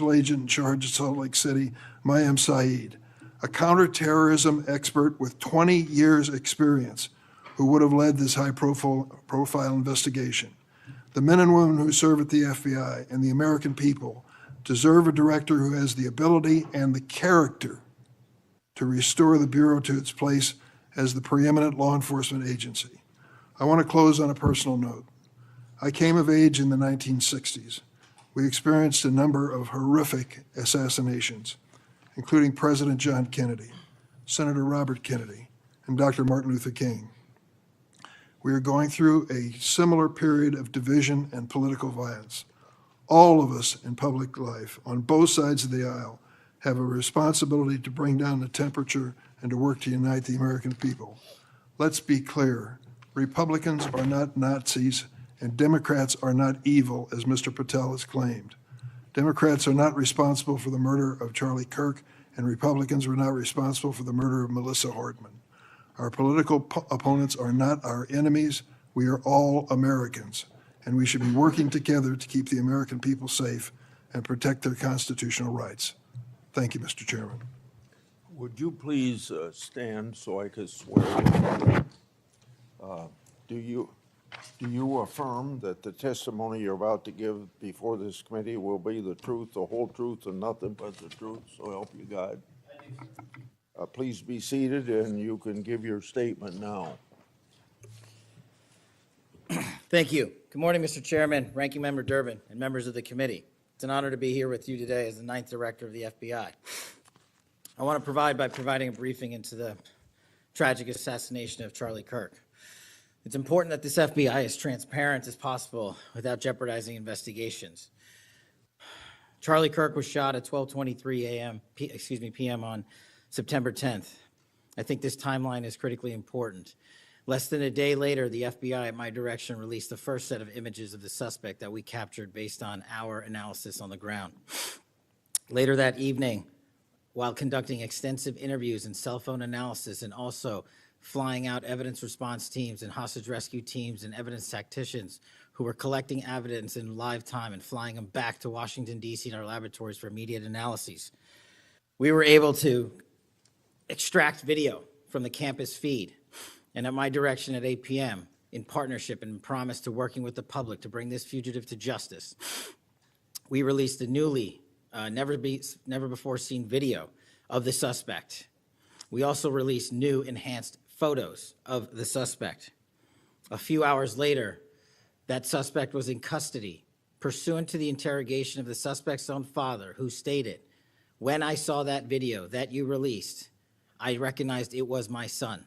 agent in charge of Salt Lake City, Mayim Saeed, a counterterrorism expert with 20 years experience who would have led this high-profile investigation. The men and women who serve at the FBI and the American people deserve a director who has the ability and the character to restore the Bureau to its place as the preeminent law enforcement agency. I want to close on a personal note. I came of age in the 1960s. We experienced a number of horrific assassinations, including President John Kennedy, Senator Robert Kennedy, and Dr. Martin Luther King. We are going through a similar period of division and political violence. All of us in public life, on both sides of the aisle, have a responsibility to bring down the temperature and to work to unite the American people. Let's be clear. Republicans are not Nazis, and Democrats are not evil, as Mr. Patel has claimed. Democrats are not responsible for the murder of Charlie Kirk, and Republicans were not responsible for the murder of Melissa Hardman. Our political opponents are not our enemies. We are all Americans, and we should be working together to keep the American people safe and protect their constitutional rights. Thank you, Mr. Chairman. Would you please stand so I can swear you? Do you affirm that the testimony you're about to give before this committee will be the truth, the whole truth, and nothing but the truth? So help you God. Please be seated, and you can give your statement now. Thank you. Good morning, Mr. Chairman, Ranking Member Durbin, and members of the committee. It's an honor to be here with you today as the 9th Director of the FBI. I want to provide by providing a briefing into the tragic assassination of Charlie Kirk. It's important that this FBI is transparent as possible without jeopardizing investigations. Charlie Kirk was shot at 12:23 p.m. on September 10th. I think this timeline is critically important. Less than a day later, the FBI, at my direction, released the first set of images of the suspect that we captured based on our analysis on the ground. Later that evening, while conducting extensive interviews and cell phone analysis, and also flying out evidence response teams and hostage rescue teams and evidence tacticians who were collecting evidence in live time and flying them back to Washington, D.C. in our laboratories for immediate analyses, we were able to extract video from the campus feed. And at my direction at 8 p.m., in partnership and promise to working with the public to bring this fugitive to justice, we released a newly, never before seen video of the suspect. We also released new enhanced photos of the suspect. A few hours later, that suspect was in custody, pursuant to the interrogation of the suspect's own father, who stated, "When I saw that video that you released, I recognized it was my son,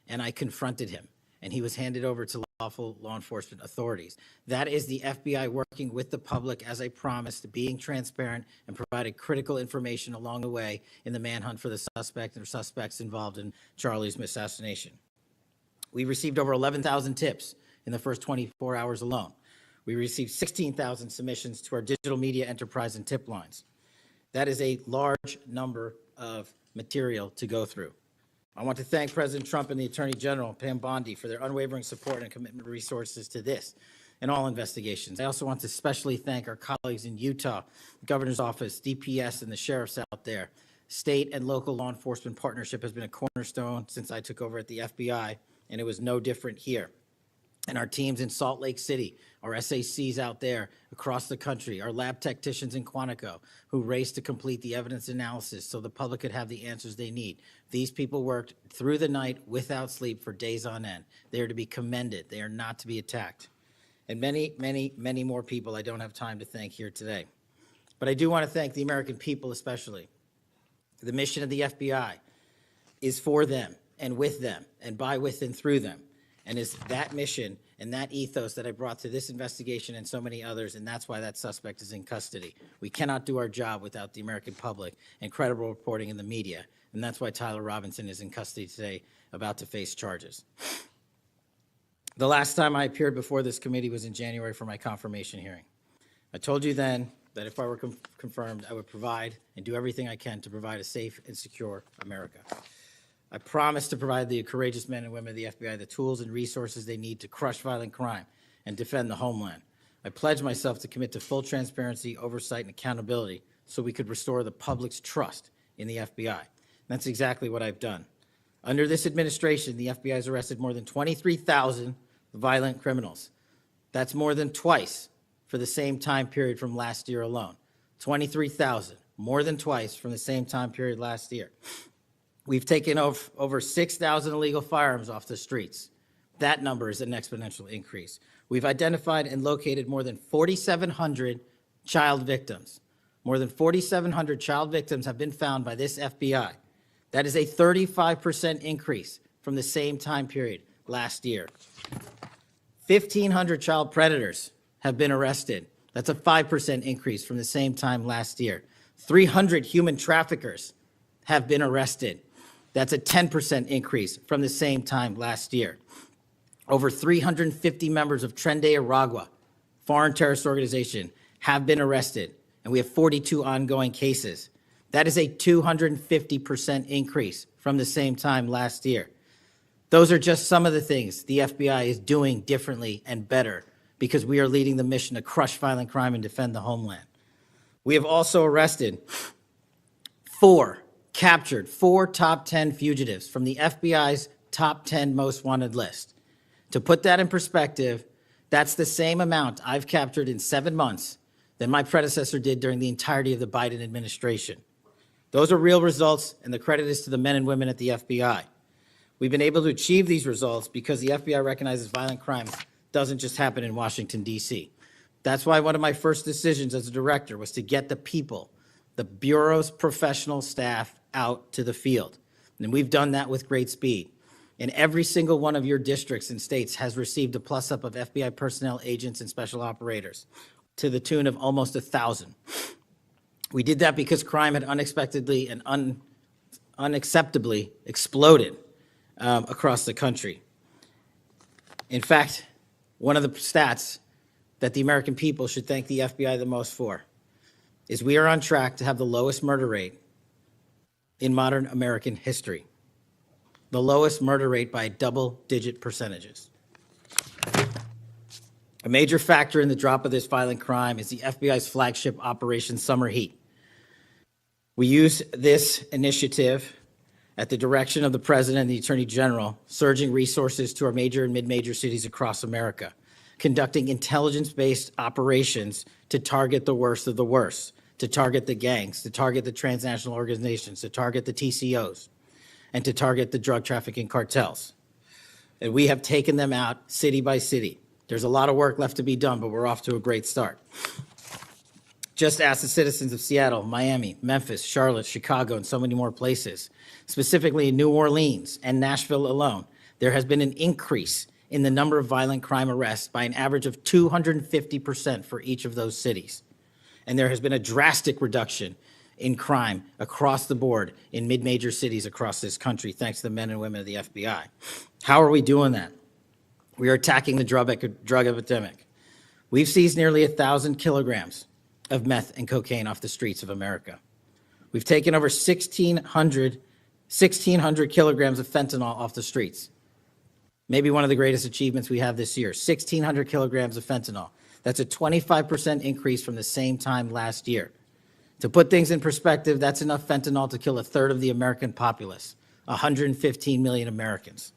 and I confronted him, and he was handed over to lawful law enforcement authorities." That is the FBI working with the public, as I promised, being transparent and providing critical information along the way in the manhunt for the suspect or suspects involved in Charlie's assassination. We received over 11,000 tips in the first 24 hours alone. We received 16,000 submissions to our digital media enterprise and tip lines. That is a large number of material to go through. I want to thank President Trump and the Attorney General, Pam Bondi, for their unwavering support and commitment of resources to this and all investigations. I also want to especially thank our colleagues in Utah, the Governor's Office, DPS, and the sheriffs out there. State and local law enforcement partnership has been a cornerstone since I took over at the FBI, and it was no different here. And our teams in Salt Lake City, our SACs out there across the country, our lab technicians in Quantico who raced to complete the evidence analysis so the public could have the answers they need. These people worked through the night without sleep for days on end. They are to be commended. They are not to be attacked. And many, many, many more people I don't have time to thank here today. But I do want to thank the American people especially. The mission of the FBI is for them and with them and by, with, and through them. And it's that mission and that ethos that I brought to this investigation and so many others, and that's why that suspect is in custody. We cannot do our job without the American public and credible reporting in the media, and that's why Tyler Robinson is in custody today, about to face charges. The last time I appeared before this committee was in January for my confirmation hearing. I told you then that if I were confirmed, I would provide and do everything I can to provide a safe and secure America. I promise to provide the courageous men and women of the FBI the tools and resources they need to crush violent crime and defend the homeland. I pledge myself to commit to full transparency, oversight, and accountability so we could restore the public's trust in the FBI. That's exactly what I've done. Under this administration, the FBI has arrested more than 23,000 violent criminals. That's more than twice for the same time period from last year alone. 23,000, more than twice from the same time period last year. We've taken over 6,000 illegal firearms off the streets. That number is an exponential increase. We've identified and located more than 4,700 child victims. More than 4,700 child victims have been found by this FBI. That is a 35% increase from the same time period last year. 1,500 child predators have been arrested. That's a 5% increase from the same time last year. 300 human traffickers have been arrested. That's a 10% increase from the same time last year. Over 350 members of Tren de Aragua, foreign terrorist organization, have been arrested, and we have 42 ongoing cases. That is a 250% increase from the same time last year. Those are just some of the things the FBI is doing differently and better because we are leading the mission to crush violent crime and defend the homeland. We have also arrested captured four top 10 fugitives from the FBI's top 10 most wanted list. To put that in perspective, that's the same amount I've captured in 7 months than my predecessor did during the entirety of the Biden administration. Those are real results, and the credit is to the men and women at the FBI. We've been able to achieve these results because the FBI recognizes violent crime doesn't just happen in Washington, D.C. That's why one of my first decisions as a director was to get the people, the Bureau's professional staff, out to the field. And we've done that with great speed. And every single one of your districts and states has received a plus-up of FBI personnel, agents, and special operators to the tune of almost 1,000. We did that because crime had unexpectedly and unacceptably exploded across the country. In fact, one of the stats that the American people should thank the FBI the most for is we are on track to have the lowest murder rate in modern American history. The lowest murder rate by double-digit percentages. A major factor in the drop of this violent crime is the FBI's flagship Operation Summer Heat. We use this initiative at the direction of the President and the Attorney General, surging resources to our major and mid-major cities across America, conducting intelligence-based operations to target the worst of the worst, to target the gangs, to target the transnational organizations, to target the TCOs, and to target the drug trafficking cartels. And we have taken them out city by city. There's a lot of work left to be done, but we're off to a great start. Just ask the citizens of Seattle, Miami, Memphis, Charlotte, Chicago, and so many more places. Specifically in New Orleans and Nashville alone, there has been an increase in the number of violent crime arrests by an average of 250% for each of those cities. And there has been a drastic reduction in crime across the board in mid-major cities across this country, thanks to the men and women of the FBI. How are we doing that? We are attacking the drug epidemic. We've seized nearly 1,000 kilograms of meth and cocaine off the streets of America. We've taken over 1,600 kilograms of fentanyl off the streets. Maybe one of the greatest achievements we have this year, 1,600 kilograms of fentanyl. That's a 25% increase from the same time last year. To put things in perspective, that's enough fentanyl to kill a third of the American populace, 115 million Americans.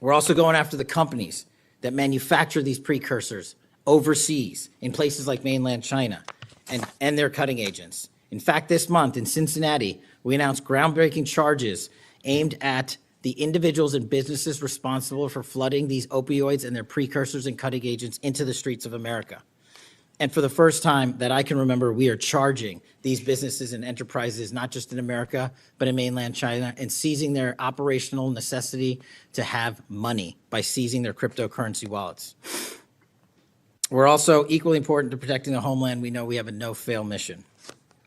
We're also going after the companies that manufacture these precursors overseas in places like mainland China and their cutting agents. In fact, this month in Cincinnati, we announced groundbreaking charges aimed at the individuals and businesses responsible for flooding these opioids and their precursors and cutting agents into the streets of America. And for the first time that I can remember, we are charging these businesses and enterprises, not just in America, but in mainland China, and seizing their operational necessity to have money by seizing their cryptocurrency wallets. We're also equally important to protecting the homeland. We know we have a no-fail mission.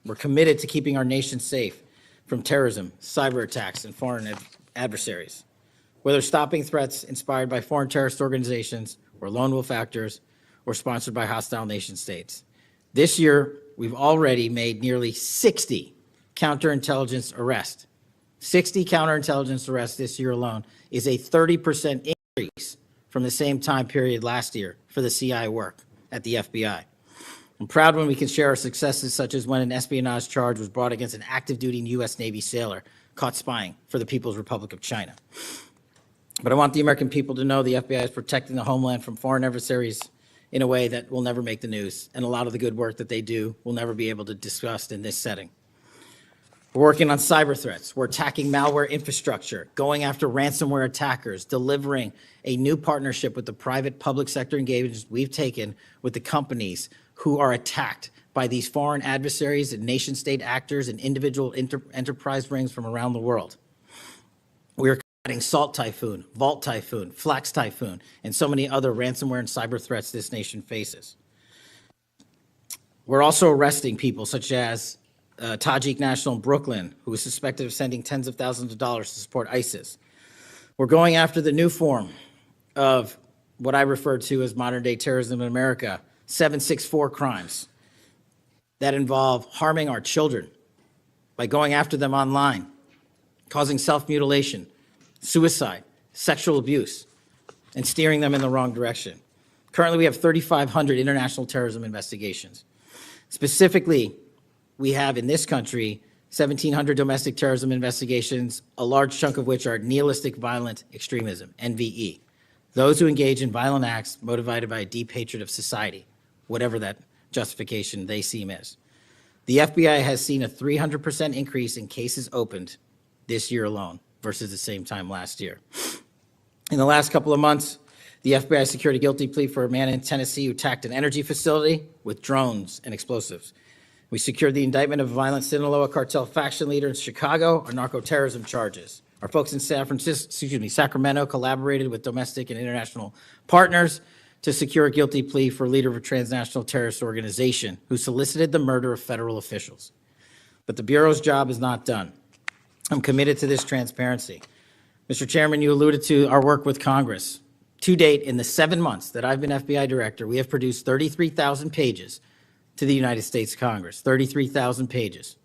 We're committed to keeping our nation safe from terrorism, cyber attacks, and foreign adversaries. Whether stopping threats inspired by foreign terrorist organizations or lone wolf actors, or sponsored by hostile nation states. This year, we've already made nearly 60 counterintelligence arrests. 60 counterintelligence arrests this year alone is a 30% increase from the same time period last year for the CI work at the FBI. I'm proud when we can share our successes, such as when an espionage charge was brought against an active duty U.S. Navy sailor caught spying for the People's Republic of China. But I want the American people to know the FBI is protecting the homeland from foreign adversaries in a way that will never make the news, and a lot of the good work that they do will never be able to discuss in this setting. We're working on cyber threats. We're attacking malware infrastructure, going after ransomware attackers, delivering a new partnership with the private public sector engagements we've taken with the companies who are attacked by these foreign adversaries and nation state actors and individual enterprise rings from around the world. We're combating Salt Typhoon, Vault Typhoon, Flax Typhoon, and so many other ransomware and cyber threats this nation faces. We're also arresting people such as Tajik national in Brooklyn, who is suspected of sending tens of thousands of dollars to support ISIS. We're going after the new form of what I refer to as modern-day terrorism in America, 764 crimes that involve harming our children by going after them online, causing self-mutilation, suicide, sexual abuse, and steering them in the wrong direction. Currently, we have 3,500 international terrorism investigations. Specifically, we have in this country 1,700 domestic terrorism investigations, a large chunk of which are nihilistic violent extremism, NVE. Those who engage in violent acts motivated by a deep hatred of society, whatever that justification they seem is. The FBI has seen a 300% increase in cases opened this year alone versus the same time last year. In the last couple of months, the FBI secured a guilty plea for a man in Tennessee who attacked an energy facility with drones and explosives. We secured the indictment of a violent Sinaloa cartel faction leader in Chicago on narco-terrorism charges. Our folks in Sacramento collaborated with domestic and international partners to secure a guilty plea for a leader of a transnational terrorist organization who solicited the murder of federal officials. But the Bureau's job is not done. I'm committed to this transparency. Mr. Chairman, you alluded to our work with Congress. To date, in the 7 months that I've been FBI director, we have produced 33,000 pages to the United States Congress, 33,000 pages.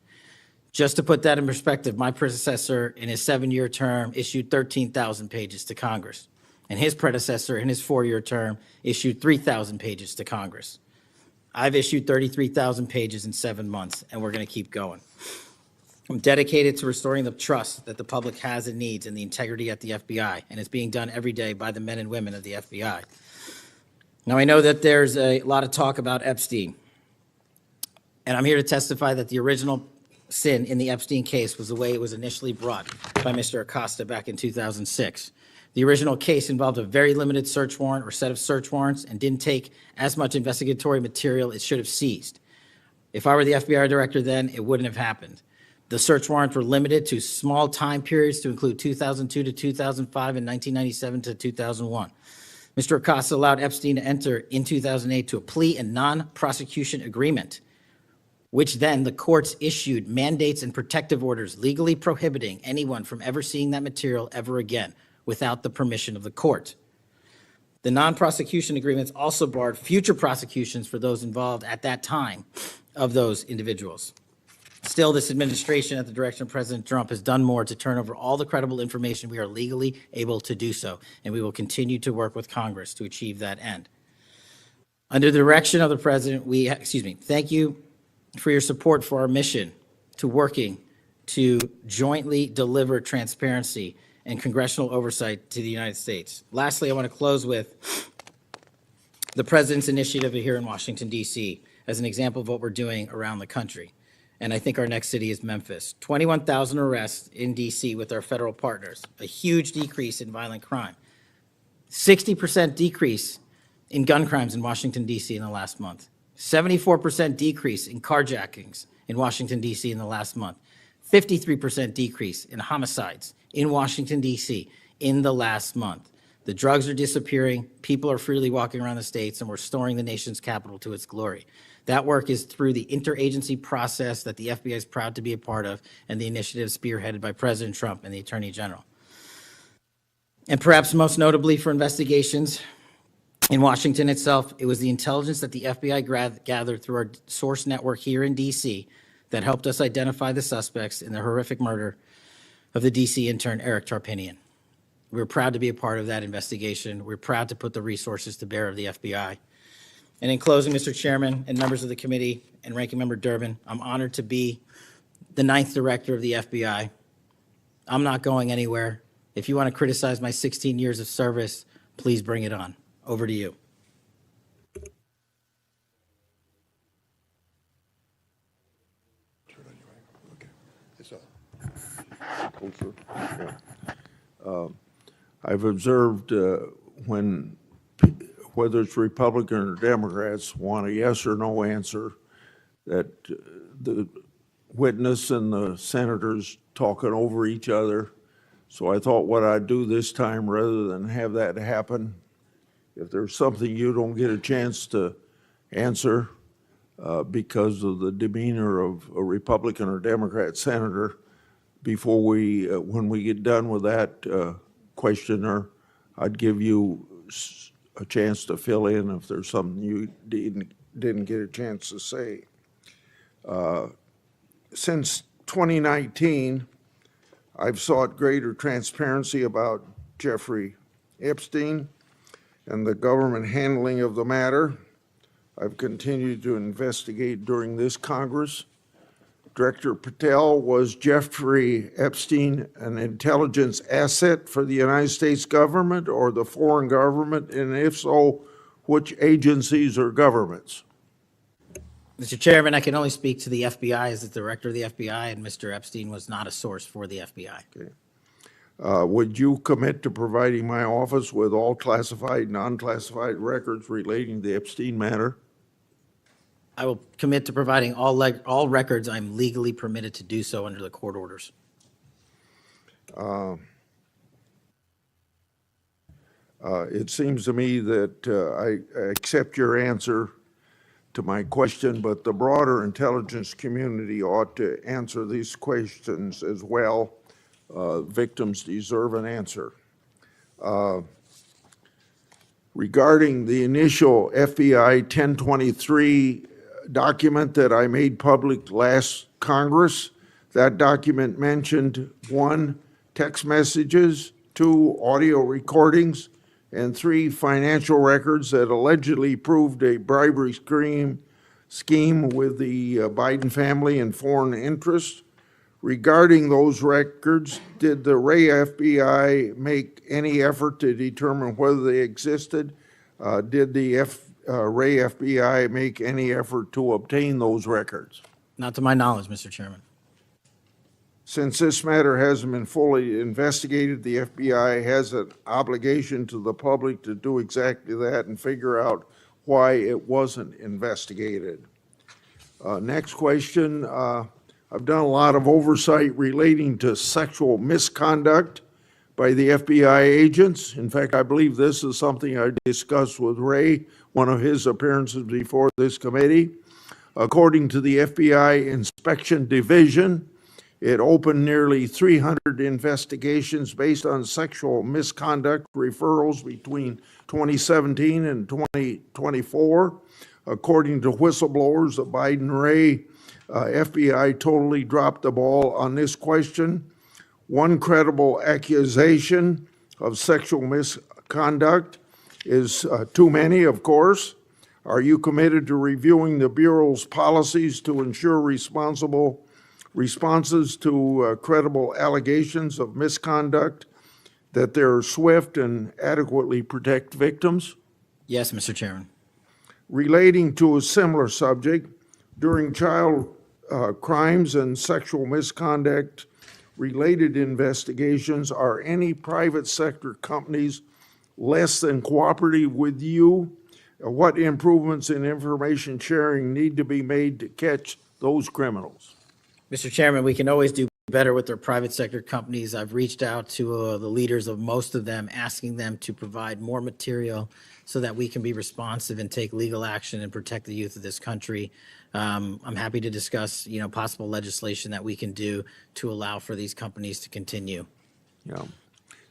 Just to put that in perspective, my predecessor in his 7-year term issued 13,000 pages to Congress, and his predecessor in his 4-year term issued 3,000 pages to Congress. I've issued 33,000 pages in 7 months, and we're going to keep going. I'm dedicated to restoring the trust that the public has and needs in the integrity at the FBI, and it's being done every day by the men and women of the FBI. Now, I know that there's a lot of talk about Epstein. And I'm here to testify that the original sin in the Epstein case was the way it was initially brought by Mr. Acosta back in 2006. The original case involved a very limited search warrant or set of search warrants and didn't take as much investigatory material it should have seized. If I were the FBI director then, it wouldn't have happened. The search warrants were limited to small time periods to include 2002 to 2005 and 1997 to 2001. Mr. Acosta allowed Epstein to enter in 2008 to a plea and non-prosecution agreement, which then the courts issued mandates and protective orders legally prohibiting anyone from ever seeing that material ever again without the permission of the court. The non-prosecution agreements also barred future prosecutions for those involved at that time of those individuals. Still, this administration, at the direction of President Trump, has done more to turn over all the credible information we are legally able to do so, and we will continue to work with Congress to achieve that end. Under the direction of the President, thank you for your support for our mission to working to jointly deliver transparency and congressional oversight to the United States. Lastly, I want to close with the President's initiative here in Washington, D.C. as an example of what we're doing around the country. And I think our next city is Memphis. 21,000 arrests in D.C. with our federal partners, a huge decrease in violent crime, 60% decrease in gun crimes in Washington, D.C. in the last month. 74% decrease in carjackings in Washington, D.C. in the last month. 53% decrease in homicides in Washington, D.C. in the last month. The drugs are disappearing, people are freely walking around the states, and we're restoring the nation's capital to its glory. That work is through the interagency process that the FBI is proud to be a part of, and the initiative spearheaded by President Trump and the Attorney General. And perhaps most notably for investigations, in Washington itself, it was the intelligence that the FBI gathered through our source network here in D.C. that helped us identify the suspects in the horrific murder of the D.C. intern Eric Tarpinian. We're proud to be a part of that investigation. We're proud to put the resources to bear of the FBI. And in closing, Mr. Chairman and members of the committee and Ranking Member Durbin, I'm honored to be the 9th Director of the FBI. I'm not going anywhere. If you want to criticize my 16 years of service, please bring it on. Over to you. Okay. It's up. Closer. Yeah. I've observed when, whether it's Republican or Democrats, want a yes or no answer, that the witness and the senators talking over each other. So I thought what I'd do this time, rather than have that happen, if there's something you don't get a chance to answer because of the demeanor of a Republican or Democrat senator, before we, when we get done with that questioner, I'd give you a chance to fill in if there's something you didn't get a chance to say. Since 2019, I've sought greater transparency about Jeffrey Epstein and the government handling of the matter. I've continued to investigate during this Congress. Director Patel, was Jeffrey Epstein an intelligence asset for the United States government or the foreign government? And if so, which agencies or governments? Mr. Chairman, I can only speak to the FBI as the Director of the FBI, and Mr. Epstein was not a source for the FBI. Okay. Would you commit to providing my office with all classified, non-classified records relating to the Epstein matter? I will commit to providing all records I'm legally permitted to do so under the court orders. It seems to me that I accept your answer to my question, but the broader intelligence community ought to answer these questions as well. Victims deserve an answer. Regarding the initial FBI 1023 document that I made public last Congress, that document mentioned 1, text messages, 2, audio recordings, and 3, financial records that allegedly proved a bribery scheme with the Biden family and foreign interests. Regarding those records, did the Ray FBI make any effort to determine whether they existed? Did the Ray FBI make any effort to obtain those records? Not to my knowledge, Mr. Chairman. Since this matter hasn't been fully investigated, the FBI has an obligation to the public to do exactly that and figure out why it wasn't investigated. Next question. I've done a lot of oversight relating to sexual misconduct by the FBI agents. In fact, I believe this is something I discussed with Ray, one of his appearances before this committee. According to the FBI Inspection Division, it opened nearly 300 investigations based on sexual misconduct referrals between 2017 and 2024. According to whistleblowers, the Biden-Ray FBI totally dropped the ball on this question. One credible accusation of sexual misconduct is too many, of course. Are you committed to reviewing the Bureau's policies to ensure responsible responses to credible allegations of misconduct, that they're swift and adequately protect victims? Yes, Mr. Chairman. Relating to a similar subject, during child crimes and sexual misconduct related investigations, are any private sector companies less than cooperative with you? What improvements in information sharing need to be made to catch those criminals? Mr. Chairman, we can always do better with their private sector companies. I've reached out to the leaders of most of them, asking them to provide more material so that we can be responsive and take legal action and protect the youth of this country. I'm happy to discuss, possible legislation that we can do to allow for these companies to continue. Yeah.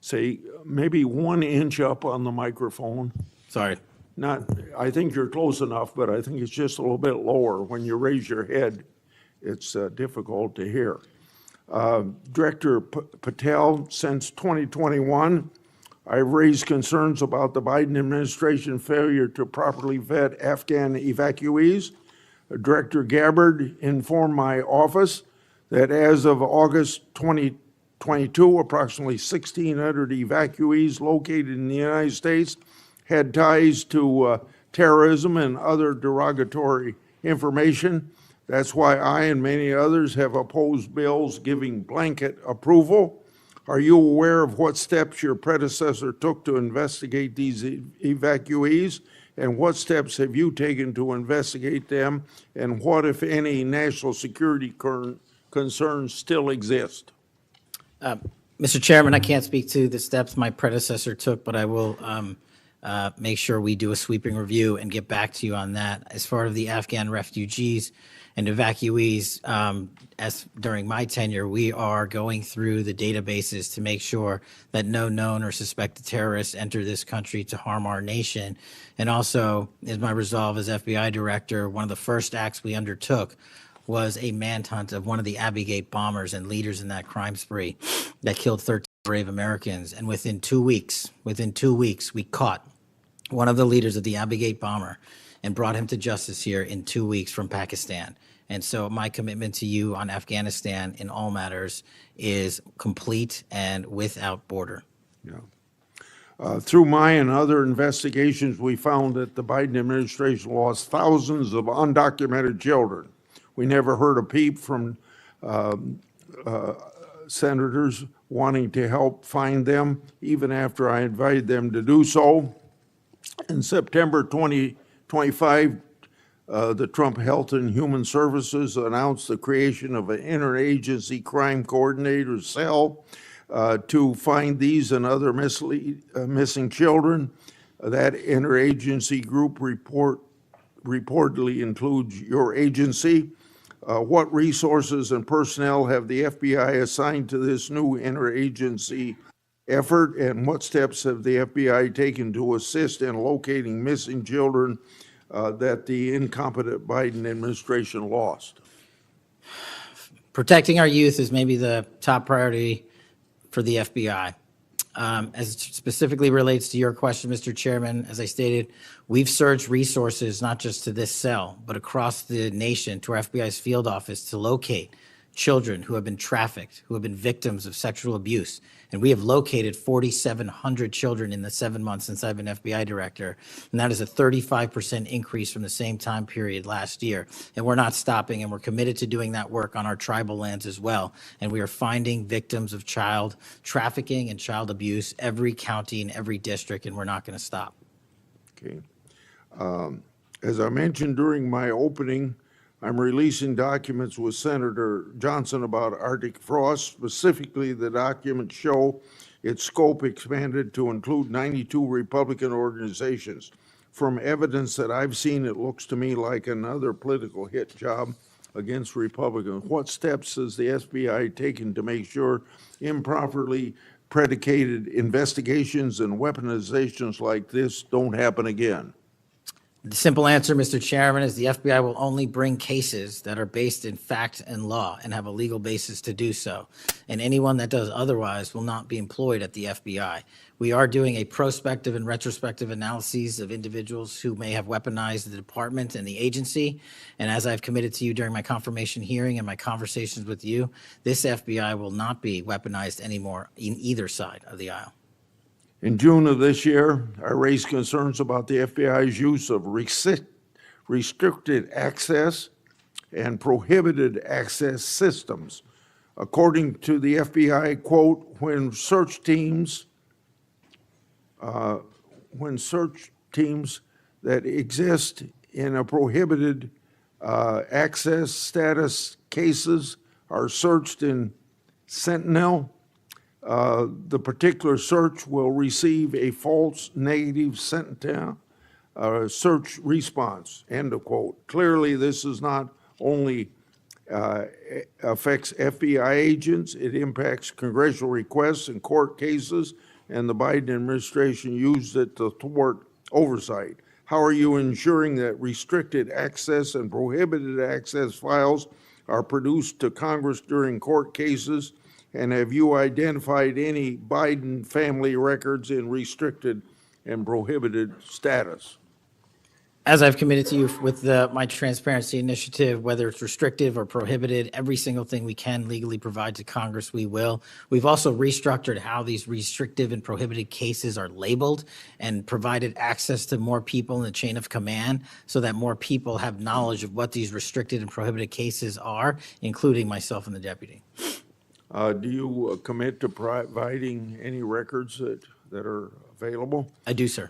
Say, maybe 1 inch up on the microphone. Sorry. I think you're close enough, but I think it's just a little bit lower. When you raise your head, it's difficult to hear. Director Patel, since 2021, I've raised concerns about the Biden administration failure to properly vet Afghan evacuees. Director Gabbard informed my office that as of August 2022, approximately 1,600 evacuees located in the United States had ties to terrorism and other derogatory information. That's why I and many others have opposed bills giving blanket approval. Are you aware of what steps your predecessor took to investigate these evacuees? And what steps have you taken to investigate them? And what, if any, national security concerns still exist? Mr. Chairman, I can't speak to the steps my predecessor took, but I will make sure we do a sweeping review and get back to you on that. As far as the Afghan refugees and evacuees, as during my tenure, we are going through the databases to make sure that no known or suspected terrorists enter this country to harm our nation. And also, is my resolve as FBI director, one of the first acts we undertook was a manhunt of one of the Abbey Gate bombers and leaders in that crime spree that killed 13 brave Americans. And within 2 weeks, we caught one of the leaders of the Abbey Gate bomber and brought him to justice here in 2 weeks from Pakistan. And so my commitment to you on Afghanistan in all matters is complete and without border. Yeah. Through my and other investigations, we found that the Biden administration lost thousands of undocumented children. We never heard a peep from senators wanting to help find them, even after I invited them to do so. In September 2025, the Trump Health and Human Services announced the creation of an interagency crime coordinator cell to find these and other missing children. That interagency group reportedly includes your agency. What resources and personnel have the FBI assigned to this new interagency effort, and what steps have the FBI taken to assist in locating missing children that the incompetent Biden administration lost? Protecting our youth is maybe the top priority for the FBI. As it specifically relates to your question, Mr. Chairman, as I stated, we've surged resources not just to this cell, but across the nation to our FBI's field office to locate children who have been trafficked, who have been victims of sexual abuse. And we have located 4,700 children in the 7 months since I've been FBI director. And that is a 35% increase from the same time period last year. And we're not stopping, and we're committed to doing that work on our tribal lands as well. And we are finding victims of child trafficking and child abuse every county and every district, and we're not going to stop. Okay. As I mentioned during my opening, I'm releasing documents with Senator Johnson about Arctic frost. Specifically, the documents show its scope expanded to include 92 Republican organizations. From evidence that I've seen, it looks to me like another political hit job against Republicans. What steps has the FBI taken to make sure improperly predicated investigations and weaponizations like this don't happen again? The simple answer, Mr. Chairman, is the FBI will only bring cases that are based in fact and law and have a legal basis to do so. And anyone that does otherwise will not be employed at the FBI. We are doing a prospective and retrospective analyses of individuals who may have weaponized the department and the agency. And as I've committed to you during my confirmation hearing and my conversations with you, this FBI will not be weaponized anymore in either side of the aisle. In June of this year, I raised concerns about the FBI's use of restricted access and prohibited access systems. According to the FBI, quote, when search teams that exist in a prohibited access status cases are searched in Sentinel, the particular search will receive a false negative Sentinel search response, end of quote. Clearly, this is not only affects FBI agents, it impacts congressional requests and court cases, and the Biden administration used it to thwart oversight. How are you ensuring that restricted access and prohibited access files are produced to Congress during court cases And have you identified any Biden family records in restricted and prohibited status? As I've committed to you with my transparency initiative, whether it's restrictive or prohibited, every single thing we can legally provide to Congress, we will. We've also restructured how these restrictive and prohibited cases are labeled and provided access to more people in the chain of command so that more people have knowledge of what these restricted and prohibited cases are, including myself and the deputy. Do you commit to providing any records that are available? I do, sir.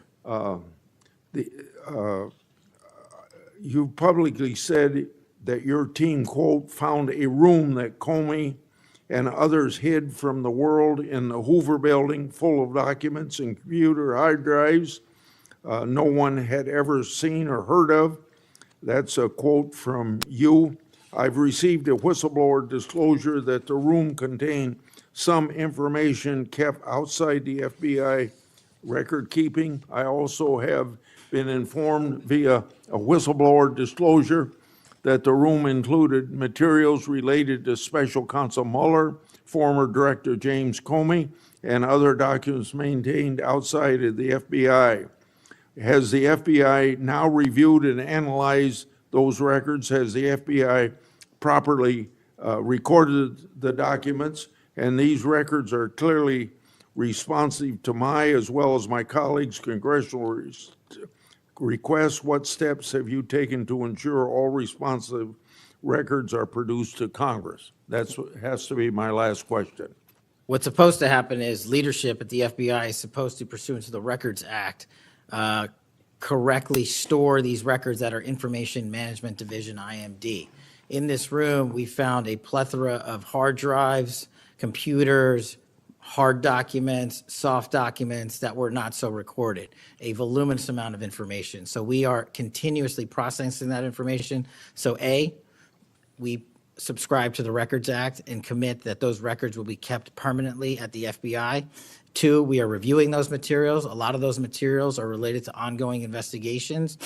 You've publicly said that your team, quote, found a room that Comey and others hid from the world in the Hoover building full of documents and computer hard drives no one had ever seen or heard of. That's a quote from you. I've received a whistleblower disclosure that the room contained some information kept outside the FBI record keeping. I also have been informed via a whistleblower disclosure that the room included materials related to Special Counsel Mueller, former Director James Comey, and other documents maintained outside of the FBI. Has the FBI now reviewed and analyzed those records? Has the FBI properly recorded the documents? And these records are clearly responsive to my, as well as my colleagues' congressional requests. What steps have you taken to ensure all responsive records are produced to Congress? That has to be my last question. What's supposed to happen is leadership at the FBI is supposed to, pursuant to the Records Act, correctly store these records at our Information Management Division, IMD. In this room, we found a plethora of hard drives, computers, hard documents, soft documents that were not so recorded, a voluminous amount of information. So we are continuously processing that information. So A, we subscribe to the Records Act and commit that those records will be kept permanently at the FBI. Two, we are reviewing those materials. A lot of those materials are related to ongoing investigations.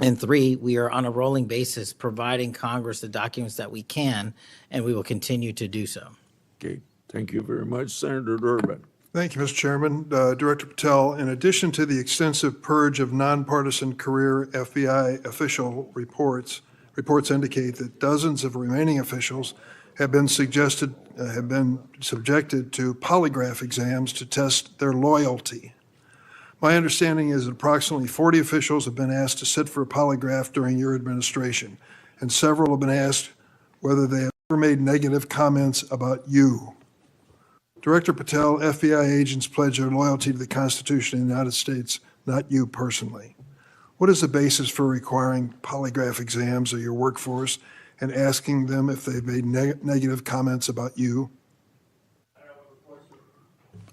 And three, we are on a rolling basis providing Congress the documents that we can, and we will continue to do so. Okay, thank you very much, Senator Durbin. Thank you, Mr. Chairman. Director Patel, in addition to the extensive purge of nonpartisan career FBI official reports indicate that dozens of remaining officials have been subjected to polygraph exams to test their loyalty. My understanding is that approximately 40 officials have been asked to sit for a polygraph during your administration, and several have been asked whether they have ever made negative comments about you. Director Patel, FBI agents pledge their loyalty to the Constitution of the United States, not you personally. What is the basis for requiring polygraph exams of your workforce and asking them if they've made negative comments about you?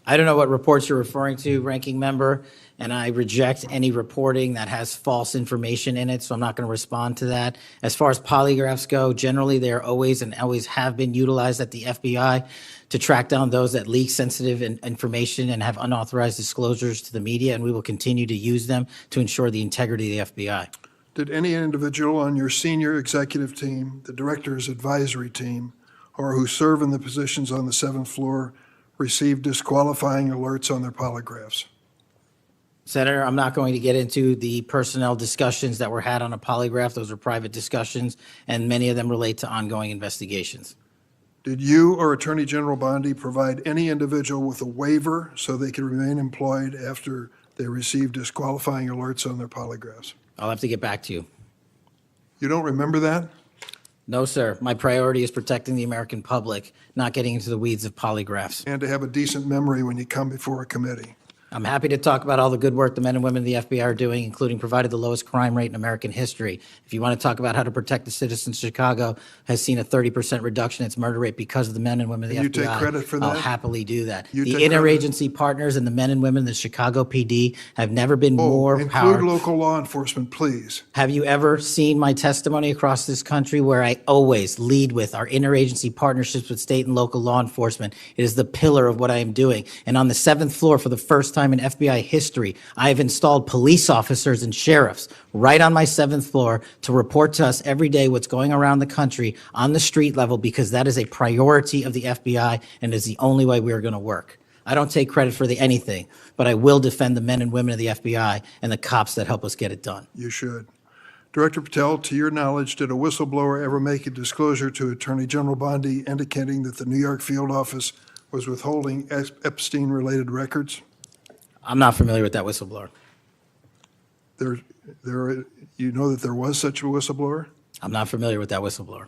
I don't know what reports you're referring to, Ranking Member, and I reject any reporting that has false information in it, so I'm not going to respond to that. As far as polygraphs go, generally they are always and always have been utilized at the FBI to track down those that leak sensitive information and have unauthorized disclosures to the media, and we will continue to use them to ensure the integrity of the FBI. Did any individual on your senior executive team, the director's advisory team, or who serve in the positions on the 7th floor receive disqualifying alerts on their polygraphs? Senator, I'm not going to get into the personnel discussions that were had on a polygraph. Those are private discussions, and many of them relate to ongoing investigations. Did you or Attorney General Bondi provide any individual with a waiver so they could remain employed after they received disqualifying alerts on their polygraphs? I'll have to get back to you. You don't remember that? No, sir. My priority is protecting the American public, not getting into the weeds of polygraphs. And to have a decent memory when you come before a committee. I'm happy to talk about all the good work the men and women of the FBI are doing, including provided the lowest crime rate in American history. If you want to talk about how to protect the citizens, Chicago has seen a 30% reduction in its murder rate because of the men and women of the FBI. You take credit for that? I'll happily do that. You The take interagency partners and the men and women of the Chicago PD have never been more Include powerful. local law enforcement, please. Have you ever seen my testimony across this country where I always lead with our interagency partnerships with state and local law enforcement? It is the pillar of what I am doing. And on the 7th floor, for the first time time in FBI history, I have installed police officers and sheriffs right on my 7th floor to report to us every day what's going around the country on the street level, because that is a priority of the FBI and is the only way we are going to work. I don't take credit for anything, but I will defend the men and women of the FBI and the cops that help us get it done. You should. Director Patel, to your knowledge, did a whistleblower ever make a disclosure to Attorney General Bondi indicating that the New York field office was withholding Epstein-related records? I'm not familiar with that whistleblower. You know that there was such a whistleblower? I'm not familiar with that whistleblower.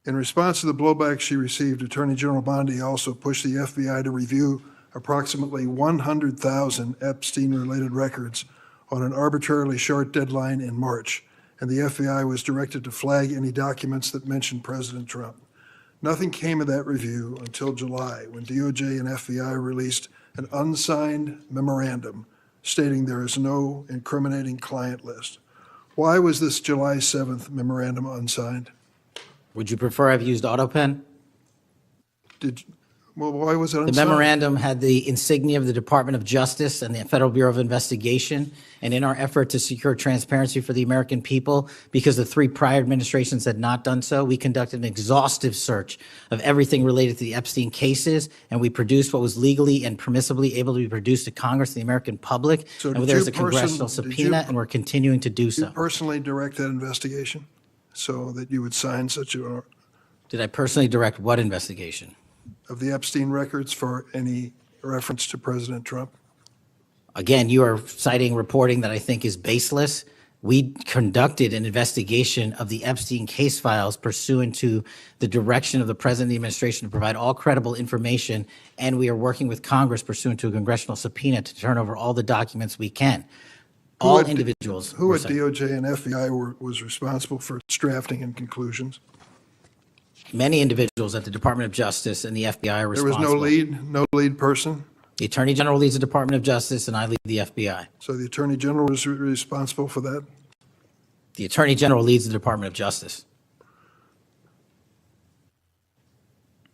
In response to the blowback she received, Attorney General Bondi also pushed the FBI to review approximately 100,000 Epstein-related records on an arbitrarily short deadline in March, and the FBI was directed to flag any documents that mentioned President Trump. Nothing came of that review until July, when DOJ and FBI released an unsigned memorandum stating there is no incriminating client list. Why was this July 7th memorandum unsigned? Would you prefer I've used AutoPen? Why was it unsigned? The memorandum had the insignia of the Department of Justice and the Federal Bureau of Investigation, and in our effort to secure transparency for the American people, because the 3 prior administrations had not done so, we conducted an exhaustive search of everything related to the Epstein cases, and we produced what was legally and permissibly able to be produced to Congress and the American public. So And did there's you a congressional subpoena, and we're continuing to do Did you so. personally direct that investigation so that you would sign such a, Did I personally direct what investigation? of the Epstein records for any reference to President Trump? Again, you are citing reporting that I think is baseless. We conducted an investigation of the Epstein case files pursuant to the direction of the President of the administration to provide all credible information, and we are working with Congress pursuant to a congressional subpoena to turn over all the documents we can. All individuals. Who were at cited. DOJ and FBI was responsible for its drafting and conclusions? Many individuals at the Department of Justice and the FBI are There was responsible. no lead person? The Attorney General leads the Department of Justice, and I lead the FBI. So the Attorney General was responsible for that? The Attorney General leads the Department of Justice.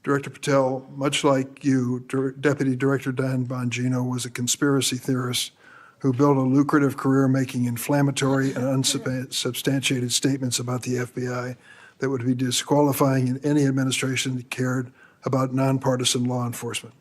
Director Patel, much like you, Deputy Director Dan Bongino was a conspiracy theorist who built a lucrative career making inflammatory and unsubstantiated statements about the FBI that would be disqualifying in any administration that cared about nonpartisan law enforcement.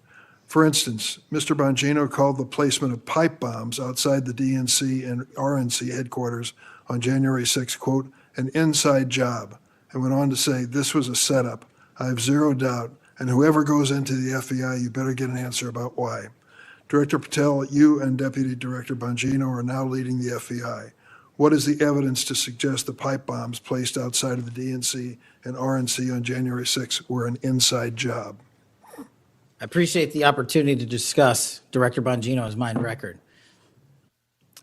For instance, Mr. Bongino called the placement of pipe bombs outside the DNC and RNC headquarters on January 6, quote, an inside job, and went on to say this was a setup. I have zero doubt, and whoever goes into the FBI, you better get an answer about why. Director Patel, you and Deputy Director Bongino are now leading the FBI. What is the evidence to suggest the pipe bombs placed outside of the DNC and RNC on January 6 were an inside job? I appreciate the opportunity to discuss Director Bongino's mind record.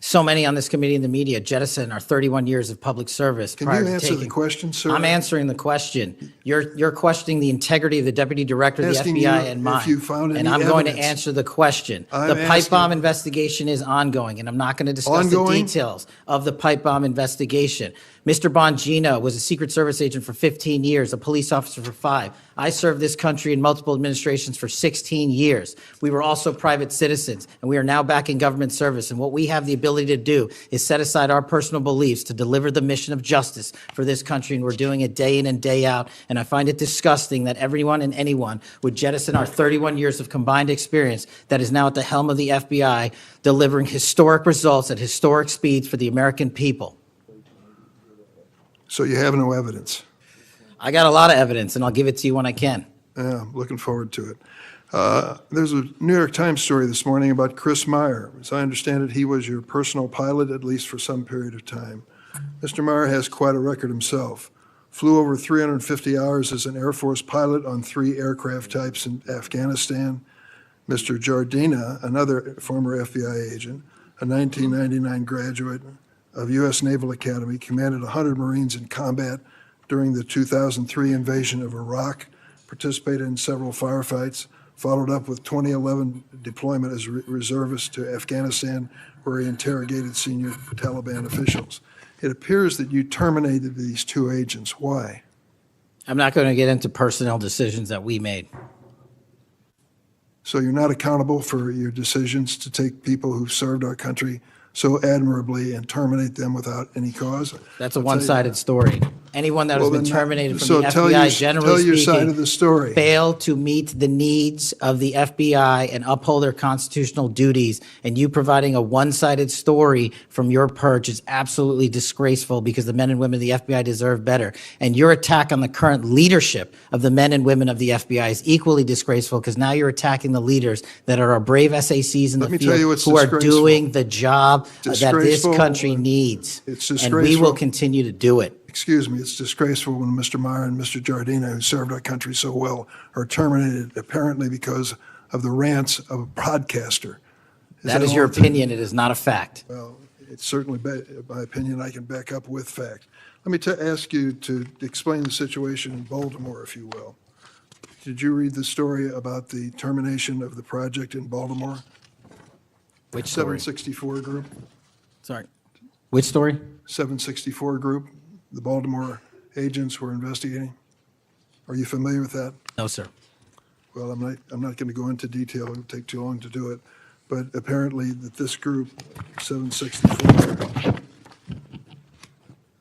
So many on this committee and the media jettison our 31 years of public service. Can prior you to answer the taking- question, sir? I'm answering the question. You're questioning the integrity of the Deputy Director of the Asking FBI you and if mine. you found And any I'm going to evidence. answer the question. I'm The pipe asking- bomb investigation is ongoing, and I'm not going to discuss Ongoing? the details of the pipe bomb investigation. Mr. Bongino was a Secret Service agent for 15 years, a police officer for 5. I served this country in multiple administrations for 16 years. We were also private citizens, and we are now back in government service. And what we have the ability to do is set aside our personal beliefs to deliver the mission of justice for this country, and we're doing it day in and day out. And I find it disgusting that everyone and anyone would jettison our 31 years of combined experience that is now at the helm of the FBI, delivering historic results at historic speeds for the American people. So you have no evidence? I got a lot of evidence, and I'll give it to you when I can. Yeah, I'm looking forward to it. There's a New York Times story this morning about Chris Meyer. As I understand it, he was your personal pilot, at least for some period of time. Mr. Meyer has quite a record himself. Flew over 350 hours as an Air Force pilot on 3 aircraft types in Afghanistan. Mr. Jardina, another former FBI agent, a 1999 graduate of U.S. Naval Academy, commanded 100 Marines in combat during the 2003 invasion of Iraq, participated in several firefights, followed up with 2011 deployment as reservist to Afghanistan, where he interrogated senior Taliban officials. It appears that you terminated these 2 agents. Why? I'm not going to get into personnel decisions that we made. So you're not accountable for your decisions to take people who've served our country so admirably and terminate them without any cause. That's a I'll tell you one-sided that. story. Anyone that has Well, been then terminated from so the tell FBI, your- generally tell your side speaking, of the story. fail to meet the needs of the FBI and uphold their constitutional duties. And you providing a one-sided story from your perch is absolutely disgraceful, because the men and women of the FBI deserve better. And your attack on the current leadership of the men and women of the FBI is equally disgraceful, because now you're attacking the leaders that are our brave SACs in Let the me tell you field what's who are disgraceful. doing the job that this Disgraceful country when- needs. It's And we will disgraceful. continue to do it. Excuse me, it's disgraceful when Mr. Meyer and Mr. Giardina, who served our country so well, are terminated apparently because of the rants of a podcaster. That is all your it- opinion. It is not a fact. Well, it's certainly my opinion I can back up with fact. Let me ask you to explain the situation in Baltimore, if you will. Did you read the story about the termination of the project in Baltimore? Which story? 764 Group? Sorry. Which story? 764 Group, the Baltimore agents were investigating. Are you familiar with that? No, sir. Well, I'm not going to go into detail. It would take too long to do it. But apparently that this group, 764,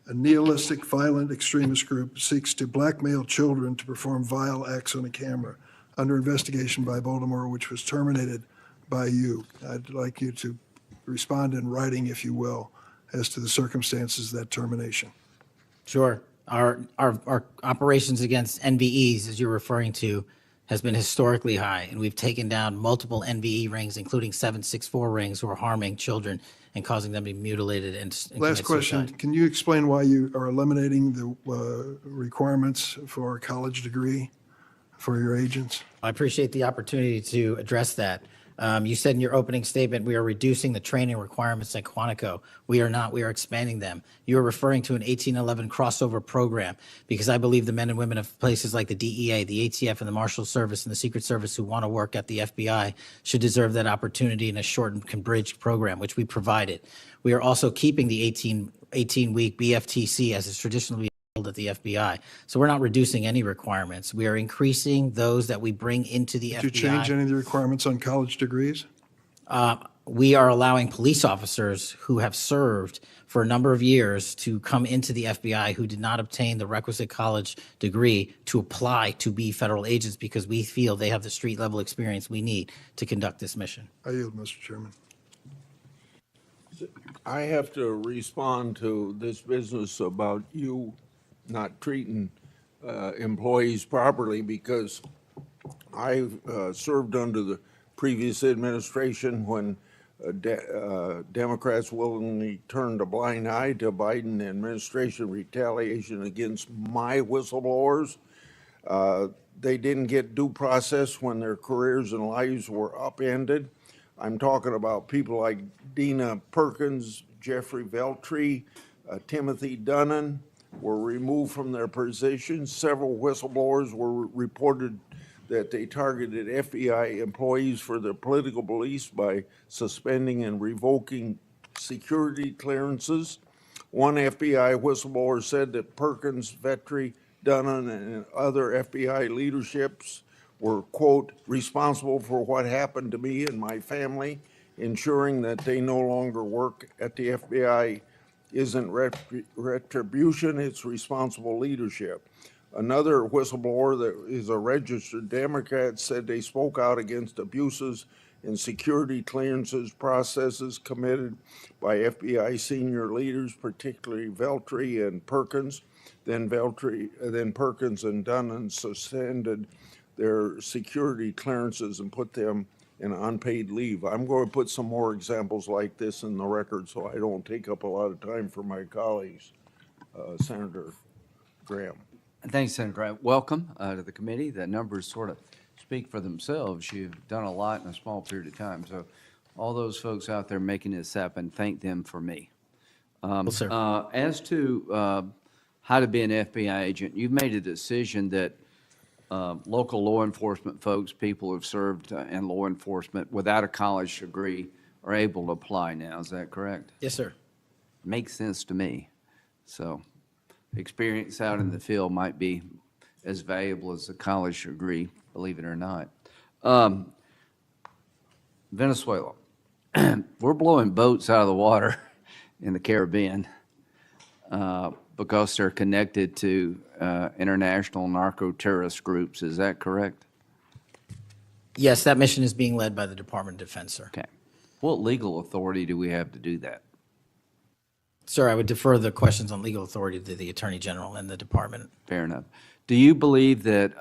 a nihilistic, violent extremist group, seeks to blackmail children to perform vile acts on a camera, under investigation by Baltimore, which was terminated by you. I'd like you to respond in writing, if you will, as to the circumstances of that termination. Sure. Our operations against NVEs, as you're referring to, has been historically high, and we've taken down multiple NVE rings, including 764 rings, who are harming children and causing them to be mutilated and Last commit question, suicide. can you explain why you are eliminating the requirements for a college degree for your agents? I appreciate the opportunity to address that. You said in your opening statement, we are reducing the training requirements at Quantico. We are not. We are expanding them. You are referring to an 1811 crossover program, because I believe the men and women of places like the DEA, the ATF, and the Marshal Service and the Secret Service who want to work at the FBI should deserve that opportunity in a shortened bridged program, which we provided. We are also keeping the 18-week BFTC as is traditionally at the FBI. So we're not reducing any requirements. We are increasing those that we bring into the Did you FBI. change any of the requirements on college degrees? We are allowing police officers who have served for a number of years to come into the FBI who did not obtain the requisite college degree to apply to be federal agents, because we feel they have the street level experience we need to conduct this mission. I yield, Mr. Chairman. I have to respond to this business about you not treating employees properly, because I served under the previous administration when Democrats willingly turned a blind eye to Biden administration retaliation against my whistleblowers. They didn't get due process when their careers and lives were upended. I'm talking about people like Dina Perkins, Jeffrey Veltri, Timothy Dunnan were removed from their positions. Several whistleblowers were reported that they targeted FBI employees for their political beliefs by suspending and revoking security clearances. One FBI whistleblower said that Perkins, Vetri, Dunnan, and other FBI leaderships were, quote, responsible for what happened to me and my family, ensuring that they no longer work at the FBI isn't retribution, it's responsible leadership. Another whistleblower that is a registered Democrat said they spoke out against abuses in security clearances processes committed by FBI senior leaders, particularly Veltri and Perkins. Then Perkins and Dunnan suspended their security clearances and put them in unpaid leave. I'm going to put some more examples like this in the record so I don't take up a lot of time for my colleagues. Senator Graham. Thanks, Senator Grant. Welcome to the committee. The numbers sort of speak for themselves. You've done a lot in a small period of time. So all those folks out there making this happen, thank them for me. Well, sir. As to how to be an FBI agent, you've made a decision that local law enforcement folks, people who've served in law enforcement without a college degree are able to apply now. Is that correct? Yes, sir. Makes sense to me. So experience out in the field might be as valuable as a college degree, believe it or not. Venezuela. We're blowing boats out of the water in the Caribbean because they're connected to international narco-terrorist groups. Is that correct? Yes, that mission is being led by the Department of Defense, sir. Okay. What legal authority do we have to do that? Sir, I would defer the questions on legal authority to the Attorney General and the department. Fair enough. Do you believe that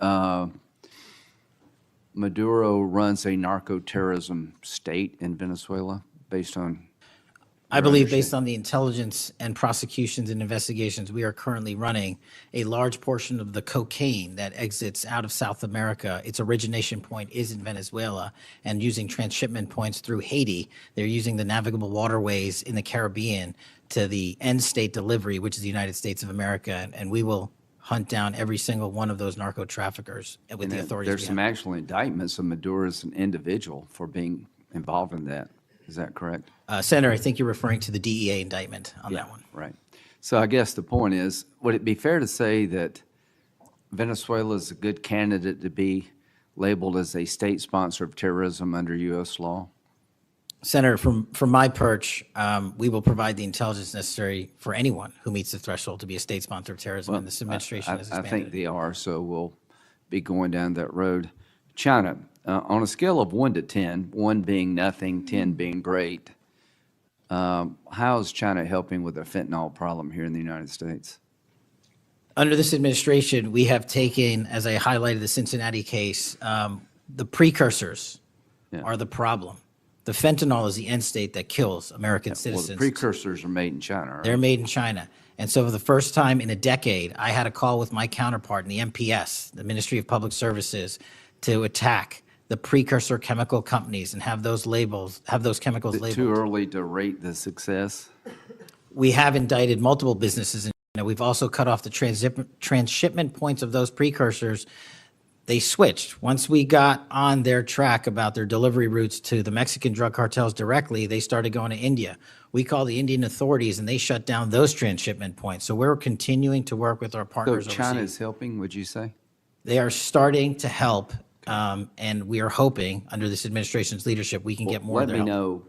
Maduro runs a narco-terrorism state in Venezuela based on? I believe based on the intelligence and prosecutions and investigations, we are currently running a large portion of the cocaine that exits out of South America. Its origination point is in Venezuela, and using transshipment points through Haiti, they're using the navigable waterways in the Caribbean to the end state delivery, which is the United States of America, and we will hunt down every single one of those narco traffickers with the authorities There's we some have. actual indictments of Maduro as an individual for being involved in that. Is that correct? Senator, I think you're referring to the DEA indictment on that one. Right. So I guess the point is, would it be fair to say that Venezuela is a good candidate to be labeled as a state sponsor of terrorism under U.S. law? Senator, from my perch, we will provide the intelligence necessary for anyone who meets the threshold to be a state sponsor of terrorism, and this administration has I expanded think it. they are, so we'll be going down that road. China, on a scale of 1 to 10, 1 being nothing, 10 being great, how is China helping with the fentanyl problem here in the United States? Under this administration, we have taken, as I highlighted the Cincinnati case, the precursors Yeah. are the problem. The fentanyl is the end state that kills American Well, citizens. the precursors are made in China, right? They're made in China. And so for the first time in a decade, I had a call with my counterpart in the MPS, the Ministry of Public Services, to attack the precursor chemical companies and have those chemicals Is it labeled. too early to rate the success? We have indicted multiple businesses in China. We've also cut off the transshipment points of those precursors. They switched. Once we got on their track about their delivery routes to the Mexican drug cartels directly, they started going to India. We called the Indian authorities and they shut down those transshipment points. So we're continuing to work with our So partners China overseas. is helping, would you say? They are starting to help, and we are hoping, under this administration's leadership, we can get more of Let their me help.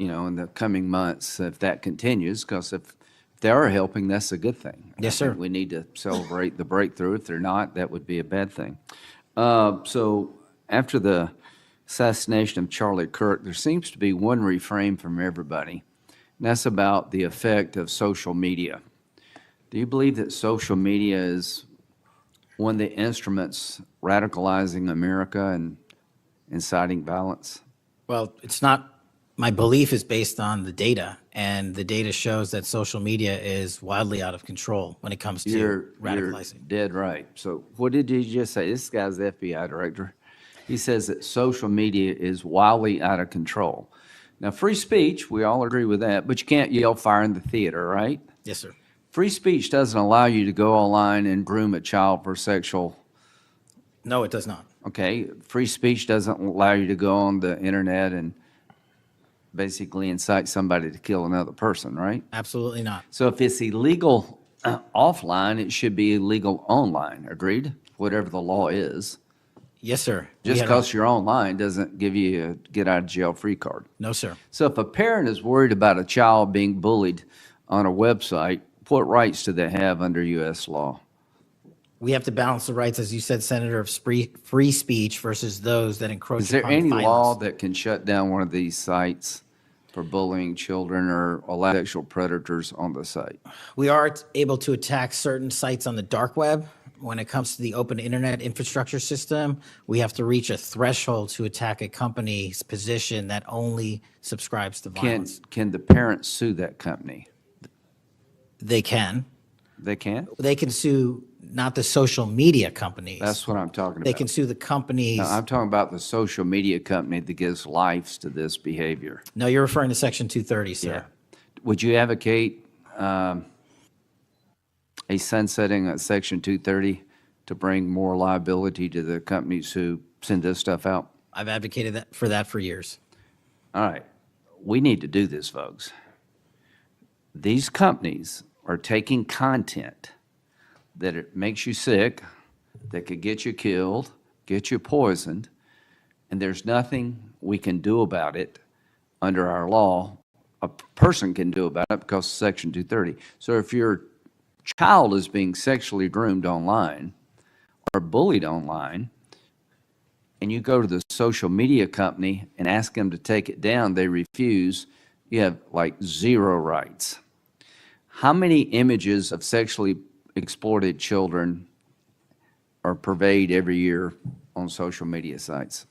know, in the coming months if that continues, because if they are helping, that's a good thing. Yes, I think sir. we need to celebrate the breakthrough. If they're not, that would be a bad thing. So after the assassination of Charlie Kirk, there seems to be one refrain from everybody, and that's about the effect of social media. Do you believe that social media is one of the instruments radicalizing America and inciting violence? Well, it's not, my belief is based on the data, and the data shows that social media is wildly out of control when it comes to You're radicalizing. dead right. So what did you just say? This guy's the FBI director. He says that social media is wildly out of control. Now, free speech, we all agree with that, but you can't yell fire in the theater, right? Yes, sir. Free speech doesn't allow you to go online and groom a child for sexual, No, it does not. okay? Free speech doesn't allow you to go on the internet and basically incite somebody to kill another person, right? Absolutely not. So if it's illegal offline, it should be illegal online, agreed? Whatever the law is. Yes, sir. We Just had a- because you're online doesn't give you a get out of jail free card. No, sir. So if a parent is worried about a child being bullied on a website, what rights do they have under U.S. law? We have to balance the rights, as you said, Senator, of free speech versus those that encroach Is there upon any violence. law that can shut down one of these sites for bullying children or allow sexual predators on the site? We are able to attack certain sites on the dark web. When it comes to the open internet infrastructure system, we have to reach a threshold to attack a company's position that only subscribes to violence. Can the parents sue that company? They can. They can? They can sue not the social media companies. That's what I'm talking about. They can sue the companies. No, I'm talking about the social media company that gives lives to this behavior. No, you're referring to Section 230, sir. Would you advocate a sunsetting of Section 230 to bring more liability to the companies who send this stuff out? I've advocated that for years. All right. We need to do this, folks. These companies are taking content that it makes you sick, that could get you killed, get you poisoned, and there's nothing we can do about it under our law, a person can do about it because of Section 230. So if your child is being sexually groomed online or bullied online, and you go to the social media company and ask them to take it down, they refuse, you have like zero rights. How many images of sexually exploited children are pervaded every year on social media sites?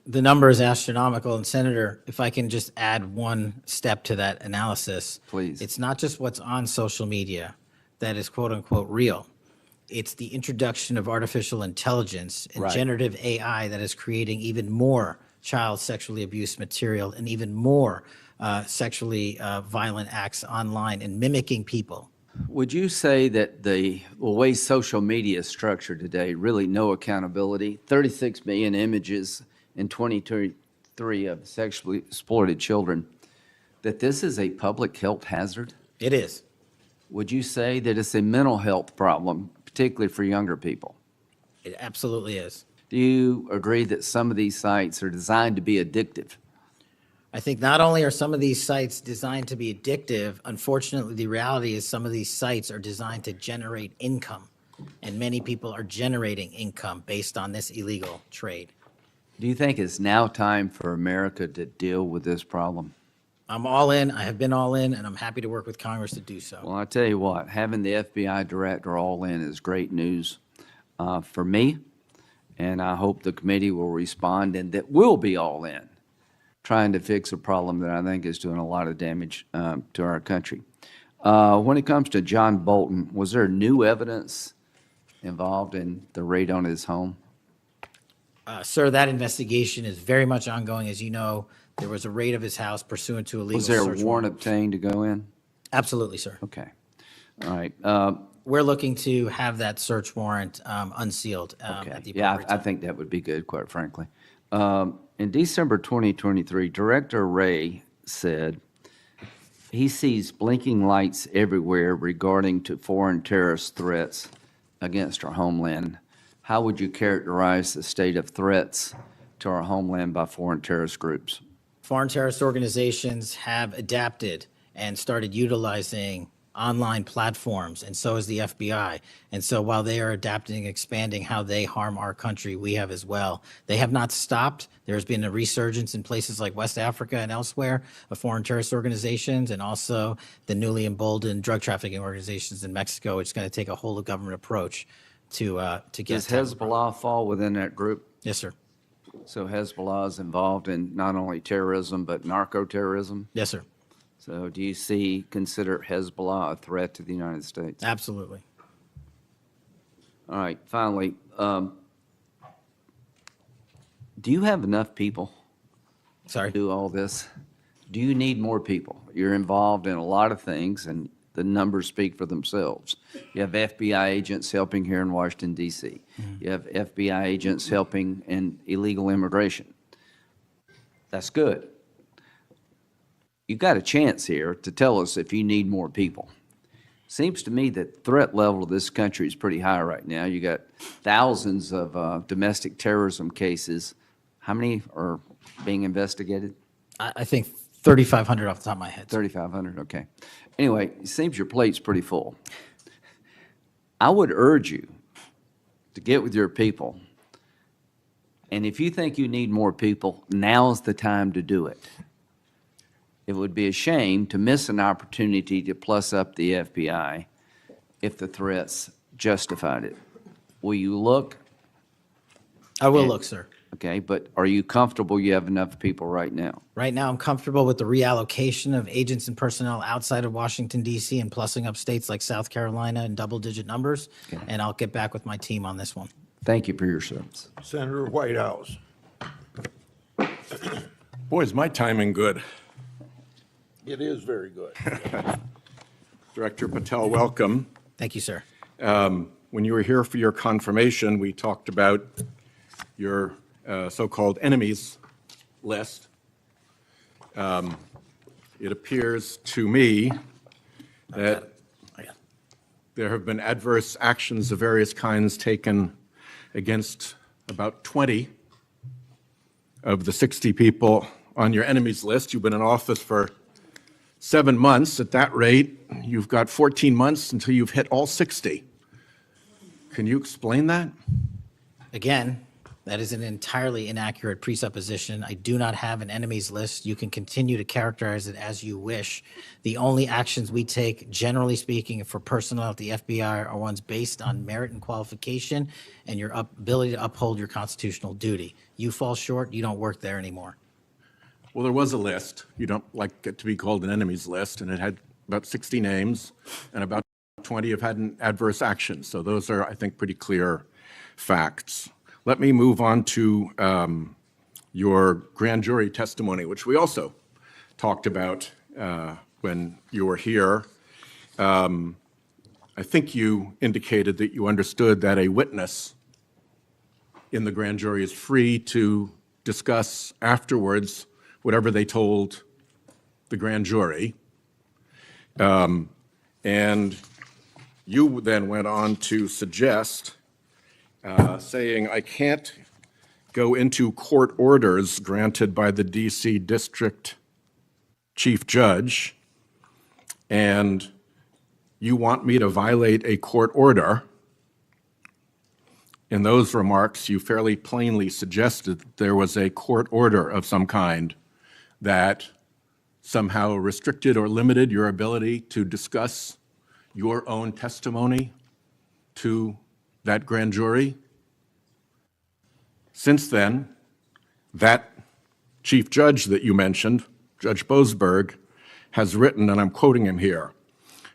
The number is astronomical, and Senator, if I can just add one step to that analysis. Please. It's not just what's on social media that is quote-unquote real. It's the introduction of artificial intelligence and Right. generative AI that is creating even more child sexually abused material and even more sexually violent acts online and mimicking people. Would you say that the way social media is structured today, really no accountability, 36 million images in 2023 of sexually exploited children, that this is a public health hazard? It is. Would you say that it's a mental health problem, particularly for younger people? It absolutely is. Do you agree that some of these sites are designed to be addictive? I think not only are some of these sites designed to be addictive, unfortunately, the reality is some of these sites are designed to generate income, and many people are generating income based on this illegal trade. Do you think it's now time for America to deal with this problem? I'm all in, I have been all in, and I'm happy to work with Congress to do so. Well, I tell you what, having the FBI director all in is great news for me, and I hope the committee will respond and that we'll be all in, trying to fix a problem that I think is doing a lot of damage to our country. When it comes to John Bolton, was there new evidence involved in the raid on his home? Sir, that investigation is very much ongoing. As you know, there was a raid of his house pursuant to a legal Was there a search warrant obtained to go in? Absolutely, sir. Okay. All right. We're looking to have that search warrant unsealed Okay. at the Yeah, appropriate I time. think that would be good, quite frankly. In December 2023, Director Wray said he sees blinking lights everywhere regarding to foreign terrorist threats against our homeland. How would you characterize the state of threats to our homeland by foreign terrorist groups? Foreign terrorist organizations have adapted and started utilizing online platforms, and so has the FBI. And so while they are adapting and expanding how they harm our country, we have as well. They have not stopped. There's been a resurgence in places like West Africa and elsewhere of foreign terrorist organizations, and also the newly emboldened drug trafficking organizations in Mexico. It's going to take a whole of government approach to get. Does Hezbollah fall within that group? Yes, sir. So Hezbollah is involved in not only terrorism, but narco-terrorism? Yes, sir. So do you consider Hezbollah a threat to the United States? Absolutely. All right, finally, do you have enough people Sorry. to do all this? Do you need more people? You're involved in a lot of things, and the numbers speak for themselves. You have FBI agents helping here in Washington, D.C. You have FBI agents helping in illegal immigration. That's good. You've got a chance here to tell us if you need more people. Seems to me that threat level of this country is pretty high right now. You got thousands of domestic terrorism cases. How many are being investigated? I think 3,500 off the top of my head. 3,500, okay. Anyway, it seems your plate's pretty full. I would urge you to get with your people, and if you think you need more people, now's the time to do it. It would be a shame to miss an opportunity to plus up the FBI if the threats justified it. Will you look? I will look, sir. Okay, but are you comfortable you have enough people right now? Right now, I'm comfortable with the reallocation of agents and personnel outside of Washington, D.C. and plussing up states like South Carolina in double-digit numbers, and I'll get back with my team on this one. Thank you for your service. Senator Whitehouse. Boy, is my timing good. It is very good. Director Patel, welcome. Thank you, sir. When you were here for your confirmation, we talked about your so-called enemies list. It appears to me that there have been adverse actions of various kinds taken against about 20 of the 60 people on your enemies list. You've been in office for 7 months. At that rate, you've got 14 months until you've hit all 60. Can you explain that? Again, that is an entirely inaccurate presupposition. I do not have an enemies list. You can continue to characterize it as you wish. The only actions we take, generally speaking, for personnel at the FBI are ones based on merit and qualification and your ability to uphold your constitutional duty. You fall short, you don't work there anymore. Well, there was a list. You don't like it to be called an enemies list, and it had about 60 names, and about 20 have had an adverse action. So those are, I think, pretty clear facts. Let me move on to your grand jury testimony, which we also talked about when you were here. I think you indicated that you understood that a witness in the grand jury is free to discuss afterwards whatever they told the grand jury. And you then went on to suggest, saying, I can't go into court orders granted by the DC District Chief Judge, and you want me to violate a court order. In those remarks, you fairly plainly suggested that there was a court order of some kind that somehow restricted or limited your ability to discuss your own testimony to that grand jury. Since then, that chief judge that you mentioned, Judge Boasberg, has written, and I'm quoting him here,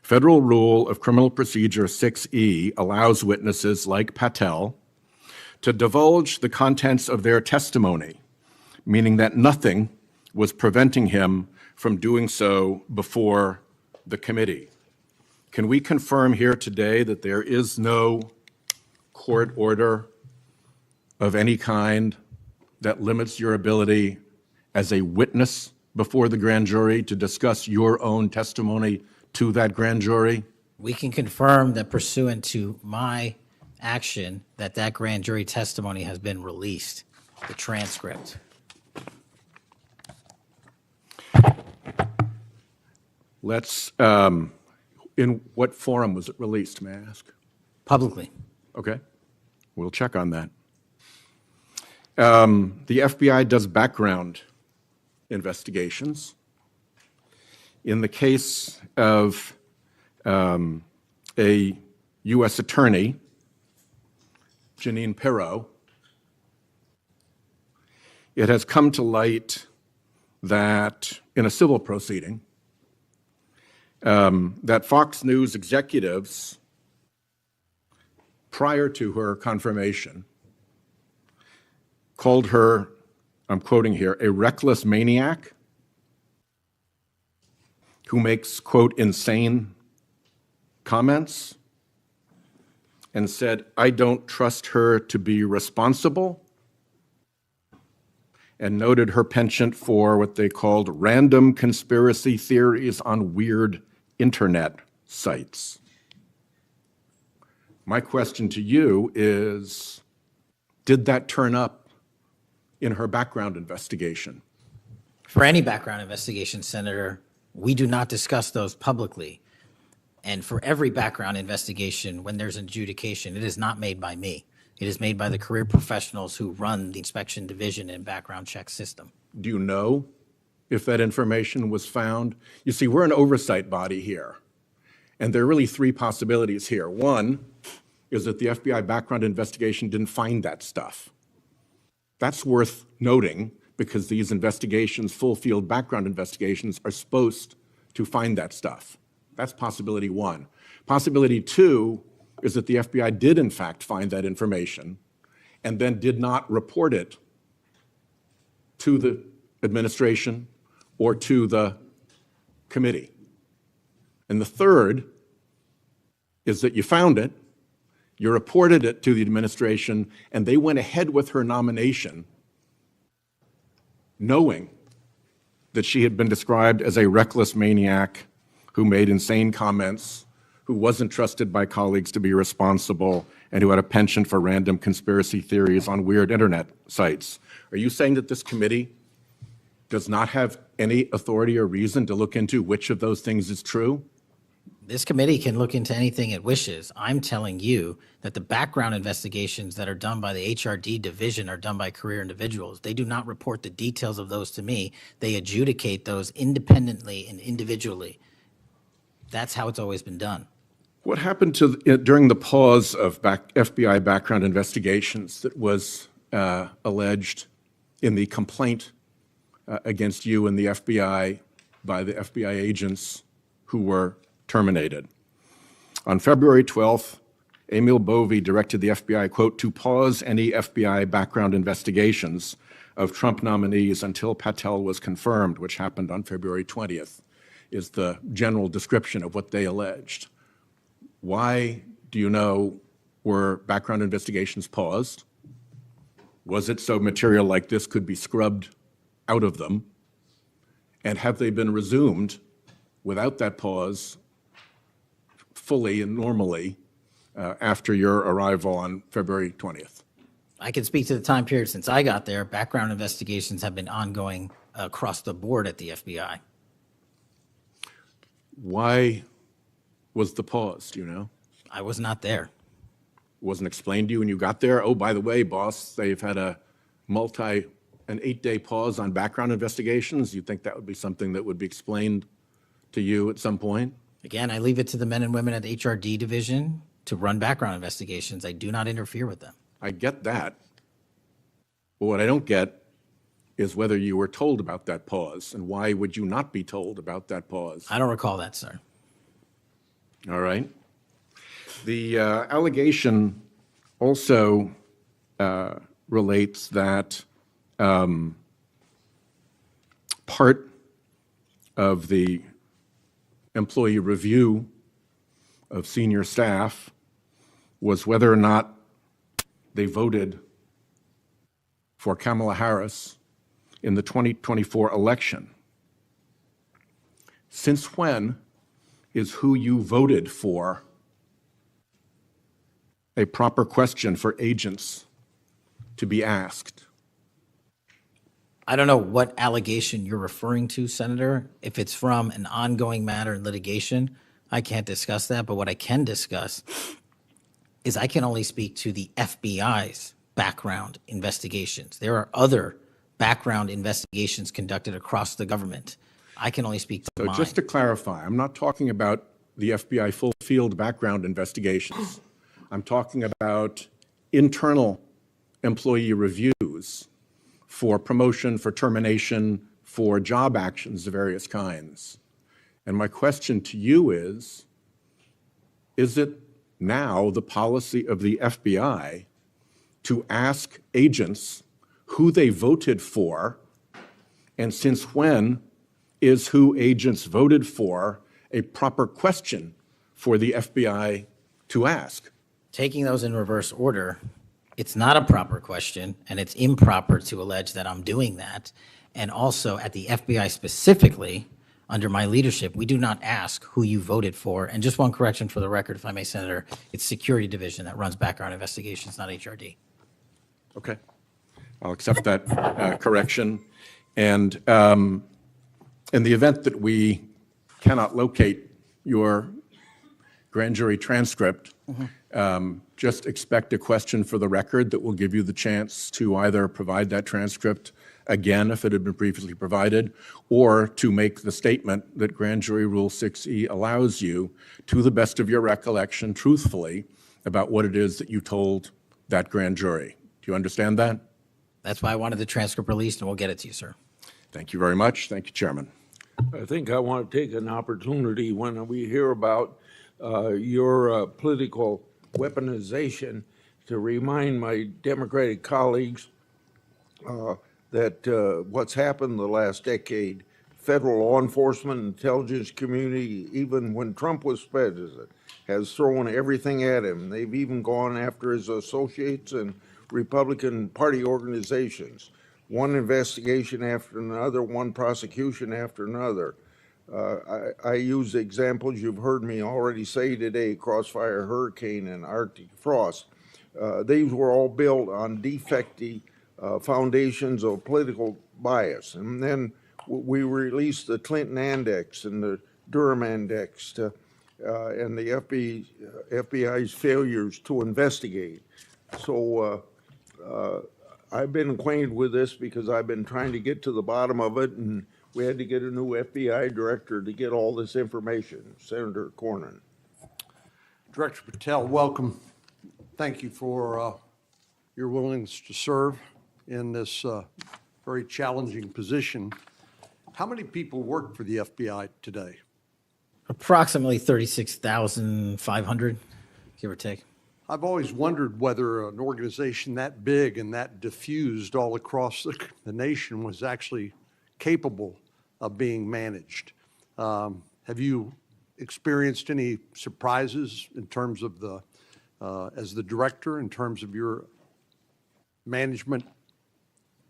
Federal Rule of Criminal Procedure 6E allows witnesses like Patel to divulge the contents of their testimony, meaning that nothing was preventing him from doing so before the committee. Can we confirm here today that there is no court order of any kind that limits your ability as a witness before the grand jury to discuss your own testimony to that grand jury? We can confirm that pursuant to my action, that grand jury testimony has been released, the transcript. Let's, in what forum was it released, may I ask? Publicly. Okay, we'll check on that. The FBI does background investigations. In the case of a U.S. attorney, Jeanine Pirro, it has come to light that in a civil proceeding, that Fox News executives, prior to her confirmation, called her, I'm quoting here, a reckless maniac who makes, quote, insane comments, and said, I don't trust her to be responsible, and noted her penchant for what they called random conspiracy theories on weird internet sites. My question to you is, did that turn up in her background investigation? For any background investigation, Senator, we do not discuss those publicly. And for every background investigation, when there's an adjudication, it is not made by me. It is made by the career professionals who run the inspection division and background check system. Do you know if that information was found? You see, we're an oversight body here, and there are really three possibilities here. One is that the FBI background investigation didn't find that stuff. That's worth noting because these investigations, full field background investigations, are supposed to find that stuff. That's possibility one. Possibility two is that the FBI did in fact find that information and then did not report it to the administration or to the committee. And the third is that you found it, you reported it to the administration, and they went ahead with her nomination knowing that she had been described as a reckless maniac who made insane comments, who wasn't trusted by colleagues to be responsible, and who had a penchant for random conspiracy theories on weird internet sites. Are you saying that this committee does not have any authority or reason to look into which of those things is true? This committee can look into anything it wishes. I'm telling you that the background investigations that are done by the HRD division are done by career individuals. They do not report the details of those to me. They adjudicate those independently and individually. That's how it's always been done. What happened during the pause of FBI background investigations that was alleged in the complaint against you and the FBI by the FBI agents who were terminated? On February 12th, Emil Bovee directed the FBI, quote, to pause any FBI background investigations of Trump nominees until Patel was confirmed, which happened on February 20th, is the general description of what they alleged. Why, do you know, were background investigations paused? Was it so material like this could be scrubbed out of them? And have they been resumed without that pause fully and normally after your arrival on February 20th? I can speak to the time period since I got there. Background investigations have been ongoing across the board at the FBI. Why was the pause, do you know? I was not there. Wasn't explained to you when you got there? Oh, by the way, boss, they've had an 8-day pause on background investigations. You think that would be something that would be explained to you at some point? Again, I leave it to the men and women at the HRD division to run background investigations. I do not interfere with them. I get that. But what I don't get is whether you were told about that pause, and why would you not be told about that pause? I don't recall that, sir. All right. The allegation also relates that part of the employee review of senior staff was whether or not they voted for Kamala Harris in the 2024 election. Since when is who you voted for a proper question for agents to be asked? I don't know what allegation you're referring to, Senator. If it's from an ongoing matter in litigation, I can't discuss that. But what I can discuss is I can only speak to the FBI's background investigations. There are other background investigations conducted across the government. I can only speak to So mine. just to clarify, I'm not talking about the FBI full field background investigations. I'm talking about internal employee reviews for promotion, for termination, for job actions of various kinds. And my question to you is it now the policy of the FBI to ask agents who they voted for, and since when is who agents voted for a proper question for the FBI to ask? Taking those in reverse order, it's not a proper question, and it's improper to allege that I'm doing that. And also, at the FBI specifically, under my leadership, we do not ask who you voted for. And just one correction for the record, if I may, Senator, it's Security Division that runs background investigations, not HRD. Okay, I'll accept that correction. And in the event that we cannot locate your grand jury transcript, just expect a question for the record that will give you the chance to either provide that transcript again if it had been previously provided, or to make the statement that Grand Jury Rule 6E allows you, to the best of your recollection, truthfully, about what it is that you told that grand jury. Do you understand that? That's why I wanted the transcript released, and we'll get it to you, sir. Thank you very much. Thank you, Chairman. I think I want to take an opportunity when we hear about your political weaponization to remind my Democratic colleagues that what's happened the last decade, federal law enforcement, intelligence community, even when Trump was president, has thrown everything at him. They've even gone after his associates and Republican Party organizations. One investigation after another, one prosecution after another. I use examples you've heard me already say today, Crossfire Hurricane and Arctic Frost. these were all built on defective foundations of political bias. And then we released the Clinton Index and the Durham Index and the FBI's failures to investigate. So I've been acquainted with this because I've been trying to get to the bottom of it, and we had to get a new FBI director to get all this information, Senator Cornyn. Director Patel, welcome. Thank you for your willingness to serve in this very challenging position. How many people work for the FBI today? Approximately 36,500, give or take. I've always wondered whether an organization that big and that diffused all across the nation was actually capable of being managed. Have you experienced any surprises in terms of the, as the director, in terms of your management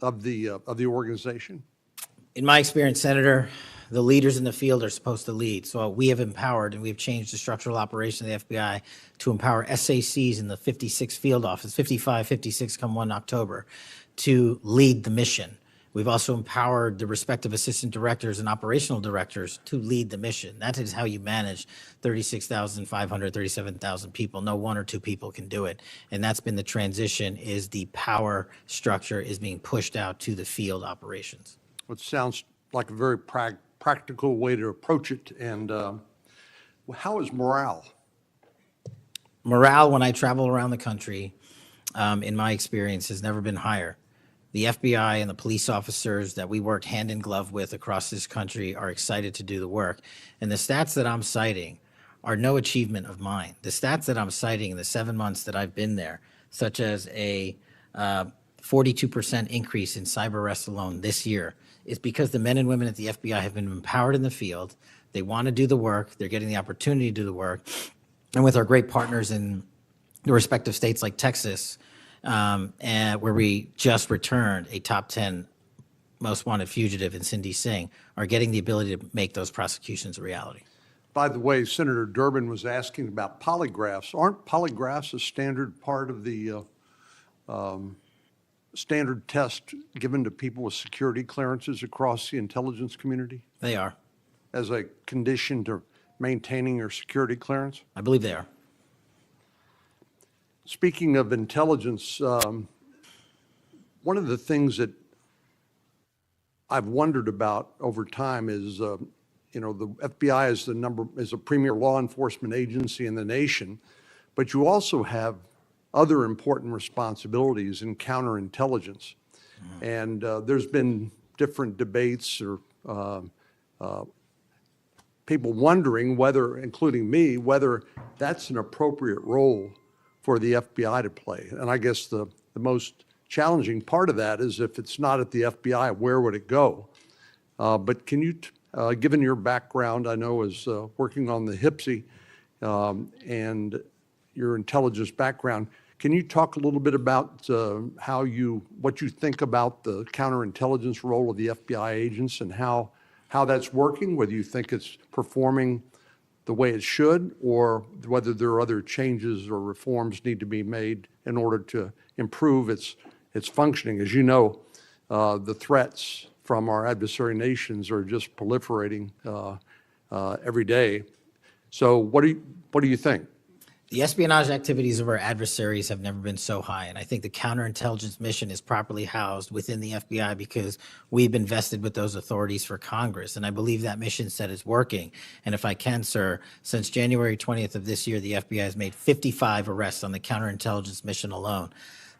of the organization? In my experience, Senator, the leaders in the field are supposed to lead. So we have empowered and we've changed the structural operation of the FBI to empower SACs in the 56 field office, 55, 56 come 1 October, to lead the mission. We've also empowered the respective assistant directors and operational directors to lead the mission. That is how you manage 36,500, 37,000 people. No one or two people can do it. And that's been the transition, is the power structure is being pushed out to the field operations. It sounds like a very practical way to approach it. And how is morale? Morale, when I travel around the country, in my experience, has never been higher. The FBI and the police officers that we work hand in glove with across this country are excited to do the work. And the stats that I'm citing are no achievement of mine. The stats that I'm citing in the 7 months that I've been there, such as a 42% increase in cyber arrests alone this year, is because the men and women at the FBI have been empowered in the field. They want to do the work. They're getting the opportunity to do the work. And with our great partners in the respective states like Texas, and where we just returned a top 10 most wanted fugitive in Cindy Singh, are getting the ability to make those prosecutions a reality. By the way, Senator Durbin was asking about polygraphs. Aren't polygraphs a standard part of the standard test given to people with security clearances across the intelligence community They are. as a condition to maintaining your security clearance? I believe they are. Speaking of intelligence, one of the things that I've wondered about over time is, the FBI is a premier law enforcement agency in the nation, but you also have other important responsibilities in counterintelligence. And there's been different debates or people wondering whether, including me, whether that's an appropriate role for the FBI to play. And I guess the most challenging part of that is, if it's not at the FBI, where would it go? But can you, given your background, I know, as working on the HPSI and your intelligence background, can you talk a little bit about what you think about the counterintelligence role of the FBI agents and how that's working, whether you think it's performing the way it should, or whether there are other changes or reforms need to be made in order to improve its functioning? As you know, the threats from our adversary nations are just proliferating every day. So what do you think? The espionage activities of our adversaries have never been so high, and I think the counterintelligence mission is properly housed within the FBI because we've been vested with those authorities for Congress, and I believe that mission set is working. And if I can, sir, since January 20th of this year, the FBI has made 55 arrests on the counterintelligence mission alone.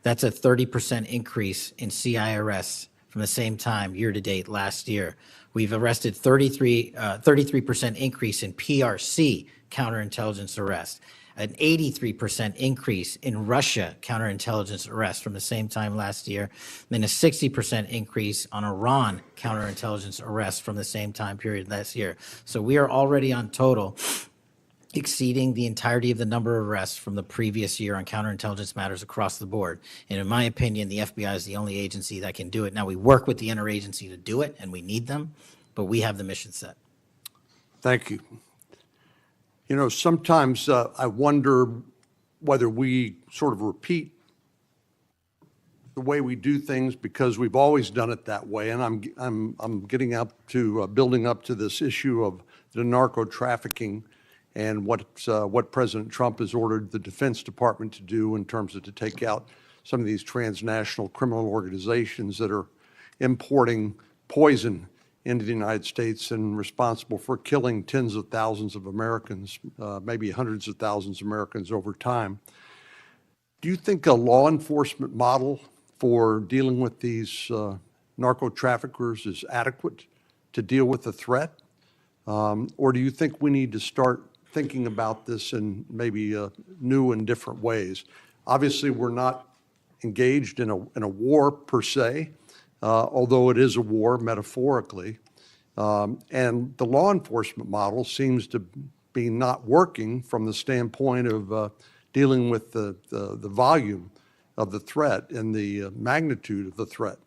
That's a 30% increase in CI arrests from the same time year-to-date last year. We've arrested 33% increase in PRC counterintelligence arrests, an 83% increase in Russia counterintelligence arrests from the same time last year, then a 60% increase on Iran counterintelligence arrests from the same time period last year. So we are already on total exceeding the entirety of the number of arrests from the previous year on counterintelligence matters across the board. And in my opinion, the FBI is the only agency that can do it. Now, we work with the interagency to do it, and we need them, but we have the mission set. Thank you. Sometimes I wonder whether we sort of repeat the way we do things because we've always done it that way. And I'm getting up to building up to this issue of the narco trafficking and what President Trump has ordered the Defense Department to do in terms of to take out some of these transnational criminal organizations that are importing poison into the United States and responsible for killing tens of thousands of Americans, maybe hundreds of thousands of Americans over time. Do you think a law enforcement model for dealing with these narco traffickers is adequate to deal with the threat? Or do you think we need to start thinking about this in maybe new and different ways? Obviously, we're not engaged in a war per se, although it is a war metaphorically. And the law enforcement model seems to be not working from the standpoint of dealing with the volume of the threat and the magnitude of the threat.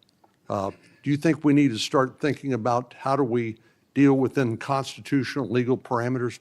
Do you think we need to start thinking about how do we deal within constitutional legal parameters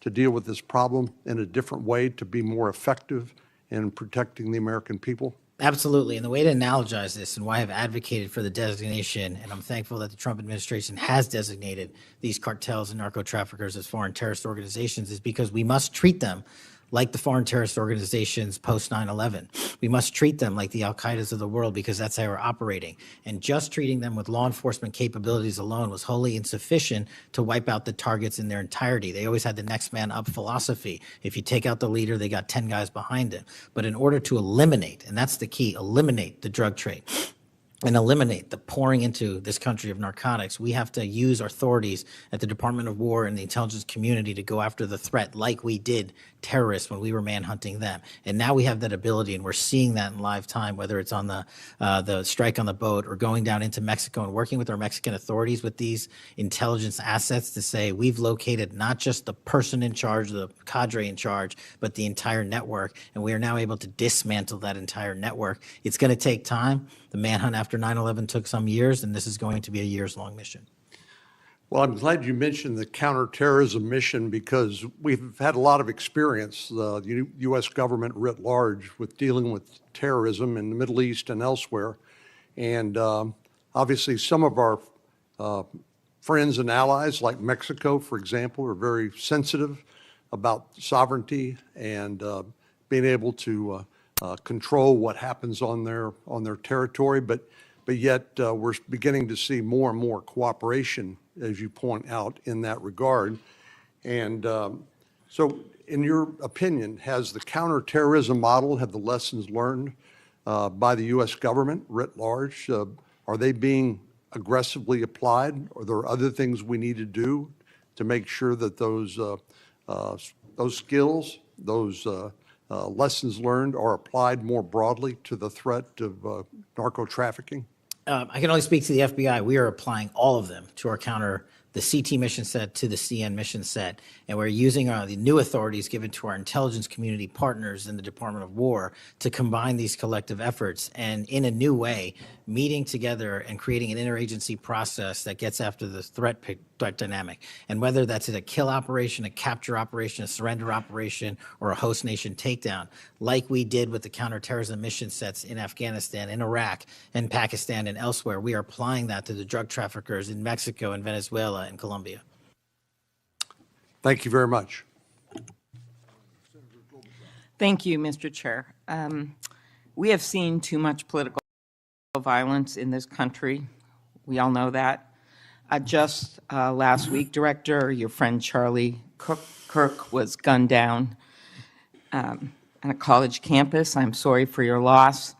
to deal with this problem in a different way to be more effective in protecting the American people? Absolutely. And the way to analogize this and why I've advocated for the designation, and I'm thankful that the Trump administration has designated these cartels and narco traffickers as foreign terrorist organizations, is because we must treat them like the foreign terrorist organizations post 9/11. We must treat them like the Al-Qaedas of the world because that's how we're operating. And just treating them with law enforcement capabilities alone was wholly insufficient to wipe out the targets in their entirety. They always had the next man up philosophy. If you take out the leader, they got 10 guys behind him. But in order to eliminate, and that's the key, eliminate the drug trade, and eliminate the pouring into this country of narcotics, we have to use our authorities at the Department of War and the intelligence community to go after the threat like we did terrorists when we were manhunting them. And now we have that ability, and we're seeing that in live time, whether it's on the strike on the boat or going down into Mexico and working with our Mexican authorities with these intelligence assets to say we've located not just the person in charge, the cadre in charge, but the entire network. And we are now able to dismantle that entire network. It's going to take time. The manhunt after 9/11 took some years, and this is going to be a years-long mission. Well, I'm glad you mentioned the counterterrorism mission because we've had a lot of experience, the U.S. government writ large, with dealing with terrorism in the Middle East and elsewhere. And obviously, some of our friends and allies, like Mexico, for example, are very sensitive about sovereignty and being able to control what happens on their territory. But yet we're beginning to see more and more cooperation, as you point out, in that regard. And so in your opinion, has the counterterrorism model, have the lessons learned by the U.S. government writ large, are they being aggressively applied? Are there other things we need to do to make sure that those skills, those lessons learned are applied more broadly to the threat of narco trafficking? I can only speak to the FBI. We are applying all of them to our the CT mission set to the CN mission set, and we're using the new authorities given to our intelligence community partners in the Department of War to combine these collective efforts and in a new way, meeting together and creating an interagency process that gets after the threat dynamic. And whether that's a kill operation, a capture operation, a surrender operation, or a host nation takedown, like we did with the counterterrorism mission sets in Afghanistan, in Iraq, and Pakistan, and elsewhere, we are applying that to the drug traffickers in Mexico and Venezuela and Colombia. Thank you very much. Thank you, Mr. Chair. We have seen too much political violence in this country. We all know that. Just last week, Director, your friend Charlie Kirk was gunned down on a college campus. I'm sorry for your loss.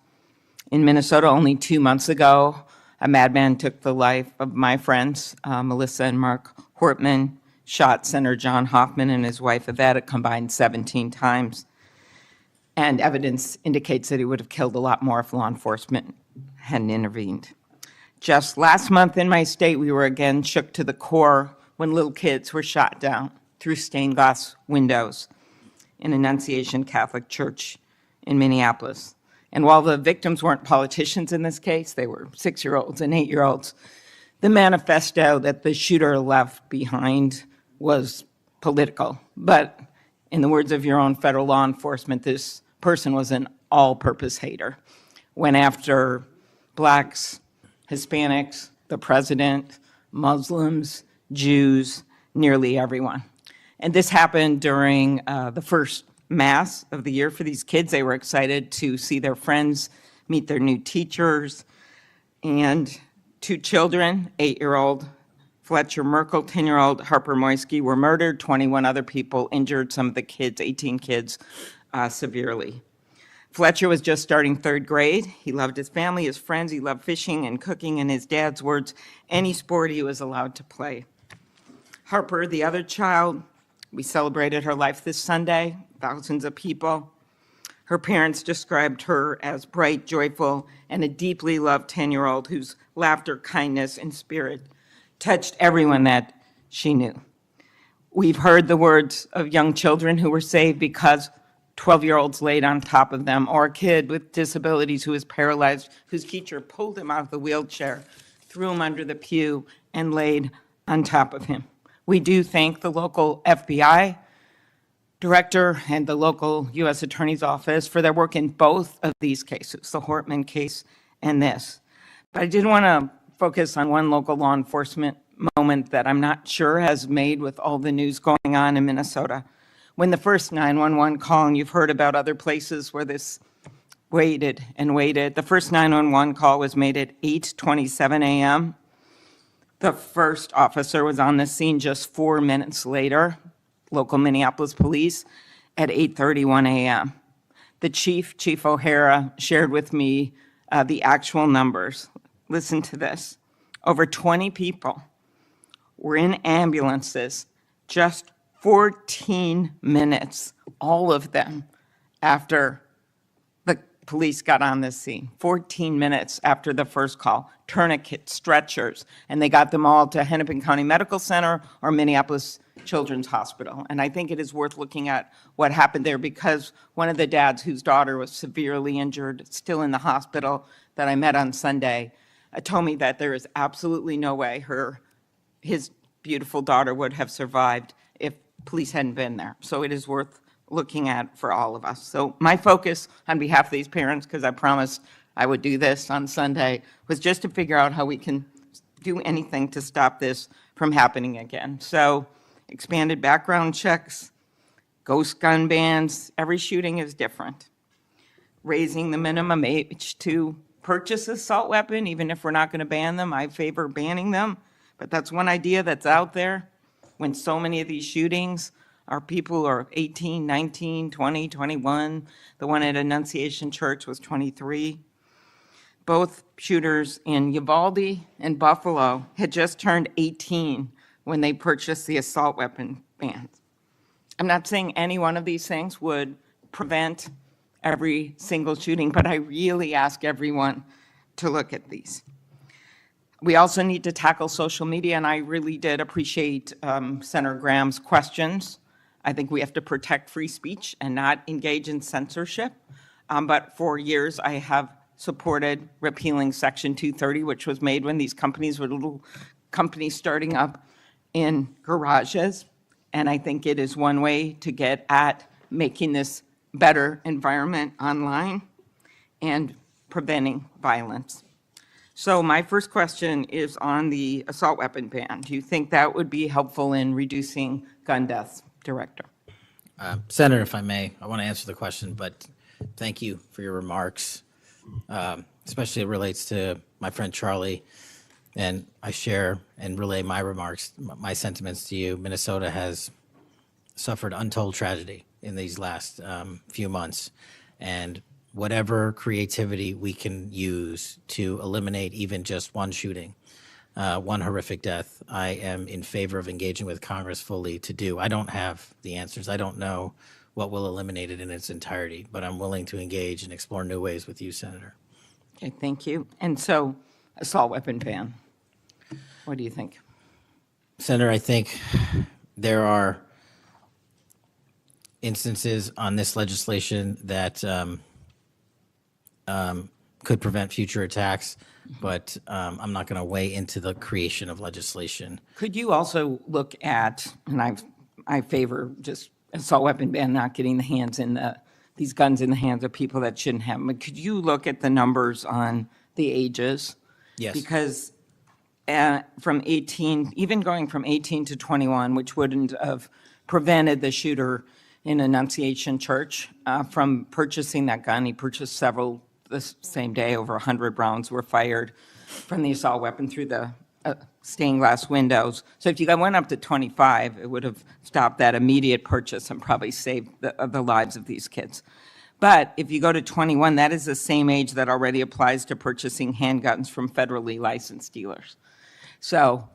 In Minnesota, only 2 months ago, a madman took the life of my friends, Melissa and Mark Hortman, shot Senator John Hoffman and his wife Yvette a combined 17 times. And evidence indicates that he would have killed a lot more if law enforcement hadn't intervened. Just last month in my state, we were again shook to the core when little kids were shot down through stained glass windows in Annunciation Catholic Church in Minneapolis. And while the victims weren't politicians in this case, they were 6-year-olds and 8-year-olds, the manifesto that the shooter left behind was political. But in the words of your own federal law enforcement, this person was an all-purpose hater. Went after blacks, Hispanics, the president, Muslims, Jews, nearly everyone. And this happened during the first Mass of the year for these kids. They were excited to see their friends, meet their new teachers, and 2 children, 8-year-old Fletcher Merkel, 10-year-old Harper Moisky, were murdered. 21 other people injured, some of the kids, 18 kids, severely. Fletcher was just starting 3rd grade. He loved his family, his friends. He loved fishing and cooking. In his dad's words, any sport he was allowed to play. Harper, the other child, we celebrated her life this Sunday, thousands of people. Her parents described her as bright, joyful, and a deeply loved 10-year-old whose laughter, kindness, and spirit touched everyone that she knew. We've heard the words of young children who were saved because 12-year-olds laid on top of them, or a kid with disabilities who was paralyzed, whose teacher pulled him out of the wheelchair, threw him under the pew, and laid on top of him. We do thank the local FBI director and the local U.S. Attorney's Office for their work in both of these cases, the Hortman case and this. But I did want to focus on one local law enforcement moment that I'm not sure has made with all the news going on in Minnesota. When the first 911 call, and you've heard about other places where this waited and waited, the first 911 call was made at 8:27 a.m. The first officer was on the scene just 4 minutes later, local Minneapolis police, at 8:31 a.m. The chief, Chief O'Hara, shared with me the actual numbers. Listen to this. Over 20 people were in ambulances just 14 minutes, all of them, after the police got on the scene. 14 minutes after the first call, tourniquets, stretchers, and they got them all to Hennepin County Medical Center or Minneapolis Children's Hospital. And I think it is worth looking at what happened there, because one of the dads whose daughter was severely injured, still in the hospital, that I met on Sunday, told me that there is absolutely no way his beautiful daughter would have survived if police hadn't been there. So it is worth looking at for all of us. So my focus on behalf of these parents, because I promised I would do this on Sunday, was just to figure out how we can do anything to stop this from happening again. So expanded background checks, ghost gun bans, every shooting is different. Raising the minimum age to purchase assault weapon, even if we're not going to ban them. I favor banning them, but that's one idea that's out there when so many of these shootings are people who are 18, 19, 20, 21. The one at Annunciation Church was 23. Both shooters in Uvalde and Buffalo had just turned 18 when they purchased the assault weapon bans. I'm not saying any one of these things would prevent every single shooting, but I really ask everyone to look at these. We also need to tackle social media, and I really did appreciate Senator Graham's questions. I think we have to protect free speech and not engage in censorship. But for years, I have supported repealing Section 230, which was made when these companies were little companies starting up in garages. And I think it is one way to get at making this better environment online and preventing violence. So my first question is on the assault weapon ban. Do you think that would be helpful in reducing gun deaths, Director? Senator, if I may, I want to answer the question, but thank you for your remarks, especially it relates to my friend Charlie, and I share and relay my remarks, my sentiments to you. Minnesota has suffered untold tragedy in these last few months, and whatever creativity we can use to eliminate even just one shooting, one horrific death, I am in favor of engaging with Congress fully to do. I don't have the answers. I don't know what will eliminate it in its entirety, but I'm willing to engage and explore new ways with you, Senator. Okay, thank you. And so, assault weapon ban, what do you think? Senator, I think there are instances on this legislation that could prevent future attacks, but I'm not going to weigh into the creation of legislation. Could you also look at, and I favor just assault weapon ban, not getting the hands in the these guns in the hands of people that shouldn't have them. But could you look at the numbers on the ages? Yes. Because from 18, even going from 18 to 21, which wouldn't have prevented the shooter in Annunciation Church from purchasing that gun. He purchased several the same day. Over 100 rounds were fired from the assault weapon through the stained glass windows. So if you went up to 25, it would have stopped that immediate purchase and probably saved the lives of these kids. But if you go to 21, that is the same age that already applies to purchasing handguns from federally licensed dealers. So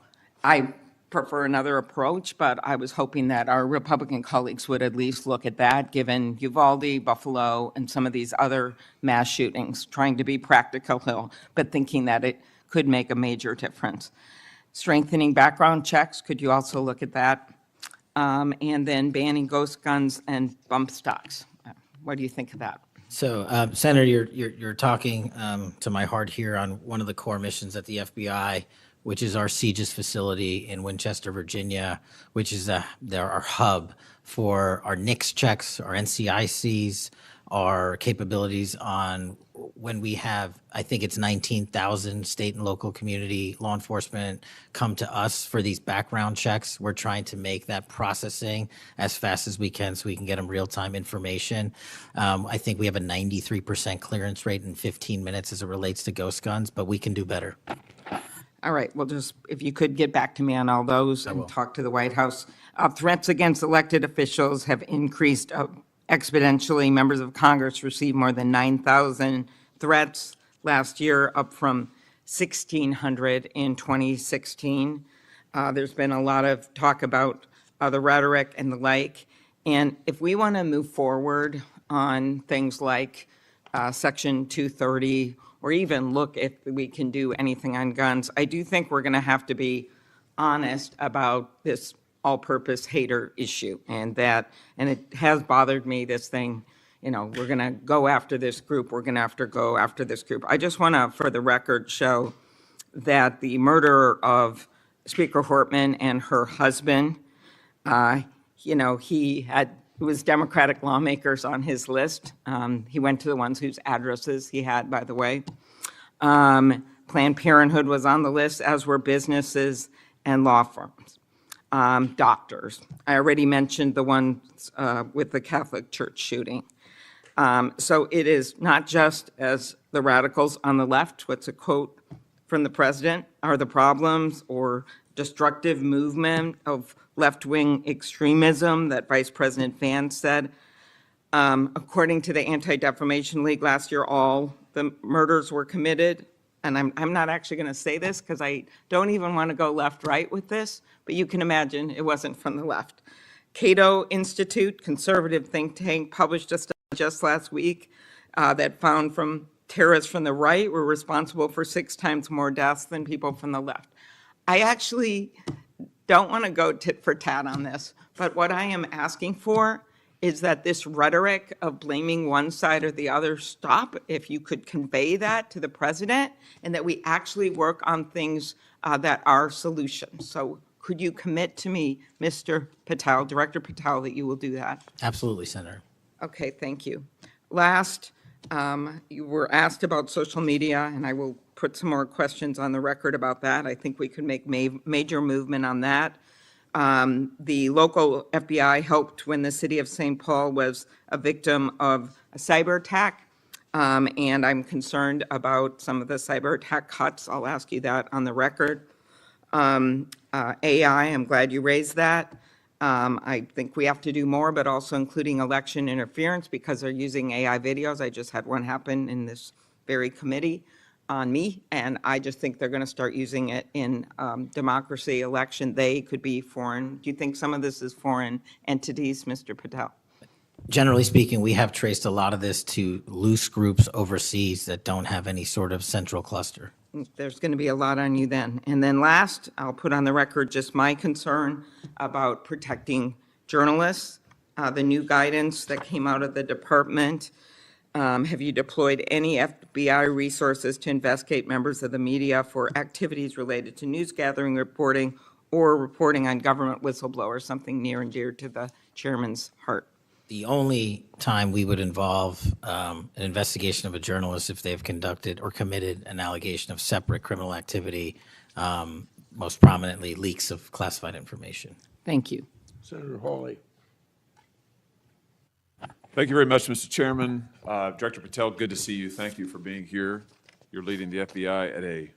I prefer another approach, but I was hoping that our Republican colleagues would at least look at that, given Uvalde, Buffalo, and some of these other mass shootings, trying to be practical, but thinking that it could make a major difference. Strengthening background checks, could you also look at that? And then banning ghost guns and bump stocks. What do you think of that? So, Senator, you're talking to my heart here on one of the core missions at the FBI, which is our CGIS facility in Winchester, Virginia, which is our hub for our NICS checks, our NCICs, our capabilities on when we have, I think it's 19,000 state and local community law enforcement come to us for these background checks. We're trying to make that processing as fast as we can so we can get them real-time information. I think we have a 93% clearance rate in 15 minutes as it relates to ghost guns, but we can do better. All right, well, just if you could get back to me on all those and talk to the White House. Threats against elected officials have increased exponentially. Members of Congress received more than 9,000 threats last year, up from 1,600 in 2016. There's been a lot of talk about the rhetoric and the like. And if we want to move forward on things like Section 230, or even look if we can do anything on guns, I do think we're going to have to be honest about this all-purpose hater issue, and it has bothered me, this thing, we're going to go after this group, we're going to have to go after this group. I just want to, for the record, show that the murder of Speaker Hortman and her husband, it was Democratic lawmakers on his list. He went to the ones whose addresses he had, by the way. Planned Parenthood was on the list, as were businesses and law firms. Doctors. I already mentioned the ones with the Catholic Church shooting. So it is not just, as the radicals on the left, what's a quote from the president, are the problems or destructive movement of left-wing extremism that Vice President Vance said. According to the Anti-Defamation League last year, all the murders were committed. And I'm not actually going to say this because I don't even want to go left-right with this, but you can imagine it wasn't from the left. Cato Institute, conservative think tank, published a study just last week that found from terrorists from the right were responsible for 6 times more deaths than people from the left. I actually don't want to go tit for tat on this, but what I am asking for is that this rhetoric of blaming one side or the other stop, if you could convey that to the president, and that we actually work on things that are solutions. So could you commit to me, Mr. Patel, Director Patel, that you will do that? Absolutely, Senator. Okay, thank you. Last, you were asked about social media, and I will put some more questions on the record about that. I think we could make major movement on that. The local FBI helped when the city of St. Paul was a victim of a cyber attack, and I'm concerned about some of the cyber attack cuts. I'll ask you that on the record. AI, I'm glad you raised that. I think we have to do more, but also including election interference because they're using AI videos. I just had one happen in this very committee on me, and I just think they're going to start using it in democracy, election. They could be foreign. Do you think some of this is foreign entities, Mr. Patel? Generally speaking, we have traced a lot of this to loose groups overseas that don't have any sort of central cluster. There's going to be a lot on you then. And then last, I'll put on the record just my concern about protecting journalists, the new guidance that came out of the department. Have you deployed any FBI resources to investigate members of the media for activities related to news gathering, reporting, or reporting on government whistleblowers, something near and dear to the chairman's heart? the only time we would involve an investigation of a journalist if they've conducted or committed an allegation of separate criminal activity, most prominently leaks of classified information. Thank you. Senator Hawley. Thank you very much, Mr. Chairman. Director Patel, good to see you. Thank you for being here. You're leading the FBI at a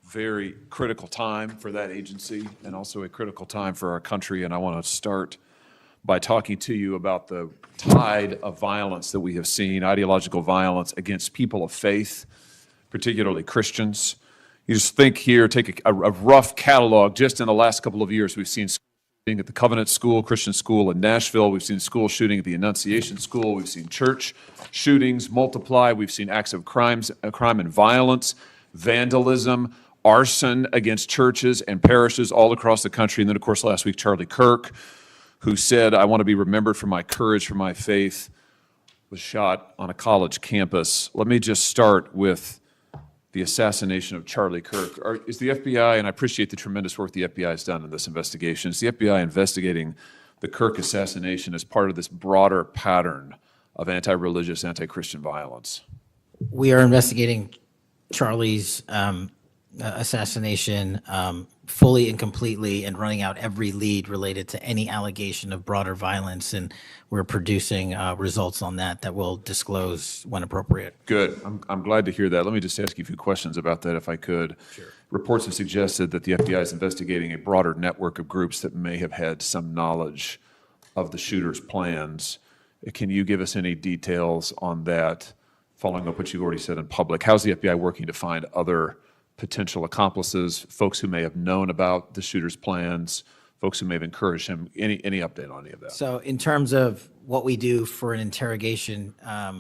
very critical time for that agency and also a critical time for our country. And I want to start by talking to you about the tide of violence that we have seen, ideological violence against people of faith, particularly Christians. You just think here, take a rough catalog. Just in the last couple of years, we've seen shooting at the Covenant School, Christian school in Nashville. We've seen school shooting at the Annunciation School. We've seen church shootings multiply. We've seen acts of crime and violence, vandalism, arson against churches and parishes all across the country. And then, of course, last week, Charlie Kirk, who said, "I want to be remembered for my courage, for my faith," was shot on a college campus. Let me just start with the assassination of Charlie Kirk. Is the FBI, and I appreciate the tremendous work the FBI has done in this investigation, is the FBI investigating the Kirk assassination as part of this broader pattern of anti-religious, anti-Christian violence? We are investigating Charlie's assassination fully and completely and running out every lead related to any allegation of broader violence, and we're producing results on that we'll disclose when appropriate. Good. I'm glad to hear that. Let me just ask you a few questions about that, if I could. Sure. Reports have suggested that the FBI is investigating a broader network of groups that may have had some knowledge of the shooter's plans. Can you give us any details on that, following up what you've already said in public? How's the FBI working to find other potential accomplices, folks who may have known about the shooter's plans, folks who may have encouraged him? Any update on any of that? So in terms of what we do for an interrogation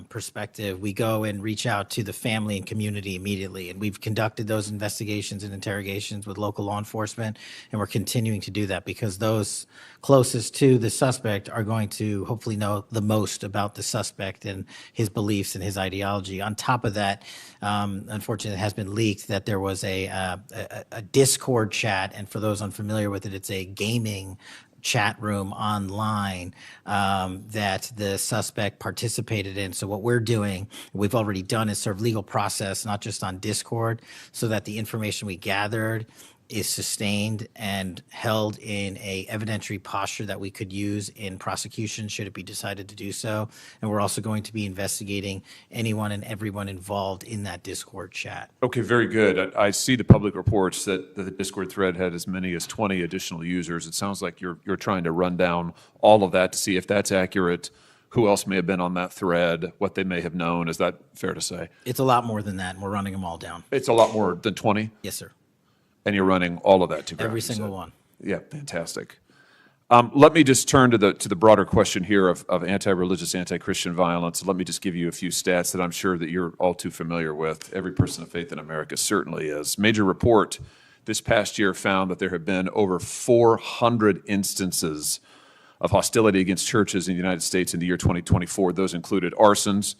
perspective, we go and reach out to the family and community immediately. And we've conducted those investigations and interrogations with local law enforcement, and we're continuing to do that because those closest to the suspect are going to hopefully know the most about the suspect and his beliefs and his ideology. On top of that, unfortunately, it has been leaked that there was a Discord chat, and for those unfamiliar with it, it's a gaming chat room online that the suspect participated in. So what we're doing, we've already done, is serve legal process, not just on Discord, so that the information we gathered is sustained and held in a evidentiary posture that we could use in prosecution should it be decided to do so. And we're also going to be investigating anyone and everyone involved in that Discord chat. Okay, very good. I see the public reports that the Discord thread had as many as 20 additional users. It sounds like you're trying to run down all of that to see if that's accurate, who else may have been on that thread, what they may have known. Is that fair to say? It's a lot more than that, and we're running them all down. It's a lot more than 20? Yes, sir. And you're running all of that to ground? Every you said? single one. Yeah, fantastic. Let me just turn to the broader question here of anti-religious, anti-Christian violence. Let me just give you a few stats that I'm sure that you're all too familiar with. Every person of faith in America certainly is. Major report this past year found that there have been over 400 instances of hostility against churches in the United States in the year 2024. Those included arsons,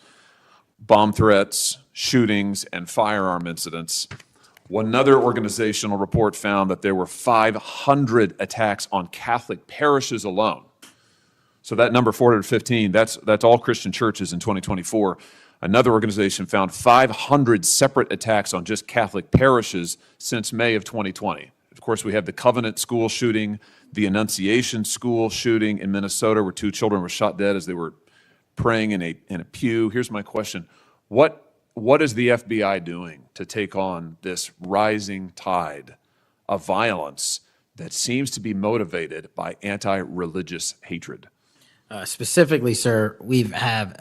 bomb threats, shootings, and firearm incidents. Another organizational report found that there were 500 attacks on Catholic parishes alone. So that number, 415, that's all Christian churches in 2024. Another organization found 500 separate attacks on just Catholic parishes since May of 2020. Of course, we have the Covenant School shooting, the Annunciation School shooting in Minnesota, where 2 children were shot dead as they were praying in a pew. Here's my question. What is the FBI doing to take on this rising tide of violence that seems to be motivated by anti-religious hatred? Specifically, sir, we have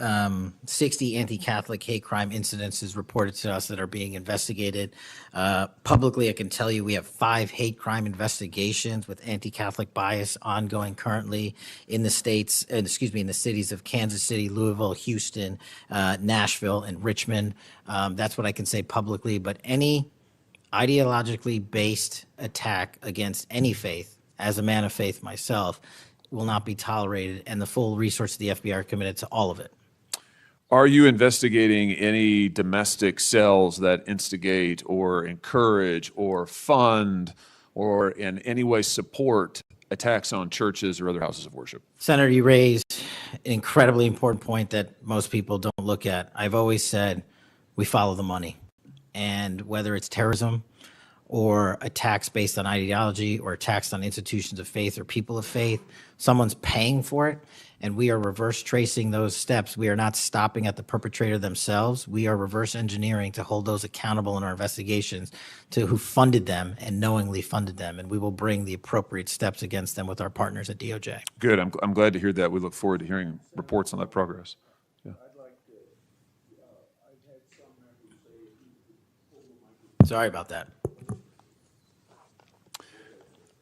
60 anti-Catholic hate crime incidences reported to us that are being investigated. Publicly, I can tell you we have 5 hate crime investigations with anti-Catholic bias ongoing currently in the in the cities of Kansas City, Louisville, Houston, Nashville, and Richmond. That's what I can say publicly, but any ideologically based attack against any faith, as a man of faith myself, will not be tolerated, and the full resources of the FBI are committed to all of it. Are you investigating any domestic cells that instigate or encourage or fund or in any way support attacks on churches or other houses of worship? Senator, you raised incredibly important point that most people don't look at. I've always said we follow the money. And whether it's terrorism or attacks based on ideology or attacks on institutions of faith or people of faith, someone's paying for it, and we are reverse tracing those steps. We are not stopping at the perpetrator themselves. We are reverse engineering to hold those accountable in our investigations to who funded them and knowingly funded them, and we will bring the appropriate steps against them with our partners at DOJ. Good. I'm glad to hear that. We look forward to hearing reports on that progress. Yeah. Sorry about that.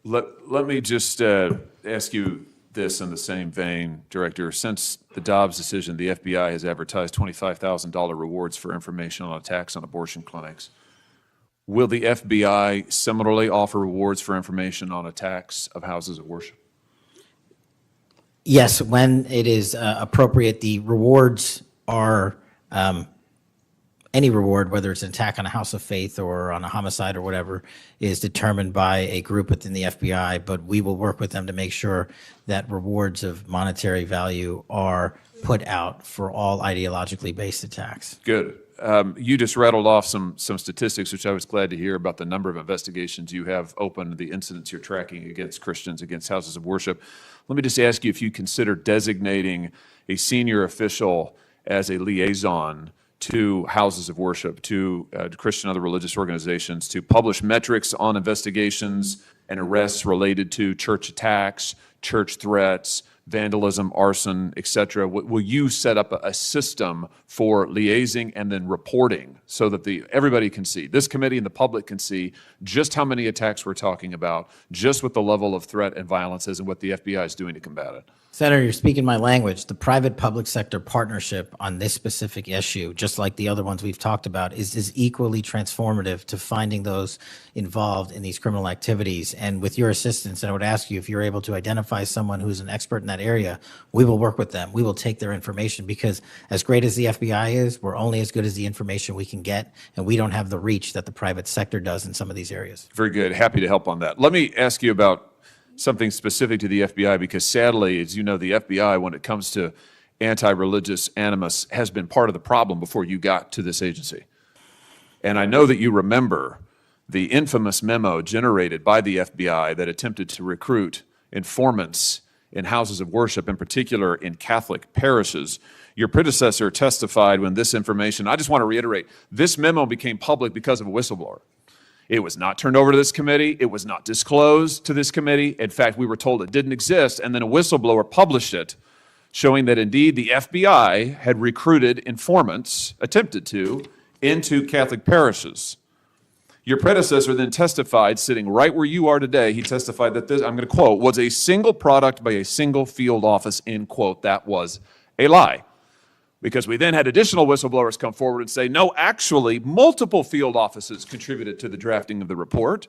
Let me just ask you this in the same vein, Director. Since the Dobbs decision, the FBI has advertised $25,000 rewards for information on attacks on abortion clinics. Will the FBI similarly offer rewards for information on attacks of houses of worship? Yes, when it is appropriate, the rewards are any reward, whether it's an attack on a house of faith or on a homicide or whatever, is determined by a group within the FBI, but we will work with them to make sure that rewards of monetary value are put out for all ideologically based attacks. Good. You just rattled off some statistics, which I was glad to hear, about the number of investigations you have open, the incidents you're tracking against Christians, against houses of worship. Let me just ask you if you consider designating a senior official as a liaison to houses of worship, to Christian and other religious organizations, to publish metrics on investigations and arrests related to church attacks, church threats, vandalism, arson, et cetera. Will you set up a system for liaising and then reporting so that everybody can see, this committee and the public can see just how many attacks we're talking about, just what the level of threat and violence is and what the FBI is doing to combat it? Senator, you're speaking my language. The private-public sector partnership on this specific issue, just like the other ones we've talked about, is equally transformative to finding those involved in these criminal activities. And with your assistance, and I would ask you if you're able to identify someone who's an expert in that area, we will work with them. We will take their information because as great as the FBI is, we're only as good as the information we can get, and we don't have the reach that the private sector does in some of these areas. Very good. Happy to help on that. Let me ask you about something specific to the FBI, because sadly, as you know, the FBI, when it comes to anti-religious animus, has been part of the problem before you got to this agency. And I know that you remember the infamous memo generated by the FBI that attempted to recruit informants in houses of worship, in particular in Catholic parishes. Your predecessor testified when this information, I just want to reiterate, this memo became public because of a whistleblower. It was not turned over to this committee. It was not disclosed to this committee. In fact, we were told it didn't exist, and then a whistleblower published it, showing that indeed the FBI had recruited informants, attempted to, into Catholic parishes. Your predecessor then testified, sitting right where you are today, he testified that this, I'm going to quote, was a single product by a single field office, end quote. That was a lie. Because we then had additional whistleblowers come forward and say, no, actually, multiple field offices contributed to the drafting of the report.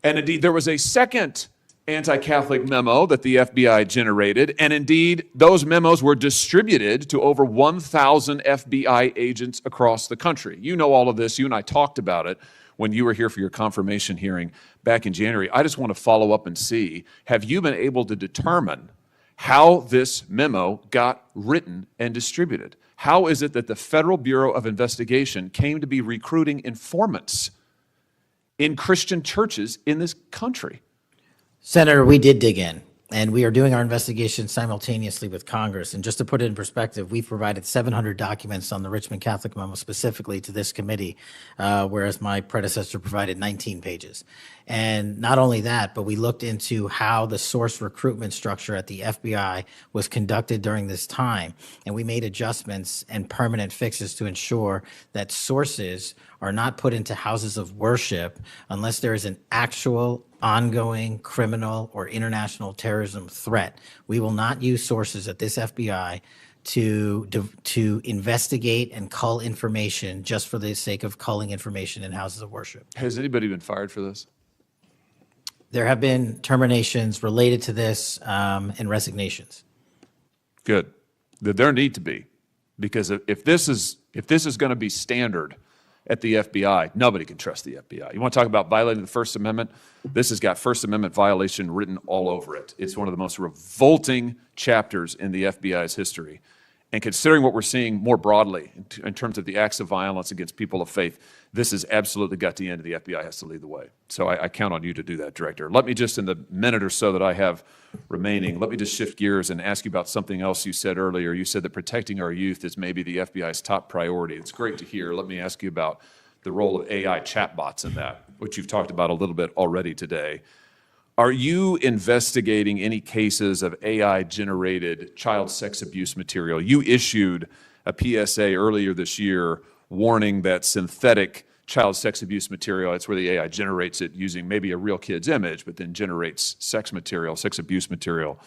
And indeed, there was a second anti-Catholic memo that the FBI generated. And indeed, those memos were distributed to over 1,000 FBI agents across the country. You know all of this. You and I talked about it when you were here for your confirmation hearing back in January. I just want to follow up and see, have you been able to determine how this memo got written and distributed? How is it that the Federal Bureau of Investigation came to be recruiting informants in Christian churches in this country? Senator, we did dig in, and we are doing our investigation simultaneously with Congress. And just to put it in perspective, we've provided 700 documents on the Richmond Catholic memo specifically to this committee, whereas my predecessor provided 19 pages. And not only that, but we looked into how the source recruitment structure at the FBI was conducted during this time. And we made adjustments and permanent fixes to ensure that sources are not put into houses of worship unless there is an actual ongoing criminal or international terrorism threat. We will not use sources at this FBI to investigate and cull information just for the sake of culling information in houses of worship. Has anybody been fired for this? There have been terminations related to this and resignations. Good. There need to be, because if this is going to be standard at the FBI. Nobody can trust the FBI. You want to talk about violating the First Amendment? This has got First Amendment violation written all over it. It's one of the most revolting chapters in the FBI's history. And considering what we're seeing more broadly in terms of the acts of violence against people of faith, this has absolutely got to end, and the FBI has to lead the way. So I count on you to do that, Director. Let me just, in the minute or so that I have remaining, let me just shift gears and ask you about something else you said earlier. You said that protecting our youth is maybe the FBI's top priority. It's great to hear. Let me ask you about the role of AI chatbots in that, which you've talked about a little bit already today. Are you investigating any cases of AI-generated child sex abuse material? You issued a PSA earlier this year warning that synthetic child sex abuse material, that's where the AI generates it using maybe a real kid's image, but then generates sex material, sex abuse material.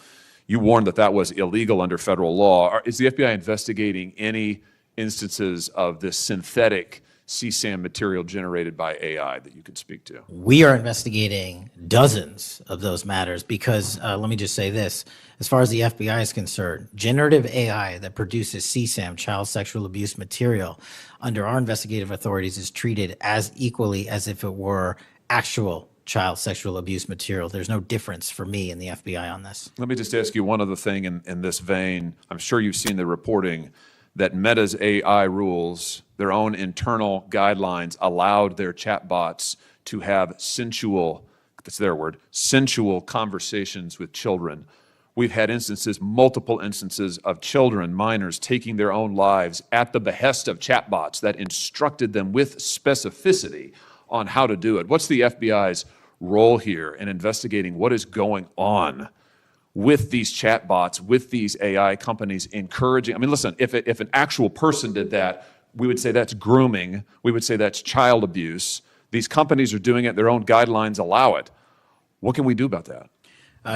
You warned that that was illegal under federal law. Is the FBI investigating any instances of this synthetic CSAM material generated by AI that you could speak to? We are investigating dozens of those matters because, let me just say this, as far as the FBI is concerned, generative AI that produces CSAM, child sexual abuse material, under our investigative authorities is treated as equally as if it were actual child sexual abuse material. There's no difference for me in the FBI on this. Let me just ask you one other thing in this vein. I'm sure you've seen the reporting that Meta's AI rules, their own internal guidelines, allowed their chatbots to have sensual, that's their word, sensual conversations with children. We've had instances, multiple instances of children, minors, taking their own lives at the behest of chatbots that instructed them with specificity on how to do it. What's the FBI's role here in investigating what is going on with these chatbots, with these AI companies encouraging? I mean, listen, if an actual person did that, we would say that's grooming. We would say that's child abuse. These companies are doing it. Their own guidelines allow it. What can we do about that?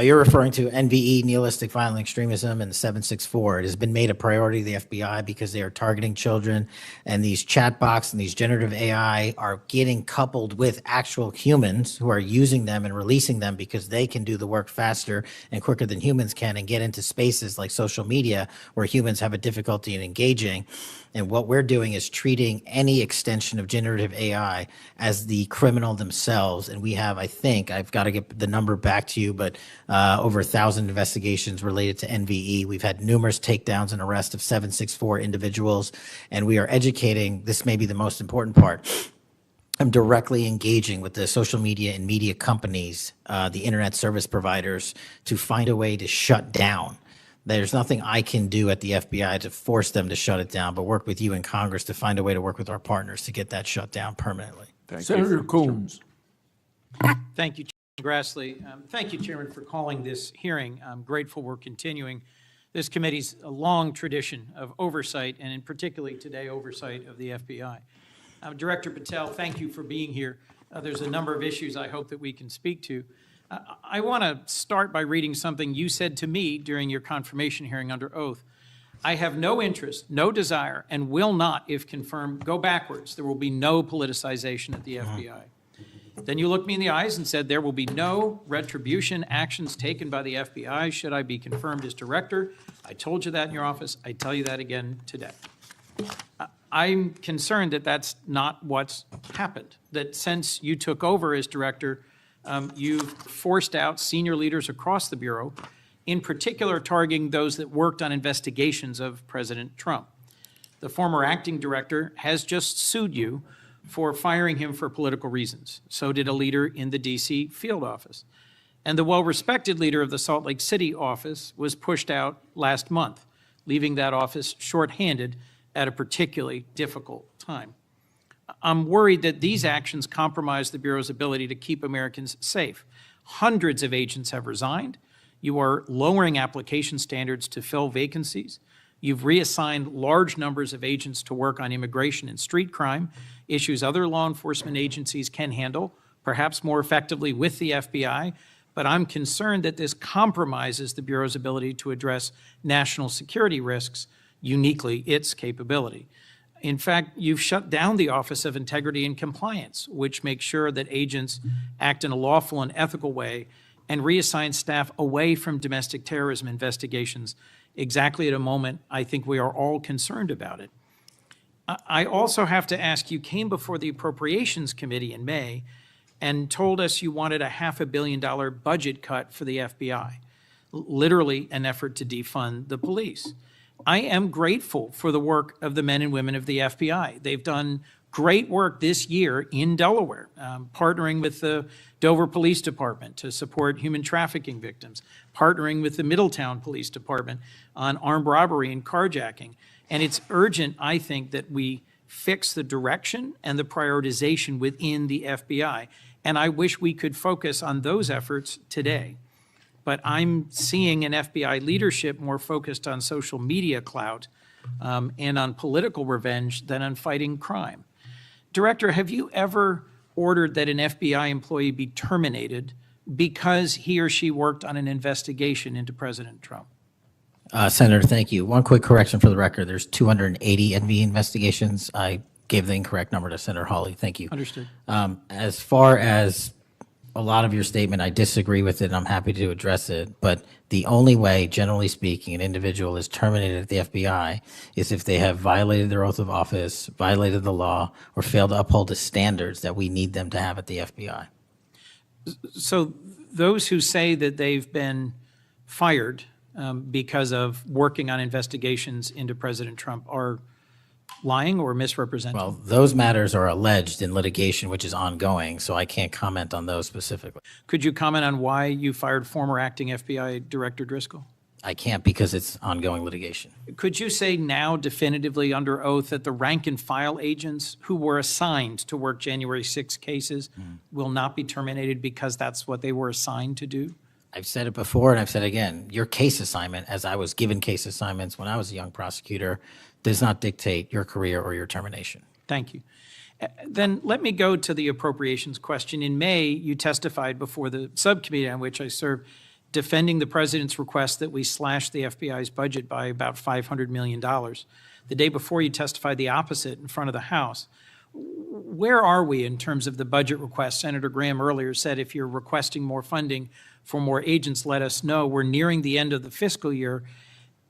You're referring to NVE, nihilistic violent extremism, and the 764. It has been made a priority of the FBI because they are targeting children, and these chatbots and these generative AI are getting coupled with actual humans who are using them and releasing them because they can do the work faster and quicker than humans can and get into spaces like social media where humans have a difficulty in engaging. And what we're doing is treating any extension of generative AI as the criminal themselves. And we have, I think, I've got to get the number back to you, but over 1,000 investigations related to NVE. We've had numerous takedowns and arrests of 764 individuals. And we are educating, this may be the most important part, I'm directly engaging with the social media and media companies, the internet service providers, to find a way to shut down. There's nothing I can do at the FBI to force them to shut it down, but work with you in Congress to find a way to work with our partners to get that shut down permanently. Senator Combs. Thank you, Chairman Grassley. Thank you, Chairman, for calling this hearing. I'm grateful we're continuing this committee's long tradition of oversight, and in particularly today, oversight of the FBI. Director Patel, thank you for being here. There's a number of issues I hope that we can speak to. I want to start by reading something you said to me during your confirmation hearing under oath. I have no interest, no desire, and will not, if confirmed, go backwards. There will be no politicization at the FBI. Then you looked me in the eyes and said there will be no retribution actions taken by the FBI should I be confirmed as director. I told you that in your office. I tell you that again today. I'm concerned that that's not what's happened, that since you took over as director, you've forced out senior leaders across the Bureau, in particular targeting those that worked on investigations of President Trump. The former acting director has just sued you for firing him for political reasons. So did a leader in the DC field office. And the well-respected leader of the Salt Lake City office was pushed out last month, leaving that office shorthanded at a particularly difficult time. I'm worried that these actions compromise the Bureau's ability to keep Americans safe. Hundreds of agents have resigned. You are lowering application standards to fill vacancies. You've reassigned large numbers of agents to work on immigration and street crime, issues other law enforcement agencies can handle, perhaps more effectively with the FBI. But I'm concerned that this compromises the Bureau's ability to address national security risks, uniquely its capability. In fact, you've shut down the Office of Integrity and Compliance, which makes sure that agents act in a lawful and ethical way, and reassign staff away from domestic terrorism investigations exactly at a moment I think we are all concerned about it. I also have to ask, you came before the Appropriations Committee in May and told us you wanted a $500 million budget cut for the FBI, literally an effort to defund the police. I am grateful for the work of the men and women of the FBI. They've done great work this year in Delaware, partnering with the Dover Police Department to support human trafficking victims, partnering with the Middletown Police Department on armed robbery and carjacking. And it's urgent, I think, that we fix the direction and the prioritization within the FBI. And I wish we could focus on those efforts today. But I'm seeing an FBI leadership more focused on social media clout and on political revenge than on fighting crime. Director, have you ever ordered that an FBI employee be terminated because he or she worked on an investigation into President Trump? Senator, thank you. One quick correction for the record. There's 280 NV investigations. I gave the incorrect number to Senator Hawley. Thank you. Understood. As far as a lot of your statement, I disagree with it, and I'm happy to address it. But the only way, generally speaking, an individual is terminated at the FBI is if they have violated their oath of office, violated the law, or failed to uphold the standards that we need them to have at the FBI. So those who say that they've been fired because of working on investigations into President Trump are lying or misrepresenting? Well, those matters are alleged in litigation, which is ongoing, so I can't comment on those specifically. Could you comment on why you fired former acting FBI Director Driscoll? I can't because it's ongoing litigation. Could you say now definitively under oath that the rank and file agents who were assigned to work January 6 cases will not be terminated because that's what they were assigned to do? I've said it before and I've said it again. Your case assignment, as I was given case assignments when I was a young prosecutor, does not dictate your career or your termination. Thank you. Then let me go to the appropriations question. In May, you testified before the subcommittee on which I serve, defending the president's request that we slash the FBI's budget by about $500 million. The day before, you testified the opposite in front of the House. Where are we in terms of the budget request? Senator Graham earlier said if you're requesting more funding for more agents, let us know. We're nearing the end of the fiscal year.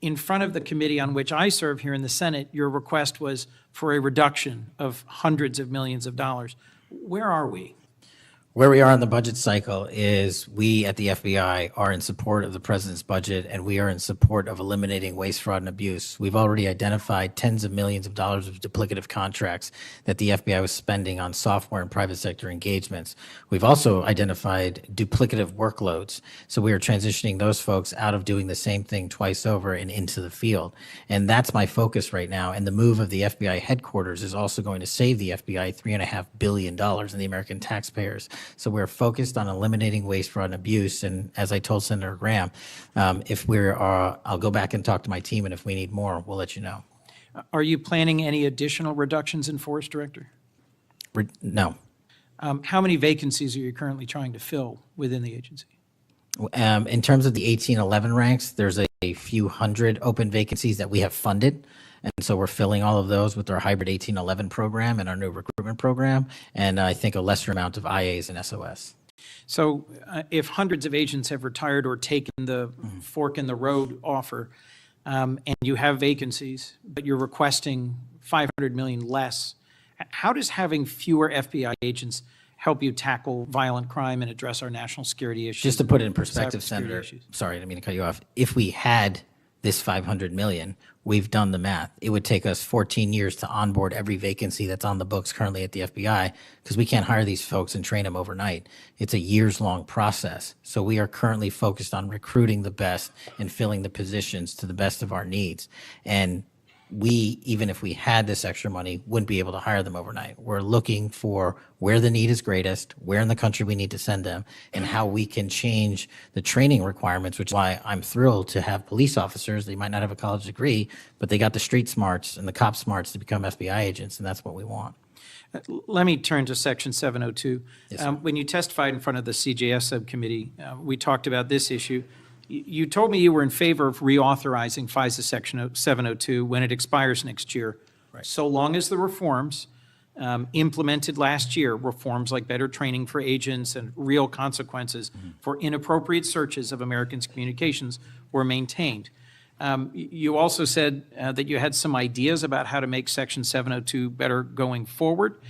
In front of the committee on which I serve here in the Senate, your request was for a reduction of hundreds of millions of dollars. Where are we? Where we are in the budget cycle is we at the FBI are in support of the president's budget, and we are in support of eliminating waste, fraud, and abuse. We've already identified tens of millions of dollars of duplicative contracts that the FBI was spending on software and private sector engagements. We've also identified duplicative workloads. So we are transitioning those folks out of doing the same thing twice over and into the field. And that's my focus right now. And the move of the FBI headquarters is also going to save the FBI $3.5 billion in the American taxpayers. So we're focused on eliminating waste, fraud, and abuse. And as I told Senator Graham, if I'll go back and talk to my team, and if we need more, we'll let you know. Are you planning any additional reductions in force, Director? No. How many vacancies are you currently trying to fill within the agency? In terms of the 1811 ranks, there's a few hundred open vacancies that we have funded. And so we're filling all of those with our hybrid 1811 program and our new recruitment program, and I think a lesser amount of IAs and SOS. So if hundreds of agents have retired or taken the fork in the road offer, and you have vacancies, but you're requesting $500 million less, how does having fewer FBI agents help you tackle violent crime and address our national security issues? Just to put it in perspective, cybersecurity Senator, issues? sorry, I didn't mean to cut you off. If we had this $500 million, we've done the math. It would take us 14 years to onboard every vacancy that's on the books currently at the FBI because we can't hire these folks and train them overnight. It's a years-long process. So we are currently focused on recruiting the best and filling the positions to the best of our needs. And we, even if we had this extra money, wouldn't be able to hire them overnight. We're looking for where the need is greatest, where in the country we need to send them, and how we can change the training requirements, which is why I'm thrilled to have police officers. They might not have a college degree, but they got the street smarts and the cop smarts to become FBI agents, and that's what we want. Let me turn to Section 702. Yes, sir. When you testified in front of the CJS subcommittee, we talked about this issue. You told me you were in favor of reauthorizing FISA Section 702 when it expires next year, Right. so long as the reforms implemented last year, reforms like better training for agents and real consequences for inappropriate searches of Americans' communications, were maintained. You also said that you had some ideas about how to make Section 702 better going forward.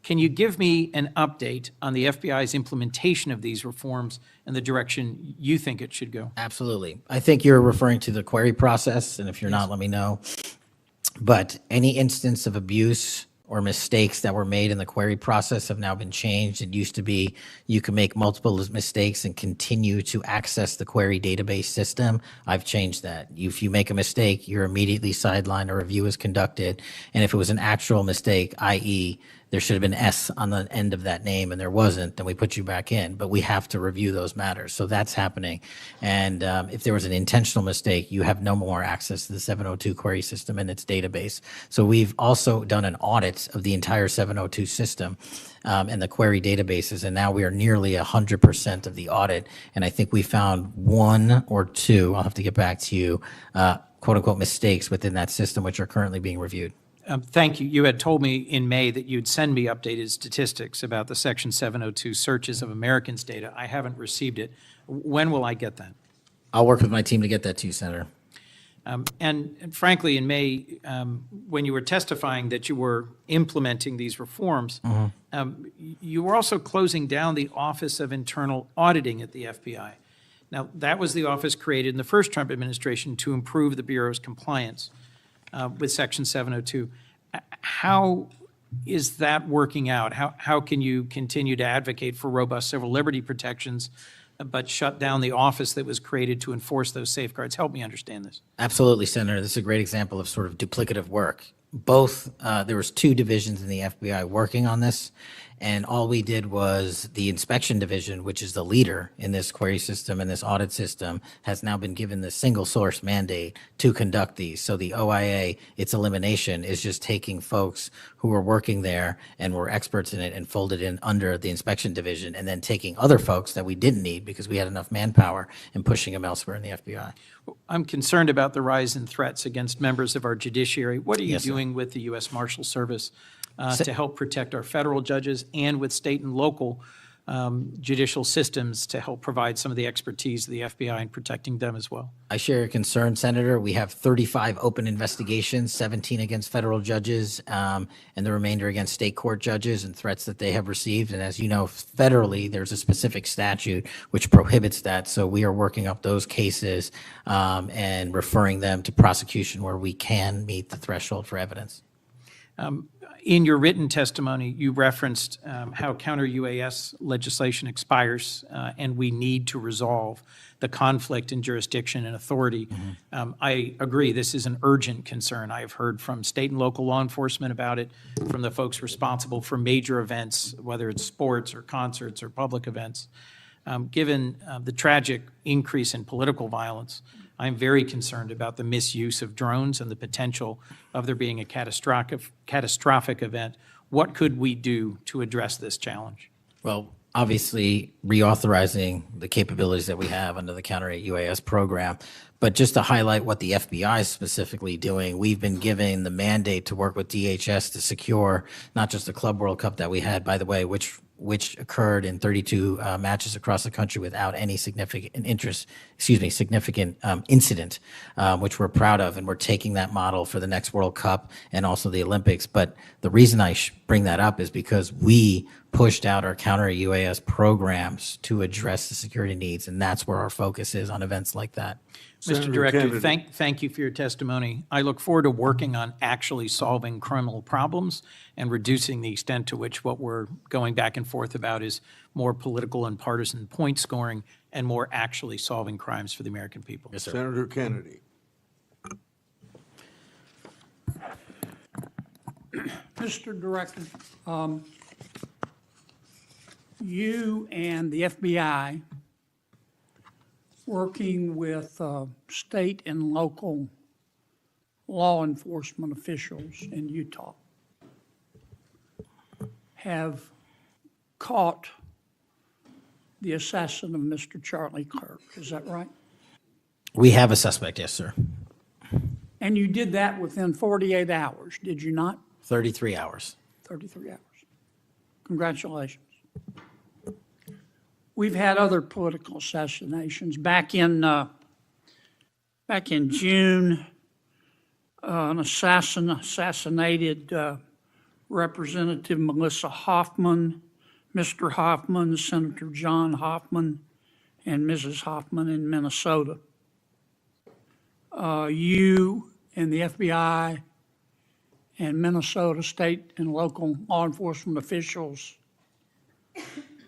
Can you give me an update on the FBI's implementation of these reforms and the direction you think it should go? Absolutely. I think you're referring to the query process, and if you're not, let me know. But any instance of abuse or mistakes that were made in the query process have now been changed. It used to be you can make multiple mistakes and continue to access the query database system. I've changed that. If you make a mistake, you're immediately sidelined, a review is conducted. And if it was an actual mistake, i.e., there should have been S on the end of that name and there wasn't, then we put you back in. But we have to review those matters. So that's happening. And if there was an intentional mistake, you have no more access to the 702 query system and its database. So we've also done an audit of the entire 702 system and the query databases. And now we are nearly 100% of the audit. And I think we found one or two, I'll have to get back to you, quote unquote mistakes within that system, which are currently being reviewed. Thank you. You had told me in May that you'd send me updated statistics about the Section 702 searches of Americans' data. I haven't received it. When will I get that? I'll work with my team to get that to you, Senator. And frankly, in May, when you were testifying that you were implementing these reforms, you were also closing down the Office of Internal Auditing at the FBI. Now, that was the office created in the first Trump administration to improve the Bureau's compliance with Section 702. How is that working out? How can you continue to advocate for robust civil liberty protections, but shut down the office that was created to enforce those safeguards? Help me understand this. Absolutely, Senator. This is a great example of sort of duplicative work. Both, there was two divisions in the FBI working on this, and all we did was the inspection division, which is the leader in this query system and this audit system, has now been given the single source mandate to conduct these. So the OIA, its elimination is just taking folks who were working there and were experts in it and folded in under the inspection division, and then taking other folks that we didn't need because we had enough manpower and pushing them elsewhere in the FBI. I'm concerned about the rise in threats against members of our judiciary. What are you Yes, sir. doing with the U.S. Marshal Service to help protect our federal judges and with state and local judicial systems to help provide some of the expertise of the FBI in protecting them as well? I share your concern, Senator. We have 35 open investigations, 17 against federal judges, and the remainder against state court judges and threats that they have received. And as you know, federally, there's a specific statute which prohibits that. So we are working up those cases and referring them to prosecution where we can meet the threshold for evidence. In your written testimony, you referenced how counter-UAS legislation expires and we need to resolve the conflict in jurisdiction and authority. I agree, this is an urgent concern. I have heard from state and local law enforcement about it, from the folks responsible for major events, whether it's sports or concerts or public events. Given the tragic increase in political violence, I'm very concerned about the misuse of drones and the potential of there being a catastrophic event. What could we do to address this challenge? Well, obviously, reauthorizing the capabilities that we have under the counter-UAS program. But just to highlight what the FBI is specifically doing, we've been given the mandate to work with DHS to secure not just the Club World Cup that we had, by the way, which occurred in 32 matches across the country without any significant incident, which we're proud of. And we're taking that model for the next World Cup and also the Olympics. But the reason I bring that up is because we pushed out our counter-UAS programs to address the security needs. And that's where our focus is on events like that. Mr. Director, thank you for your testimony. I look forward to working on actually solving criminal problems and reducing the extent to which what we're going back and forth about is more political and partisan point scoring and more actually solving crimes for the American people. Yes, sir. Senator Kennedy. Mr. Director, you and the FBI working with state and local law enforcement officials in Utah have caught the assassin of Mr. Charlie Kirk. Is that right? We have a suspect, yes, sir. And you did that within 48 hours, did you not? 33 hours. 33 hours. Congratulations. We've had other political assassinations. Back in back in June, an assassinated Representative Melissa Hoffman, Mr. Hoffman, Senator John Hoffman, and Mrs. Hoffman in Minnesota. You and the FBI and Minnesota state and local law enforcement officials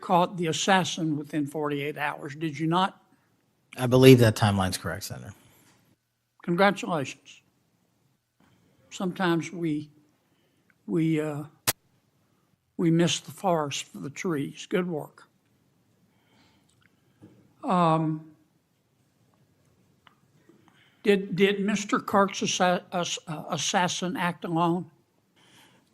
caught the assassin within 48 hours, did you not? I believe that timeline's correct, Senator. Congratulations. Sometimes we miss the forest for the trees. Good work. Did Mr. Kirk's assassin act alone?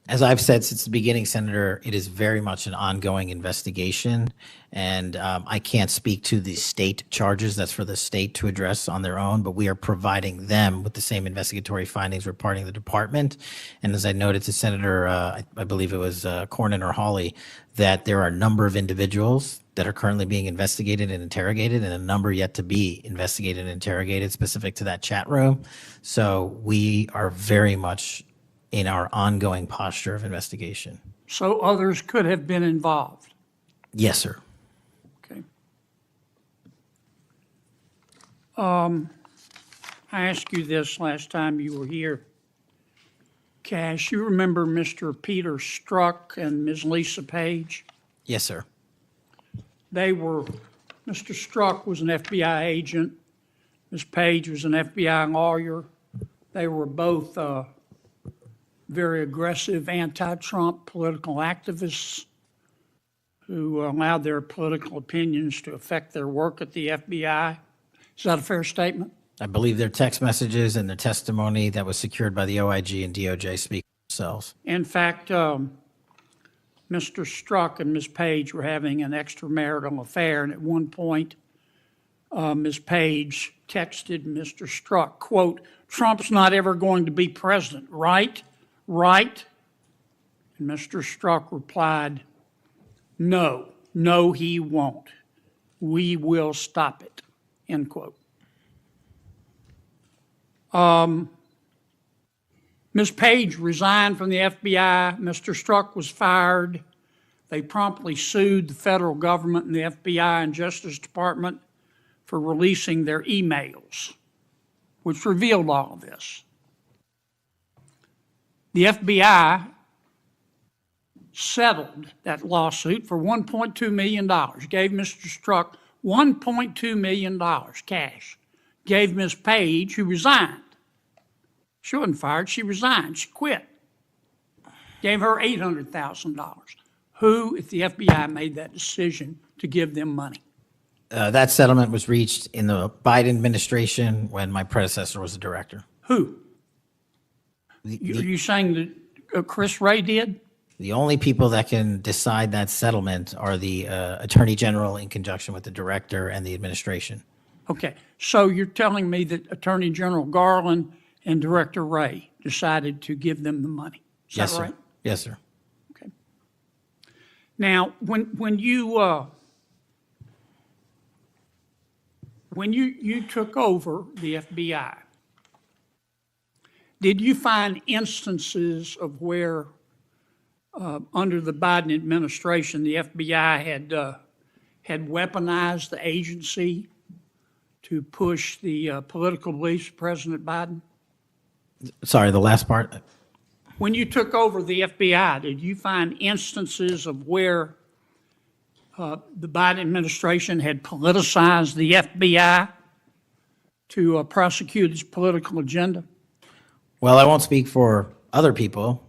As I've said since the beginning, Senator, it is very much an ongoing investigation, and I can't speak to the state charges. That's for the state to address on their own, but we are providing them with the same investigatory findings reporting the department. And as I noted to Senator, I believe it was Cornyn or Hawley, that there are a number of individuals that are currently being investigated and interrogated, and a number yet to be investigated and interrogated specific to that chat room. So we are very much in our ongoing posture of investigation. So others could have been involved? Yes, sir. Okay. I asked you this last time you were here. Cash, you remember Mr. Peter Strzok and Ms. Lisa Page? Yes, sir. Mr. Strzok was an FBI agent. Ms. Page was an FBI lawyer. They were both very aggressive anti-Trump political activists who allowed their political opinions to affect their work at the FBI. Is that a fair statement? I believe their text messages and their testimony that was secured by the OIG and DOJ speak for themselves. In fact, Mr. Strzok and Ms. Page were having an extramarital affair, and at one point, Ms. Page texted Mr. Strzok, quote, "Trump's not ever going to be president, right? Right?" And Mr. Strzok replied, "No, he won't. We will stop it," end quote. Ms. Page resigned from the FBI. Mr. Strzok was fired. They promptly sued the federal government and the FBI and Justice Department for releasing their emails, which revealed all of this. The FBI settled that lawsuit for $1.2 million, gave Mr. Strzok $1.2 million cash, gave Ms. Page, who resigned. She wasn't fired, she resigned, she quit. Gave her $800,000. Who, if the FBI made that decision to give them money? That settlement was reached in the Biden administration when my predecessor was the director. Who? Are you saying that Chris Wray did? The only people that can decide that settlement are the Attorney General in conjunction with the director and the administration. Okay, so you're telling me that Attorney General Garland and Director Wray decided to give them the money? Is Yes, that sir. right? Yes, sir. Okay. Now, when you took over the FBI, did you find instances of where, under the Biden administration, the FBI had weaponized the agency to push the political beliefs of President Biden? Sorry, the last part. When you took over the FBI, did you find instances of where the Biden administration had politicized the FBI to prosecute its political agenda? Well, I won't speak for other people.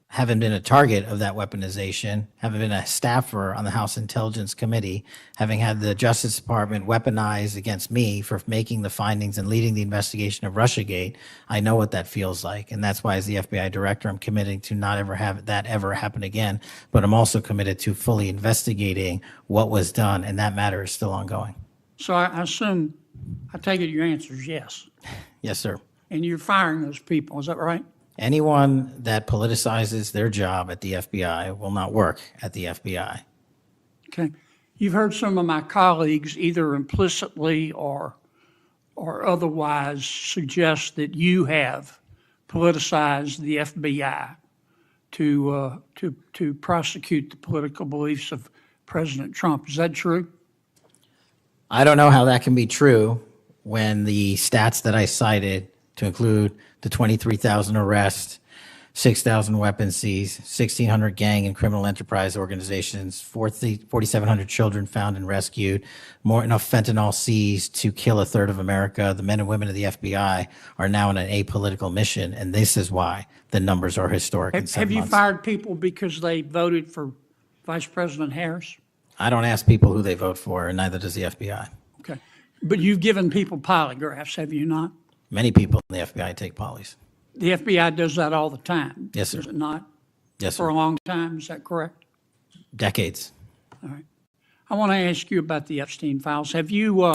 Having been a target of that weaponization, having been a staffer on the House Intelligence Committee, having had the Justice Department weaponized against me for making the findings and leading the investigation of Russiagate, I know what that feels like. And that's why, as the FBI director, I'm committing to not ever have that ever happen again. But I'm also committed to fully investigating what was done, and that matter is still ongoing. So I assume, I take it your answer is yes. Yes, sir. And you're firing those people, is that right? Anyone that politicizes their job at the FBI will not work at the FBI. Okay. You've heard some of my colleagues either implicitly or or otherwise suggest that you have politicized the FBI to prosecute the political beliefs of President Trump. Is that true? I don't know how that can be true when the stats that I cited, to include the 23,000 arrests, 6,000 weapons seized, 1,600 gang and criminal enterprise organizations, 4,700 children found and rescued, more enough fentanyl seized to kill a third of America. The men and women of the FBI are now on an apolitical mission, and this is why the numbers are historic in 7 Have you months. fired people because they voted for Vice President Harris? I don't ask people who they vote for, and neither does the FBI. Okay. But you've given people polygraphs, have you not? Many people in the FBI take polys. The FBI does that all the time. Yes, sir. Does it not? Yes, For a sir. long time, is that correct? Decades. All right. I want to ask you about the Epstein files. Have you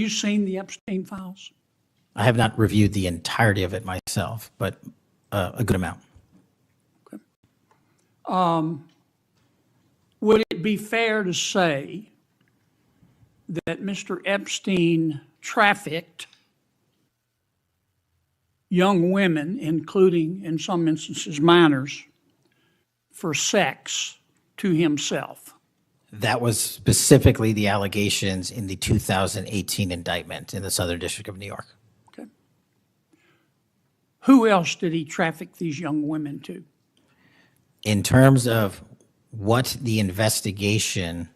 seen the Epstein files? I have not reviewed the entirety of it myself, but a good amount. Would it be fair to say that Mr. Epstein trafficked young women, including, in some instances, minors, for sex to himself? That was specifically the allegations in the 2018 indictment in the Southern District of New York. Okay. Who else did he traffic these young women to? In terms of what the investigation,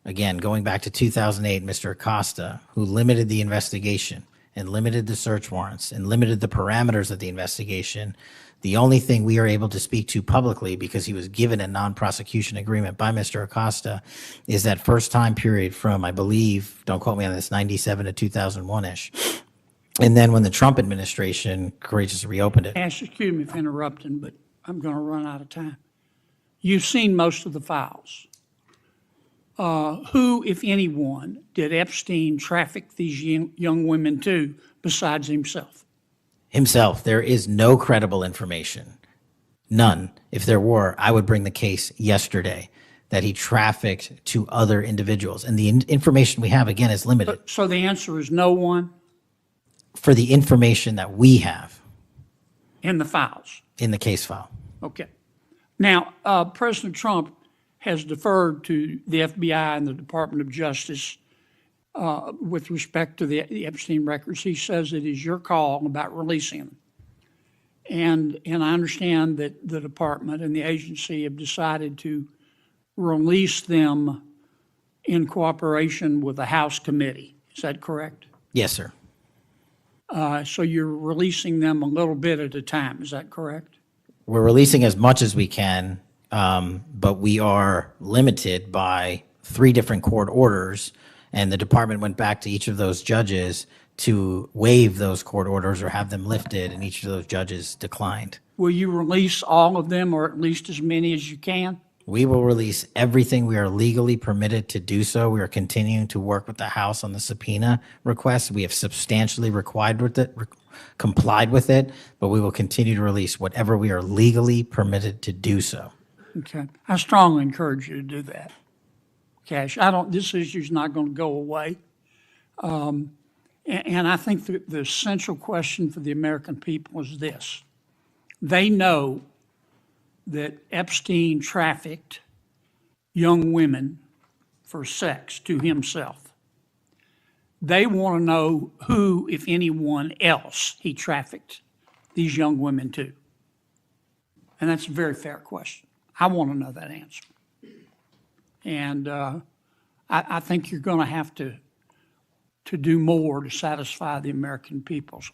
again, going back to 2008, Mr. Acosta, who limited the investigation and limited the search warrants and limited the parameters of the investigation, the only thing we are able to speak to publicly, because he was given a non-prosecution agreement by Mr. Acosta, is that first time period from, I believe, don't quote me on this, 97 to 2001-ish. And then when the Trump administration courageously reopened it. Excuse me for interrupting, but I'm going to run out of time. You've seen most of the files. Who, if anyone, did Epstein traffic these young women to besides himself? Himself. There is no credible information. None. If there were, I would bring the case yesterday that he trafficked to other individuals. And the information we have, again, is limited. So the answer is no one For the information that we have in the files. in the case file. Okay. Now, President Trump has deferred to the FBI and the Department of Justice with respect to the Epstein records. He says it is your call about releasing them. And I understand that the department and the agency have decided to release them in cooperation with the House committee. Is that correct? Yes, sir. So you're releasing them a little bit at a time. Is that correct? We're releasing as much as we can, but we are limited by 3 different court orders, and the department went back to each of those judges to waive those court orders or have them lifted, and each of those judges declined. Will you release all of them, or at least as many as you can? We will release everything we are legally permitted to do so. We are continuing to work with the House on the subpoena request. We have substantially complied with it, but we will continue to release whatever we are legally permitted to do so. Okay. I strongly encourage you to do that. Kash, this issue's not going to go away. And I think the central question for the American people is this. They know that Epstein trafficked young women for sex to himself. They want to know who, if anyone else, he trafficked these young women to. And that's a very fair question. I want to know that answer. And I think you're going to have to do more to satisfy the American people's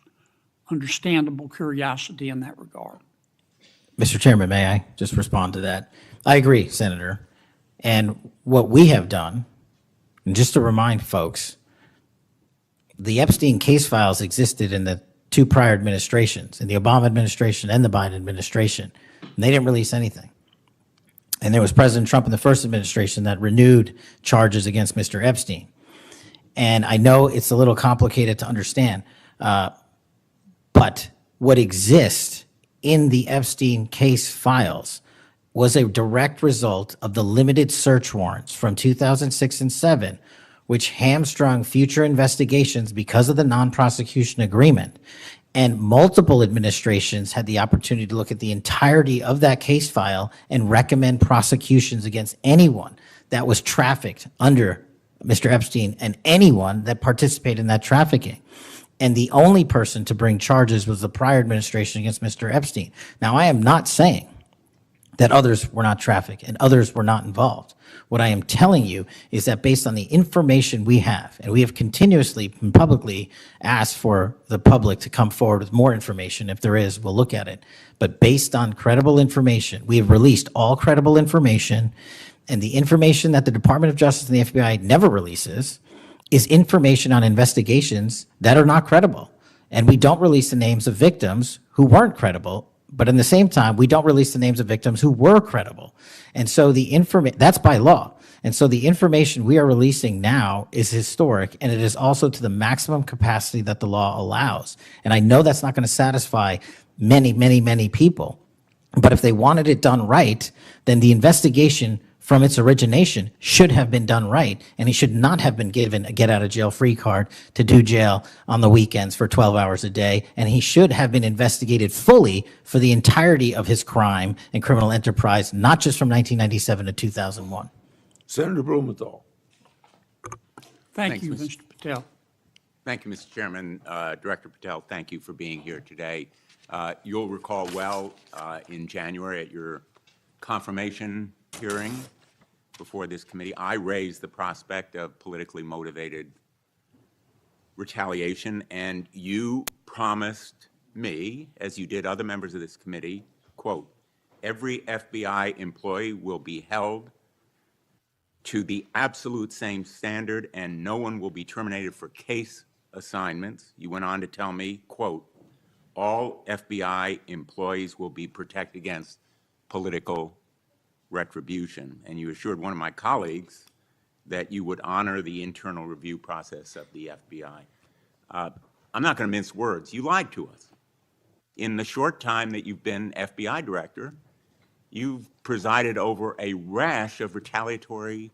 understandable curiosity in that regard. Mr. Chairman, may I just respond to that? I agree, Senator. And what we have done, and just to remind folks, the Epstein case files existed in the 2 prior administrations, in the Obama administration and the Biden administration, and they didn't release anything. And there was President Trump in the first administration that renewed charges against Mr. Epstein. And I know it's a little complicated to understand, but what exists in the Epstein case files was a direct result of the limited search warrants from 2006 and 7, which hamstrung future investigations because of the non-prosecution agreement. And multiple administrations had the opportunity to look at the entirety of that case file and recommend prosecutions against anyone that was trafficked under Mr. Epstein and anyone that participated in that trafficking. And the only person to bring charges was the prior administration against Mr. Epstein. Now, I am not saying that others were not trafficked and others were not involved. What I am telling you is that based on the information we have, and we have continuously and publicly asked for the public to come forward with more information. If there is, we'll look at it. But based on credible information, we have released all credible information, and the information that the Department of Justice and the FBI never releases is information on investigations that are not credible. And we don't release the names of victims who weren't credible, but in the same time, we don't release the names of victims who were credible. And so that's by law. And so the information we are releasing now is historic, and it is also to the maximum capacity that the law allows. And I know that's not going to satisfy many, many, many people. But if they wanted it done right, then the investigation from its origination should have been done right, and he should not have been given a get-out-of-jail-free card to do jail on the weekends for 12 hours a day, and he should have been investigated fully for the entirety of his crime and criminal enterprise, not just from 1997 to 2001. Senator Blumenthal. Thank you, Thanks, Mr. Patel. Thank you, Mr. Chairman. Director Patel, thank you for being here today. You'll recall well in January at your confirmation hearing before this committee, I raised the prospect of politically motivated retaliation, and you promised me, as you did other members of this committee, quote, every FBI employee will be held to the absolute same standard and no one will be terminated for case assignments. You went on to tell me, quote, all FBI employees will be protected against political retribution. And you assured one of my colleagues that you would honor the internal review process of the FBI. I'm not going to mince words. You lied to us. In the short time that you've been FBI director, you've presided over a rash of retaliatory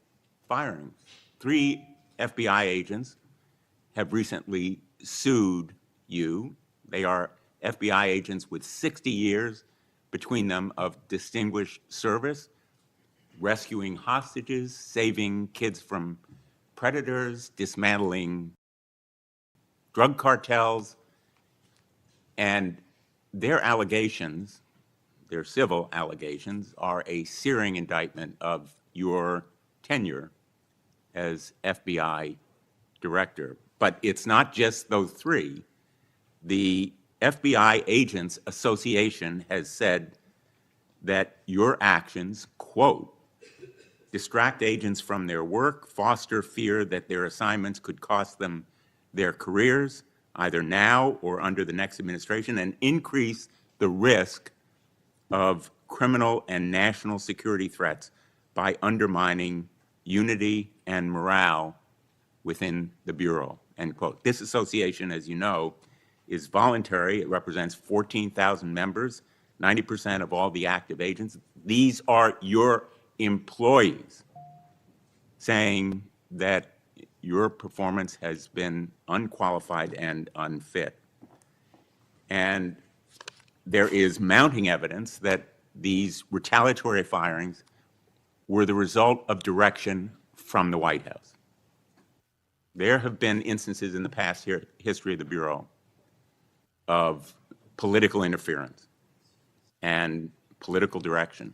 firings. 3 FBI agents have recently sued you. They are FBI agents with 60 years between them of distinguished service, rescuing hostages, saving kids from predators, dismantling drug cartels, and their allegations, their civil allegations, are a searing indictment of your tenure as FBI director. But it's not just those 3. The FBI Agents Association has said that your actions, quote, distract agents from their work, foster fear that their assignments could cost them their careers, either now or under the next administration, and increase the risk of criminal and national security threats by undermining unity and morale within the Bureau, end quote. This association, as you know, is voluntary. It represents 14,000 members, 90% of all the active agents. These are your employees saying that your performance has been unqualified and unfit. And there is mounting evidence that these retaliatory firings were the result of direction from the White House. There have been instances in the past history of the Bureau of political interference and political direction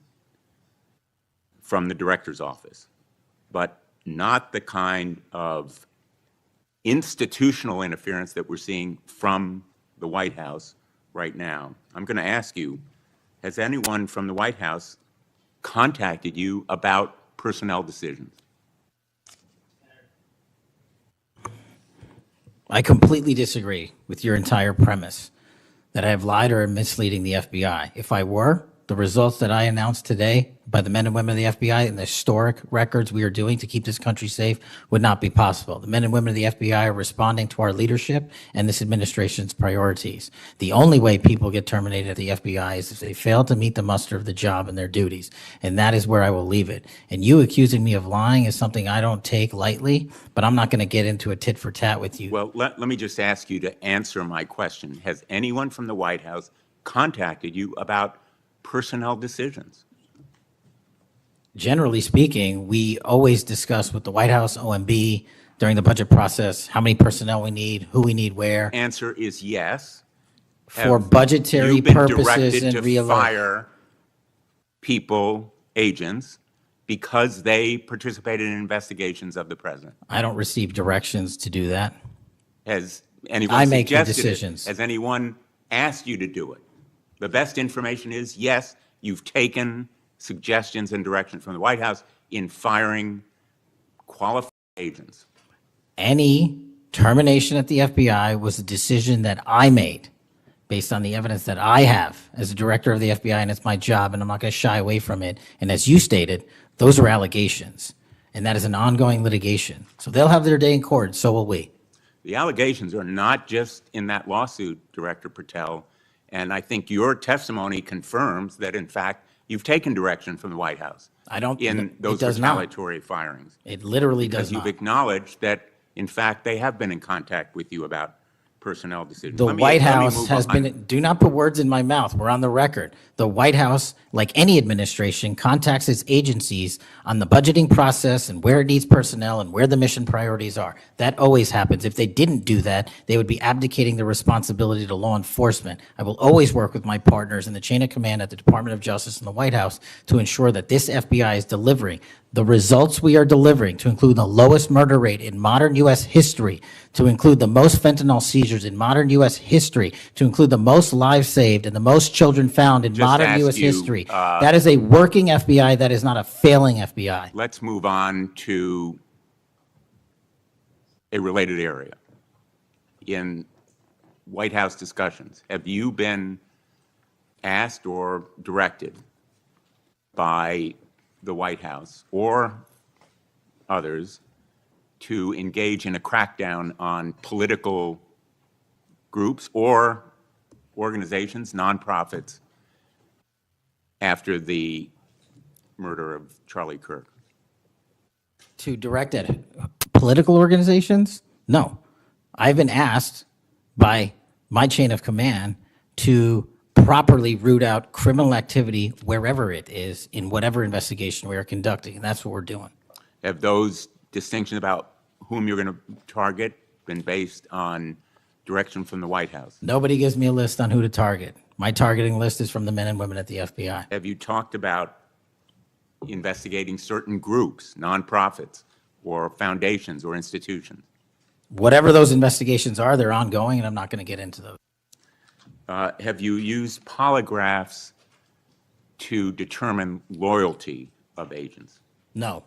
from the director's office, but not the kind of institutional interference that we're seeing from the White House right now. I'm going to ask you, has anyone from the White House contacted you about personnel decisions? I completely disagree with your entire premise that I have lied or am misleading the FBI. If I were, the results that I announced today by the men and women of the FBI and the historic records we are doing to keep this country safe would not be possible. The men and women of the FBI are responding to our leadership and this administration's priorities. The only way people get terminated at the FBI is if they fail to meet the muster of the job and their duties. And that is where I will leave it. And you accusing me of lying is something I don't take lightly, but I'm not going to get into a tit for tat with you. Well, let me just ask you to answer my question. Has anyone from the White House contacted you about personnel decisions? Generally speaking, we always discuss with the White House, OMB, during the budget process, how many personnel we need, who we need where, Answer is yes. for Have budgetary you been purposes directed and to real. fire people, agents, because they participated in investigations of the president? I don't receive directions to do that. Has anyone I make the suggested it? decisions. Has anyone asked you to do it? The best information is, yes, you've taken suggestions and direction from the White House in firing qualified agents. Any termination at the FBI was a decision that I made based on the evidence that I have as a director of the FBI, and it's my job, and I'm not going to shy away from it. And as you stated, those are allegations, and that is an ongoing litigation. So they'll have their day in court, so will we. The allegations are not just in that lawsuit, Director Patel, and I think your testimony confirms that, in fact, you've taken direction from the White House I don't. in it those does not. retaliatory firings. It literally does Because you've not. acknowledged that, in fact, they have been in contact with you about personnel decisions. The Let me- White let me House move has on. been, do not put words in my mouth, we're on the record. The White House, like any administration, contacts its agencies on the budgeting process and where it needs personnel and where the mission priorities are. That always happens. If they didn't do that, they would be abdicating the responsibility to law enforcement. I will always work with my partners in the chain of command at the Department of Justice and the White House to ensure that this FBI is delivering the results we are delivering, to include the lowest murder rate in modern U.S. history, to include the most fentanyl seizures in modern U.S. history, to include the most lives saved and the most children found in Just modern asked U.S. you, history. That is a working FBI. That is not a failing FBI. Let's move on to a related area. In White House discussions, have you been asked or directed by the White House or others to engage in a crackdown on political groups or organizations, nonprofits, after the murder of Charlie Kirk? To direct at political organizations? No. I've been asked by my chain of command to properly root out criminal activity wherever it is in whatever investigation we are conducting, and that's what we're doing. Have those distinctions about whom you're going to target been based on direction from the White House? Nobody gives me a list on who to target. My targeting list is from the men and women at the FBI. Have you talked about investigating certain groups, nonprofits, or foundations or institutions? Whatever those investigations are, they're ongoing, and I'm not going to get into those. Have you used polygraphs to determine loyalty of agents? No.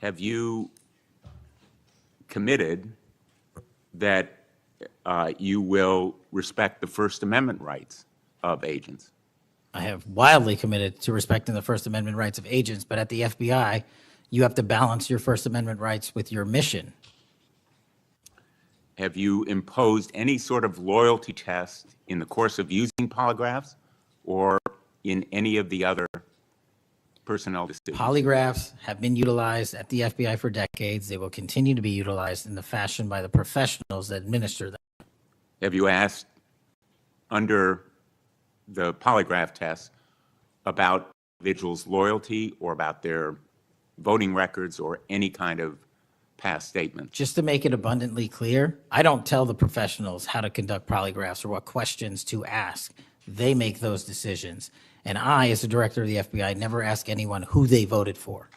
Have you committed that you will respect the First Amendment rights of agents? I have wildly committed to respecting the First Amendment rights of agents, but at the FBI, you have to balance your First Amendment rights with your mission. Have you imposed any sort of loyalty test in the course of using polygraphs or in any of the other personnel decisions? Polygraphs have been utilized at the FBI for decades. They will continue to be utilized in the fashion by the professionals that administer them. Have you asked under the polygraph test about individuals' loyalty or about their voting records or any kind of past statement? Just to make it abundantly clear, I don't tell the professionals how to conduct polygraphs or what questions to ask. They make those decisions. And I, as the director of the FBI, never ask anyone who they voted for.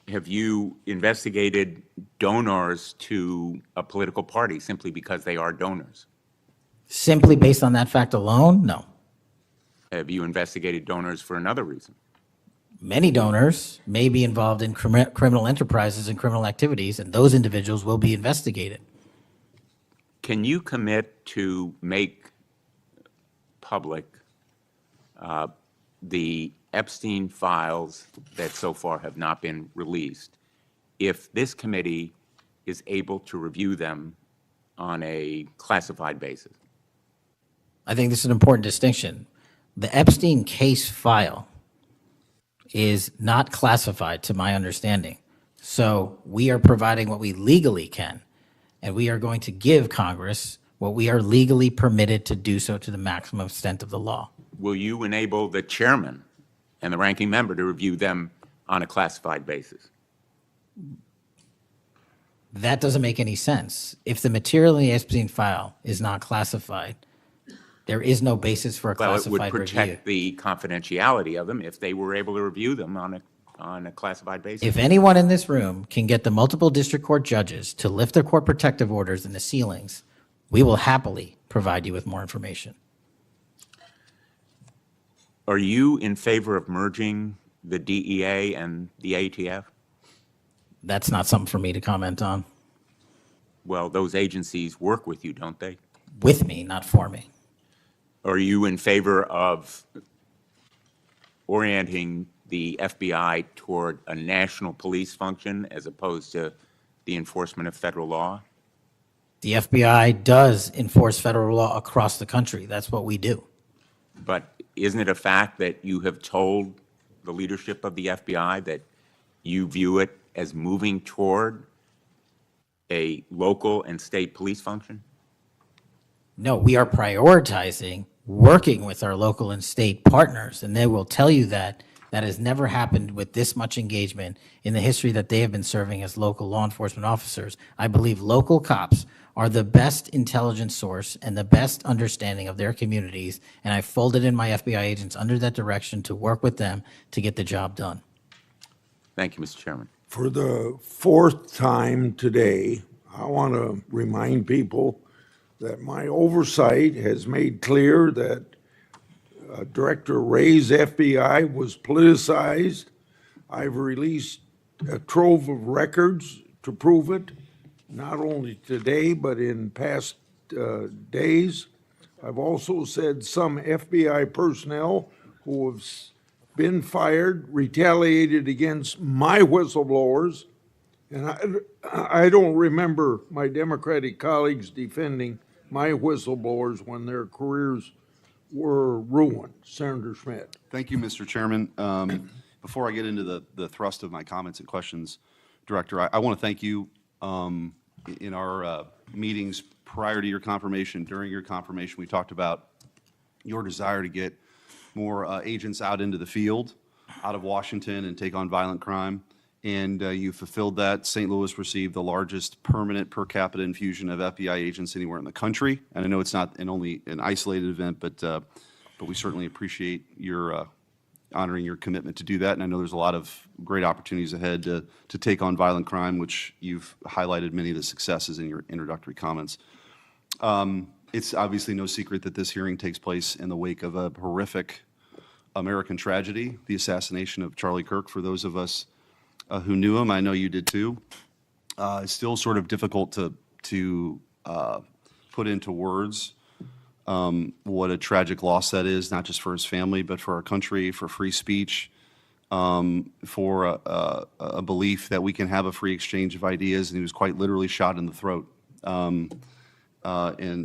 Have you investigated donors to a political party simply because they are donors? Simply based on that fact alone, no. Have you investigated donors for another reason? Many donors may be involved in criminal enterprises and criminal activities, and those individuals will be investigated. Can you commit to make public the Epstein files that so far have not been released, if this committee is able to review them on a classified basis? I think this is an important distinction. The Epstein case file is not classified, to my understanding. So we are providing what we legally can, and we are going to give Congress what we are legally permitted to do so to the maximum extent of the law. Will you enable the chairman and the ranking member to review them on a classified basis? That doesn't make any sense. If the material in the Epstein file is not classified, there is no basis for a Well, it would classified review. protect the confidentiality of them if they were able to review them on a classified basis. If anyone in this room can get the multiple district court judges to lift their court protective orders in the ceilings, we will happily provide you with more information. Are you in favor of merging the DEA and the ATF? That's not something for me to comment on. Well, those agencies work with you, don't they? With me, not for me. Are you in favor of orienting the FBI toward a national police function as opposed to the enforcement of federal law? The FBI does enforce federal law across the country. That's what we do. But isn't it a fact that you have told the leadership of the FBI that you view it as moving toward a local and state police function? No, we are prioritizing working with our local and state partners, and they will tell you that that has never happened with this much engagement in the history that they have been serving as local law enforcement officers. I believe local cops are the best intelligence source and the best understanding of their communities, and I folded in my FBI agents under that direction to work with them to get the job done. Thank you, Mr. Chairman. For the fourth time today, I want to remind people that my oversight has made clear that Director Ray's FBI was politicized. I've released a trove of records to prove it, not only today, but in past days. I've also said some FBI personnel who have been fired, retaliated against my whistleblowers, and I don't remember my Democratic colleagues defending my whistleblowers when their careers were ruined. Senator Schmidt. Thank you, Mr. Chairman. Before I get into the thrust of my comments and questions, Director, I want to thank you. In our meetings prior to your confirmation, during your confirmation, we talked about your desire to get more agents out into the field, out of Washington, and take on violent crime. And you fulfilled that. St. Louis received the largest permanent per capita infusion of FBI agents anywhere in the country. And I know it's not only an isolated event, but we certainly appreciate your honoring your commitment to do that. And I know there's a lot of great opportunities ahead to take on violent crime, which you've highlighted many of the successes in your introductory comments. It's obviously no secret that this hearing takes place in the wake of a horrific American tragedy, the assassination of Charlie Kirk. For those of us who knew him, I know you did too. It's still sort of difficult to put into words what a tragic loss that is, not just for his family, but for our country, for free speech, for a belief that we can have a free exchange of ideas. And he was quite literally shot in the throat in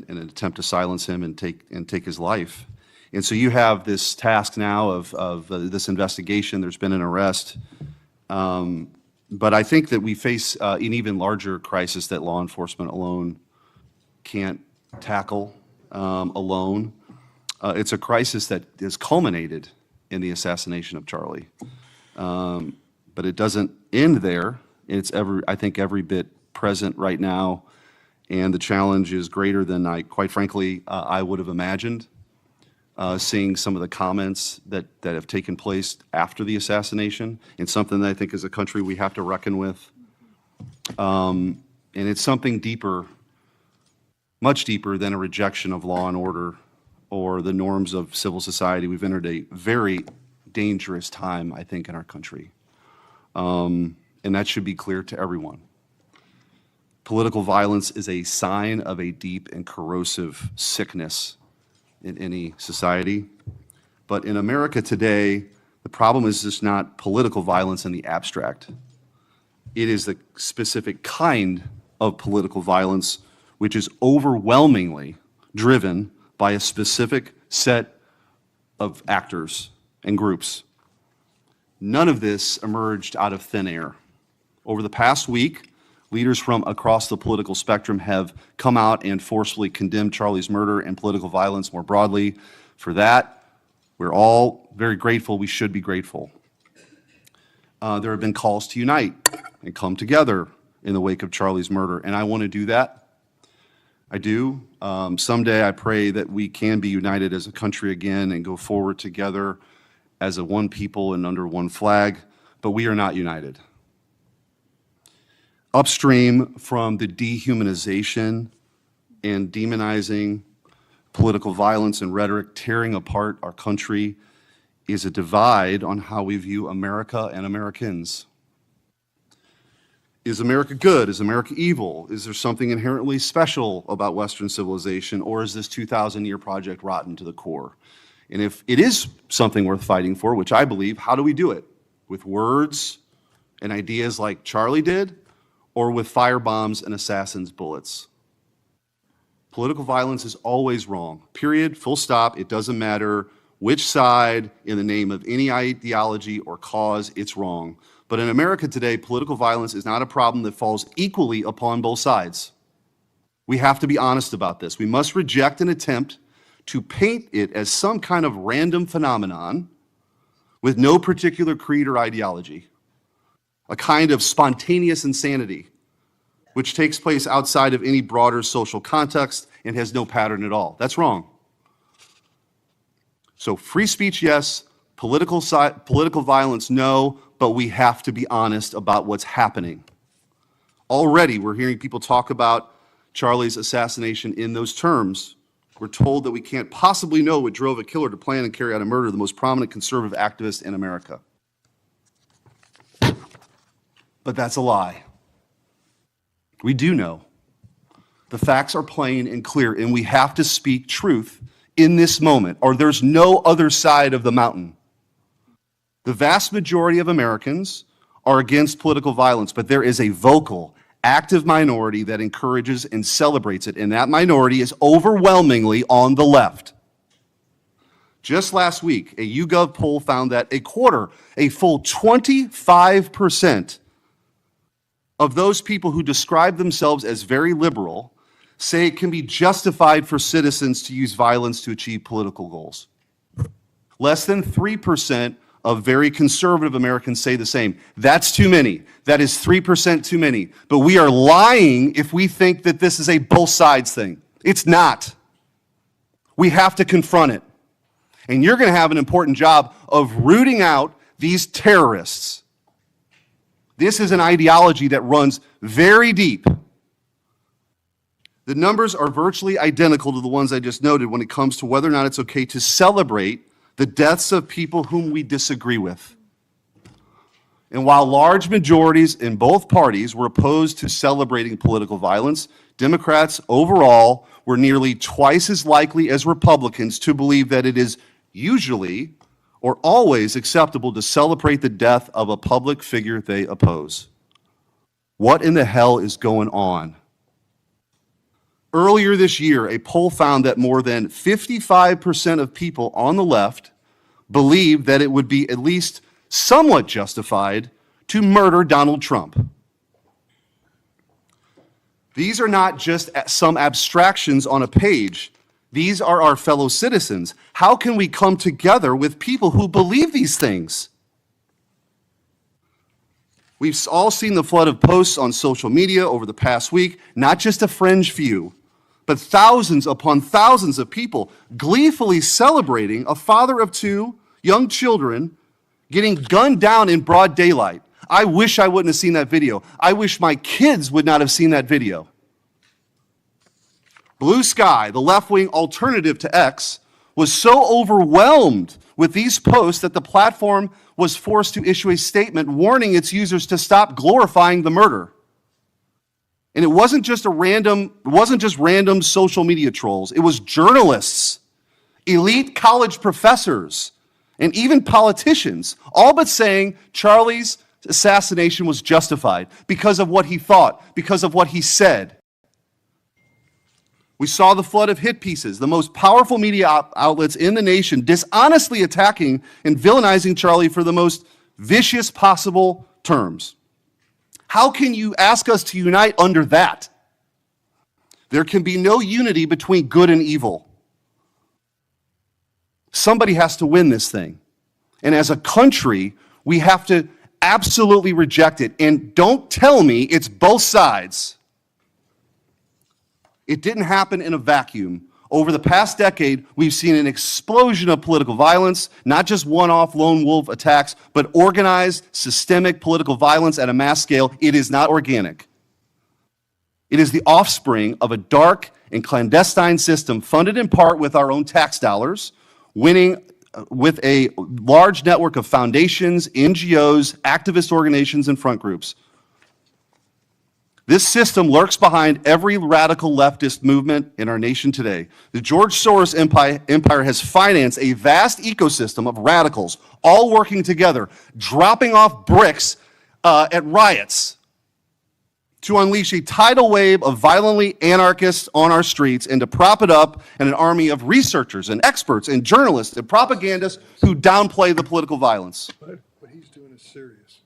an attempt to silence him and take his life. And so you have this task now of this investigation. There's been an arrest. But I think that we face an even larger crisis that law enforcement alone can't tackle alone. It's a crisis that has culminated in the assassination of Charlie. But it doesn't end there. It's I think every bit present right now, and the challenge is greater than quite frankly, I would have imagined. Seeing some of the comments that have taken place after the assassination, and something that I think as a country we have to reckon with. And it's something deeper, much deeper than a rejection of law and order or the norms of civil society. We've entered a very dangerous time, I think, in our country. And that should be clear to everyone. Political violence is a sign of a deep and corrosive sickness in any society. But in America today, the problem is just not political violence in the abstract. It is the specific kind of political violence which is overwhelmingly driven by a specific set of actors and groups. None of this emerged out of thin air. Over the past week, leaders from across the political spectrum have come out and forcefully condemned Charlie's murder and political violence more broadly. For that, we're all very grateful. We should be grateful. There have been calls to unite and come together in the wake of Charlie's murder, and I want to do that. I do. Someday I pray that we can be united as a country again and go forward together as a one people and under one flag, but we are not united. Upstream from the dehumanization and demonizing political violence and rhetoric tearing apart our country is a divide on how we view America and Americans. Is America good? Is America evil? Is there something inherently special about Western civilization, or is this 2,000-year project rotten to the core? And if it is something worth fighting for, which I believe, how do we do it? With words and ideas like Charlie did, or with firebombs and assassins' bullets? Political violence is always wrong. Period, full stop. It doesn't matter which side, in the name of any ideology or cause, it's wrong. But in America today, political violence is not a problem that falls equally upon both sides. We have to be honest about this. We must reject an attempt to paint it as some kind of random phenomenon with no particular creed or ideology, a kind of spontaneous insanity which takes place outside of any broader social context and has no pattern at all. That's wrong. So free speech, yes. Political violence, no, but we have to be honest about what's happening. Already, we're hearing people talk about Charlie's assassination in those terms. We're told that we can't possibly know what drove a killer to plan and carry out a murder of the most prominent conservative activist in America. But that's a lie. We do know. The facts are plain and clear, and we have to speak truth in this moment, or there's no other side of the mountain. The vast majority of Americans are against political violence, but there is a vocal, active minority that encourages and celebrates it, and that minority is overwhelmingly on the left. Just last week, a YouGov poll found that a full 25% of those people who describe themselves as very liberal say it can be justified for citizens to use violence to achieve political goals. Less than 3% of very conservative Americans say the same. That's too many. That is 3% too many. But we are lying if we think that this is a both sides thing. It's not. We have to confront it. And you're going to have an important job of rooting out these terrorists. This is an ideology that runs very deep. The numbers are virtually identical to the ones I just noted when it comes to whether or not it's okay to celebrate the deaths of people whom we disagree with. And while large majorities in both parties were opposed to celebrating political violence, Democrats overall were nearly twice as likely as Republicans to believe that it is usually or always acceptable to celebrate the death of a public figure they oppose. What in the hell is going on? Earlier this year, a poll found that more than 55% of people on the left believed that it would be at least somewhat justified to murder Donald Trump. These are not just some abstractions on a page. These are our fellow citizens. How can we come together with people who believe these things? We've all seen the flood of posts on social media over the past week, not just a fringe few, but thousands upon thousands of people gleefully celebrating a father of two young children getting gunned down in broad daylight. I wish I wouldn't have seen that video. I wish my kids would not have seen that video. Blue Sky, the left-wing alternative to X, was so overwhelmed with these posts that the platform was forced to issue a statement warning its users to stop glorifying the murder. And it wasn't just random social media trolls. It was journalists elite college professors, and even politicians, all but saying Charlie's assassination was justified because of what he thought, because of what he said. We saw the flood of hit pieces, the most powerful media outlets in the nation dishonestly attacking and villainizing Charlie for the most vicious possible terms. How can you ask us to unite under that? There can be no unity between good and evil. Somebody has to win this thing. And as a country, we have to absolutely reject it. And don't tell me it's both sides. It didn't happen in a vacuum. Over the past decade, we've seen an explosion of political violence, not just one-off lone wolf attacks, but organized, systemic political violence at a mass scale. It is not organic. It is the offspring of a dark and clandestine system funded in part with our own tax dollars, winning with a large network of foundations, NGOs, activist organizations, and front groups. This system lurks behind every radical leftist movement in our nation today. The George Soros empire has financed a vast ecosystem of radicals, all working together, dropping off bricks at riots to unleash a tidal wave of violently anarchists on our streets and to prop it up in an army of researchers and experts and journalists and propagandists who downplay the political violence. What he's doing is serious.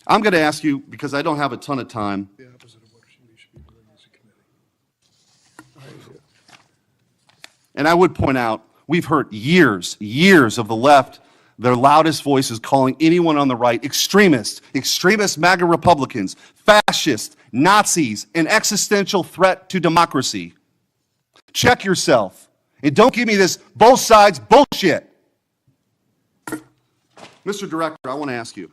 I'm going to ask you, because I don't have a ton of time, The opposite of what we should be doing as a committee. and I would point out, we've heard years of the left, their loudest voices calling anyone on the right extremists, MAGA Republicans, fascists, Nazis, an existential threat to democracy. Check yourself. And don't give me this both sides bullshit. Mr. Director, I want to ask you.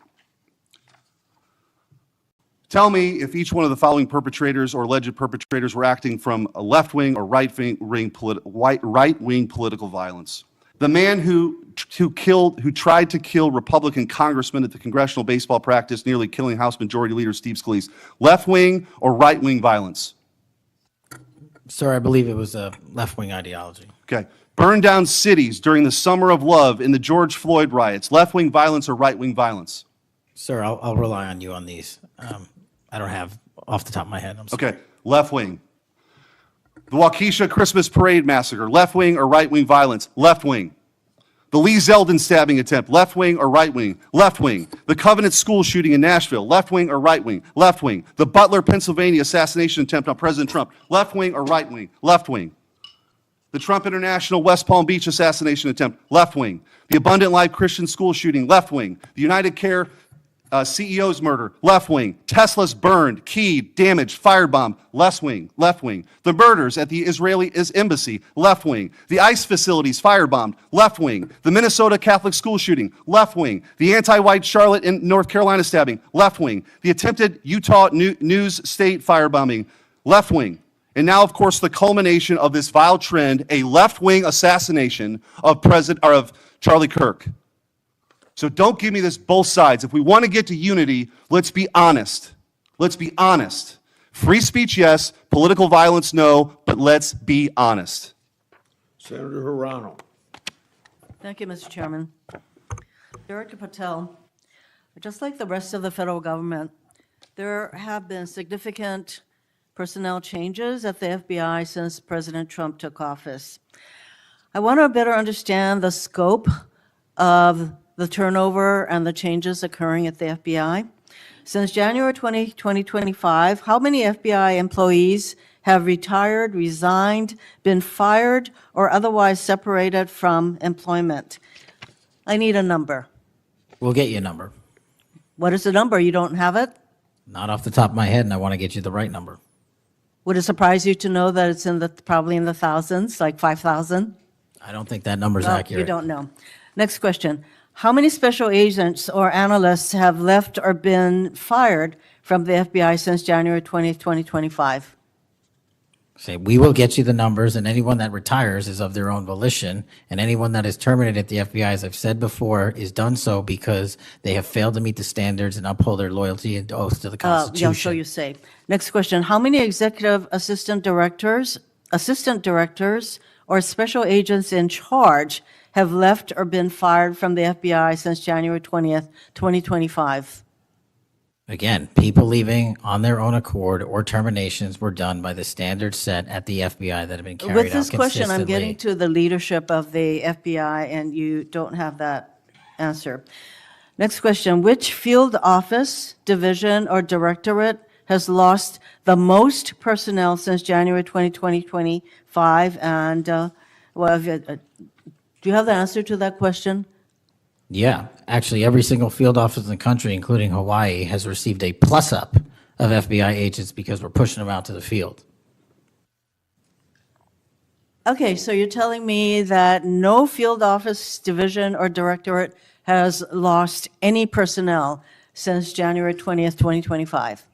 Tell me if each one of the following perpetrators or alleged perpetrators were acting from a left-wing or right-wing political violence. The man who tried to kill Republican congressman at the congressional baseball practice, nearly killing House Majority Leader Steve Scalise. Left-wing or right-wing violence? Sir, I believe it was a left-wing ideology. Okay. Burned down cities during the Summer of Love in the George Floyd riots. Left-wing violence or right-wing violence? Sir, I'll rely on you on these. I don't have off the top of my head. I'm sorry. Okay. Left-wing. The Waukesha Christmas Parade massacre. Left-wing or right-wing violence? Left-wing. The Lee Zeldin stabbing attempt, left-wing or right-wing? Left-wing. The Covenant school shooting in Nashville, left-wing or right-wing? Left-wing. The Butler, Pennsylvania assassination attempt on President Trump, left-wing or right-wing? Left-wing. The Trump International West Palm Beach assassination attempt, left-wing. The Abundant Life Christian school shooting, left-wing. The United Care CEO's murder, left-wing. Tesla's burned, keyed, damaged, firebombed, left-wing. The murders at the Israeli embassy, left-wing. The ICE facilities firebombed, left-wing. The Minnesota Catholic school shooting, left-wing. The anti-white Charlotte and North Carolina stabbing, left-wing. The attempted Utah News State firebombing, left-wing. And now, of course, the culmination of this vile trend, a left-wing assassination of Charlie Kirk. So don't give me this both sides. If we want to get to unity, let's be honest. Let's be honest. Free speech, yes. Political violence, no. But let's be honest. Senator Hirano. Thank you, Mr. Chairman. Director Patel, just like the rest of the federal government, there have been significant personnel changes at the FBI since President Trump took office. I want to better understand the scope of the turnover and the changes occurring at the FBI. Since January 2025, how many FBI employees have retired, resigned, been fired, or otherwise separated from employment? I need a number. We'll get you a number. What is the number? You don't have it? Not off the top of my head, and I want to get you the right number. Would it surprise you to know that it's probably in the thousands, like 5,000? I don't think that number's Well, accurate. you don't know. Next question. How many special agents or analysts have left or been fired from the FBI since January 20th, 2025? Say, we will get you the numbers, and anyone that retires is of their own volition, and anyone that is terminated at the FBI, as I've said before, is done so because they have failed to meet the standards and uphold their loyalty and oath to the Constitution. Yeah, so you say. Next question. How many executive assistant directors, or special agents in charge have left or been fired from the FBI since January 20th, 2025? Again, people leaving on their own accord or terminations were done by the standards set at the FBI that have been carried out With this question, I'm getting consistently. to the leadership of the FBI, and you don't have that answer. Next question, which field office, division, or directorate has lost the most personnel since January 2025? And, do you have the answer to that question? Yeah, actually, every single field office in the country, including Hawaii, has received a plus-up of FBI agents because we're pushing them out to the field. Okay, so you're telling me that no field office, division, or directorate has lost any personnel since January 20th, 2025?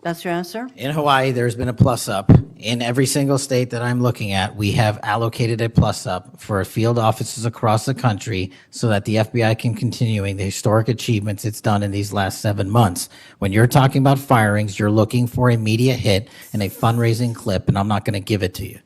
That's your answer? In Hawaii, there's been a plus-up. In every single state that I'm looking at, we have allocated a plus-up for field offices across the country so that the FBI can continuing the historic achievements it's done in these last 7 months. When you're talking about firings, you're looking for a media hit and a fundraising clip, and I'm not going to give it to you.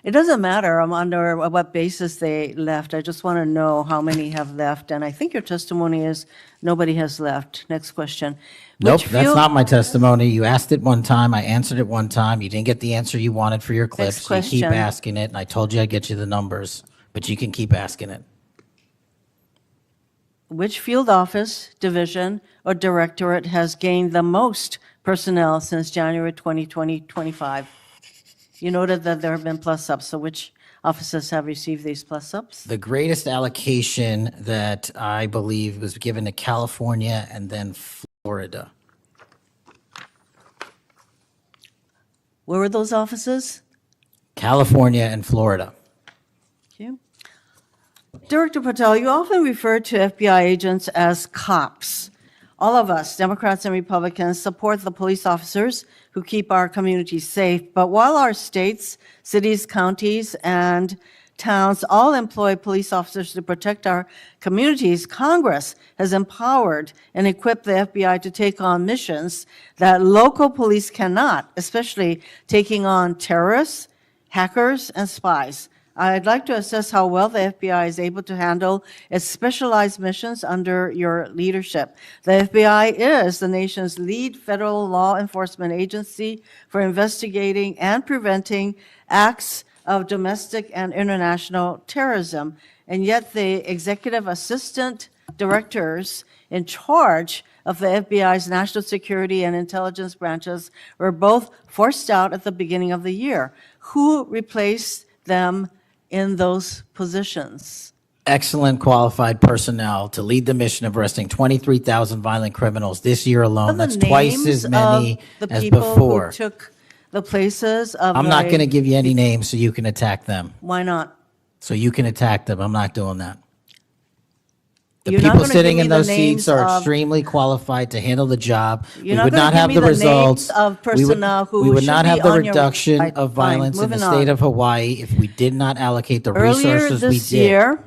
It doesn't matter under what basis they left. I just want to know how many have left. And I think your testimony is nobody has left. Next question. Nope, Which that's field- not my testimony. You asked it one time, I answered it one time. You didn't get the answer you wanted for your clips. Next So you keep question. asking it, and I told you I'd get you the numbers, but you can keep asking it. Which field office, division, or directorate has gained the most personnel since January 2025? You noted that there have been plus-ups, so which offices have received these plus-ups? The greatest allocation that I believe was given to California and then Florida. Where were those offices? California and Florida. Thank you. Director Patel, you often refer to FBI agents as cops. All of us, Democrats and Republicans, support the police officers who keep our communities safe. But while our states, cities, counties, and towns all employ police officers to protect our communities, Congress has empowered and equipped the FBI to take on missions that local police cannot, especially taking on terrorists, hackers, and spies. I'd like to assess how well the FBI is able to handle its specialized missions under your leadership. The FBI is the nation's lead federal law enforcement agency for investigating and preventing acts of domestic and international terrorism. And yet the executive assistant directors in charge of the FBI's national security and intelligence branches were both forced out at the beginning of the year. Who replaced them in those positions? Excellent qualified personnel to lead the mission of arresting 23,000 violent criminals this year alone. The That's twice names as many of the as people who before. took the places of I'm not the- going to give you any names so you can attack them. Why not? So you can attack them. I'm not doing that. The You're not people gonna sitting give in me the those seats names are of- extremely qualified to handle the job. We You're not would gonna not give have me the the names results. of We would- personnel who We would should not be have the on your- reduction Right, of fine, violence in the moving state on. of Hawaii if we did not allocate the Earlier resources we this did. year,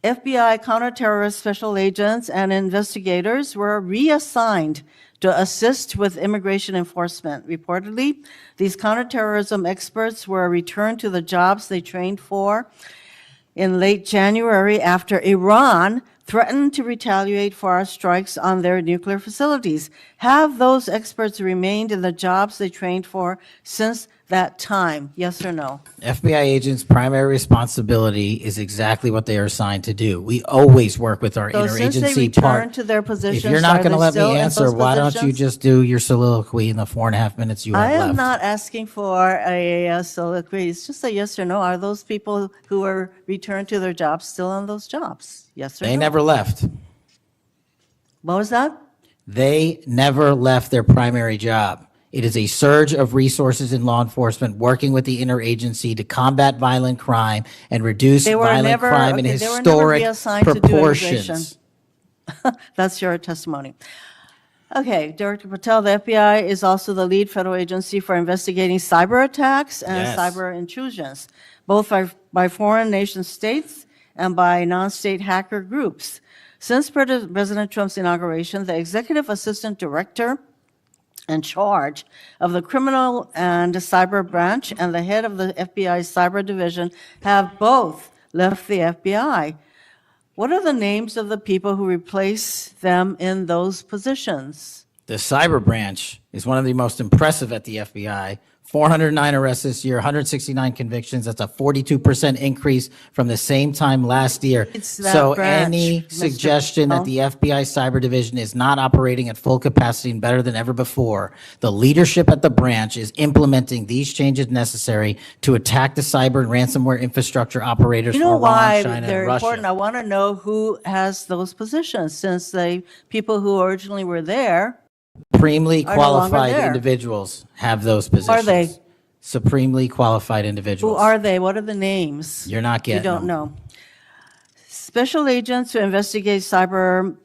FBI counterterrorist special agents and investigators were reassigned to assist with immigration enforcement. Reportedly, these counterterrorism experts were returned to the jobs they trained for in late January after Iran threatened to retaliate for our strikes on their nuclear facilities. Have those experts remained in the jobs they trained for since that time? Yes or no? FBI agents' primary responsibility is exactly what they are assigned to do. We always work with our So since they interagency returned part. to their positions, If you're not are going to they let me still in answer, those why don't you positions? just do your soliloquy in the 4.5 minutes you I have am left? not asking for a soliloquy. It's just a yes or no. Are those people who were returned to their jobs still on those jobs? Yes or no? They never left. What was that? They never left their primary job. It is a surge of resources in law enforcement working with the interagency to combat violent crime and reduce They were violent never- crime in okay, they were never historic reassigned to do proportions. That's your testimony. Okay, Director Patel, the FBI is also the lead federal agency for investigating cyber attacks and Yes. cyber intrusions, both by foreign nation states and by non-state hacker groups. Since President Trump's inauguration, the executive assistant director in charge of the criminal and cyber branch and the head of the FBI's cyber division have both left the FBI. What are the names of the people who replace them in those positions? The cyber branch is one of the most impressive at the FBI. 409 arrests this year, 169 convictions. That's a 42% increase from the same time last year. It's that So branch, any Mr. suggestion that the FBI cyber division is not operating at full capacity and better than ever before, the leadership at the branch is implementing these changes necessary to attack the cyber and ransomware infrastructure operators You for know Iran, why China, they're and important? I Russia. want to know who has those positions, since the people who originally were there, Supremely are no longer qualified there. individuals have those positions. are they? Supremely qualified Who individuals. are they? What are the names? You're not You getting don't them. know. Special agents who investigate cybercrime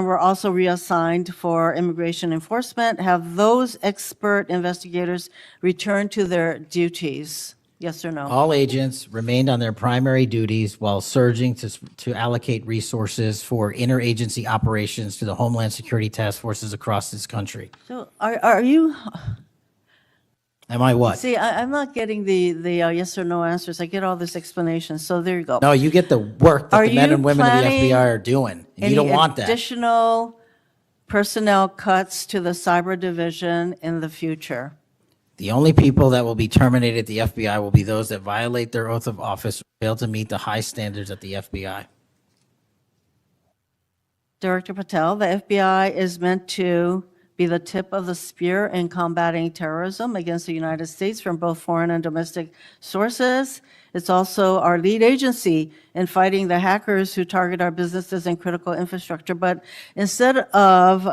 were also reassigned for immigration enforcement. Have those expert investigators returned to their duties? Yes or no? All agents remained on their primary duties while surging to allocate resources for interagency operations to the Homeland Security task forces across this country. So are you, Am I what? see, I'm not getting the yes or no answers. I get all this explanation, so there you go. No, you get the work that Are the men you and women of the planning FBI are doing. And you don't want that. additional personnel cuts to the cyber division in the future? The only people that will be terminated at the FBI will be those that violate their oath of office or fail to meet the high standards at the FBI. Director Patel, the FBI is meant to be the tip of the spear in combating terrorism against the United States from both foreign and domestic sources. It's also our lead agency in fighting the hackers who target our businesses and critical infrastructure. But instead of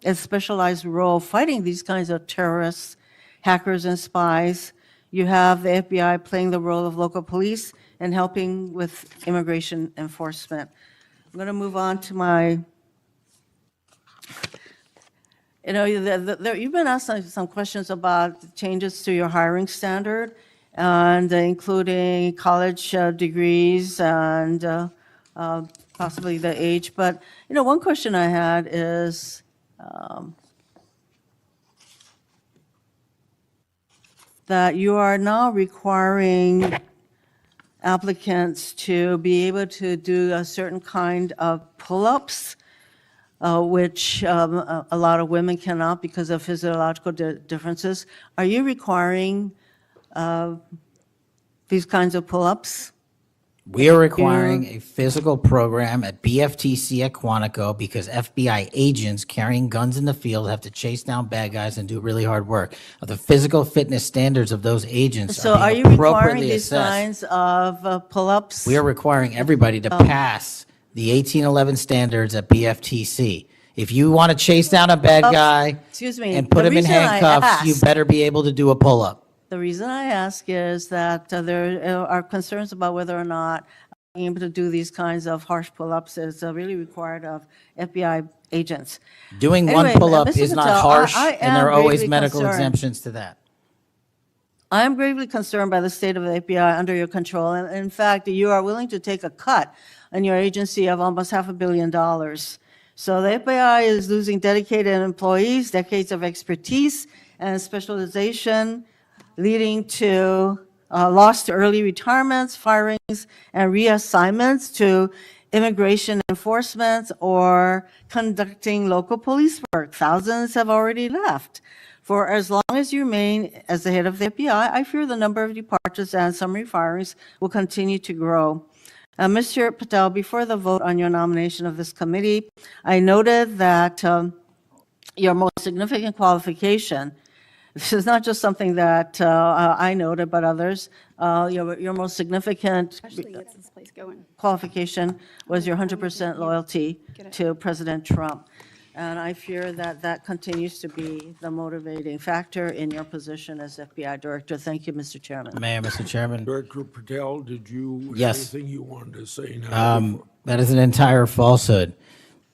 a specialized role fighting these kinds of terrorists, hackers, and spies, you have the FBI playing the role of local police and helping with immigration enforcement. I'm going to move on to my, you've been asked some questions about changes to your hiring standard, and including college degrees and possibly the age. But, one question I had is, that you are now requiring applicants to be able to do a certain kind of pull-ups, which a lot of women cannot because of physiological differences. Are you requiring these kinds of pull-ups? We are requiring a physical program at BFTC at Quantico because FBI agents carrying guns in the field have to chase down bad guys and do really hard work. The physical fitness standards of those agents So are are being you requiring appropriately these assessed. kinds of pull-ups? We are requiring everybody to pass the 1811 standards at BFTC. If you want to chase down a bad guy Excuse me, and put the him in reason I handcuffs, you asked- better be able to do a pull-up. The reason I ask is that there are concerns about whether or not being able to do these kinds of harsh pull-ups is really required of FBI agents. Doing Anyway, one pull-up Mr. is not Patel, harsh, I and there are am always gravely medical concerned. exemptions to that. I am gravely concerned by the state of the FBI under your control. And in fact, you are willing to take a cut on your agency of almost $500 million. So the FBI is losing dedicated employees, decades of expertise and specialization, leading to lost early retirements, firings, and reassignments to immigration enforcement or conducting local police work. Thousands have already left. For as long as you remain as the head of the FBI, I fear the number of departures and summary firings will continue to grow. Mr. Patel, before the vote on your nomination of this committee, I noted that your most significant qualification, this is not just something that I noted, but others, your most significant Gets this place going. qualification was your 100% loyalty to President Trump. And I fear that that continues to be the motivating factor in your position as FBI Director. Thank you, Mr. Chairman. Mayor, Mr. Chairman. Director Patel, did you have Yes. anything you wanted to say now? That is an entire falsehood.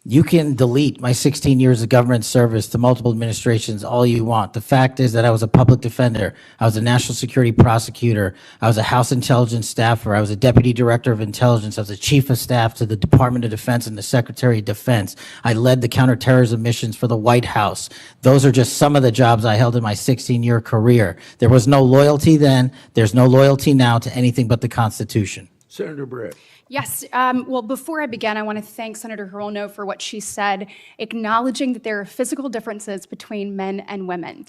You can delete my 16 years of government service to multiple administrations all you want. The fact is that I was a public defender. I was a national security prosecutor. I was a House intelligence staffer. I was a deputy director of intelligence. I was a chief of staff to the Department of Defense and the Secretary of Defense. I led the counterterrorism missions for the White House. Those are just some of the jobs I held in my 16-year career. There was no loyalty then. There's no loyalty now to anything but the Constitution. Senator Brett. Yes. Well, before I begin, I want to thank Senator Hirono for what she said, acknowledging that there are physical differences between men and women.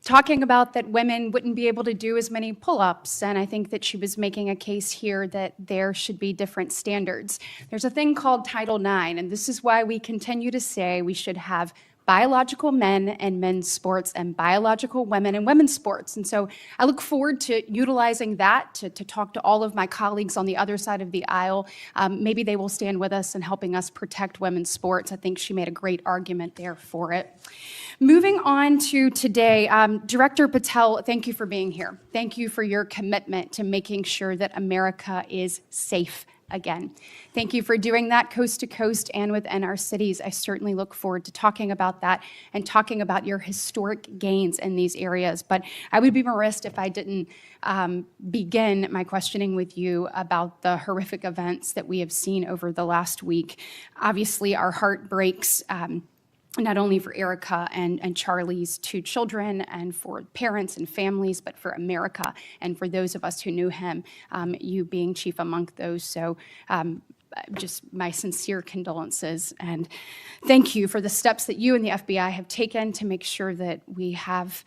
Talking about that women wouldn't be able to do as many pull-ups, and I think that she was making a case here that there should be different standards. There's a thing called Title IX, and this is why we continue to say we should have biological men and men's sports and biological women and women's sports. And so I look forward to utilizing that to talk to all of my colleagues on the other side of the aisle. Maybe they will stand with us in helping us protect women's sports. I think she made a great argument there for it. Moving on to today, Director Patel, thank you for being here. Thank you for your commitment to making sure that America is safe again. Thank you for doing that coast to coast and within our cities. I certainly look forward to talking about that and talking about your historic gains in these areas. But I would be remiss if I didn't begin my questioning with you about the horrific events that we have seen over the last week. Obviously, our heart breaks. Not only for Erica and Charlie's two children and for parents and families, but for America and for those of us who knew him, you being chief among those. So just my sincere condolences and thank you for the steps that you and the FBI have taken to make sure that we have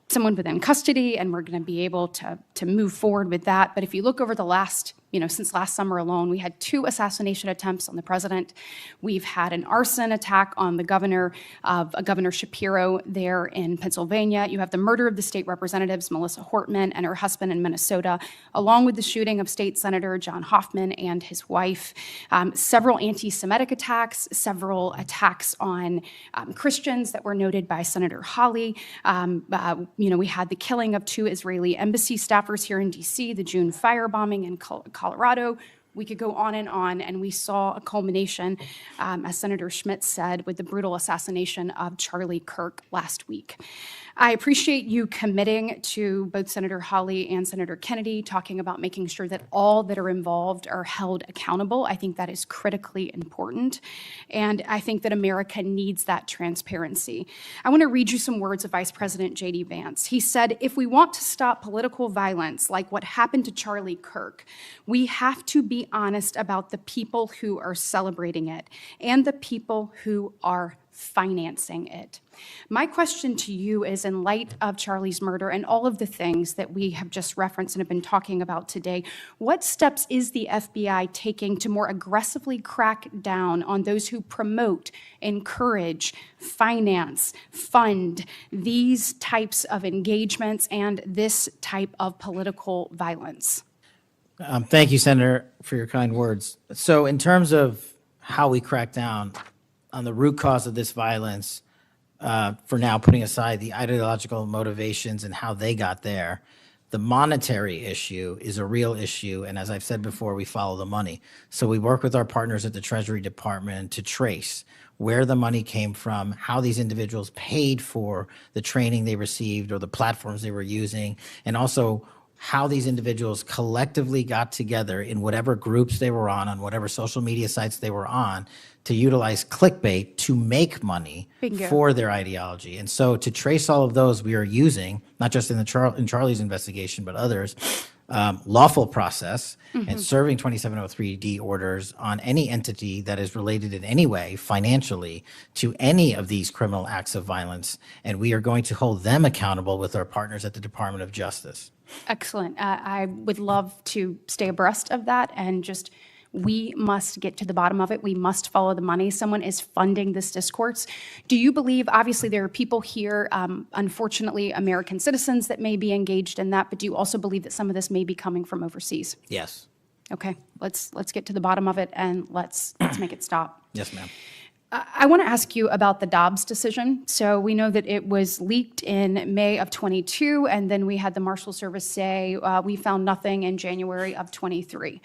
someone within custody, and we're going to be able to move forward with that. But if you look over the last, since last summer alone, we had 2 assassination attempts on the president. We've had an arson attack on the governor Shapiro there in Pennsylvania. You have the murder of the state representatives, Melissa Hortman and her husband in Minnesota, along with the shooting of State Senator John Hoffman and his wife. Several anti-Semitic attacks, several attacks on Christians that were noted by Senator Hawley. We had the killing of 2 Israeli embassy staffers here in D.C., the June firebombing in Colorado. We could go on, and we saw a culmination, as Senator Schmidt said, with the brutal assassination of Charlie Kirk last week. I appreciate you committing to both Senator Hawley and Senator Kennedy, talking about making sure that all that are involved are held accountable. I think that is critically important, and I think that America needs that transparency. I want to read you some words of Vice President J.D. Vance. He said, "If we want to stop political violence like what happened to Charlie Kirk, we have to be honest about the people who are celebrating it and the people who are financing it." My question to you is, in light of Charlie's murder and all of the things that we have just referenced and have been talking about today, what steps is the FBI taking to more aggressively crack down on those who promote, encourage, finance, fund these types of engagements and this type of political violence? Thank you, Senator, for your kind words. So in terms of how we crack down on the root cause of this violence, for now putting aside the ideological motivations and how they got there, the monetary issue is a real issue. And as I've said before, we follow the money. So we work with our partners at the Treasury Department to trace where the money came from, how these individuals paid for the training they received or the platforms they were using, and also how these individuals collectively got together in whatever groups they were on whatever social media sites they were on, to utilize clickbait to make money Bingo. For their ideology. And so to trace all of those, we are using, not just in Charlie's investigation, but others, lawful process and serving 2703D orders on any entity that is related in any way financially to any of these criminal acts of violence. And we are going to hold them accountable with our partners at the Department of Justice. Excellent. I would love to stay abreast of that, and just, we must get to the bottom of it. We must follow the money. Someone is funding this discourse. Do you believe, obviously there are people here, unfortunately American citizens, that may be engaged in that, but do you also believe that some of this may be coming from overseas? Yes. Okay, let's get to the bottom of it, and let's make it stop. Yes, ma'am. I want to ask you about the Dobbs decision. So we know that it was leaked in May of 22, and then we had the Marshal Service say, we found nothing in January of 23.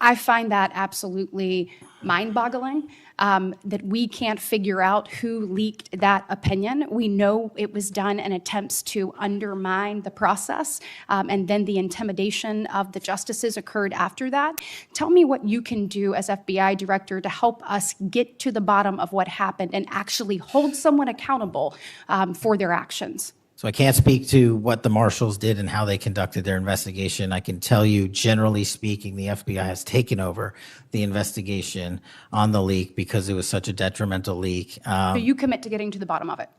I find that absolutely mind-boggling that we can't figure out who leaked that opinion. We know it was done in attempts to undermine the process, and then the intimidation of the justices occurred after that. Tell me what you can do as FBI director to help us get to the bottom of what happened and actually hold someone accountable for their actions. So I can't speak to what the marshals did and how they conducted their investigation. I can tell you, generally speaking, the FBI has taken over the investigation on the leak because it was such a detrimental leak. So you commit to getting to the bottom of it.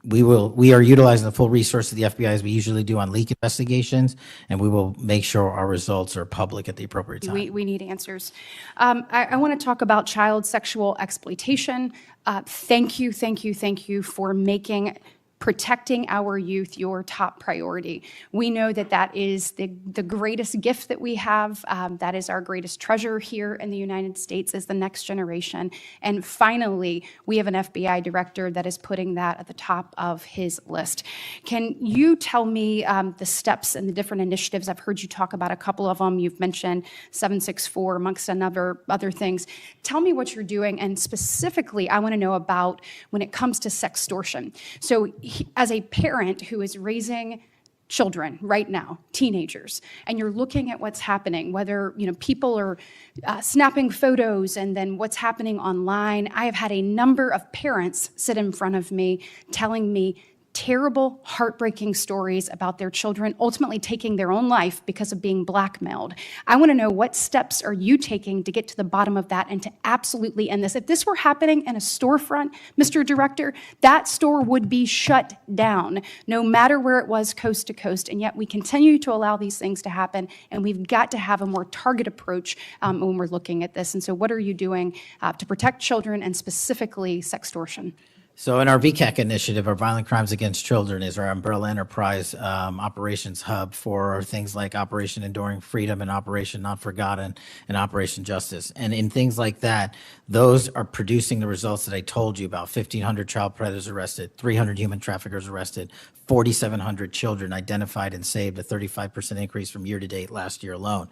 We are utilizing the full resources of the FBI as we usually do on leak investigations, and we will make sure our results are public at the appropriate time. We need answers. I want to talk about child sexual exploitation. Thank you for making protecting our youth your top priority. We know that that is the greatest gift that we have. That is our greatest treasure here in the United States is the next generation. And finally, we have an FBI director that is putting that at the top of his list. Can you tell me the steps and the different initiatives? I've heard you talk about a couple of them. You've mentioned 764 amongst other things. Tell me what you're doing, and specifically, I want to know about when it comes to sextortion. So as a parent who is raising children right now, teenagers, and you're looking at what's happening, whether people are snapping photos and then what's happening online, I have had a number of parents sit in front of me telling me terrible, heartbreaking stories about their children ultimately taking their own life because of being blackmailed. I want to know, what steps are you taking to get to the bottom of that and to absolutely end this? If this were happening in a storefront, Mr. Director, that store would be shut down, no matter where it was, coast to coast. And yet we continue to allow these things to happen, and we've got to have a more targeted approach when we're looking at this. And so what are you doing to protect children, and specifically sextortion? So in our VCAC initiative, our Violent Crimes Against Children is our umbrella enterprise operations hub for things like Operation Enduring Freedom and Operation Not Forgotten and Operation Justice. And in things like that, those are producing the results that I told you about. 1,500 child predators arrested, 300 human traffickers arrested, 4,700 children identified and saved, a 35% increase from year to date last year alone.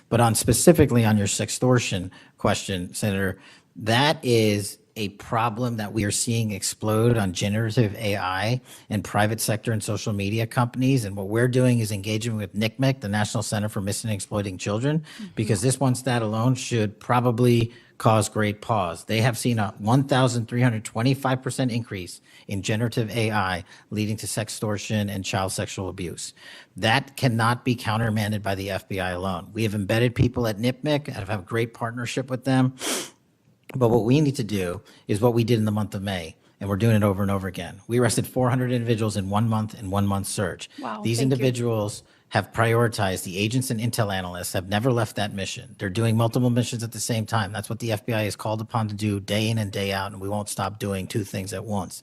But specifically on your sextortion question, Senator, that is a problem that we are seeing explode on generative AI in private sector and social media companies. And what we're doing is engaging with NCMEC, the National Center for Missing and Exploiting Children, because this one stat alone should probably cause great pause. They have seen a 1,325% increase in generative AI leading to sextortion and child sexual abuse. That cannot be countermanded by the FBI alone. We have embedded people at NCMEC and have a great partnership with them. But what we need to do is what we did in the month of May, and we're doing it over and over again. We arrested 400 individuals in 1 month in 1 month search. Wow, These thank you. individuals have prioritized. The agents and intel analysts have never left that mission. They're doing multiple missions at the same time. That's what the FBI is called upon to do day in and day out, and we won't stop doing two things at once.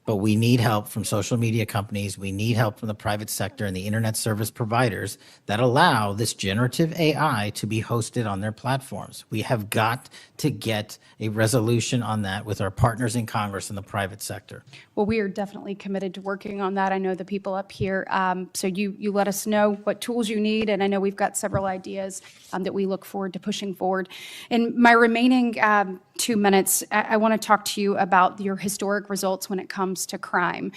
But we need help from social media companies. We need help from the private sector and the internet service providers that allow this generative AI to be hosted on their platforms. We have got to get a resolution on that with our partners in Congress and the private sector. Well, we are definitely committed to working on that. I know the people up here. So you let us know what tools you need, and I know we've got several ideas that we look forward to pushing forward. In my remaining 2 minutes, I want to talk to you about your historic results when it comes to crime.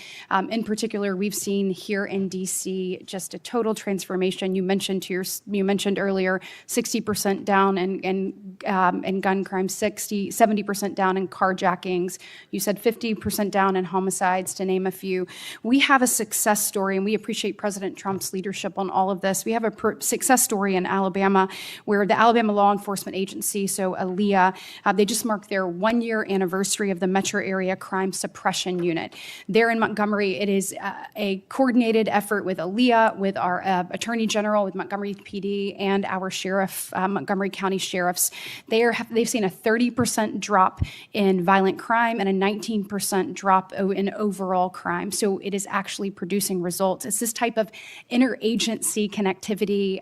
In particular, we've seen here in DC just a total transformation. You mentioned earlier 60% down in gun crime, 70% down in carjackings. You said 50% down in homicides, to name a few. We have a success story, and we appreciate President Trump's leadership on all of this. We have a success story in Alabama where the Alabama Law Enforcement Agency, so ALEA, they just marked their 1-year anniversary of the Metro Area Crime Suppression Unit. There in Montgomery, it is a coordinated effort with ALEA, with our Attorney General, with Montgomery PD, and our sheriff, Montgomery County sheriffs. They've seen a 30% drop in violent crime and a 19% drop in overall crime. So it is actually producing results. It's this type of interagency connectivity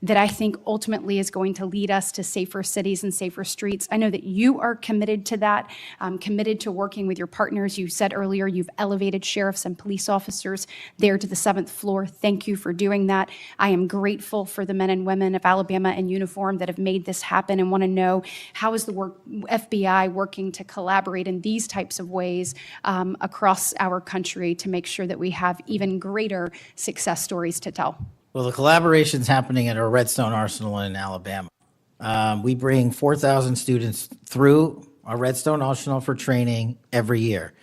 that I think ultimately is going to lead us to safer cities and safer streets. I know that you you are committed to that, committed to working with your partners. You said earlier you've elevated sheriffs and police officers there to the 7th floor. Thank you for doing that. I am grateful for the men and women of Alabama in uniform that have made this happen and want to know how is the FBI working to collaborate in these types of ways across our country to make sure that we have even greater success stories to tell. Well, the collaboration's happening at our Redstone Arsenal in Alabama. We bring 4,000 students through our Redstone Arsenal for training every year.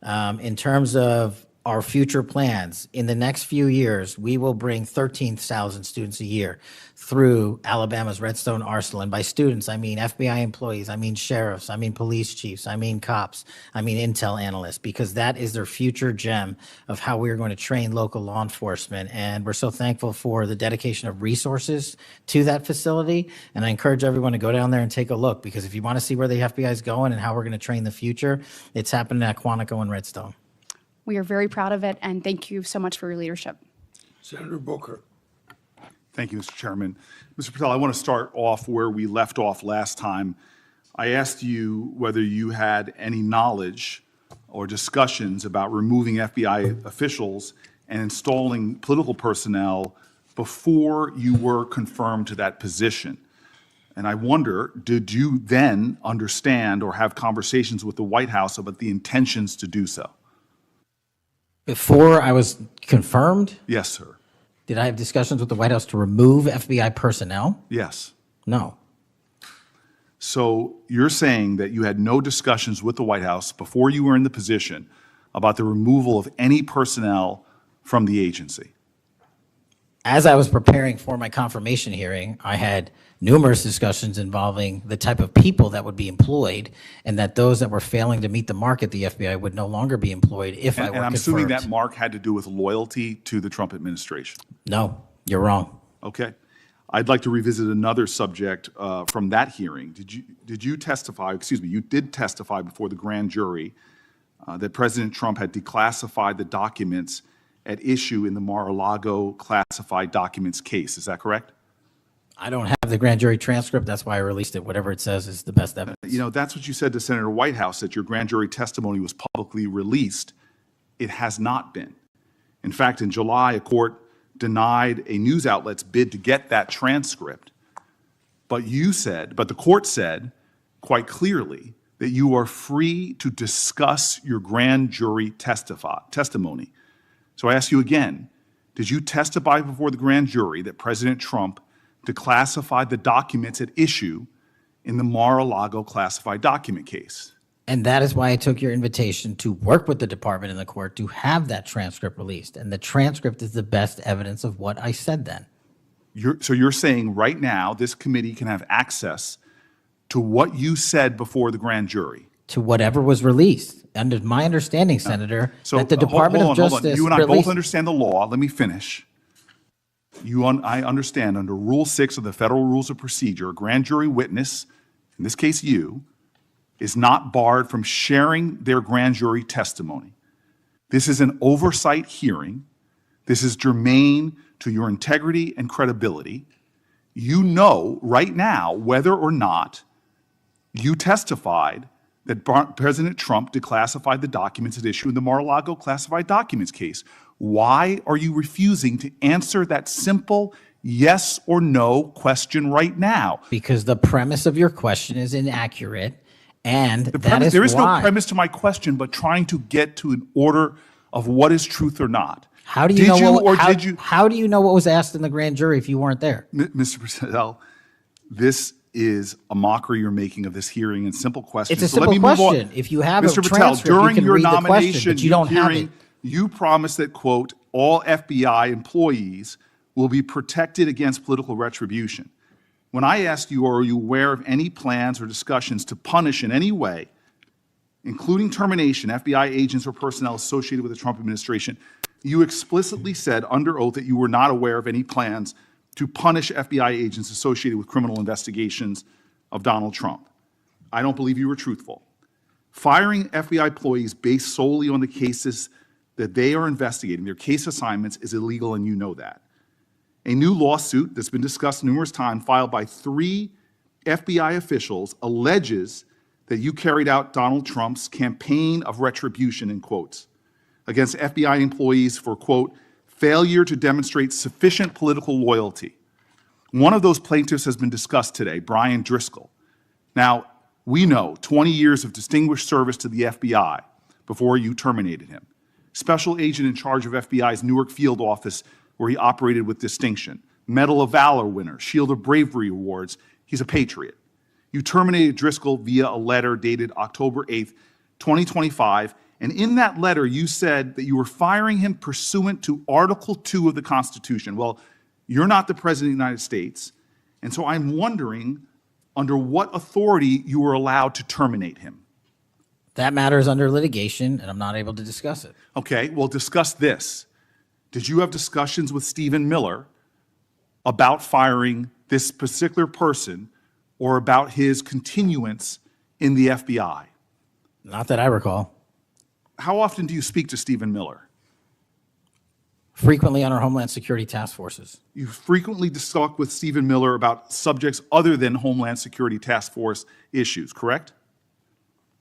In terms of our future plans, in the next few years, we will bring 13,000 students a year through Alabama's Redstone Arsenal. And by students, I mean FBI employees, I mean sheriffs, I mean police chiefs, I mean cops, I mean intel analysts, because that is their future gem of how we're going to train local law enforcement. And we're so thankful for the dedication of resources to that facility. And I encourage everyone to go down there and take a look, because if you want to see where the FBI is going and how we're going to train the future, it's happening at Quantico and Redstone. We are very proud of it, and thank you so much for your leadership. Senator Booker. Thank you, Mr. Chairman. Mr. Patel, I want to start off where we left off last time. I asked you whether you had any knowledge or discussions about removing FBI officials and installing political personnel before you were confirmed to that position. And I wonder, did you then understand or have conversations with the White House about the intentions to do so? Before I was confirmed, Yes, sir. did I have discussions with the White House to remove FBI personnel? Yes. No. So you're saying that you had no discussions with the White House before you were in the position about the removal of any personnel from the agency? As I was preparing for my confirmation hearing, I had numerous discussions involving the type of people that would be employed, and that those that were failing to meet the mark at the FBI would no longer be employed if I were And I'm confirmed. assuming that mark had to do with loyalty to the Trump administration. No, you're wrong. Okay. I'd like to revisit another subject from that hearing. Did you testify, excuse me, you did testify before the grand jury that President Trump had declassified the documents at issue in the Mar-a-Lago classified documents case. Is that correct? I don't have the grand jury transcript. That's why I released it. Whatever it says is the best evidence. You know, that's what you said to Senator Whitehouse, that your grand jury testimony was publicly released. It has not been. In fact, in July, a court denied a news outlet's bid to get that transcript. But the court said quite clearly that you are free to discuss your grand jury testimony. So I ask you again, did you testify before the grand jury that President Trump declassified the documents at issue in the Mar-a-Lago classified document case? And that is why I took your invitation to work with the department and the court to have that transcript released. And the transcript is the best evidence of what I said then. So you're saying right now this committee can have access to what you said before the grand jury? To whatever was released. Under my understanding, Senator, So that the hold Department of on, hold on. Justice You and I both released. understand the law. Let me finish. I understand under Rule 6 of the Federal Rules of Procedure, a grand jury witness, in this case you, is not barred from sharing their grand jury testimony. This is an oversight hearing. This is germane to your integrity and credibility. You know right now whether or not you testified that President Trump declassified the documents at issue in the Mar-a-Lago classified documents case. Why are you refusing to answer that simple yes or no question right now? Because the premise of your question is inaccurate, and There is no premise to my question, but trying to get to an order of what is truth or not. How do you How do you know what was asked in the grand jury if you weren't there? Mr. Patel, this is a mockery you're making of this hearing and simple questions. It's a So let me simple move on. question. If you have a Mr. Patel, transcript, you during can your read the question, nomination but you don't have hearing, it. you promised that, quote, all FBI employees will be protected against political retribution. When I asked you, are you aware of any plans or discussions to punish in any way, including termination, FBI agents or personnel associated with the Trump administration, you explicitly said under oath that you were not aware of any plans to punish FBI agents associated with criminal investigations of Donald Trump. I don't believe you were truthful. Firing FBI employees based solely on the cases that they are investigating, their case assignments, is illegal, and you know that. A new lawsuit that's been discussed numerous times, filed by 3 FBI officials, alleges that you carried out Donald Trump's campaign of retribution, in quotes, against FBI employees for, quote, failure to demonstrate sufficient political loyalty. One of those plaintiffs has been discussed today, Brian Driscoll. Now, we know 20 years of distinguished service to the FBI before you terminated him. Special agent in charge of FBI's Newark field office, where he operated with distinction. Medal of Valor winner, Shield of Bravery awards. He's a patriot. You terminated Driscoll via a letter dated October 8th, 2025, and in that letter you said that you were firing him pursuant to Article 2 of the Constitution. Well, you're not the President of the United States, and so I'm wondering under what authority you were allowed to terminate him. That matter is under litigation, and I'm not able to discuss it. Okay, well, discuss this. Did you have discussions with Stephen Miller about firing this particular person or about his continuance in the FBI? Not that I recall. How often do you speak to Stephen Miller? Frequently on our Homeland Security task forces. You frequently talk with Stephen Miller about subjects other than Homeland Security task force issues, correct?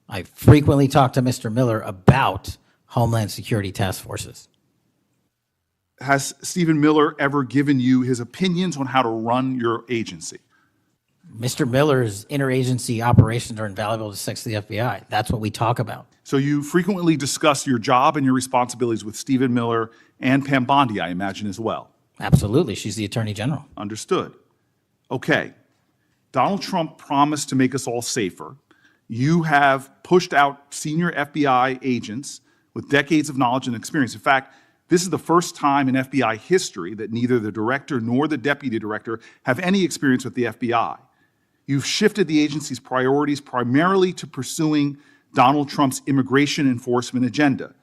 I frequently talk to Mr. Miller about Homeland Security task forces. Has Stephen Miller ever given you his opinions on how to run your agency? Mr. Miller's interagency operations are invaluable to the FBI. That's what we talk about. So you frequently discuss your job and your responsibilities with Stephen Miller and Pam Bondi, I imagine, as well. Absolutely. She's the Attorney General. Understood. Okay. Donald Trump promised to make us all safer. You have pushed out senior FBI agents with decades of knowledge and experience. In fact, this is the first time in FBI history that neither the director nor the deputy director have any experience with the FBI. You've shifted the agency's priorities primarily to pursuing Donald Trump's immigration enforcement agenda.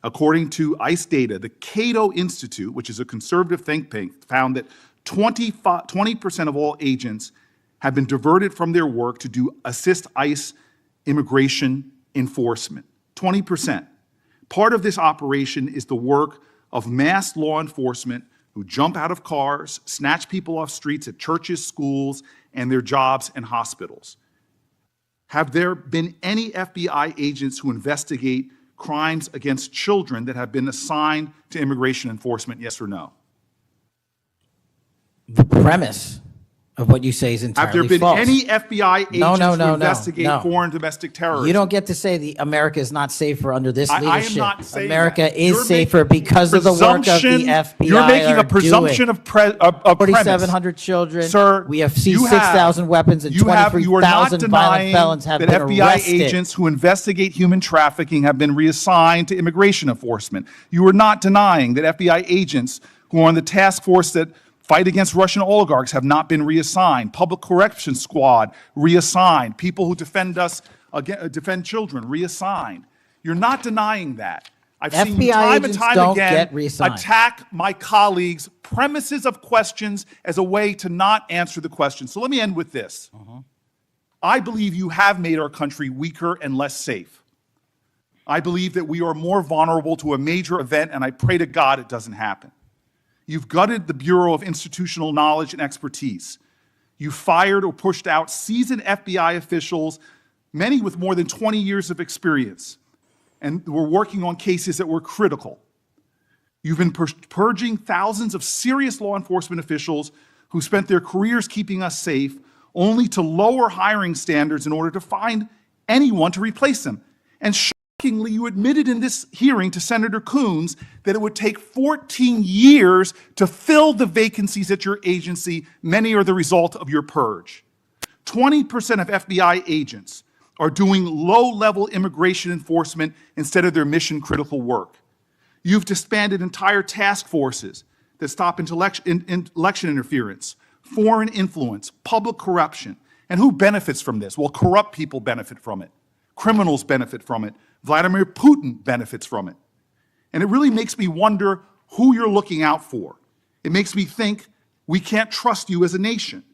According to ICE data, the Cato Institute, which is a conservative think tank, found that 20% of all agents have been diverted from their work to assist ICE immigration enforcement. 20%. Part of this operation is the work of mass law enforcement who jump out of cars, snatch people off streets at churches, schools, and their jobs and hospitals. Have there been any FBI agents who investigate crimes against children that have been assigned to immigration enforcement, yes or no? The premise of what you say is entirely Have there been false. any FBI agents who investigate no. foreign domestic terrorism? You don't get to say America is not safer under this I am leadership. not saying America that. is You're safer making because of the work of the presumption- FBI. You're making a presumption of premise. 4,700 children. Sir, we have seized you have- 6,000 weapons and you are not 23,000 violent denying felons have that been FBI arrested. agents who investigate human trafficking have been reassigned to immigration enforcement. You are not denying that FBI agents who are on the task force that fight against Russian oligarchs have not been reassigned. Public Corrections Squad reassigned. People who defend us, defend children reassigned. You're not denying that. I've seen you FBI time and agents time don't again get reassigned. attack my colleagues' premises of questions as a way to not answer the question. So let me end with this. I believe you have made our country weaker and less safe. I believe that we are more vulnerable to a major event, and I pray to God it doesn't happen. You've gutted the Bureau of Institutional Knowledge and Expertise. You fired or pushed out seasoned FBI officials, many with more than 20 years of experience, and were working on cases that were critical. You've been purging thousands of serious law enforcement officials who spent their careers keeping us safe, only to lower hiring standards in order to find anyone to replace them. And shockingly, you admitted in this hearing to Senator Coons that it would take 14 years to fill the vacancies at your agency. Many are the result of your purge. 20% of FBI agents are doing low-level immigration enforcement instead of their mission-critical work. You've disbanded entire task forces that stop election interference, foreign influence, public corruption. And who benefits from this? Well, corrupt people benefit from it. Criminals benefit from it. Vladimir Putin benefits from it. And it really makes me wonder who you're looking out for. It makes me think we can't trust you as a nation.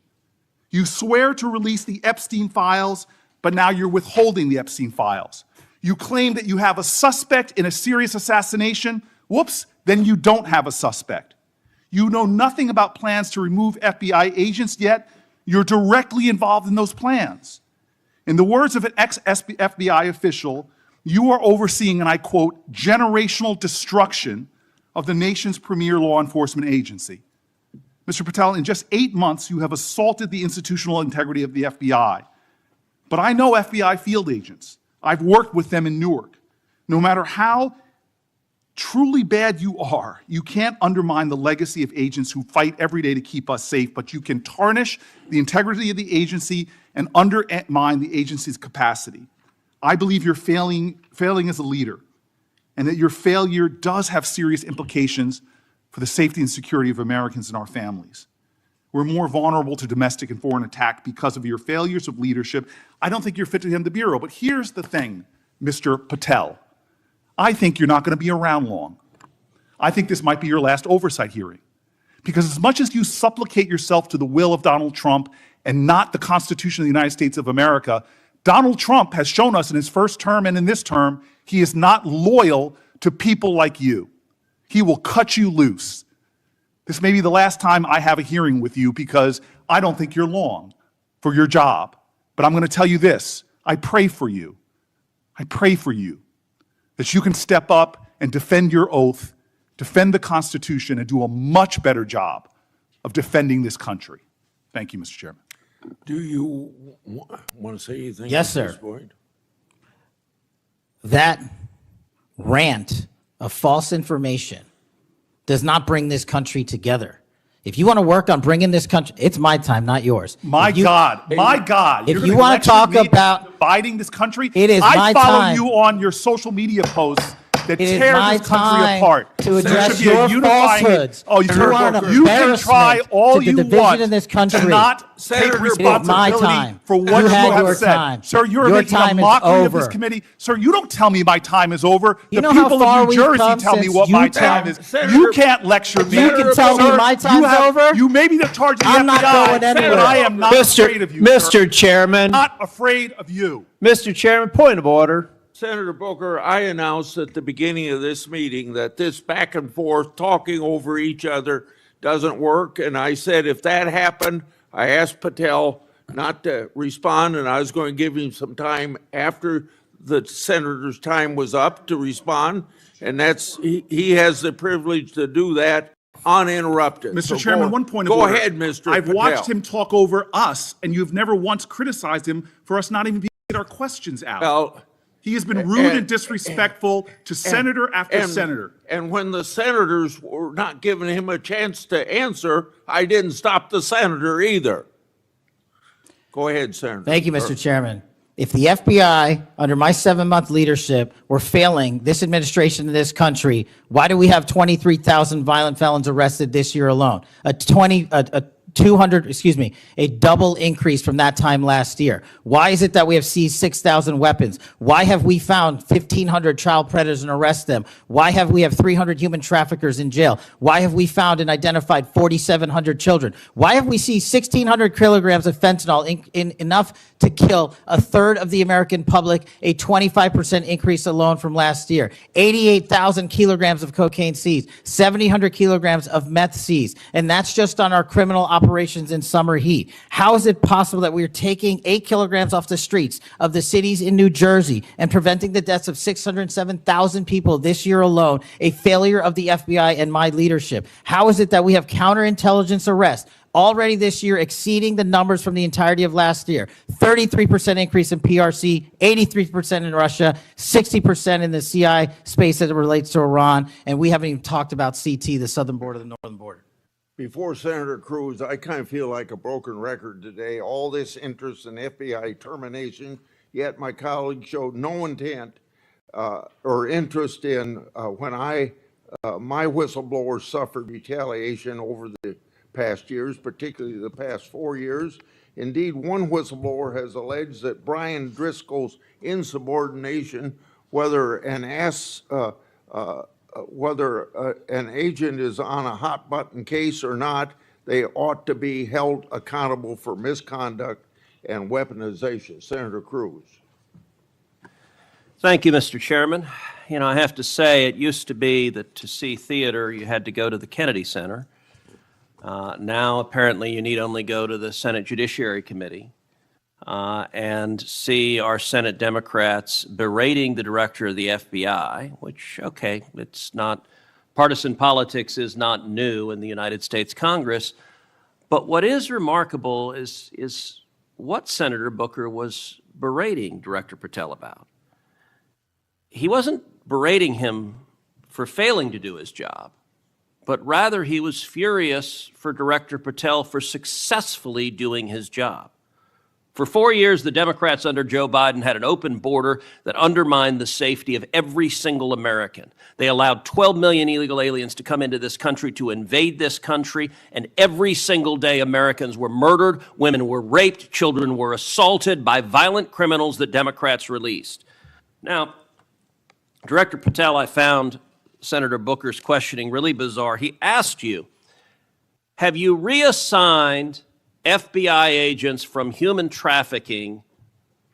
You swear to release the Epstein files, but now you're withholding the Epstein files. You claim that you have a suspect in a serious assassination. Whoops, then you don't have a suspect. You know nothing about plans to remove FBI agents, yet you're directly involved in those plans. In the words of an ex-FBI official, you are overseeing, and I quote, generational destruction of the nation's premier law enforcement agency. Mr. Patel, in just 8 months, you have assaulted the institutional integrity of the FBI. But I know FBI field agents. I've worked with them in Newark. No matter how truly bad you are, you can't undermine the legacy of agents who fight every day to keep us safe, but you can tarnish the integrity of the agency and undermine the agency's capacity. I believe you're failing as a leader, and that your failure does have serious implications for the safety and security of Americans and our families. We're more vulnerable to domestic and foreign attack because of your failures of leadership. I don't think you're fit to hand the bureau, but here's the thing, Mr. Patel. I think you're not going to be around long. I think this might be your last oversight hearing. Because as much as you supplicate yourself to the will of Donald Trump and not the Constitution of the United States of America, Donald Trump has shown us in his first term and in this term, he is not loyal to people like you. He will cut you loose. This may be the last time I have a hearing with you because I don't think you're long for your job. But I'm going to tell you this, I pray for you. I pray for you that you can step up and defend your oath, defend the Constitution, and do a much better job of defending this country. Thank you, Mr. Chairman. Do you want to say anything? Yes, at this sir. point? That rant of false information does not bring this country together. If you want to work on bringing this country, it's my time, not yours. My God. If You're you gonna want to lecture talk me about, dividing this country, it is I my follow time. you on your social media posts that It is tear my this country time apart. to There address should be a your unifying- falsehoods. Oh, You are an you can try embarrassment all to the you division want in this country. to not Senator, take it is my responsibility time. for what You you had have your said. time. Sir, you're Your making a time is mockery of this over. committee. Sir, you don't tell me my time is over. You The know how people far of New we've Jersey come tell me since what my you time tell- is. Senator- You can't lecture me. You can tell me Sir, my time's over? You may be the charge of the I'm not FBI, going anywhere. but I am not afraid of you, sir. Mr. Chairman, Not afraid of you. Mr. Chairman, point of order. Senator Booker, I announced at the beginning of this meeting that this back and forth, talking over each other, doesn't work. And I said if that happened, I asked Patel not to respond, and I was going to give him some time after the senator's time was up to respond. And he has the privilege to do that uninterrupted. Mr. So Chairman, one point of order. Go ahead, Mr. I've Patel. watched him talk over us, and you've never once criticized him for us not even being able to get our questions out. Well, He has been rude and disrespectful to senator after senator. And when the senators were not giving him a chance to answer, I didn't stop the senator either. Go ahead, Senator. Thank you, Mr. Chairman. If the FBI, under my 7-month leadership, were failing this administration in this country, why do we have 23,000 violent felons arrested this year alone? A double increase from that time last year. Why is it that we have seized 6,000 weapons? Why have we found 1,500 child predators and arrested them? Why have we 300 human traffickers in jail? Why have we found and identified 4,700 children? Why have we seized 1,600 kilograms of fentanyl, enough to kill a third of the American public, a 25% increase alone from last year? 88,000 kilograms of cocaine seized, 7,000 kilograms of meth seized, and that's just on our criminal operations in summer heat. How is it possible that we are taking 8 kilograms off the streets of the cities in New Jersey and preventing the deaths of 607,000 people this year alone, a failure of the FBI and my leadership? How is it that we have counterintelligence arrests already this year exceeding the numbers from the entirety of last year? 33% increase in PRC, 83% in Russia, 60% in the CI space as it relates to Iran, and we haven't even talked about CT, the southern border, the northern border. Before Senator Cruz, I kind of feel like a broken record today. All this interest in FBI termination, yet my colleagues showed no intent or interest in when my whistleblowers suffered retaliation over the past years, particularly the past 4 years. Indeed, one whistleblower has alleged that Brian Driscoll's insubordination, whether an agent is on a hot button case or not, they ought to be held accountable for misconduct and weaponization. Senator Cruz. Thank you, Mr. Chairman. You know, I have to say, it used to be that to see theater, you had to go to the Kennedy Center. Now, apparently, you need only go to the Senate Judiciary Committee. and see our Senate Democrats berating the director of the FBI, which, okay, it's not, partisan politics is not new in the United States Congress. But what is remarkable is what Senator Booker was berating Director Patel about. He wasn't berating him for failing to do his job, but rather he was furious for Director Patel for successfully doing his job. For 4 years, the Democrats under Joe Biden had an open border that undermined the safety of every single American. They allowed 12 million illegal aliens to come into this country to invade this country, and every single day Americans were murdered, women were raped, children were assaulted by violent criminals that Democrats released. Now, Director Patel, I found Senator Booker's questioning really bizarre. He asked you, have you reassigned FBI agents from human trafficking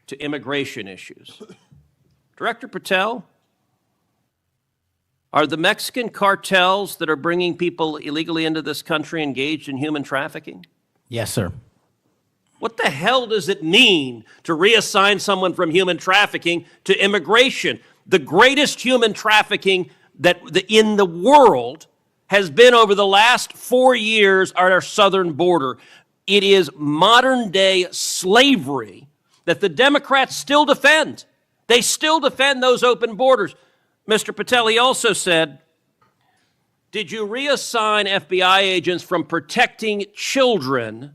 to immigration issues? Director Patel, are the Mexican cartels that are bringing people illegally into this country engaged in human trafficking? Yes, sir. What the hell does it mean to reassign someone from human trafficking to immigration? The greatest human trafficking in the world has been over the last 4 years at our southern border. It is modern-day slavery that the Democrats still defend. They still defend those open borders. Mr. Patel, he also said, did you reassign FBI agents from protecting children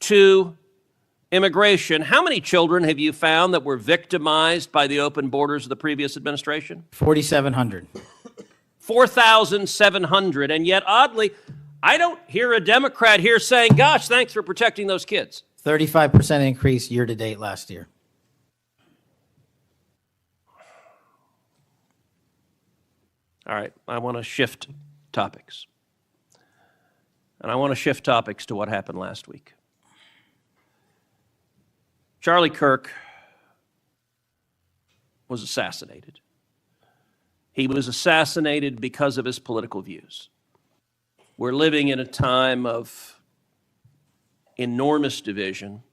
to immigration? How many children have you found that were victimized by the open borders of the previous administration? 4,700. 4,700. And yet, oddly, I don't hear a Democrat here saying, gosh, thanks for protecting those kids. 35% increase year to date last year. All right, I want to shift topics. And I want to shift topics to what happened last week. Charlie Kirk was assassinated. He was assassinated because of his political views. We're living in a time of enormous division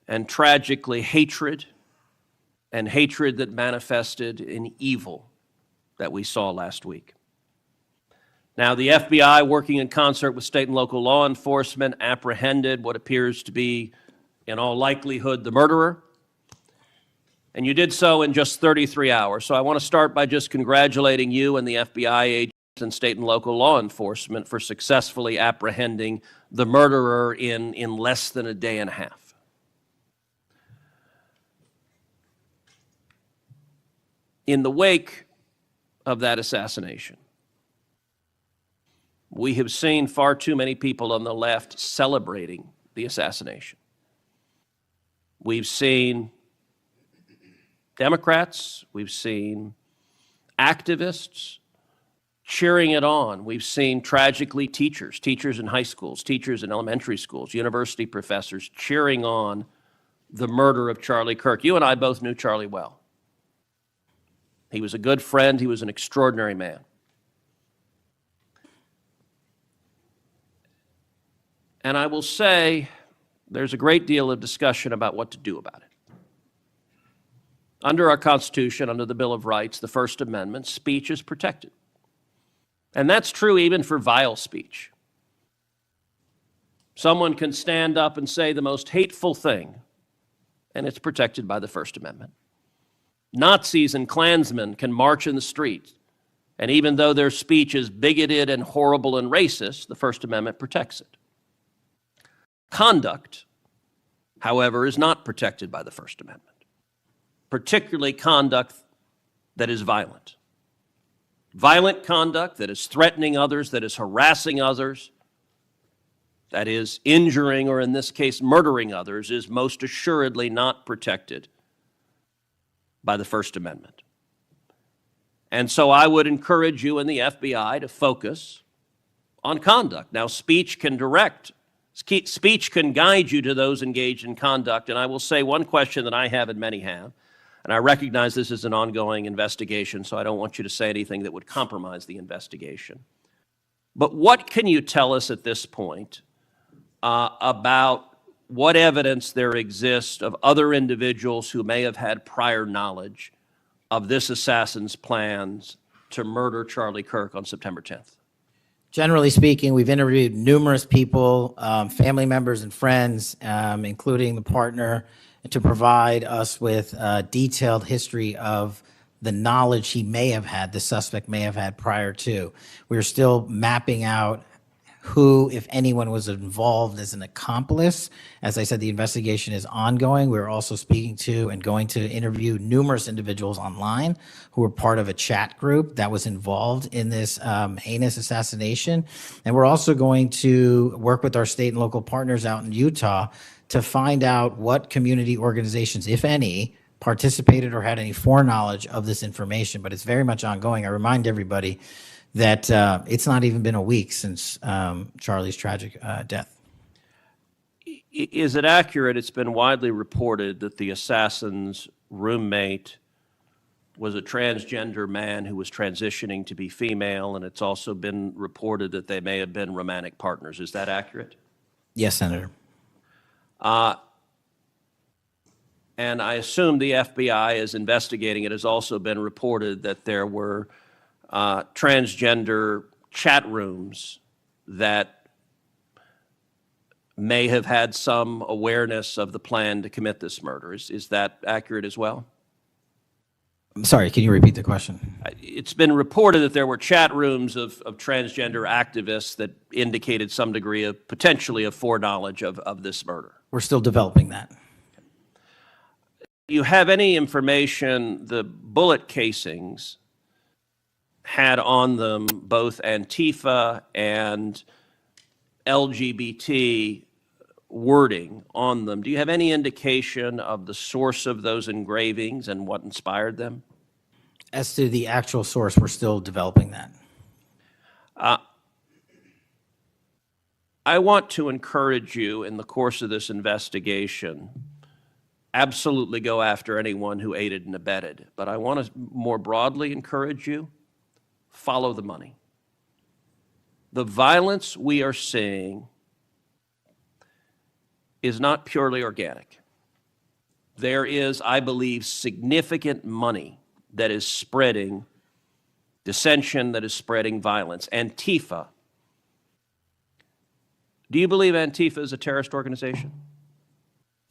and tragically hatred, and hatred that manifested in evil that we saw last week. Now, the FBI, working in concert with state and local law enforcement, apprehended what appears to be, in all likelihood, the murderer. And you did so in just 33 hours. So I want to start by just congratulating you and the FBI agents and state and local law enforcement for successfully apprehending the murderer in less than a day and a half. In the wake of that assassination, we have seen far too many people on the left celebrating the assassination. We've seen Democrats, we've seen activists cheering it on. We've seen, tragically, teachers in high schools, teachers in elementary schools, university professors cheering on the murder of Charlie Kirk. You and I both knew Charlie well. He was a good friend. He was an extraordinary man. And I will say there's a great deal of discussion about what to do about it. Under our Constitution, under the Bill of Rights, the First Amendment, speech is protected. And that's true even for vile speech. Someone can stand up and say the most hateful thing, and it's protected by the First Amendment. Nazis and Klansmen can march in the streets, and even though their speech is bigoted and horrible and racist, the First Amendment protects it. Conduct, however, is not protected by the First Amendment, particularly conduct that is violent. Violent conduct that is threatening others, that is harassing others, that is injuring, or in this case, murdering others, is most assuredly not protected by the First Amendment. And so I would encourage you and the FBI to focus on conduct. Now, speech can guide you to those engaged in conduct. And I will say one question that I have and many have, and I recognize this is an ongoing investigation, so I don't want you to say anything that would compromise the investigation. But what can you tell us at this point about what evidence there exists of other individuals who may have had prior knowledge of this assassin's plans to murder Charlie Kirk on September 10th? Generally speaking, we've interviewed numerous people, family members and friends, including the partner, to provide us with a detailed history of the knowledge he may have had, the suspect may have had prior to. We're still mapping out who, if anyone, was involved as an accomplice. As I said, the investigation is ongoing. We're also speaking to and going to interview numerous individuals online who were part of a chat group that was involved in this heinous assassination. And we're also going to work with our state and local partners out in Utah to find out what community organizations, if any, participated or had any foreknowledge of this information. But it's very much ongoing. I remind everybody that it's not even been a week since Charlie's tragic death. Is it accurate, it's been widely reported that the assassin's roommate was a transgender man who was transitioning to be female, and it's also been reported that they may have been romantic partners. Is that accurate? Yes, Senator. And I assume the FBI is investigating. It has also been reported that there were transgender chat rooms that may have had some awareness of the plan to commit this murder. Is that accurate as well? I'm sorry, can you repeat the question? It's been reported that there were chat rooms of transgender activists that indicated some degree of potentially of foreknowledge of this murder. We're still developing that. Do you have any information the bullet casings had on them both Antifa and LGBT wording on them? Do you have any indication of the source of those engravings and what inspired them? As to the actual source, we're still developing that. I want to encourage you in the course of this investigation, absolutely go after anyone who aided and abetted. But I want to more broadly encourage you, follow the money. The violence we are seeing is not purely organic. There is, I believe, significant money that is spreading dissension, that is spreading violence. Antifa. Do you believe Antifa is a terrorist organization?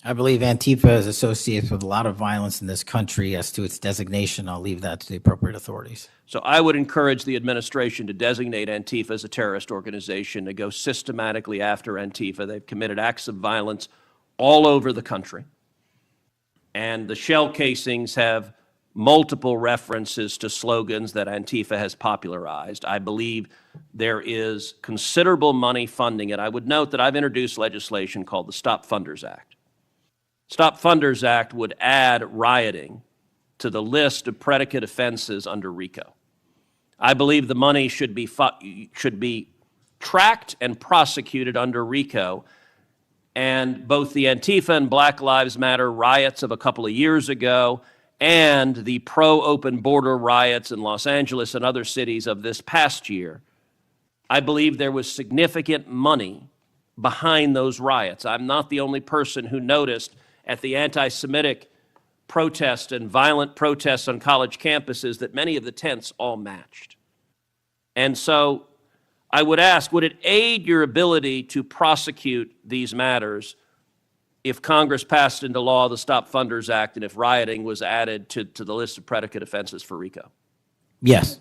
I believe Antifa is associated with a lot of violence in this country. As to its designation, I'll leave that to the appropriate authorities. So I would encourage the administration to designate Antifa as a terrorist organization, to go systematically after Antifa. They've committed acts of violence all over the country. And the shell casings have multiple references to slogans that Antifa has popularized. I believe there is considerable money funding it. I would note that I've introduced legislation called the Stop Funders Act. Stop Funders Act would add rioting to the list of predicate offenses under RICO. I believe the money should be tracked and prosecuted under RICO. And both the Antifa and Black Lives Matter riots of a couple of years ago and the pro-open border riots in Los Angeles and other cities of this past year, I believe there was significant money behind those riots. I'm not the only person who noticed at the anti-Semitic protests and violent protests on college campuses that many of the tents all matched. And so I would ask, would it aid your ability to prosecute these matters if Congress passed into law the Stop Funders Act and if rioting was added to the list of predicate offenses for RICO? Yes.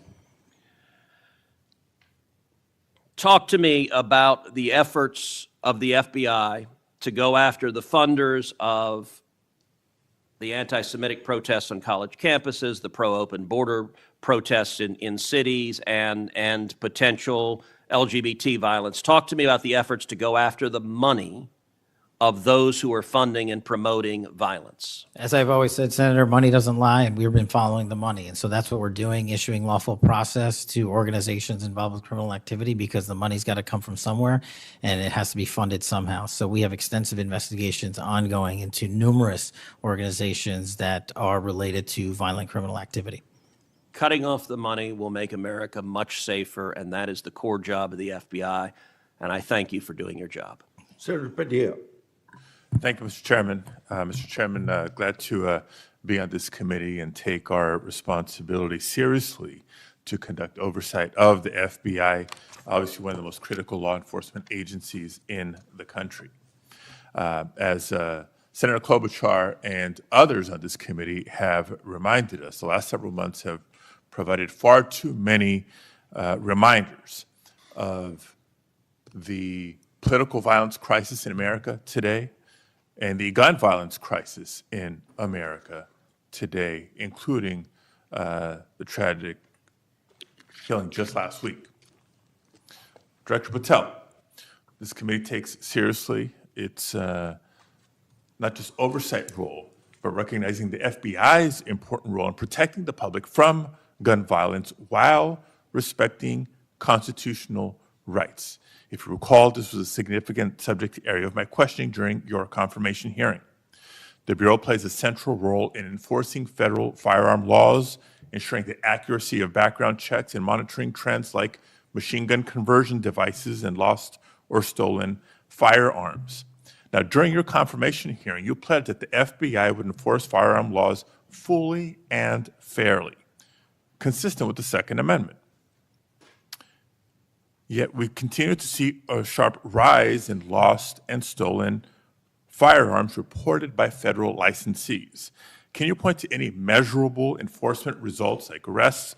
Talk to me about the efforts of the FBI to go after the funders of the anti-Semitic protests on college campuses, the pro-open border protests in cities, and potential LGBT violence. Talk to me about the efforts to go after the money of those who are funding and promoting violence. As I've always said, Senator, money doesn't lie, and we've been following the money. And so that's what we're doing, issuing lawful process to organizations involved with criminal activity, because the money's got to come from somewhere, and it has to be funded somehow. So we have extensive investigations ongoing into numerous organizations that are related to violent criminal activity. Cutting off the money will make America much safer, and that is the core job of the FBI. And I thank you for doing your job. Senator Padilla. Thank you, Mr. Chairman. Mr. Chairman, glad to be on this committee and take our responsibility seriously to conduct oversight of the FBI, obviously one of the most critical law enforcement agencies in the country. As Senator Klobuchar and others on this committee have reminded us, the last several months have provided far too many reminders of the political violence crisis in America today and the gun violence crisis in America today, including the tragic killing just last week. Director Patel, this committee takes seriously its not just oversight role, but recognizing the FBI's important role in protecting the public from gun violence while respecting constitutional rights. If you recall, this was a significant subject area of my questioning during your confirmation hearing. The Bureau plays a central role in enforcing federal firearm laws, ensuring the accuracy of background checks, and monitoring trends like machine gun conversion devices and lost or stolen firearms. Now, during your confirmation hearing, you pledged that the FBI would enforce firearm laws fully and fairly, consistent with the Second Amendment. Yet we continue to see a sharp rise in lost and stolen firearms reported by federal licensees. Can you point to any measurable enforcement results like arrests,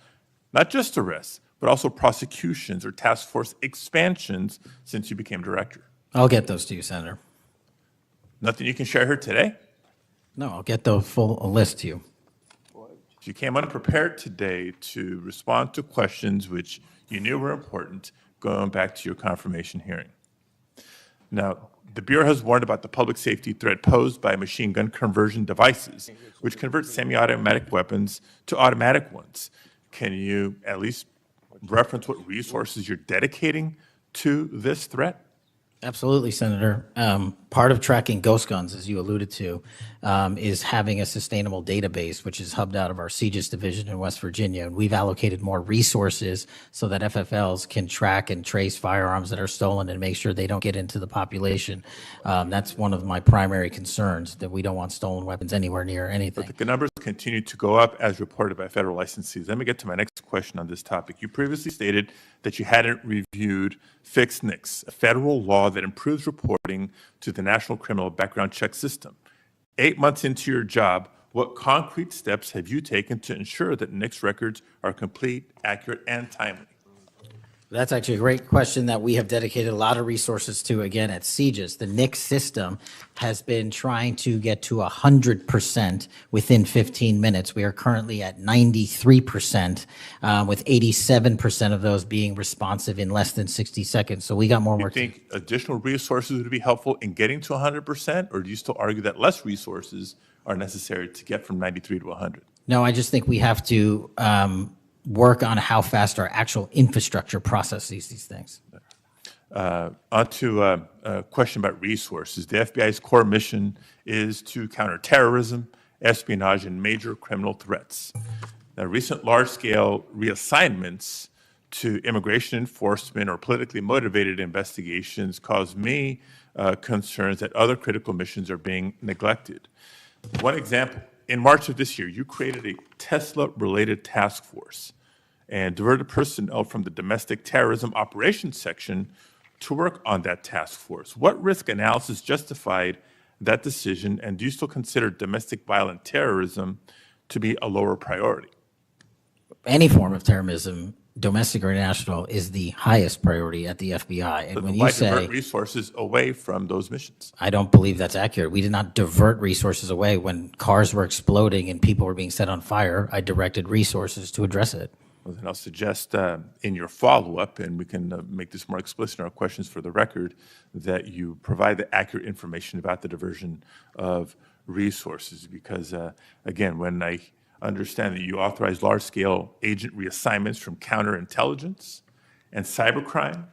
not just arrests, but also prosecutions or task force expansions since you became director? I'll get those to you, Senator. Nothing you can share here today? No, I'll get the full list to you. You came unprepared today to respond to questions which you knew were important, going back to your confirmation hearing. Now, the Bureau has warned about the public safety threat posed by machine gun conversion devices, which convert semi-automatic weapons to automatic ones. Can you at least reference what resources you're dedicating to this threat? Absolutely, Senator. Part of tracking ghost guns, as you alluded to, is having a sustainable database, which is hubbed out of our CJIS division in West Virginia. And we've allocated more resources so that FFLs can track and trace firearms that are stolen and make sure they don't get into the population. That's one of my primary concerns, that we don't want stolen weapons anywhere near anything. But the numbers continue to go up as reported by federal licensees. Let me get to my next question on this topic. You previously stated that you hadn't reviewed Fix NICS, a federal law that improves reporting to the National Criminal Background Check System. 8 months into your job, what concrete steps have you taken to ensure that NICS records are complete, accurate, and timely? That's actually a great question that we have dedicated a lot of resources to, again, at CJIS. The NICS system has been trying to get to 100% within 15 minutes. We are currently at 93%, with 87% of those being responsive in less than 60 seconds. So we got more work. Do you think additional resources would be helpful in getting to 100%, or do you still argue that less resources are necessary to get from 93 to 100? No, I just think we have to work on how fast our actual infrastructure processes these things. On to a question about resources. The FBI's core mission is to counter terrorism, espionage, and major criminal threats. Now, recent large-scale reassignments to immigration enforcement or politically motivated investigations cause me concerns that other critical missions are being neglected. One example, in March of this year, you created a Tesla-related task force and diverted personnel from the domestic terrorism operations section to work on that task force. What risk analysis justified that decision, and do you still consider domestic violent terrorism to be a lower priority? Any form of terrorism, domestic or international, is the highest priority at the FBI. And when you say divert resources away from those missions? I don't believe that's accurate. We did not divert resources away. When cars were exploding and people were being set on fire, I directed resources to address it. Well, then I'll suggest in your follow-up, and we can make this more explicit in our questions for the record, that you provide the accurate information about the diversion of resources. Because, again, when I understand that you authorize large-scale agent reassignments from counterintelligence and cybercrime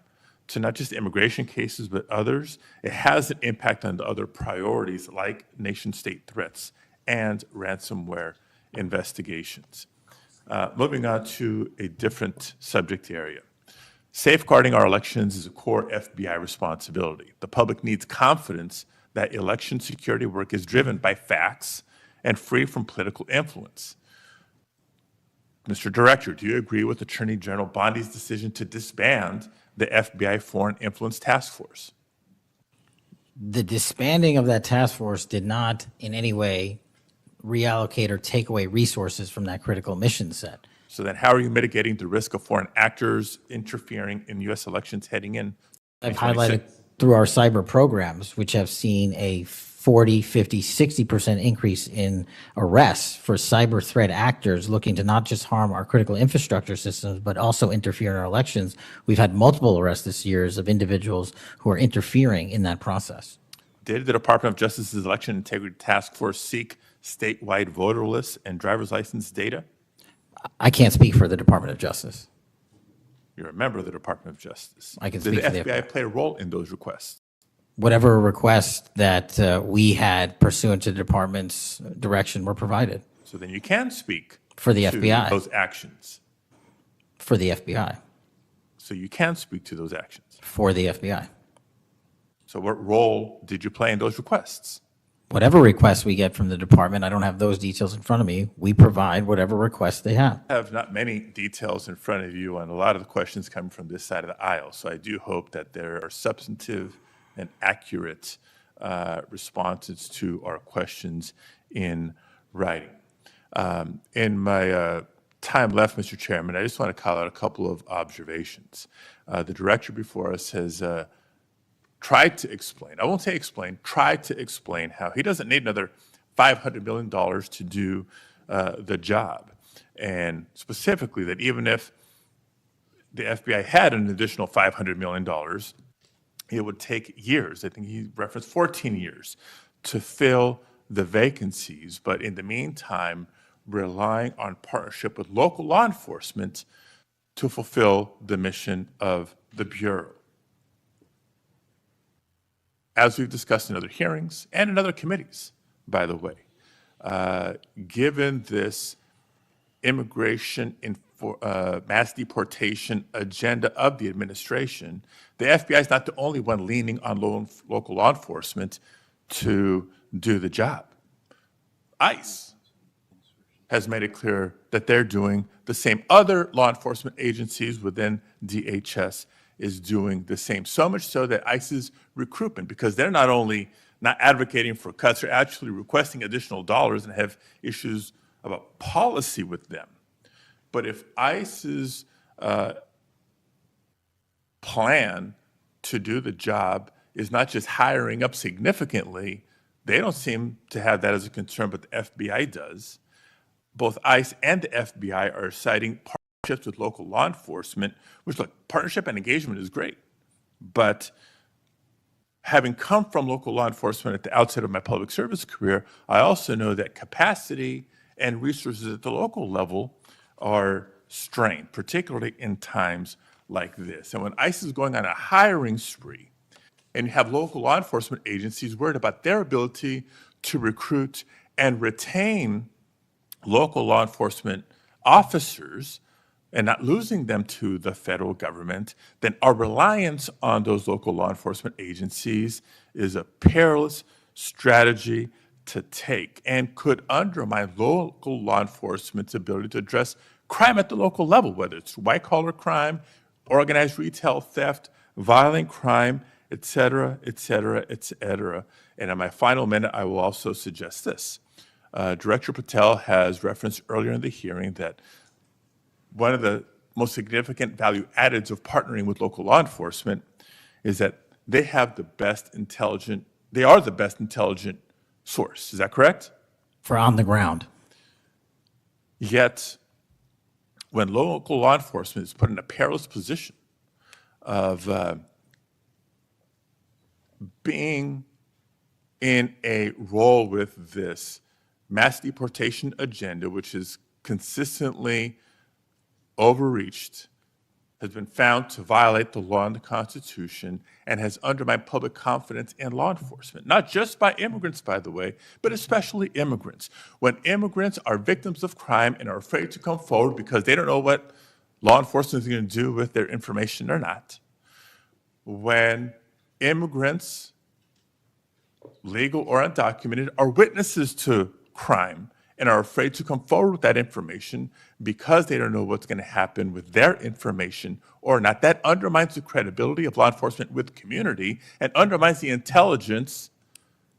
to not just immigration cases, but others, it has an impact on the other priorities like nation-state threats and ransomware investigations. Moving on to a different subject area. Safeguarding our elections is a core FBI responsibility. The public needs confidence that election security work is driven by facts and free from political influence. Mr. Director, do you agree with Attorney General Bondi's decision to disband the FBI Foreign Influence Task Force? The disbanding of that task force did not in any way reallocate or take away resources from that critical mission set. So then how are you mitigating the risk of foreign actors interfering in U.S. elections heading in? I've highlighted through our cyber programs, which have seen a 40, 50, 60% increase in arrests for cyber threat actors looking to not just harm our critical infrastructure systems, but also interfere in our elections. We've had multiple arrests this year of individuals who are interfering in that process. Did the Department of Justice's Election Integrity Task Force seek statewide voter lists and driver's license data? I can't speak for the Department of Justice. You're a member of the Department of Justice. I can Did speak the for the FBI play a role in those requests? Whatever request that we had pursuant to the department's direction were provided. So then you can speak For the to FBI. those actions. For the FBI. So you can speak to those actions. For the FBI. So what role did you play in those requests? Whatever requests we get from the department, I don't have those details in front of me. We provide whatever requests they have. I have not many details in front of you on a lot of the questions coming from this side of the aisle. So I do hope that there are substantive and accurate responses to our questions in writing. In my time left, Mr. Chairman, I just want to call out a couple of observations. The director before us has tried to explain, I won't say explain, tried to explain how he doesn't need another $500 million to do the job. And specifically that even if the FBI had an additional $500 million, it would take years. I think he referenced 14 years to fill the vacancies. But in the meantime, relying on partnership with local law enforcement to fulfill the mission of the Bureau. As we've discussed in other hearings and in other committees, by the way, given this immigration mass deportation agenda of the administration, the FBI is not the only one leaning on local law enforcement to do the job. ICE has made it clear that they're doing the same. Other law enforcement agencies within DHS is doing the same. So much so that ICE's recruitment, because they're not only not advocating for cuts, they're actually requesting additional dollars and have issues about policy with them. But if ICE's plan to do the job is not just hiring up significantly, they don't seem to have that as a concern, but the FBI does. Both ICE and the FBI are citing partnerships with local law enforcement, which, look, partnership and engagement is great. But having come from local law enforcement at the outset of my public service career, I also know that capacity and resources at the local level are strained, particularly in times like this. And when ICE is going on a hiring spree, and you have local law enforcement agencies worried about their ability to recruit and retain local law enforcement officers and not losing them to the federal government, then our reliance on those local law enforcement agencies is a perilous strategy to take and could undermine local law enforcement's ability to address crime at the local level, whether it's white-collar crime, organized retail theft, violent crime, et cetera, et cetera, et cetera. And in my final minute, I will also suggest this. Director Patel has referenced earlier in the hearing that one of the most significant value addeds of partnering with local law enforcement is that they have the best intelligent, they are the best intelligent source. Is that correct? For on the ground. Yet, when local law enforcement is put in a perilous position of being in a role with this mass deportation agenda, which is consistently overreached, has been found to violate the law and the Constitution, and has undermined public confidence in law enforcement, not just by immigrants, by the way, but especially immigrants. When immigrants are victims of crime and are afraid to come forward because they don't know what law enforcement is going to do with their information or not, when immigrants legal or undocumented, are witnesses to crime and are afraid to come forward with that information because they don't know what's going to happen with their information or not. That undermines the credibility of law enforcement with the community and undermines the intelligence,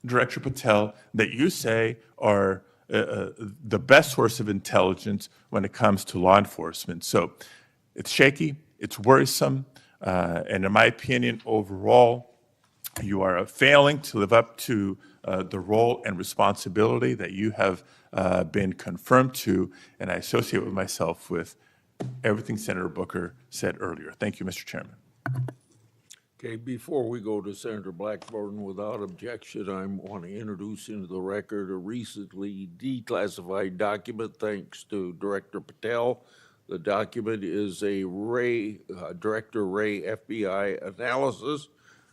Director Patel, that you say are the best source of intelligence when it comes to law enforcement. So it's shaky, it's worrisome, and in my opinion, overall, you are failing to live up to the role and responsibility that you have been confirmed to, and I associate with myself with everything Senator Booker said earlier. Thank you, Mr. Chairman. Okay, before we go to Senator Blackburn, without objection, I want to introduce into the record a recently declassified document thanks to Director Patel. The document is a Director Wray FBI analysis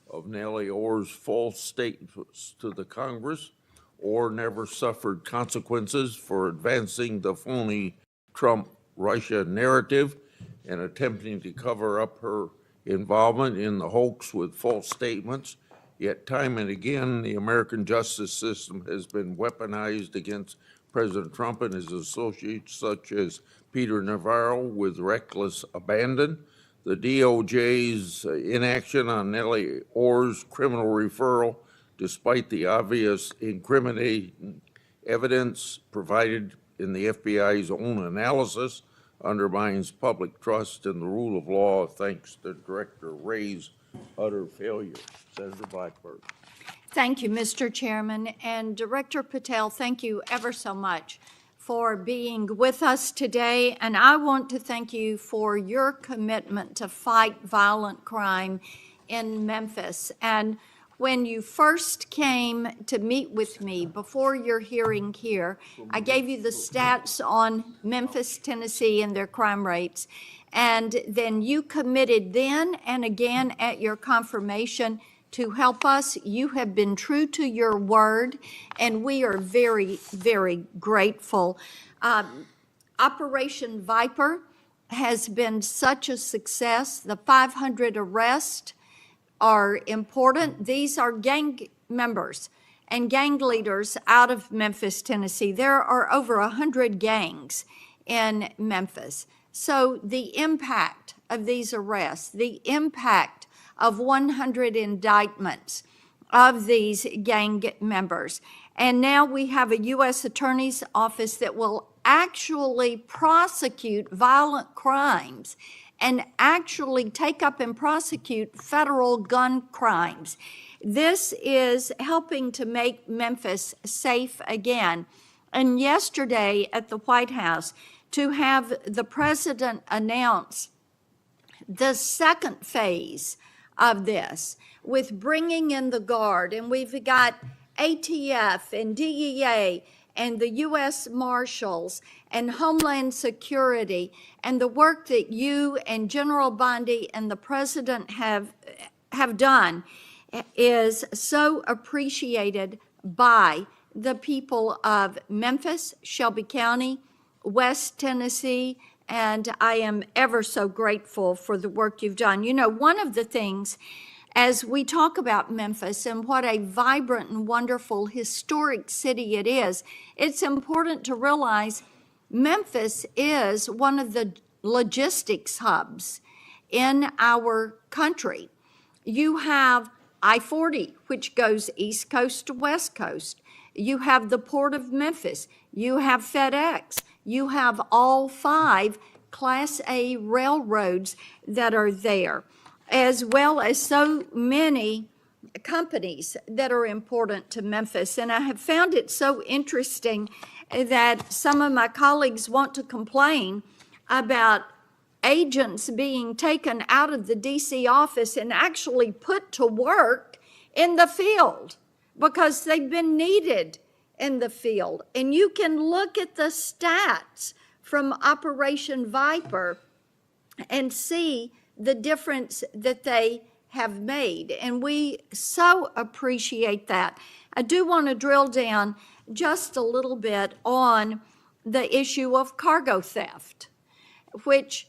of Nellie Orr's false statements to the Congress. Orr never suffered consequences for advancing the phony Trump-Russia narrative and attempting to cover up her involvement in the hoax with false statements. Yet time and again, the American justice system has been weaponized against President Trump and his associates, such as Peter Navarro, with reckless abandon. The DOJ's inaction on Nellie Orr's criminal referral, despite the obvious incriminating evidence provided in the FBI's own analysis, undermines public trust in the rule of law thanks to Director Wray's utter failure. Senator Blackburn. Thank you, Mr. Chairman. And Director Patel, thank you ever so much for being with us today. And I want to thank you for your commitment to fight violent crime in Memphis. And when you first came to meet with me before your hearing here, I gave you the stats on Memphis, Tennessee, and their crime rates. And then you committed then and again at your confirmation to help us. You have been true to your word, and we are very, very grateful. Operation Viper has been such a success. The 500 arrests are important. These are gang members and gang leaders out of Memphis, Tennessee. There are over 100 gangs in Memphis. So the impact of these arrests, the impact of 100 indictments of these gang members. And now we have a U.S. Attorney's Office that will actually prosecute violent crimes and actually take up and prosecute federal gun crimes. This is helping to make Memphis safe again. And yesterday at the White House, to have the president announce the second phase of this with bringing in the Guard, and we've got ATF and DEA and the U.S. Marshals and Homeland Security, and the work that you and General Bondi and the President have done is so appreciated by the people of Memphis, Shelby County, West Tennessee, and I am ever so grateful for the work you've done. You know, one of the things as we talk about Memphis and what a vibrant and wonderful historic city it is, it's important to realize Memphis is one of the logistics hubs in our country. You have I-40, which goes East Coast to West Coast. You have the Port of Memphis. You have FedEx. You have all 5 Class A railroads that are there, as well as so many companies that are important to Memphis. And I have found it so interesting that some of my colleagues want to complain about agents being taken out of the DC office and actually put to work in the field because they've been needed in the field. And you can look at the stats from Operation Viper and see the difference that they have made. And we so appreciate that. I do want to drill down just a little bit on the issue of cargo theft, which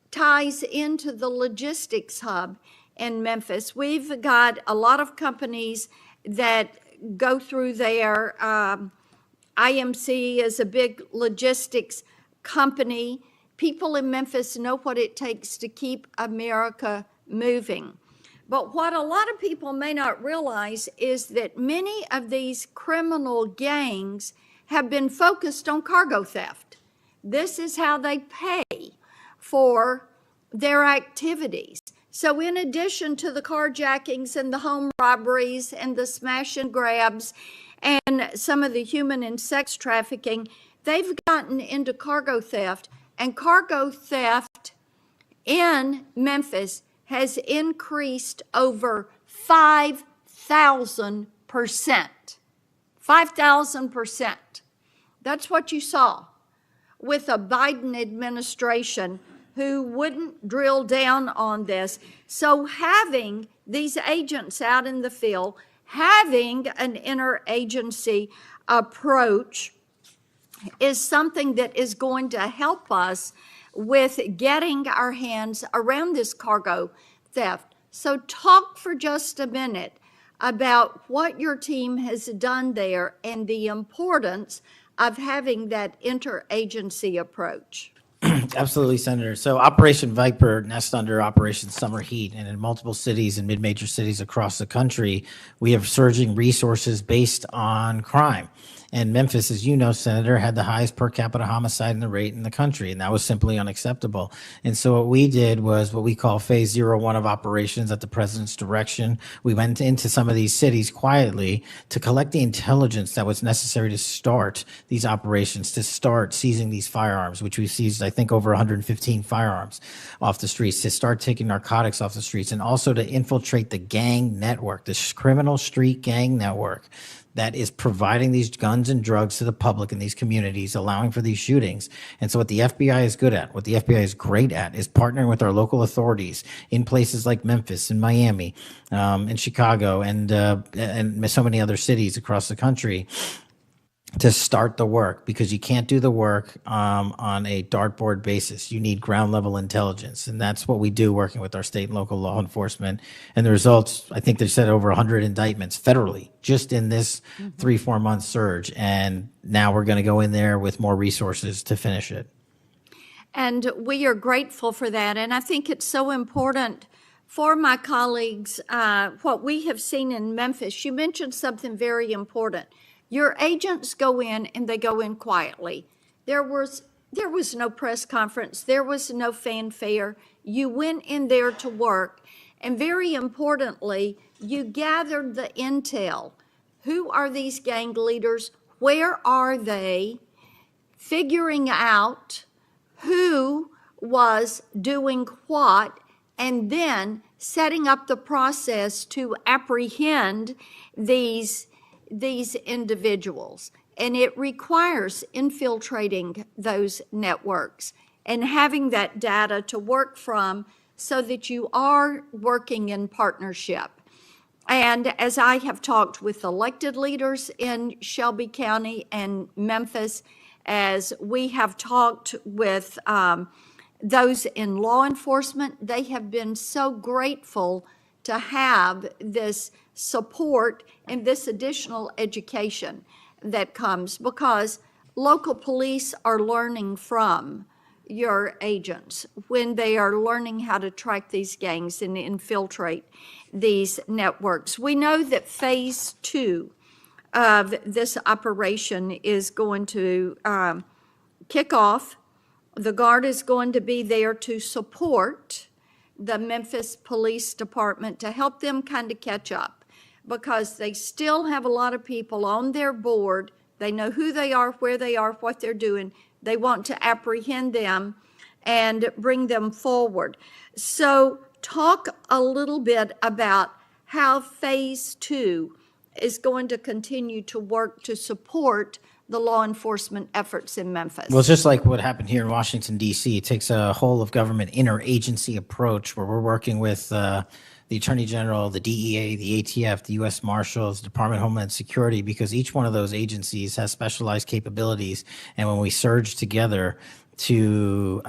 ties into the logistics hub in Memphis. We've got a lot of companies that go through there. IMC is a big logistics company. People in Memphis know what it takes to keep America moving. But what a lot of people may not realize is that many of these criminal gangs have been focused on cargo theft. This is how they pay for their activities. So in addition to the carjackings and the home robberies and the smash and grabs and some of the human and sex trafficking, they've gotten into cargo theft. And cargo theft in Memphis has increased over 5,000%. 5,000%. That's what you saw with a Biden administration who wouldn't drill down on this. So having these agents out in the field, having an interagency approach is something that is going to help us with getting our hands around this cargo theft. So talk for just a minute about what your team has done there and the importance of having that interagency approach. Absolutely, Senator. So Operation Viper nests under Operation Summer Heat, and in multiple cities and mid-major cities across the country, we have surging resources based on crime. And Memphis, as you know, Senator, had the highest per capita homicide rate in the country, and that was simply unacceptable. And so what we did was what we call Phase 01 of operations at the president's direction. We went into some of these cities quietly to collect the intelligence that was necessary to start these operations, to start seizing these firearms, which we seized, I think, over 115 firearms off the streets, to start taking narcotics off the streets, and also to infiltrate the gang network, this criminal street gang network that is providing these guns and drugs to the public in these communities, allowing for these shootings. And so what the FBI is good at, what the FBI is great at, is partnering with our local authorities in places like Memphis and Miami, and Chicago, and so many other cities across the country to start the work, because you can't do the work on a dartboard basis. You need ground level intelligence, and that's what we do working with our state and local law enforcement. And the results, I think they said over 100 indictments federally just in this 3-4 month surge, and now we're going to go in there with more resources to finish it. And we are grateful for that. And I think it's so important for my colleagues, what we have seen in Memphis. You mentioned something very important. Your agents go in and they go in quietly. There was no press conference. There was no fanfare. You went in there to work. And very importantly, you gathered the intel. Who are these gang leaders? Where are they? Figuring out who was doing what, and then setting up the process to apprehend these individuals. And it requires infiltrating those networks and having that data to work from so that you are working in partnership. And as I have talked with elected leaders in Shelby County and Memphis, as we have talked with those in law enforcement, they have been so grateful to have this support and this additional education that comes, because local police are learning from your agents when they are learning how to track these gangs and infiltrate these networks. We know that phase 2 of this operation is going to kick off. The Guard is going to be there to support the Memphis Police Department to help them kind of catch up, because they still have a lot of people on their board. They know who they are, where they are, what they're doing. They want to apprehend them and bring them forward. So talk a little bit about how phase 2 is going to continue to work to support the law enforcement efforts in Memphis. Well, it's just like what happened here in Washington, D.C. It takes a whole of government interagency approach where we're working with the Attorney General, the DEA, the ATF, the U.S. Marshals, Department of Homeland Security, because each one of those agencies has specialized capabilities. And when we surge together, to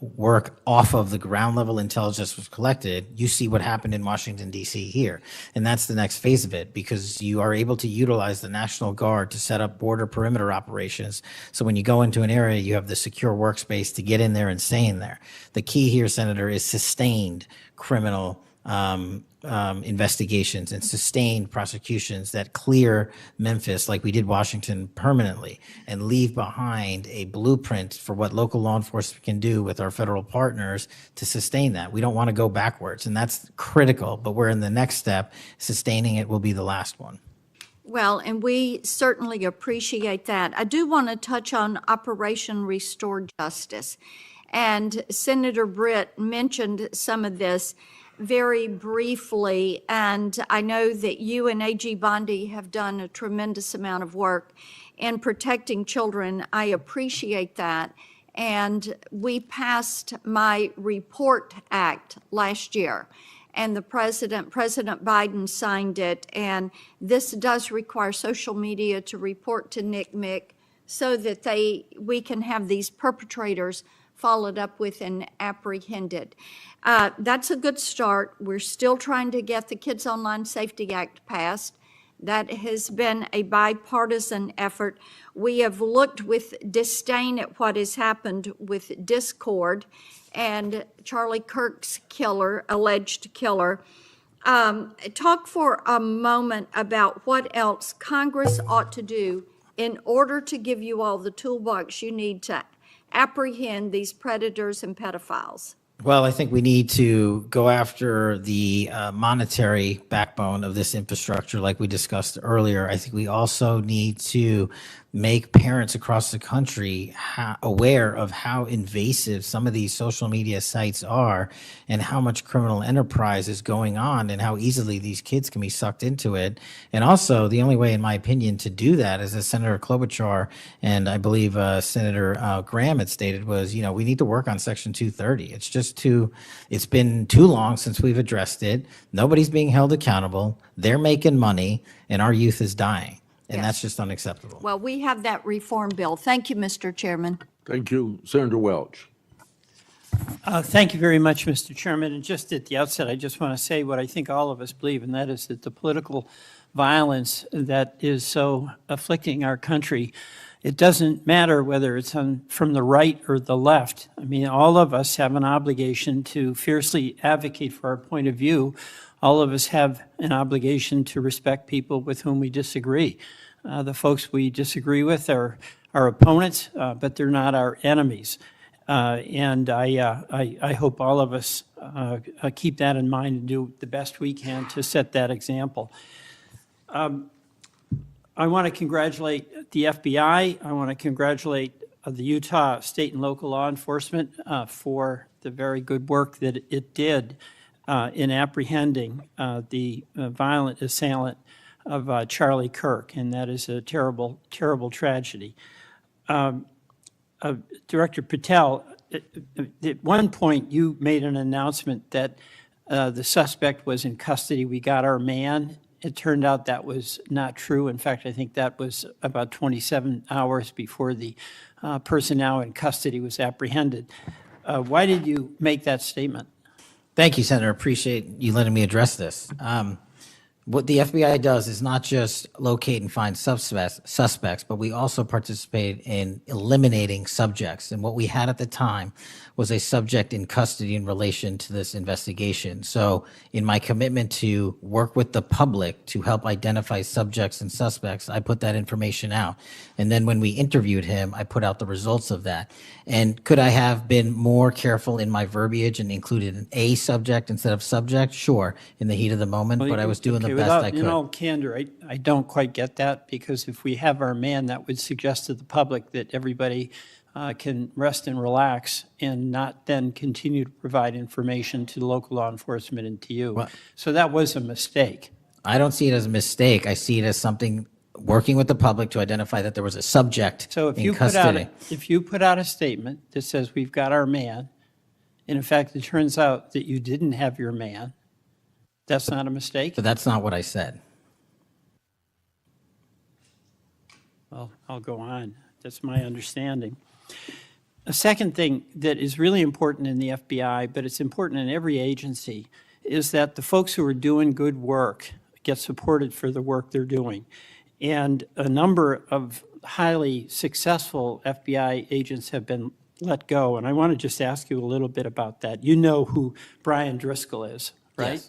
work off of the ground level intelligence was collected, you see what happened in Washington, D.C. here. And that's the next phase of it, because you are able to utilize the National Guard to set up border perimeter operations. So when you go into an area, you have the secure workspace to get in there and stay in there. The key here, Senator, is sustained criminal investigations and sustained prosecutions that clear Memphis, like we did Washington, permanently, and leave behind a blueprint for what local law enforcement can do with our federal partners to sustain that. We don't want to go backwards, and that's critical, but we're in the next step. Sustaining it will be the last one. Well, and we certainly appreciate that. I do want to touch on Operation Restore Justice. And Senator Britt mentioned some of this very briefly, and I know that you and A.G. Bondi have done a tremendous amount of work in protecting children. I appreciate that. And we passed my Report Act last year, and President Biden signed it, and this does require social media to report to NCMEC so that we can have these perpetrators followed up with and apprehended. That's a good start. We're still trying to get the Kids Online Safety Act passed. That has been a bipartisan effort. We have looked with disdain at what has happened with Discord and Charlie Kirk's alleged killer. Talk for a moment about what else Congress ought to do in order to give you all the toolbox you need to apprehend these predators and pedophiles. Well, I think we need to go after the monetary backbone of this infrastructure, like we discussed earlier. I think we also need to make parents across the country aware of how invasive some of these social media sites are and how much criminal enterprise is going on and how easily these kids can be sucked into it. And also, the only way, in my opinion, to do that, as Senator Klobuchar and I believe Senator Graham had stated, was, we need to work on Section 230. It's been too long since we've addressed it. Nobody's being held accountable. They're making money, and our youth is dying. And that's just unacceptable. Well, we have that reform bill. Thank you, Mr. Chairman. Thank you. Senator Welch. Thank you very much, Mr. Chairman. And just at the outset, I just want to say what I think all of us believe, and that is that the political violence that is so afflicting our country, it doesn't matter whether it's from the right or the left. I mean, all of us have an obligation to fiercely advocate for our point of view. All of us have an obligation to respect people with whom we disagree. The folks we disagree with are our opponents, but they're not our enemies. And I hope all of us keep that in mind and do the best we can to set that example. I want to congratulate the FBI. I want to congratulate the Utah State and local law enforcement for the very good work that it did in apprehending the violent assailant of Charlie Kirk, and that is a terrible, terrible tragedy. Director Patel, at one point you made an announcement that the suspect was in custody. We got our man. It turned out that was not true. In fact, I think that was about 27 hours before the person now in custody was apprehended. Why did you make that statement? Thank you, Senator. Appreciate you letting me address this. What the FBI does is not just locate and find suspects, but we also participate in eliminating subjects. And what we had at the time was a subject in custody in relation to this investigation. So in my commitment to work with the public to help identify subjects and suspects, I put that information out. And then when we interviewed him, I put out the results of that. And could I have been more careful in my verbiage and included an A subject instead of subject? Sure, in the heat of the moment, but I was doing the best I could. In all candor, I don't quite get that, because if we have our man, that would suggest to the public that everybody can rest and relax and not then continue to provide information to local law enforcement and to you. So that was a mistake. I don't see it as a mistake. I see it as something working with the public to identify that there was a subject So in custody. if you put out a statement that says we've got our man, and in fact it turns out that you didn't have your man, that's not a mistake? But that's not what I said. Well, I'll go on. That's my understanding. A second thing that is really important in the FBI, but it's important in every agency, is that the folks who are doing good work get supported for the work they're doing. And a number of highly successful FBI agents have been let go, and I want to just ask you a little bit about that. You know who Brian Driscoll is, right?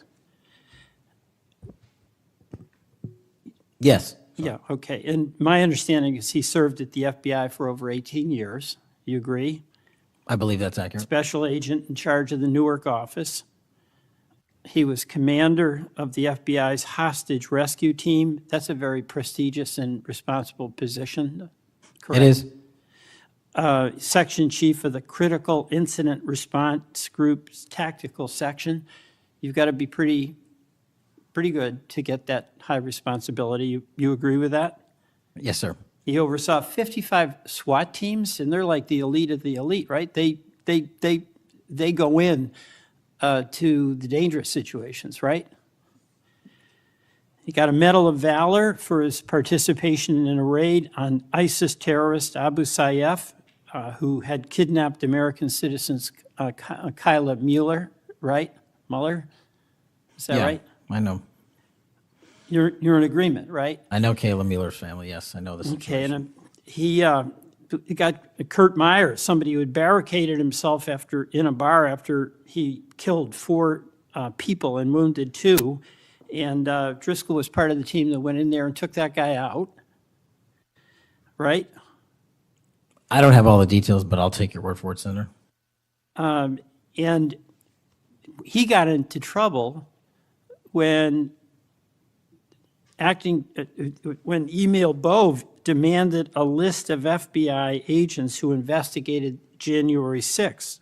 Yes. Yeah, okay. And my understanding is he served at the FBI for over 18 years. You agree? I believe that's accurate. Special agent in charge of the Newark office. He was commander of the FBI's hostage rescue team. That's a very prestigious and responsible position, correct? It is. Section chief of the Critical Incident Response Group's tactical section. You've got to be pretty good to get that high responsibility. You agree with that? Yes, sir. He oversaw 55 SWAT teams, and they're like the elite of the elite, right? They go in to the dangerous situations, right? He got a Medal of Valor for his participation in a raid on ISIS terrorist Abu Sayyaf, who had kidnapped American citizens Kyla Mueller, right? Mueller? Is that right? I know. You're in agreement, right? I know Kayla Mueller's family, yes, I know the situation. Okay, and he got Kurt Meyer, somebody who had barricaded himself in a bar after he killed 4 people and wounded 2. And Driscoll was part of the team that went in there and took that guy out, right? I don't have all the details, but I'll take your word for it, Senator. And he got into trouble when Emil Bove demanded a list of FBI agents who investigated January 6th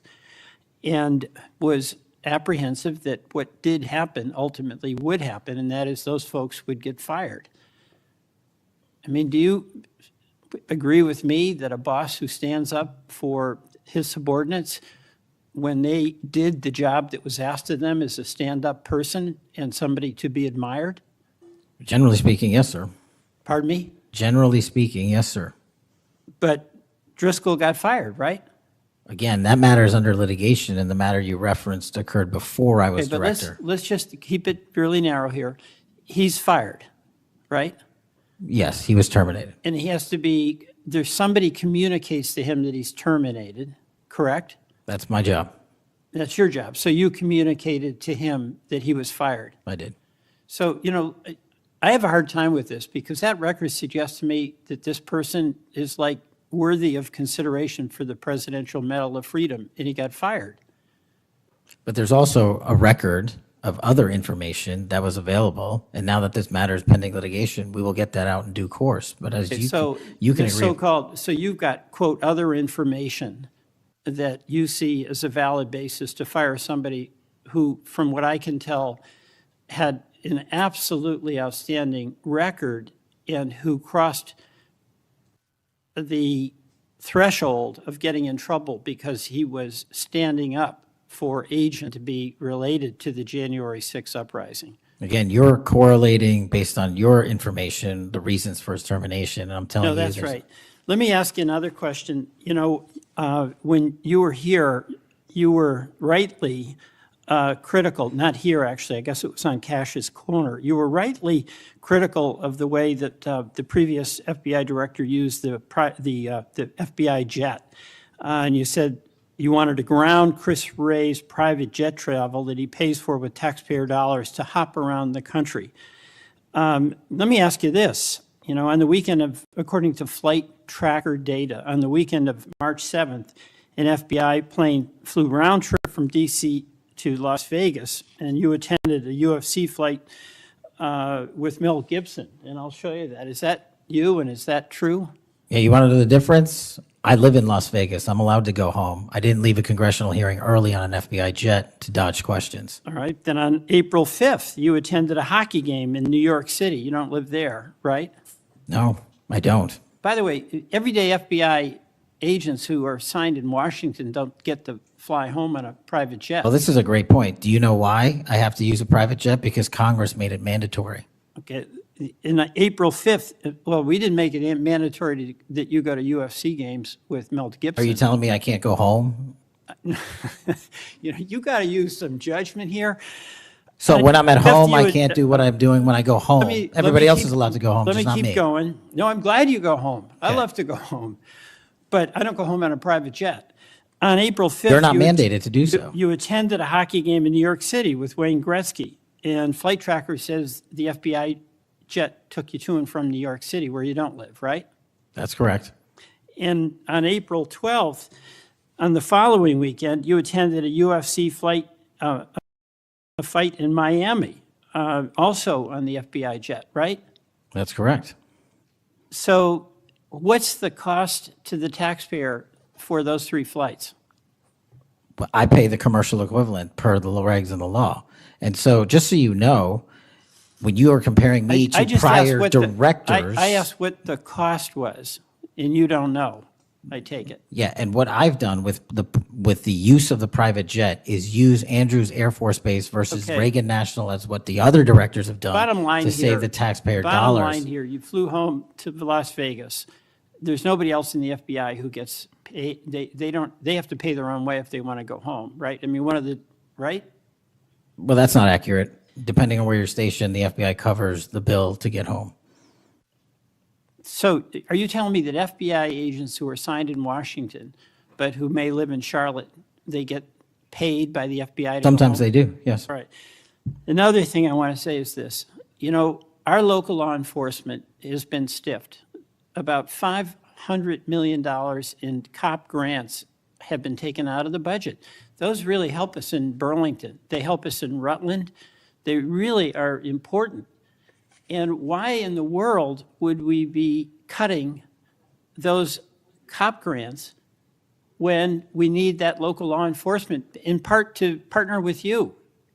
and was apprehensive that what did happen ultimately would happen, and that is those folks would get fired. I mean, do you agree with me that a boss who stands up for his subordinates when they did the job that was asked of them is a stand-up person and somebody to be admired? Generally speaking, yes, sir. Pardon me? Generally speaking, yes, sir. But Driscoll got fired, right? Again, that matter is under litigation, and the matter you referenced occurred before I was Okay, but director. let's just keep it fairly narrow here. He's fired, right? Yes, he was terminated. And he has to be, there's somebody communicates to him that he's terminated, correct? That's my job. That's your job. So you communicated to him that he was fired. I did. So, I have a hard time with this because that record suggests to me that this person is like worthy of consideration for the Presidential Medal of Freedom, and he got fired. But there's also a record of other information that was available, and now that this matter is pending litigation, we will get that out in due course. But as Okay, you so can the agree. so-called, so you've got, quote, other information that you see as a valid basis to fire somebody who, from what I can tell, had an absolutely outstanding record and who crossed the threshold of getting in trouble because he was standing up for agent to be related to the January 6th uprising. Again, you're correlating based on your information, the reasons for his termination, and I'm telling you. No, that's there's- right. Let me ask you another question. When you were here, you were rightly critical, not here actually, I guess it was on Cash's corner. You were rightly critical of the way that the previous FBI director used the FBI jet. And you said you wanted to ground Chris Wray's private jet travel that he pays for with taxpayer dollars to hop around the country. Let me ask you this. On the weekend of, according to flight tracker data, on the weekend of March 7th, an FBI plane flew round trip from D.C. to Las Vegas, and you attended a UFC fight with Mel Gibson, and I'll show you that. Is that you, and is that true? Yeah, you want to know the difference? I live in Las Vegas. I'm allowed to go home. I didn't leave a congressional hearing early on an FBI jet to dodge questions. All right. Then on April 5th, you attended a hockey game in New York City. You don't live there, right? No, I don't. By the way, everyday FBI agents who are assigned in Washington don't get to fly home on a private jet. Well, this is a great point. Do you know why I have to use a private jet? Because Congress made it mandatory. Okay. in April 5th, well, we didn't make it mandatory that you go to UFC games with Mel Are Gibson. you telling me I can't go home? You got to use some judgment here. So when I'm at Fifth, home, you I would- can't do what I'm doing when I go home. let Everybody me else keep- is allowed to go home, Let just me not keep me. going. No, I'm glad you go home. I Okay. love to go home, but I don't go home on a private jet. On April 5th. They're not you mandated to do so. You attended a hockey game in New York City with Wayne Gretzky, and Flight Tracker says the FBI jet took you to and from New York City, where you don't live, right? That's correct. And on April 12th, on the following weekend, you attended a UFC a fight in Miami, also on the FBI jet, right? That's correct. So what's the cost to the taxpayer for those 3 flights? But I pay the commercial equivalent per the regs and the law. And so just so you know, when you are comparing me I to just asked prior what directors. I asked what the cost was, and you don't know, I take it. Yeah, and what I've done with the use of the private jet is use Andrews Air Force Base versus Okay. Reagan National as what the other directors have done Bottom line to here. save the taxpayer Bottom dollars. line here, you flew home to Las Vegas. There's nobody else in the FBI who gets paid. They have to pay their own way if they want to go home, right? I mean, right? Well, that's not accurate. Depending on where you're stationed, the FBI covers the bill to get home. So are you telling me that FBI agents who are assigned in Washington, but who may live in Charlotte, they get paid by the FBI to go Sometimes home? they do, yes. All right. Another thing I want to say is this. You know, our local law enforcement has been stiffed. About $500 million in COP grants have been taken out of the budget. Those really help us in Burlington. They help us in Rutland. They really are important. And why in the world would we be cutting those COP grants when we need that local law enforcement, in part to partner with you?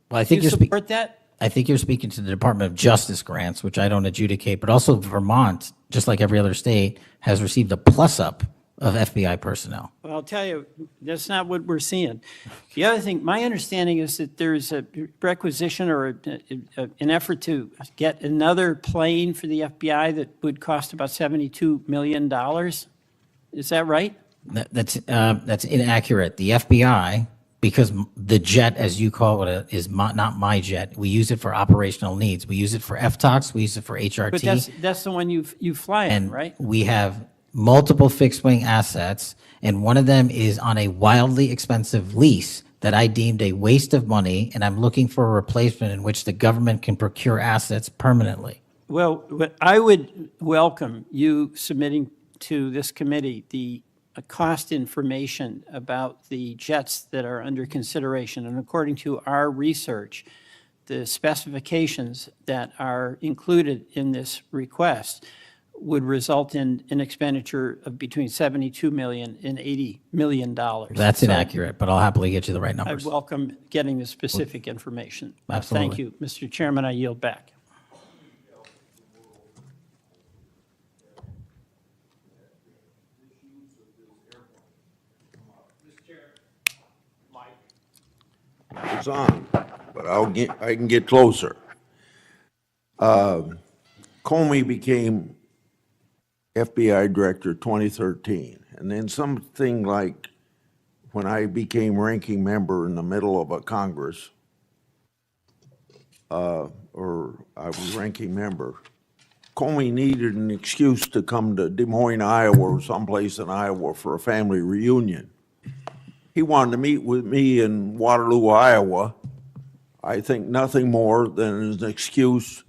Well, I think Do you you're support that? I think you're speaking to the Department of Justice grants, which I don't adjudicate, but also Vermont, just like every other state, has received a plus-up of FBI personnel. Well, I'll tell you, that's not what we're seeing. The other thing, my understanding is that there's a requisition or an effort to get another plane for the FBI that would cost about $72 million. Is that right? That's inaccurate. The FBI, because the jet, as you call it, is not my jet. We use it for operational needs. We use it for FTOX. We use it for HRT. But that's the one you fly in, and right? we have multiple fixed-wing assets, and one of them is on a wildly expensive lease that I deemed a waste of money, and I'm looking for a replacement in which the government can procure assets permanently. Well, I would welcome you submitting to this committee the cost information about the jets that are under consideration. And according to our research, the specifications that are included in this request would result in an expenditure of between $72 million and $80 million. That's So inaccurate, but I'll happily get you the right I numbers. welcome getting the specific information. Absolutely. Thank you, Mr. Chairman. I yield back. It's on, but I can get closer. Comey became FBI director 2013, and then something like when I became ranking member in the middle of a Congress, or I was ranking member, Comey needed an excuse to come to Des Moines, Iowa, or someplace in Iowa for a family reunion. He wanted to meet with me in Waterloo, Iowa. I think nothing more than an excuse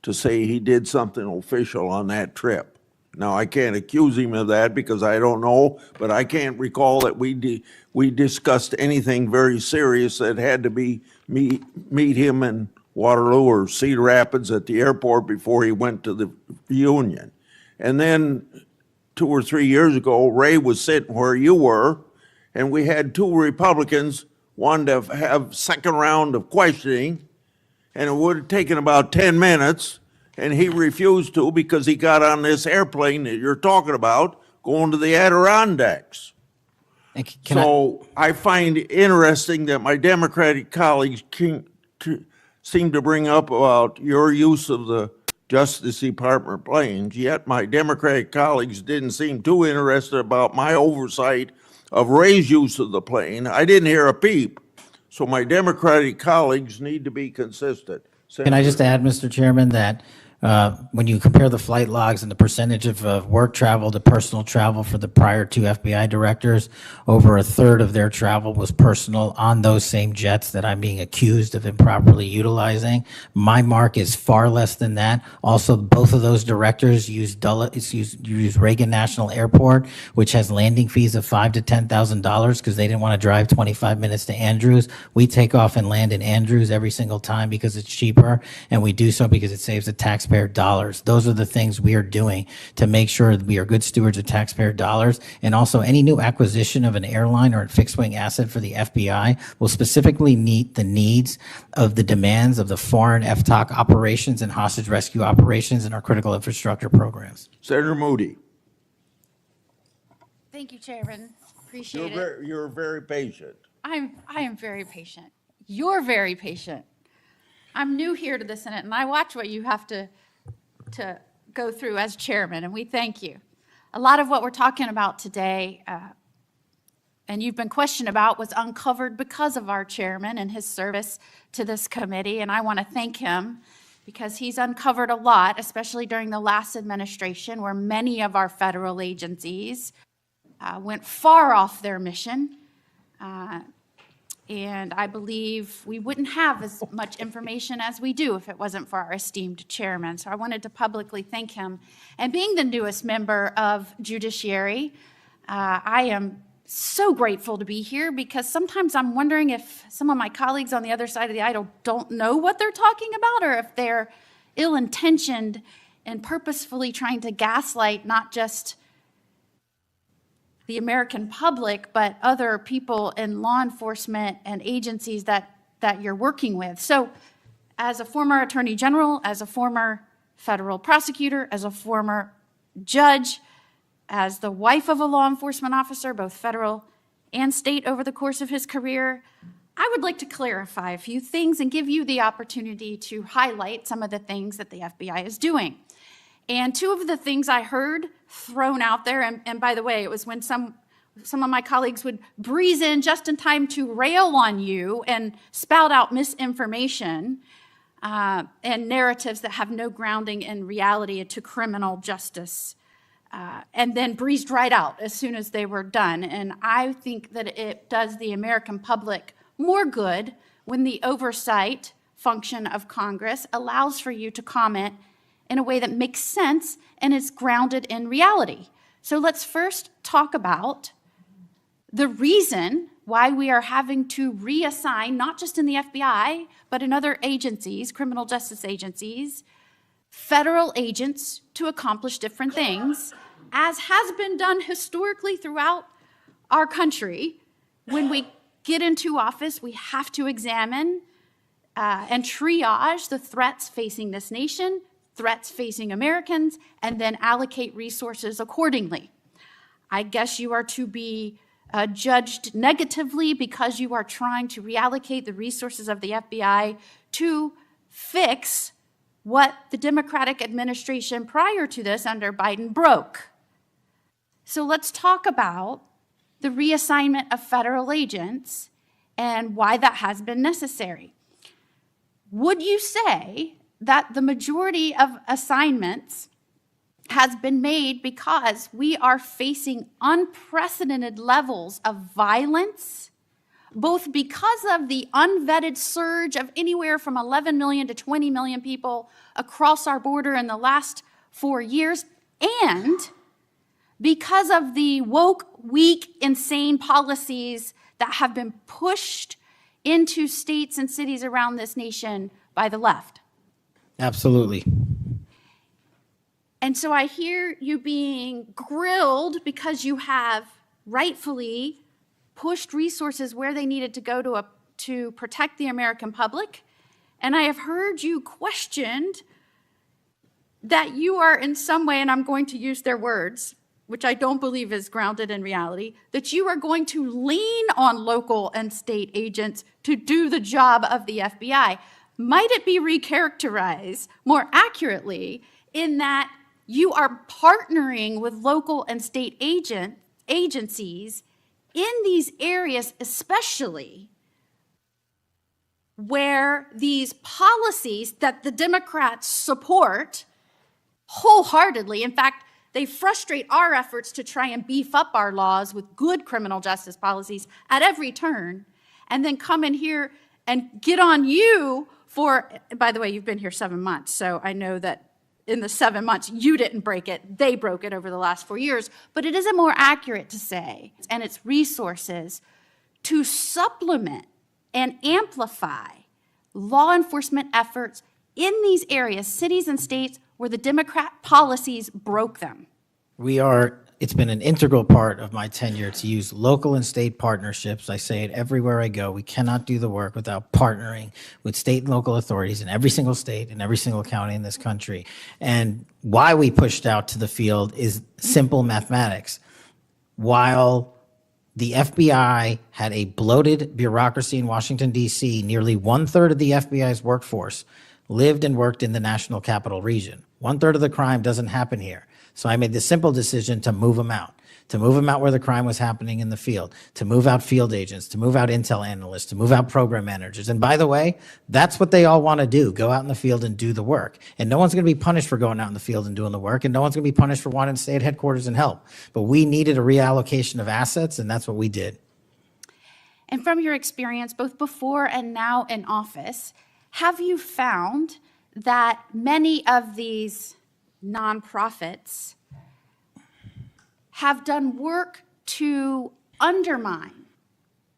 to say he did something official on that trip. Now, I can't accuse him of that because I don't know, but I can't recall that we discussed anything very serious that had to be meet him in Waterloo or Cedar Rapids at the airport before he went to the reunion. And then 2 or 3 years ago, Ray was sitting where you were, and we had 2 Republicans wanted to have second round of questioning, and it would have taken about 10 minutes, and he refused to because he got on this airplane that you're talking about going to the Adirondacks. So I find it interesting that my Democratic colleagues seem to bring up about your use of the Justice Department planes, yet my Democratic colleagues didn't seem too interested about my oversight of Ray's use of the plane. I didn't hear a peep. So my Democratic colleagues need to be consistent. Can I just add, Mr. Chairman, that when you compare the flight logs and the percentage of work travel to personal travel for the prior two FBI directors, over a third of their travel was personal on those same jets that I'm being accused of improperly utilizing. My mark is far less than that. Also, both of those directors use Reagan National Airport, which has landing fees of $5,000 to $10,000 because they didn't want to drive 25 minutes to Andrews. We take off and land in Andrews every single time because it's cheaper, and we do so because it saves the taxpayer dollars. Those are the things we are doing to make sure that we are good stewards of taxpayer dollars. And also, any new acquisition of an airline or a fixed wing asset for the FBI will specifically meet the needs of the demands of the foreign FTOC operations and hostage rescue operations in our critical infrastructure programs. Senator Moody. Thank you, Chairman. Appreciate it. You're very patient. I am very patient. You're very patient. I'm new here to the Senate, and I watch what you have to go through as chairman, and we thank you. A lot of what we're talking about today, and you've been questioned about, was uncovered because of our chairman and his service to this committee, and I want to thank him because he's uncovered a lot, especially during the last administration, where many of our federal agencies went far off their mission. And I believe we wouldn't have as much information as we do if it wasn't for our esteemed chairman. So I wanted to publicly thank him. And being the newest member of Judiciary, I am so grateful to be here because sometimes I'm wondering if some of my colleagues on the other side of the aisle don't know what they're talking about, or if they're ill-intentioned and purposefully trying to gaslight not just the American public, but other people in law enforcement and agencies that you're working with. So as a former attorney general, as a former federal prosecutor, as a former judge, as the wife of a law enforcement officer, both federal and state over the course of his career, I would like to clarify a few things and give you the opportunity to highlight some of the things that the FBI is doing. And two of the things I heard thrown out there, and by the way, it was when some of my colleagues would breeze in just in time to rail on you and spout out misinformation and narratives that have no grounding in reality to criminal justice, and then breezed right out as soon as they were done. And I think that it does the American public more good when the oversight function of Congress allows for you to comment in a way that makes sense and is grounded in reality. So let's first talk about the reason why we are having to reassign, not just in the FBI, but in other agencies, criminal justice agencies, federal agents to accomplish different things, as has been done historically throughout our country. When we get into office, we have to examine and triage the threats facing this nation, threats facing Americans, and then allocate resources accordingly. I guess you are to be judged negatively because you are trying to reallocate the resources of the FBI to fix what the Democratic administration prior to this under Biden broke. So let's talk about the reassignment of federal agents and why that has been necessary. Would you say that the majority of assignments has been made because we are facing unprecedented levels of violence, both because of the unvetted surge of anywhere from 11 million to 20 million people across our border in the last 4 years, and because of the woke, weak, insane policies that have been pushed into states and cities around this nation by the left? Absolutely. And so I hear you being grilled because you have rightfully pushed resources where they needed to go to protect the American public. And I have heard you questioned that you are in some way, and I'm going to use their words, which I don't believe is grounded in reality, that you are going to lean on local and state agents to do the job of the FBI. might it be recharacterized more accurately in that you are partnering with local and state agencies in these areas, especially where these policies that the Democrats support wholeheartedly, in fact, they frustrate our efforts to try and beef up our laws with good criminal justice policies at every turn, and then come in here and get on you for, by the way, you've been here 7 months, so I know that in the 7 months, you didn't break it, they broke it over the last 4 years, but it isn't more accurate to say, and it's resources to supplement and amplify law enforcement efforts in these areas, cities and states, where the Democrat policies broke them. It's been an integral part of my tenure to use local and state partnerships. I say it everywhere I go. We cannot do the work without partnering with state and local authorities in every single state and every single county in this country. And why we pushed out to the field is simple mathematics. While the FBI had a bloated bureaucracy in Washington, D.C., nearly 1/3 of the FBI's workforce lived and worked in the national capital region. 1/3 of the crime doesn't happen here. So I made the simple decision to move them out where the crime was happening in the field, to move out field agents, to move out intel analysts, to move out program managers. And by the way, that's what they all want to do, go out in the field and do the work. And no one's going to be punished for going out in the field and doing the work, and no one's going to be punished for wanting to stay at headquarters and help. But we needed a reallocation of assets, and that's what we did. And from your experience, both before and now in office, have you found that many of these nonprofits have done work to undermine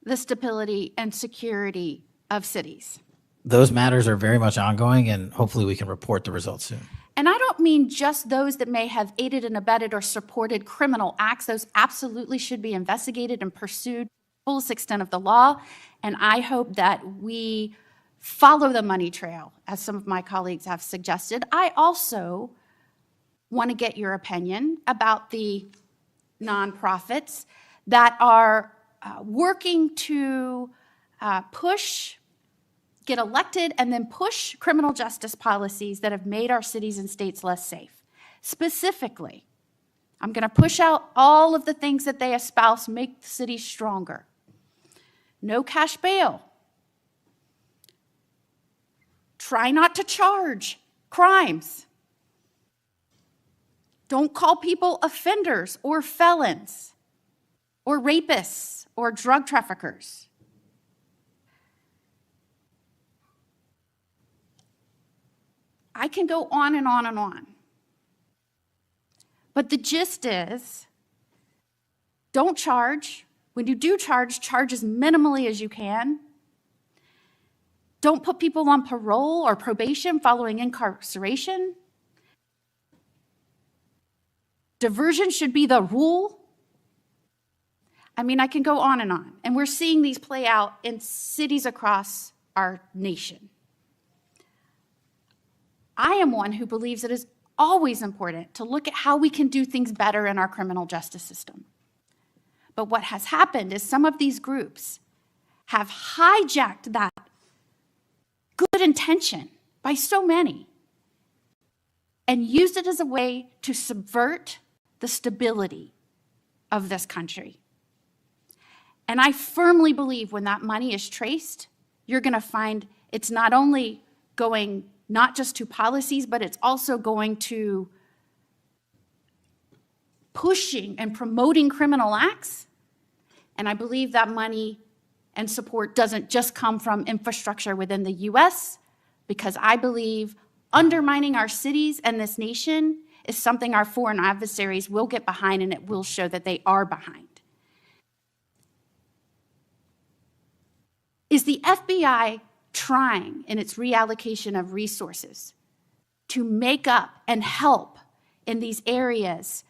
the stability and security of cities? Those matters are very much ongoing, and hopefully we can report the results soon. And I don't mean just those that may have aided and abetted or supported criminal acts. Those absolutely should be investigated and pursued to the fullest extent of the law. And I hope that we follow the money trail, as some of my colleagues have suggested. I also want to get your opinion about the nonprofits that are working to get elected and then push criminal justice policies that have made our cities and states less safe. Specifically, I'm going to push out all of the things that they espouse make the cities stronger. No cash bail. Try not to charge crimes. Don't call people offenders or felons or rapists or drug traffickers. I can go on and on and on. But the gist is, don't charge. When you do charge, charge as minimally as you can. Don't put people on parole or probation following incarceration. Diversion should be the rule. I mean, I can go on. And we're seeing these play out in cities across our nation. I am one who believes it is always important to look at how we can do things better in our criminal justice system. But what has happened is some of these groups have hijacked that good intention by so many and used it as a way to subvert the stability of this country. And I firmly believe when that money is traced, you're going to find it's not only going not just to policies, but it's also going to pushing and promoting criminal acts. And I believe that money and support doesn't just come from infrastructure within the US, because I believe undermining our cities and this nation is something our foreign adversaries will get behind, and it will show that they are behind. Is the FBI trying in its reallocation of resources to make up and help in these areas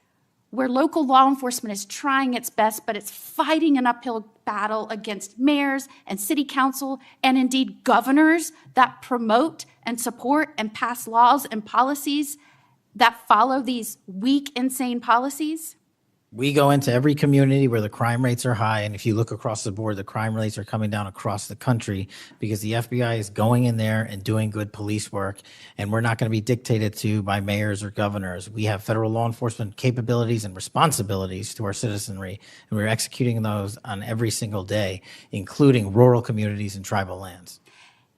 where local law enforcement is trying its best, but it's fighting an uphill battle against mayors and city council and indeed governors that promote and support and pass laws and policies that follow these weak, insane policies? We go into every community where the crime rates are high, and if you look across the board, the crime rates are coming down across the country because the FBI is going in there and doing good police work, and we're not going to be dictated to by mayors or governors. We have federal law enforcement capabilities and responsibilities to our citizenry, and we're executing those on every single day, including rural communities and tribal lands.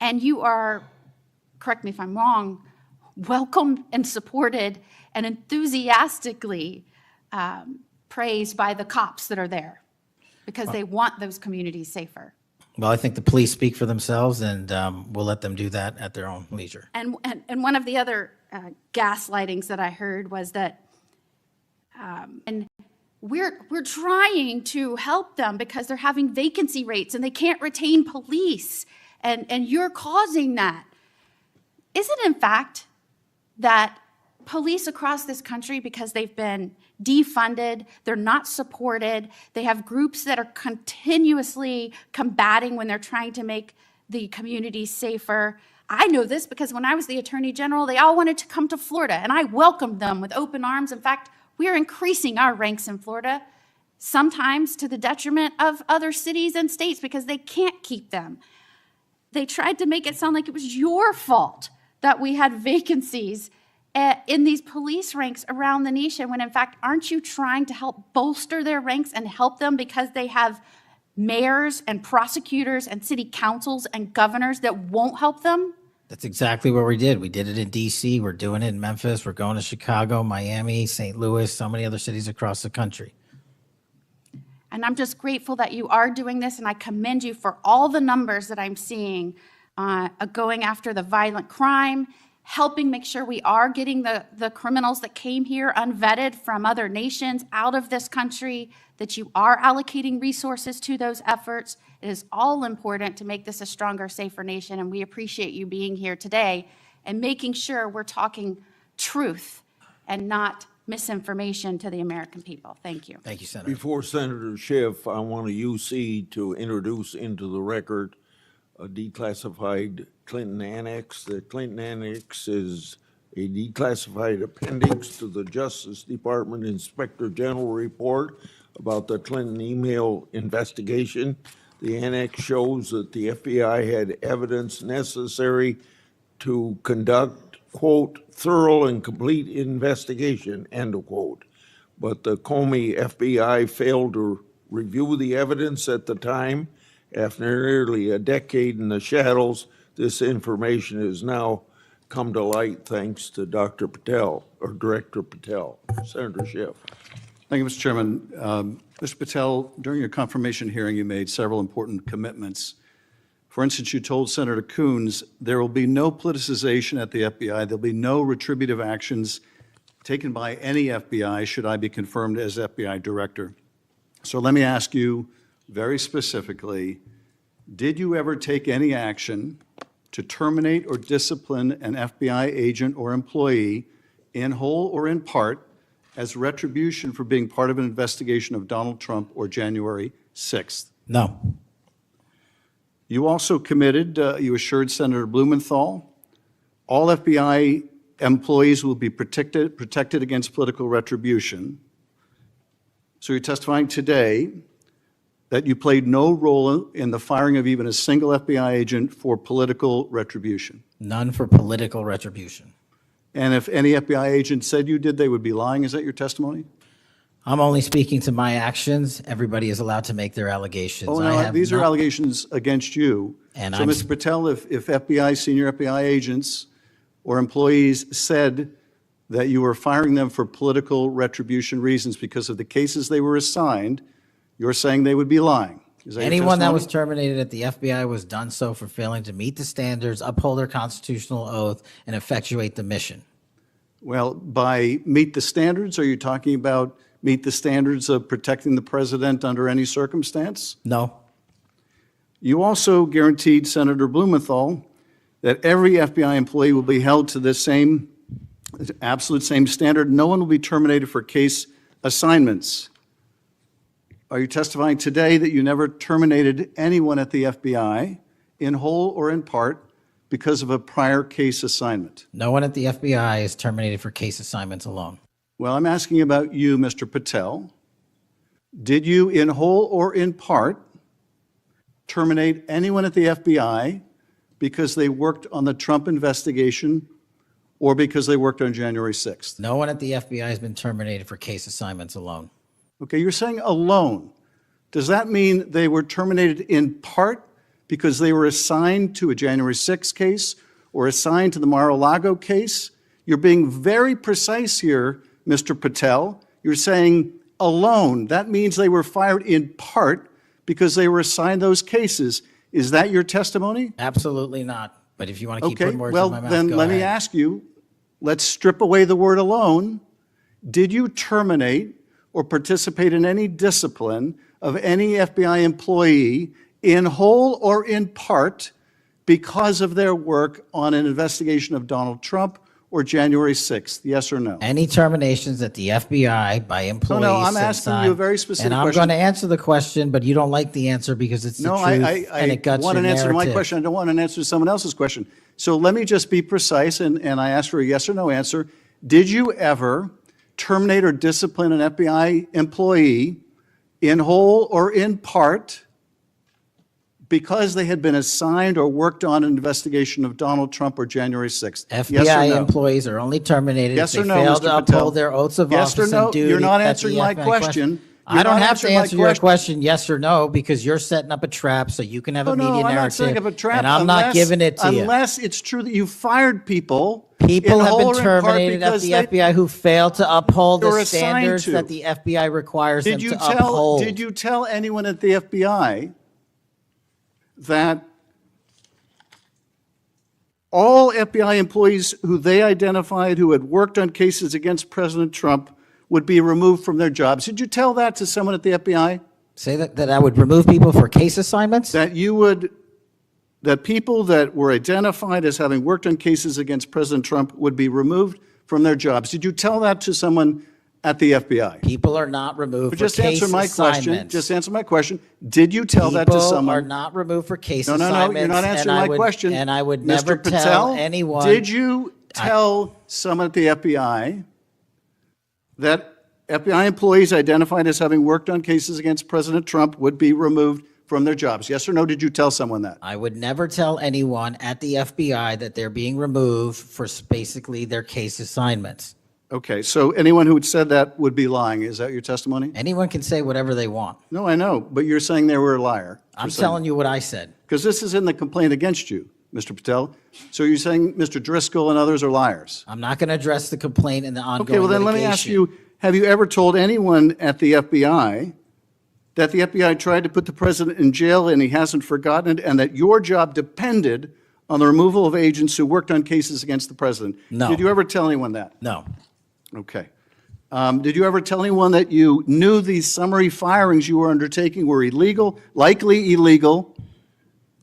And you are, correct me if I'm wrong, welcomed and supported and enthusiastically praised by the cops that are there because they want those communities safer. Well, I think the police speak for themselves, and we'll let them do that at their own leisure. And one of the other gaslightings that I heard was that and we're trying to help them because they're having vacancy rates and they can't retain police, and you're causing that. Is it in fact that police across this country, because they've been defunded, they're not supported, they have groups that are continuously combating when they're trying to make the communities safer? I know this because when I was the Attorney General, they all wanted to come to Florida, and I welcomed them with open arms. In fact, we are increasing our ranks in Florida, sometimes to the detriment of other cities and states because they can't keep them. They tried to make it sound like it was your fault that we had vacancies in these police ranks around the nation, when in fact, aren't you trying to help bolster their ranks and help them because they have mayors and prosecutors and city councils and governors that won't help them? That's exactly what we did. We did it in D.C., we're doing it in Memphis, we're going to Chicago, Miami, St. Louis, so many other cities across the country. And I'm just grateful that you are doing this, and I commend you for all the numbers that I'm seeing going after the violent crime, helping make sure we are getting the criminals that came here unvetted from other nations out of this country, that you are allocating resources to those efforts. It is all important to make this a stronger, safer nation, and we appreciate you being here today and making sure we're talking truth and not misinformation to the American people. Thank you. Thank you, Senator. Before Senator Schiff, I want a UC to introduce into the record a declassified Clinton Annex. The Clinton Annex is a declassified appendix to the Justice Department Inspector General report about the Clinton email investigation. The annex shows that the FBI had evidence necessary to conduct, quote, thorough and complete investigation, end of quote. But the Comey FBI failed to review the evidence at the time. After nearly a decade in the shadows, this information has now come to light thanks to Dr. Patel, or Director Patel. Senator Schiff. Thank you, Mr. Chairman. Mr. Patel, during your confirmation hearing, you made several important commitments. For instance, you told Senator Coons there will be no politicization at the FBI. There'll be no retributive actions taken by any FBI should I be confirmed as FBI director. So let me ask you very specifically, did you ever take any action to terminate or discipline an FBI agent or employee in whole or in part as retribution for being part of an investigation of Donald Trump or January 6th? No. You also committed, you assured Senator Blumenthal, all FBI employees will be protected against political retribution. So you're testifying today that you played no role in the firing of even a single FBI agent for political retribution. None for political retribution. And if any FBI agent said you did, they would be lying. Is that your testimony? I'm only speaking to my actions. Everybody is allowed to make their allegations. Oh, no, these are allegations against you. And so, Mr. Patel, if FBI, senior FBI agents or employees said that you were firing them for political retribution reasons because of the cases they were assigned, you're saying they would be lying. Is that anyone that your was testimony? terminated at the FBI was done so for failing to meet the standards, uphold their constitutional oath, and effectuate the mission. Well, by meet the standards, are you talking about meet the standards of protecting the president under any circumstance? No. You also guaranteed Senator Blumenthal that every FBI employee will be held to the same, absolute same standard. No one will be terminated for case assignments. Are you testifying today that you never terminated anyone at the FBI in whole or in part because of a prior case assignment? No one at the FBI is terminated for case assignments alone. Well, I'm asking about you, Mr. Patel. did you, in whole or in part, terminate anyone at the FBI because they worked on the Trump investigation or because they worked on January 6th? No one at the FBI has been terminated for case assignments alone. Okay, you're saying alone. Does that mean they were terminated in part because they were assigned to a January 6th case or assigned to the Mar-a-Lago case? You're being very precise here, Mr. Patel. You're saying alone. That means they were fired in part because they were assigned those cases. Is that your testimony? Absolutely not. But if you want to keep Okay, putting words well, in my mouth, then go let me ahead. ask you, let's strip away the word alone. Did you terminate or participate in any discipline of any FBI employee in whole or in part because of their work on an investigation of Donald Trump or January 6th? Yes or no? Any terminations at the FBI by employees. No, I'm since asking I'm- you a very specific And I'm question. going to answer the question, but you don't like the answer because it's the No, truth I and it guts want your an answer to my narrative. question. I don't want an answer to someone else's question. So let me just be precise, and I ask for a yes or no answer. Did you ever terminate or discipline an FBI employee in whole or in part because they had been assigned or worked on an investigation of Donald Trump or January 6th? Yes or FBI no? employees are only terminated Yes if or they no, fail Mr. to Patel? uphold their oaths of Yes or office no? and duty. You're not at the answering my FBI question. I You're don't not have to answering my answer your question. question yes or no because you're setting up a trap so you can have a Oh, media no, I'm not narrative. setting up a trap. And I'm not giving it to you. Unless it's true that you fired people. People in have whole been or in part terminated at because the they- FBI who failed to uphold They were the assigned standards to. that the FBI requires them Did you to tell? uphold. Did you tell anyone at the FBI that all FBI employees who they identified who had worked on cases against President Trump would be removed from their jobs? Did you tell that to someone at the FBI? Say that I would remove people for case assignments? That you would, that people that were identified as having worked on cases against President Trump would be removed from their jobs. Did you tell that to someone at the FBI? People are not removed But for just case answer my question. assignments. Just answer my question. Did you tell that to someone? People are not removed for case No, assignments. you're not answering my question. And I would Mr. never Patel, tell anyone. Did you tell someone at the FBI that FBI employees identified as having worked on cases against President Trump would be removed from their jobs? Yes or no, did you tell someone that? I would never tell anyone at the FBI that they're being removed for basically their case assignments. Okay, so anyone who had said that would be lying. Is that your testimony? Anyone can say whatever they want. No, I know, but you're saying they were a liar. I'm telling you what I said. Because this is in the complaint against you, Mr. Patel. So you're saying Mr. Driscoll and others are liars? I'm not going to address the complaint and the ongoing Okay, well then let me ask litigation. you, have you ever told anyone at the FBI that the FBI tried to put the president in jail and he hasn't forgotten it, and that your job depended on the removal of agents who worked on cases against the president? No. Did you ever tell anyone that? No. Okay. Did you ever tell anyone that you knew these summary firings you were undertaking were illegal, likely illegal,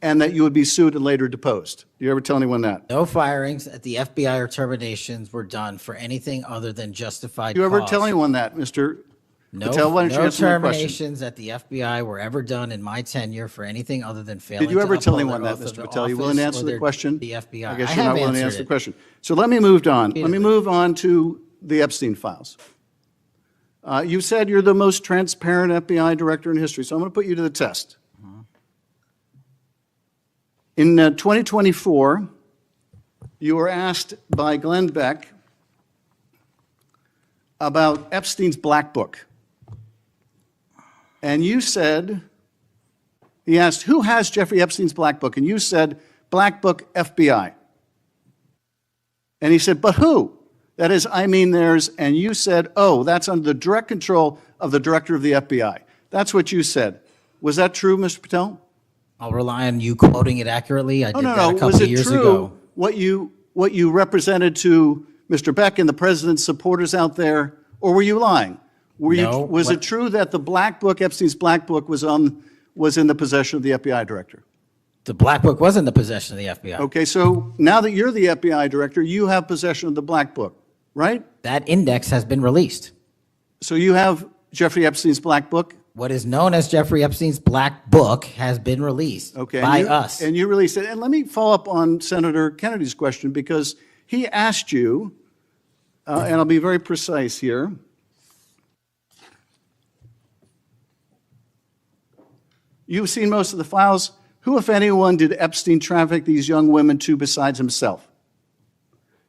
and that you would be sued and later deposed? Did you ever tell anyone that? No firings at the FBI or terminations were done for anything other than justified Did you ever cause. tell anyone that, Mr. No, Patel? Why don't you no answer my question? terminations at the FBI were ever done in my tenure for anything other than failing Did you ever to tell uphold anyone their that, oath of Mr. Patel? You willing to office answer or the their- question? The FBI. I guess I you're have not willing to answered answer the it. question. So let me move on. Let me Repeatedly. move on to the Epstein files. You said you're the most transparent FBI director in history, so I'm going to put you to the test. In 2024, you were asked by Glenn Beck about Epstein's Black Book. And you said, he asked, who has Jeffrey Epstein's Black Book? And you said, Black Book, FBI. And he said, but who? That is, I mean theirs. And you said, oh, that's under the direct control of the director of the FBI. That's what you said. Was that true, Mr. Patel? I'll rely on you quoting it accurately. I did that a Was couple it years true ago. what you represented to Mr. Beck and the president's supporters out there, or were you lying? No, Was it true that the Black Book, Epstein's Black Book, was in the possession of the FBI director? The Black Book was in the possession of the FBI. Okay, so now that you're the FBI director, you have possession of the Black Book, right? That index has been released. So you have Jeffrey Epstein's Black Book? What is known as Jeffrey Epstein's Black Book has been released by us. And you released it. And let me follow up on Senator Kennedy's question, because he asked you, and I'll be very precise here, You've seen most of the files. Who, if anyone, did Epstein traffic these young women to besides himself?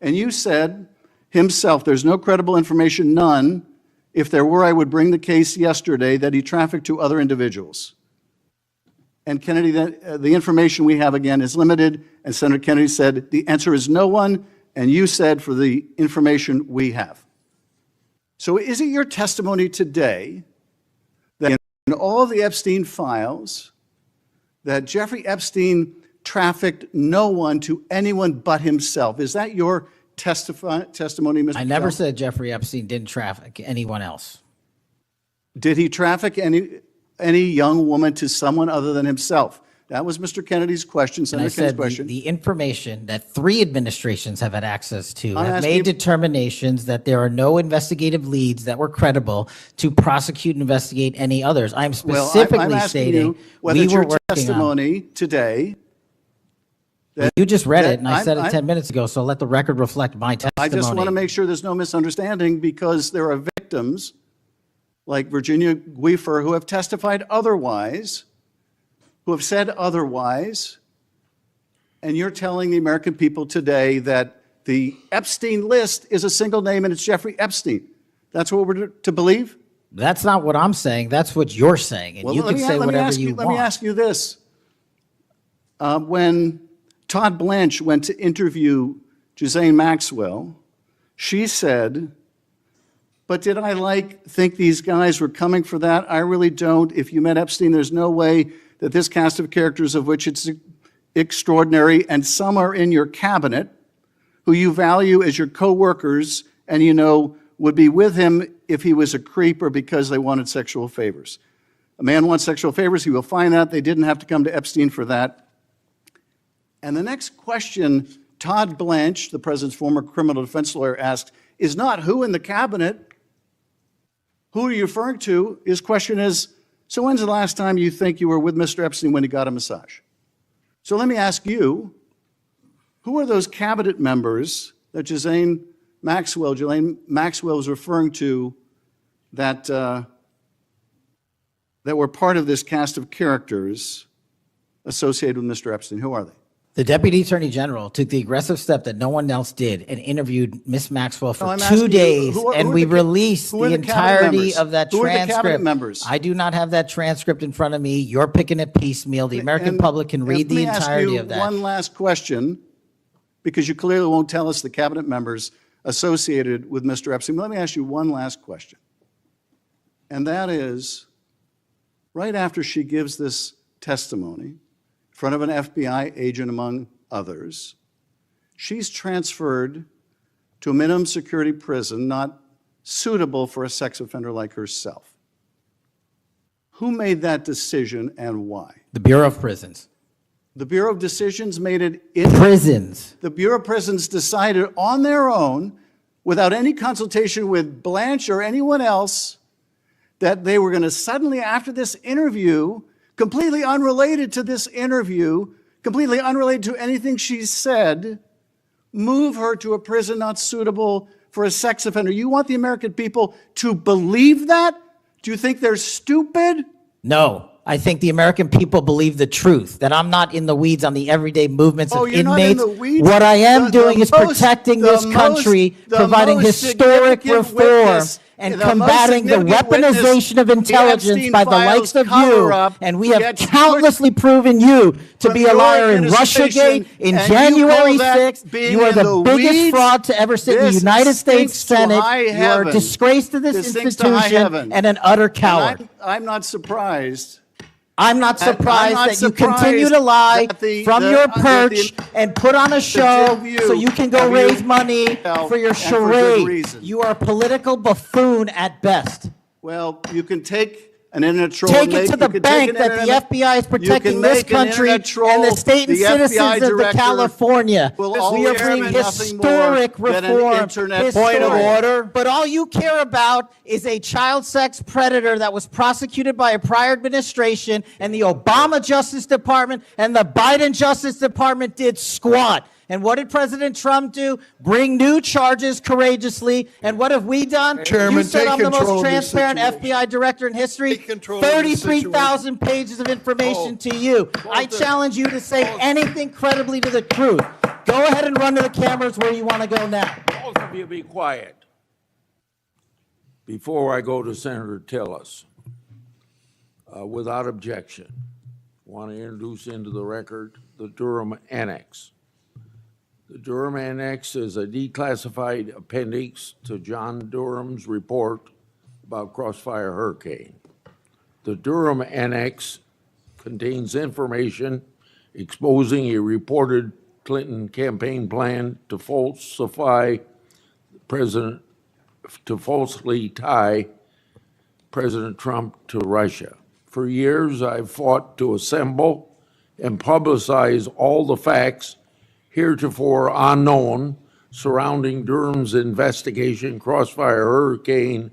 And you said himself, there's no credible information, none. If there were, I would bring the case yesterday that he trafficked to other individuals. And Kennedy, the information we have again is limited, and Senator Kennedy said the answer is no one, and you said for the information we have. So is it your testimony today that in all the Epstein files, that Jeffrey Epstein trafficked no one to anyone but himself? Is that your testimony, Mr. I never Patel? said Jeffrey Epstein didn't traffic anyone else. Did he traffic any young woman to someone other than himself? That was Mr. Kennedy's question, And I Senator Kennedy's said question. the information that 3 administrations have had access to I'm have asking made you- determinations that there are no investigative leads that were credible to prosecute and investigate any others. I'm Well, specifically I'm asking stating you whether we it's were your working on. testimony today. Well, you just read that it, and I said it I'm- 10 minutes ago, so let the record reflect my testimony. I just want to make sure there's no misunderstanding, because there are victims like Virginia Guifer who have testified otherwise, who have said otherwise, and you're telling the American people today that the Epstein list is a single name and it's Jeffrey Epstein. That's what we're to believe? That's not what I'm saying. That's what you're saying, and Well, you let can me- say let me whatever ask you Let me want. ask you this. When Todd Blanche went to interview Ghislaine Maxwell, she said, but did I think these guys were coming for that? I really don't. If you met Epstein, there's no way that this cast of characters, of which it's extraordinary, and some are in your cabinet, who you value as your co-workers, and you know would be with him if he was a creep or because they wanted sexual favors. A man wants sexual favors, he will find that. They didn't have to come to Epstein for that. And the next question Todd Blanche, the president's former criminal defense lawyer, asked is not who in the cabinet, who are you referring to? His question is, so when's the last time you think you were with Mr. Epstein when he got a massage? So let me ask you, who are those cabinet members that Ghislaine Maxwell was referring to that, that were part of this cast of characters associated with Mr. Epstein? Who are they? The Deputy Attorney General took the aggressive step that no one else did and interviewed Miss Maxwell for No, I'm 2 asking you, days, who are and the we ca- released who are the the cabinet entirety members? of that Who are the cabinet transcript. members? I do not have that transcript in front of me. You're picking it piecemeal. The American And- public can read the entirety of Let me ask that. you one last question, because you clearly won't tell us the cabinet members associated with Mr. Epstein. Let me ask you one last question. And that is, right after she gives this testimony in front of an FBI agent, among others, she's transferred to a minimum security prison not suitable for a sex offender like herself. Who made that decision and why? The Bureau of Prisons. The Bureau of Decisions made it in Prisons. The Bureau of Prisons decided on their own, without any consultation with Blanche or anyone else, that they were going to suddenly, after this interview, completely unrelated to this interview, completely unrelated to anything she said, move her to a prison not suitable for a sex offender. You want the American people to believe that? Do you think they're stupid? No. I think the American people believe the truth, that I'm not in the weeds on the everyday movements Oh, of you're not in inmates. the weeds? What I am The doing is most- protecting the this country, most- the providing most historic significant reform, witness- and the most combating the significant weaponization of witness, intelligence the Epstein by the likes files of you. cover-up And we have gets countlessly proven you to from be a your liar in administration, Russiagate, in and you January call that 6th. being You are in the the biggest weeds? fraud to ever sit in the This United States stinks to Senate. high You are a heaven. disgrace to this This stinks to high institution heaven. and an utter And coward. I'm not surprised. I'm not surprised not that you continue to surprised lie that the- from the- your that the- perch and put on a show view so you can go of you raise money for your and for good charade. reason. You are a political buffoon at best. Well, you can take an internet troll. Take and it make- to you the can take bank an that the internet- FBI is you protecting can this make an country internet troll. and the state and The FBI citizens of the director California. will We are always bringing be nothing historic more than an reform. internet Point of troll. order. But all you care about is a child sex predator that was prosecuted by a prior administration, and the Obama Justice Department and the Biden Justice Department did squat. And what did President Trump do? Bring new charges courageously. And what have we done? Chairman, You said take I'm the control most of this transparent situation. FBI director in history. Take control of this 33,000 pages of information to you. I challenge you to say anything credibly to the truth. Go ahead and run to the cameras where you want to go now. Both of you be quiet. Before I go to Senator Tillis, without objection, want to introduce into the record the Durham Annex. The Durham Annex is a declassified appendix to John Durham's report about Crossfire Hurricane. The Durham Annex contains information exposing a reported Clinton campaign plan to falsely tie President Trump to Russia. For years, I've fought to assemble and publicize all the facts heretofore unknown surrounding Durham's investigation, Crossfire Hurricane,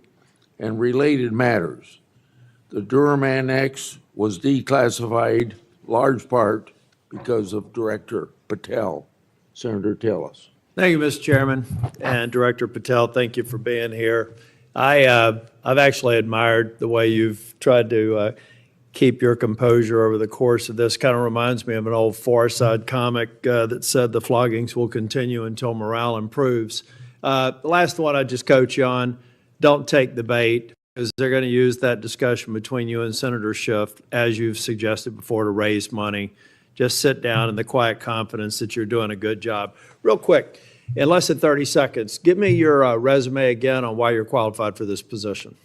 and related matters. The Durham Annex was declassified large part because of Director Patel. Senator Tillis. Thank you, Mr. Chairman. And Director Patel, thank you for being here. I've actually admired the way you've tried to keep your composure over the course of this. Kind of reminds me of an old Far Side comic that said the floggings will continue until morale improves. The last one I just coach you on, don't take the bait, because they're going to use that discussion between you and Senator Schiff, as you've suggested before, to raise money. Just sit down in the quiet confidence that you're doing a good job. Real quick, in less than 30 seconds, give me your resume again on why you're qualified for this position.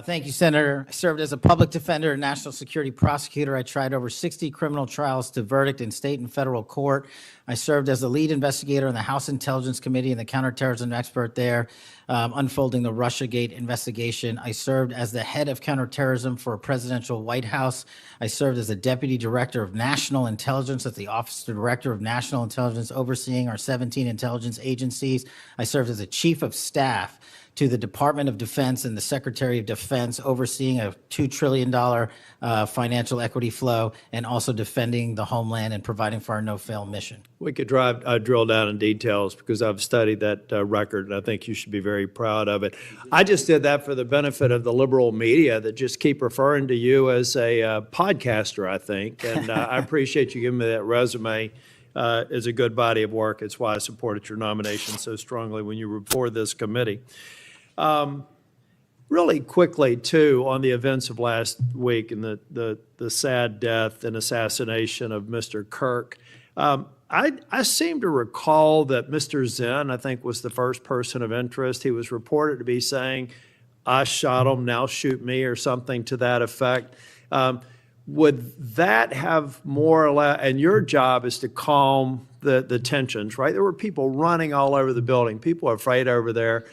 Thank you, Senator. I served as a public defender and national security prosecutor. I tried over 60 criminal trials to verdict in state and federal court. I served as the lead investigator in the House Intelligence Committee and the counterterrorism expert there, unfolding the Russiagate investigation. I served as the head of counterterrorism for a presidential White House. I served as a deputy director of national intelligence at the Office of Director of National Intelligence, overseeing our 17 intelligence agencies. I served as a chief of staff to the Department of Defense and the Secretary of Defense, overseeing a $2 trillion financial equity flow, and also defending the homeland and providing for our no-fail mission. We could drill down in details, because I've studied that record, and I think you should be very proud of it. I just did that for the benefit of the liberal media that just keep referring to you as a podcaster, I think, and I appreciate you giving me that resume. It's a good body of work. It's why I supported your nomination so strongly when you were before this committee. Really quickly, too, on the events of last week and the sad death and assassination of Mr. Kirk, I seem to recall that Mr. Zinn, I think, was the first person of interest. He was reported to be saying, "I shot him, now shoot me," or something to that effect. Would that have more or less, and your job is to calm the tensions, right? There were people running all over the building. People are afraid over there.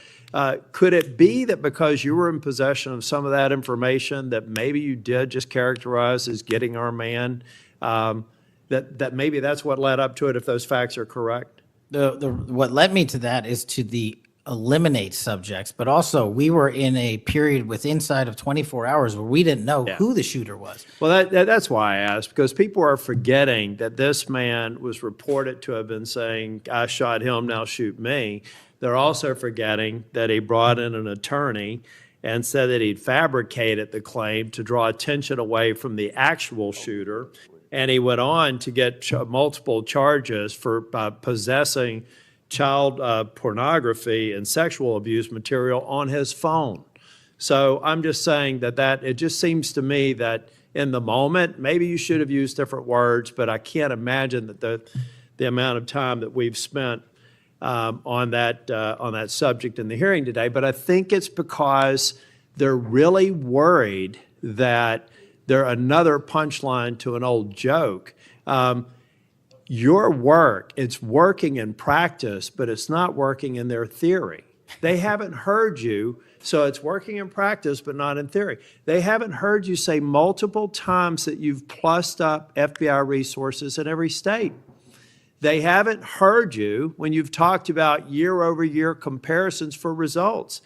Could it be that because you were in possession of some of that information that maybe you did just characterize as getting our man, that maybe that's what led up to it, if those facts are correct? What led me to that is to eliminate subjects, but also we were in a period inside of 24 hours where we didn't know who the shooter was. Well, that's why I asked, because people are forgetting that this man was reported to have been saying, "I shot him, now shoot me." They're also forgetting that he brought in an attorney and said that he'd fabricated the claim to draw attention away from the actual shooter. And he went on to get multiple charges for possessing child pornography and sexual abuse material on his phone. So I'm just saying that it just seems to me that in the moment, maybe you should have used different words, but I can't imagine that the amount of time that we've spent on that subject in the hearing today. But I think it's because they're really worried that they're another punchline to an old joke. Your work, it's working in practice, but it's not working in their theory. They haven't heard you, so it's working in practice, but not in theory. They haven't heard you say multiple times that you've plussed up FBI resources in every state. They haven't heard you when you've talked about year-over-year comparisons for results.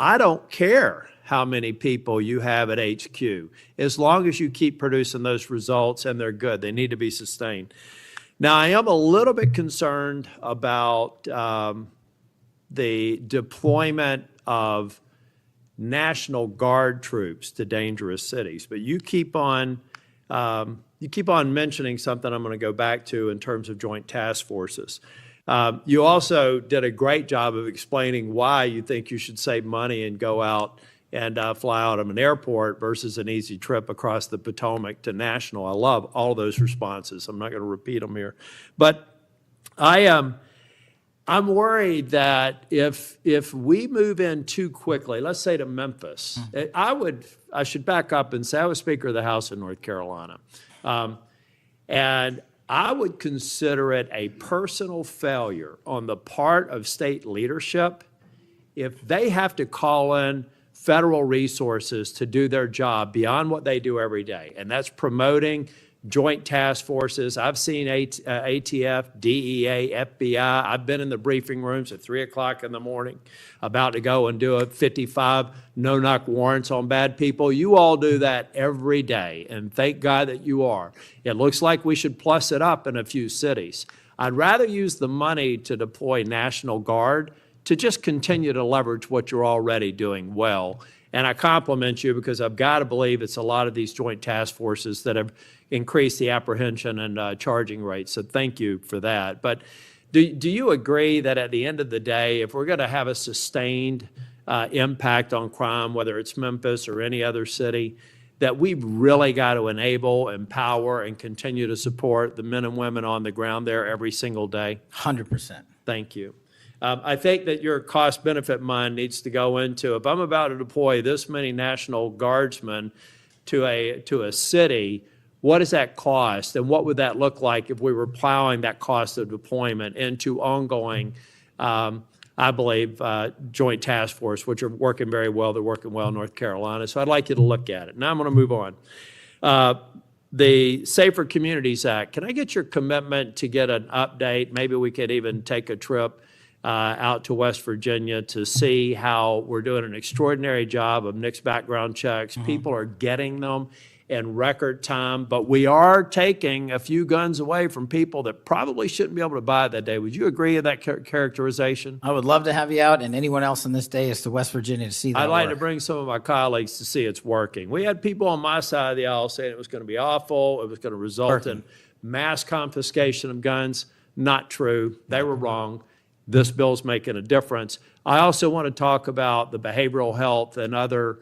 I don't care how many people you have at HQ, as long as you keep producing those results and they're good. They need to be sustained. Now, I am a little bit concerned about the deployment of National Guard troops to dangerous cities, but you keep on mentioning something I'm going to go back to in terms of joint task forces. You also did a great job of explaining why you think you should save money and go out and fly out of an airport versus an easy trip across the Potomac to National. I love all those responses. I'm not going to repeat them here. But I'm worried that if we move in too quickly, let's say to Memphis, I should back up and say I was Speaker of the House in North Carolina. And I would consider it a personal failure on the part of state leadership if they have to call in federal resources to do their job beyond what they do every day. And that's promoting joint task forces. I've seen ATF, DEA, FBI. I've been in the briefing rooms at 3 o'clock in the morning about to go and do a 55 no-knock warrants on bad people. You all do that every day, and thank God that you are. It looks like we should plus it up in a few cities. I'd rather use the money to deploy National Guard to just continue to leverage what you're already doing well. And I compliment you because I've got to believe it's a lot of these joint task forces that have increased the apprehension and charging rates. So thank you for that. But do you agree that at the end of the day, if we're going to have a sustained impact on crime, whether it's Memphis or any other city, that we've really got to enable, empower, and continue to support the men and women on the ground there every single day? 100%. Thank you. I think that your cost-benefit mind needs to go into, if I'm about to deploy this many National Guardsmen to a city, what does that cost? And what would that look like if we were plowing that cost of deployment into ongoing, I believe, joint task force, which are working very well. They're working well in North Carolina. So I'd like you to look at it. Now I'm going to move on. The Safer Communities Act, can I get your commitment to get an update? Maybe we could even take a trip out to West Virginia to see how we're doing an extraordinary job of NICS background checks. People are getting them in record time, but we are taking a few guns away from people that probably shouldn't be able to buy it that day. Would you agree with that characterization? I would love to have you out and anyone else on this day is to West Virginia to see that I'd like work. to bring some of my colleagues to see it's working. We had people on my side of the aisle saying it was going to be awful, it was going to result in mass confiscation of guns. Not true. They were wrong. This bill's making a difference. I also want to talk about the behavioral health and other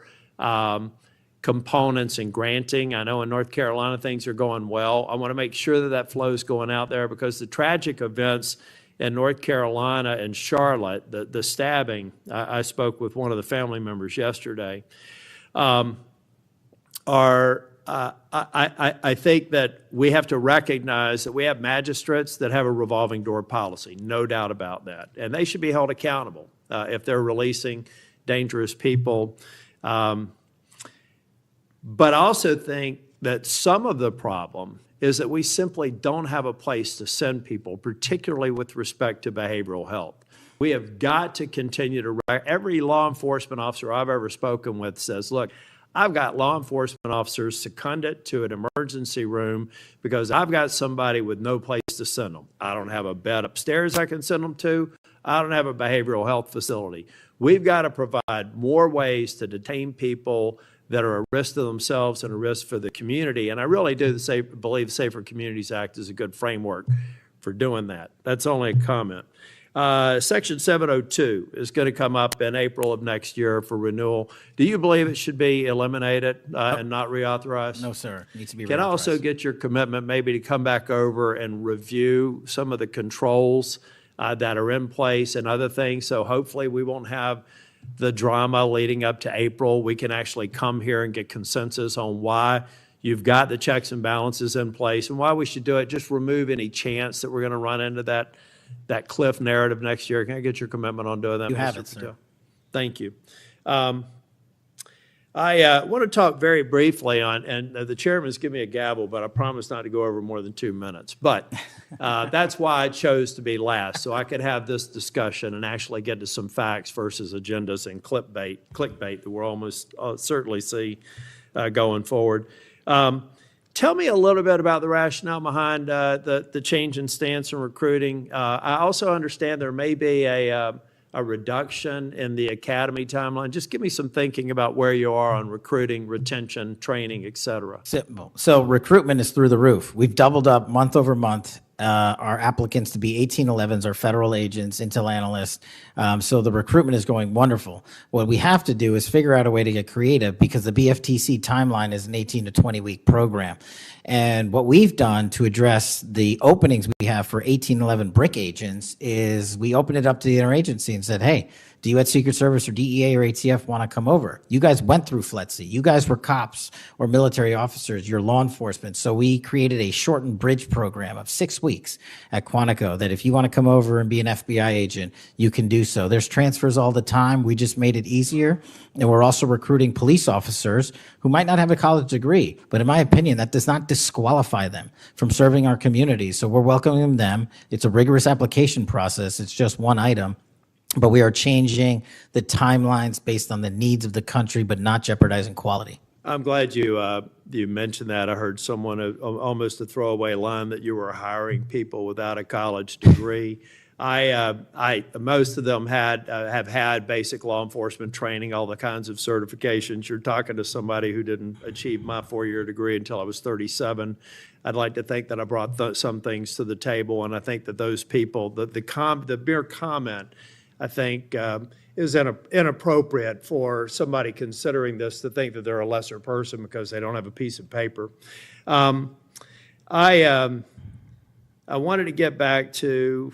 components in granting. I know in North Carolina things are going well. I want to make sure that that flow is going out there because the tragic events in North Carolina and Charlotte, the stabbing, I spoke with one of the family members yesterday, I think that we have to recognize that we have magistrates that have a revolving door policy, no doubt about that. And they should be held accountable if they're releasing dangerous people. But I also think that some of the problem is that we simply don't have a place to send people, particularly with respect to behavioral health. We have got to continue to, every law enforcement officer I've ever spoken with says, look, I've got law enforcement officers seconded to an emergency room because I've got somebody with no place to send them. I don't have a bed upstairs I can send them to. I don't have a behavioral health facility. We've got to provide more ways to detain people that are a risk to themselves and a risk for the community. And I really do believe the Safer Communities Act is a good framework for doing that. That's only a comment. Section 702 is going to come up in April of next year for renewal. Do you believe it should be eliminated and not reauthorized? No, sir. It needs to be Can I also get your commitment maybe to come back over and review some of the controls that are in place and other things? So hopefully we won't have the drama leading up to April. We can actually come here and get consensus on why you've got the checks and balances in place and why we should do it. Just remove any chance that we're going to run into that cliff narrative next year. Can I get your commitment on doing that? You have Mr. it, sir. Patel? Thank you. I want to talk very briefly on, and the chairman's given me a gavel, but I promise not to go over more than 2 minutes. But that's why I chose to be last, so I could have this discussion and actually get to some facts versus agendas and clickbait that we'll almost certainly see going forward. Tell me a little bit about the rationale behind the change in stance in recruiting. I also understand there may be a reduction in the academy timeline. Just give me some thinking about where you are on recruiting, retention, training, et cetera. Simple. So recruitment is through the roof. We've doubled up month over month our applicants to be 1811s, our federal agents, intel analysts. So the recruitment is going wonderful. What we have to do is figure out a way to get creative because the BFTC timeline is an 18 to 20 week program. And what we've done to address the openings we have for 1811 BRIC agents is we opened it up to the interagency and said, hey, do you at Secret Service or DEA or ATF want to come over? You guys went through FLETC. You guys were cops or military officers. You're law enforcement. So we created a shortened bridge program of 6 weeks at Quantico that if you want to come over and be an FBI agent, you can do so. There's transfers all the time. We just made it easier. And we're also recruiting police officers who might not have a college degree. But in my opinion, that does not disqualify them from serving our community. So we're welcoming them. It's a rigorous application process. It's just one item. But we are changing the timelines based on the needs of the country, but not jeopardizing quality. I'm glad you mentioned that. I heard someone almost a throwaway line that you were hiring people without a college degree. Most of them have had basic law enforcement training, all the kinds of certifications. You're talking to somebody who didn't achieve my 4-year degree until I was 37. I'd like to think that I brought some things to the table, and I think that those people, the mere comment, I think is inappropriate for somebody considering this to think that they're a lesser person because they don't have a piece of paper. I wanted to get back to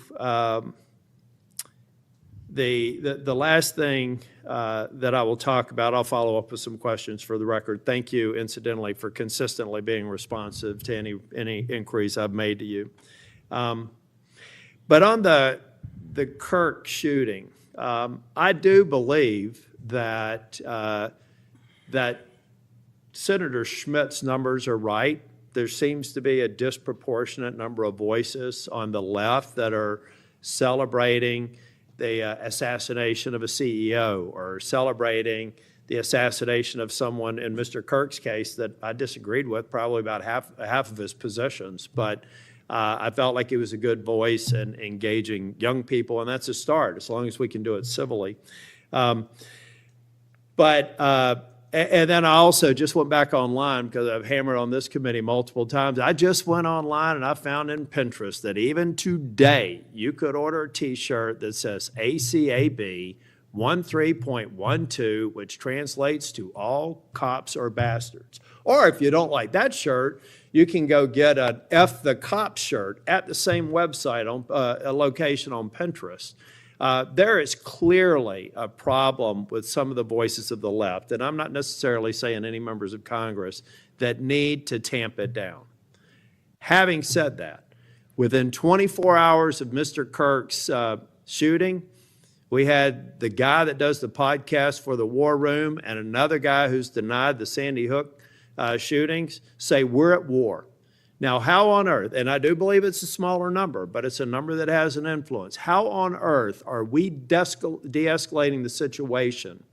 the last thing that I will talk about. I'll follow up with some questions for the record. Thank you, incidentally, for consistently being responsive to any inquiries I've made to you. But on the Kirk shooting, I do believe that that Senator Schmitt's numbers are right. There seems to be a disproportionate number of voices on the left that are celebrating the assassination of a CEO or celebrating the assassination of someone in Mr. Kirk's case that I disagreed with probably about half of his positions. But I felt like it was a good voice in engaging young people, and that's a start, as long as we can do it civilly. And then I also just went back online because I've hammered on this committee multiple times. I just went online and I found in Pinterest that even today you could order a T-shirt that says ACAB 13.12, which translates to all cops are bastards. Or if you don't like that shirt, you can go get an F the Cop shirt at the same website on a location on Pinterest. There is clearly a problem with some of the voices of the left, and I'm not necessarily saying any members of Congress, that need to tamp it down. Having said that, within 24 hours of Mr. Kirk's shooting, we had the guy that does the podcast for the War Room and another guy who's denied the Sandy Hook shootings say we're at war. Now, how on earth, and I do believe it's a smaller number, but it's a number that has an influence. How on earth are we de-escalating the situation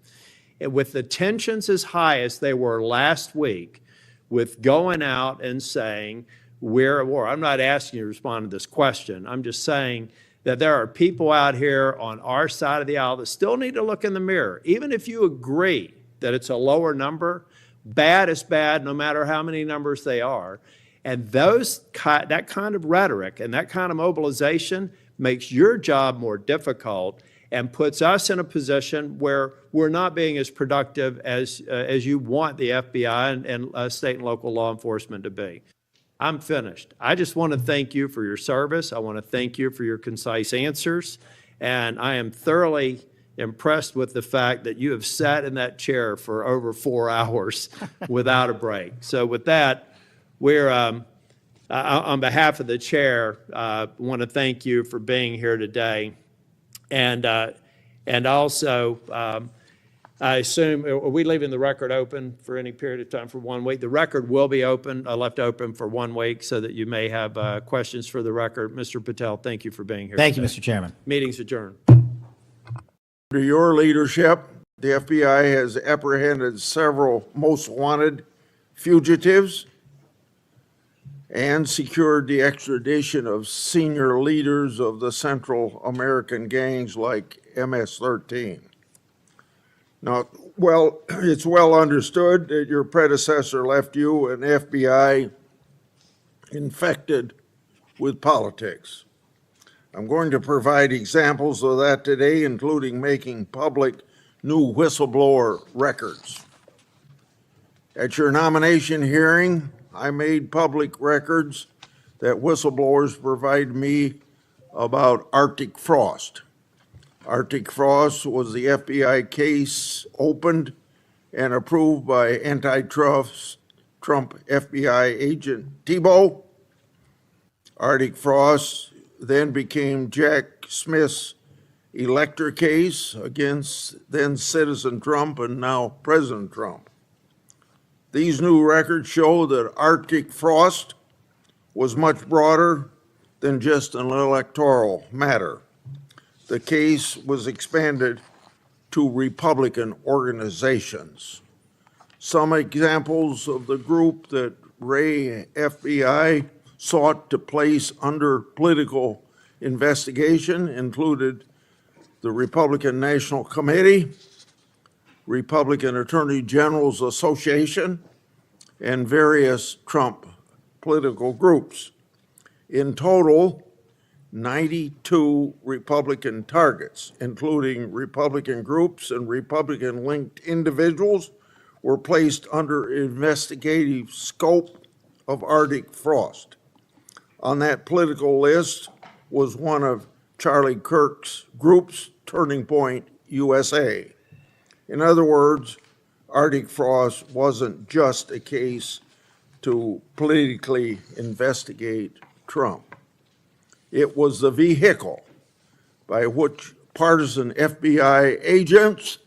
with the tensions as high as they were last week with going out and saying we're at war? I'm not asking you to respond to this question. I'm just saying that there are people out here on our side of the aisle that still need to look in the mirror. Even if you agree that it's a lower number, bad is bad no matter how many numbers they are. And that kind of rhetoric and that kind of mobilization makes your job more difficult and puts us in a position where we're not being as productive as you want the FBI and state and local law enforcement to be. I'm finished. I just want to thank you for your service. I want to thank you for your concise answers. And I am thoroughly impressed with the fact that you have sat in that chair for over 4 hours without a break. So with that, we're, on behalf of the chair, want to thank you for being here today. And also, I assume, are we leaving the record open for any period of time for 1 week? The record will be open, left open for 1 week so that you may have questions for the record. Mr. Patel, thank you for being here Thank today. you, Mr. Chairman. Meeting's adjourned. Under your leadership, the FBI has apprehended several most wanted fugitives. and secured the extradition of senior leaders of the Central American gangs like MS-13. Now, well, it's well understood that your predecessor left you an FBI infected with politics. I'm going to provide examples of that today, including making public new whistleblower records. At your nomination hearing, I made public records that whistleblowers provide me about Arctic Frost. Arctic Frost was the FBI case opened and approved by antitrust Trump FBI agent Tebow. Arctic Frost then became Jack Smith's elector case against then citizen Trump and now President Trump. These new records show that Arctic Frost was much broader than just an electoral matter. The case was expanded to Republican organizations. Some examples of the group that Ray FBI sought to place under political investigation included the Republican National Committee, Republican Attorney General's Association, and various Trump political groups. In total, 92 Republican targets, including Republican groups and Republican-linked individuals, were placed under investigative scope of Arctic Frost. On that political list was one of Charlie Kirk's groups, Turning Point USA. In other words, Arctic Frost wasn't just a case to politically investigate Trump. It was the vehicle by which partisan FBI agents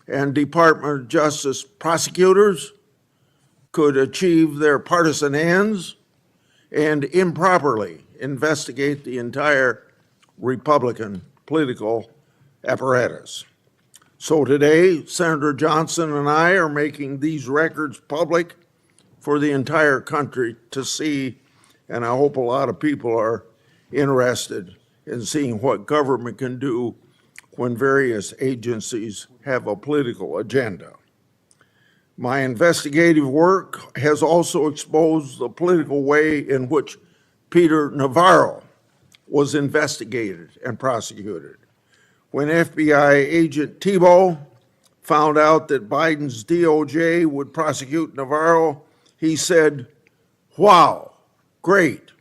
and Department of Justice prosecutors could achieve their partisan ends and improperly investigate the entire Republican political apparatus. So today, Senator Johnson and I are making these records public for the entire country to see, and I hope a lot of people are interested in seeing what government can do when various agencies have a political agenda. My investigative work has also exposed the political way in which Peter Navarro was investigated and prosecuted. When FBI agent Tebow found out that Biden's DOJ would prosecute Navarro, he said, "Wow, great."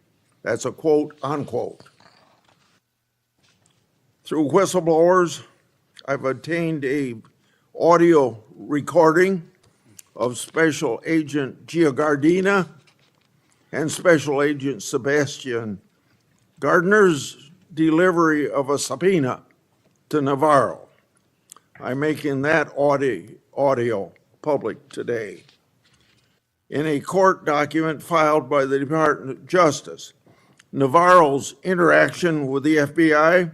That's a quote, unquote. Through whistleblowers, I've obtained an audio recording of Special Agent Giordina and Special Agent Sebastian Gardner's delivery of a subpoena to Navarro. I'm making that audio public today. In a court document filed by the Department of Justice, Navarro's interaction with the FBI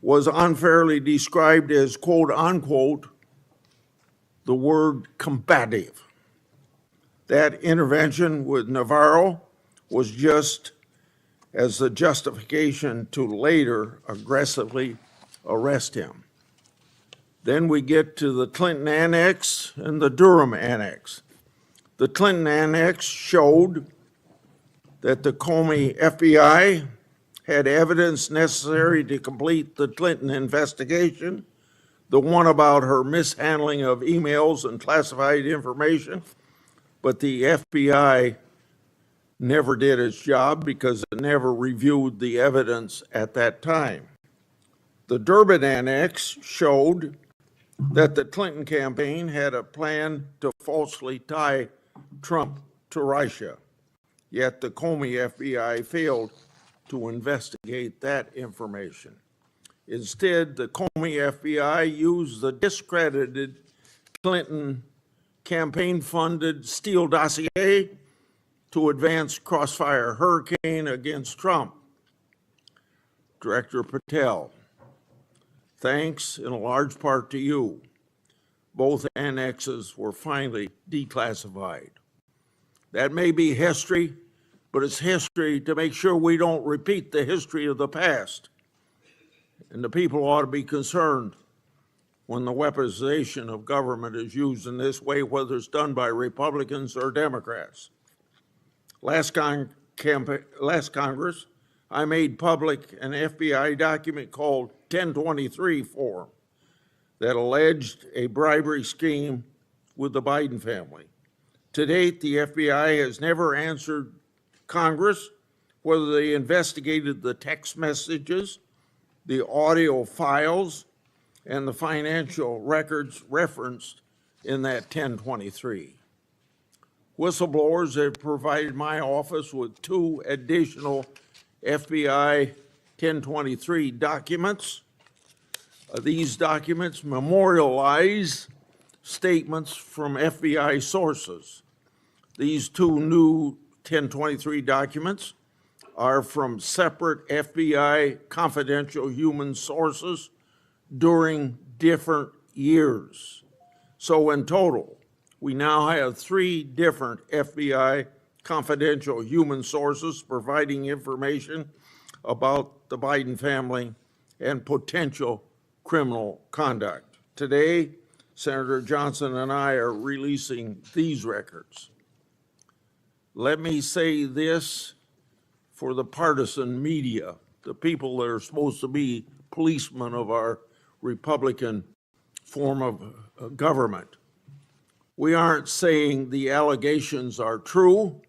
was unfairly described as, quote, unquote, the word combative. That intervention with Navarro was just as the justification to later aggressively arrest him. Then we get to the Clinton Annex and the Durham Annex. The Clinton Annex showed that the Comey FBI had evidence necessary to complete the Clinton investigation, the one about her mishandling of emails and classified information, but the FBI never did its job because it never reviewed the evidence at that time. The Durbin Annex showed that the Clinton campaign had a plan to falsely tie Trump to Russia, yet the Comey FBI failed to investigate that information. Instead, the Comey FBI used the discredited Clinton campaign-funded Steele dossier to advance crossfire hurricane against Trump. Director Patel, thanks in a large part to you, both annexes were finally declassified. That may be history, but it's history to make sure we don't repeat the history of the past. And the people ought to be concerned when the weaponization of government is used in this way, whether it's done by Republicans or Democrats. Last Congress, I made public an FBI document called 1023 form that alleged a bribery scheme with the Biden family. To date, the FBI has never answered Congress whether they investigated the text messages, the audio files, and the financial records referenced in that 1023. Whistleblowers have provided my office with 2 additional FBI 1023 documents. These documents memorialize statements from FBI sources. These 2 new 1023 documents are from separate FBI confidential human sources during different years. So in total, we now have 3 different FBI confidential human sources providing information about the Biden family and potential criminal conduct. Today, Senator Johnson and I are releasing these records. Let me say this for the partisan media, the people that are supposed to be policemen of our Republican form of government. We aren't saying the allegations are true.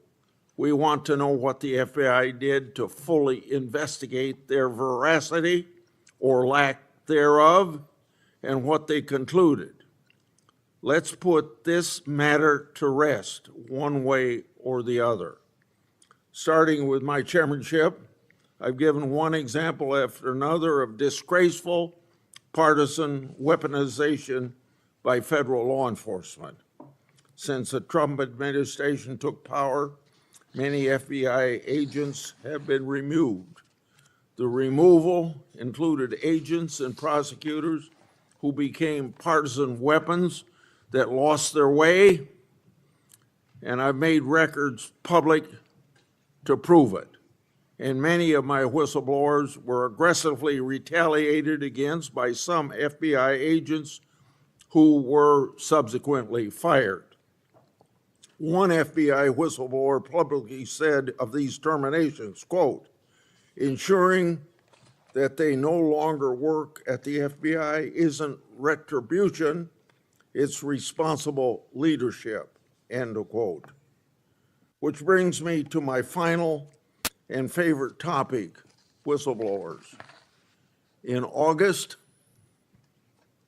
We want to know what the FBI did to fully investigate their veracity or lack thereof and what they concluded. Let's put this matter to rest one way or the other. Starting with my chairmanship, I've given one example after another of disgraceful partisan weaponization by federal law enforcement. Since the Trump administration took power, many FBI agents have been removed. The removal included agents and prosecutors who became partisan weapons that lost their way, and I've made records public to prove it. And many of my whistleblowers were aggressively retaliated against by some FBI agents who were subsequently fired. One FBI whistleblower publicly said of these terminations, quote, ensuring that they no longer work at the FBI isn't retribution, it's responsible leadership, end of quote. Which brings me to my final and favorite topic, whistleblowers. In August,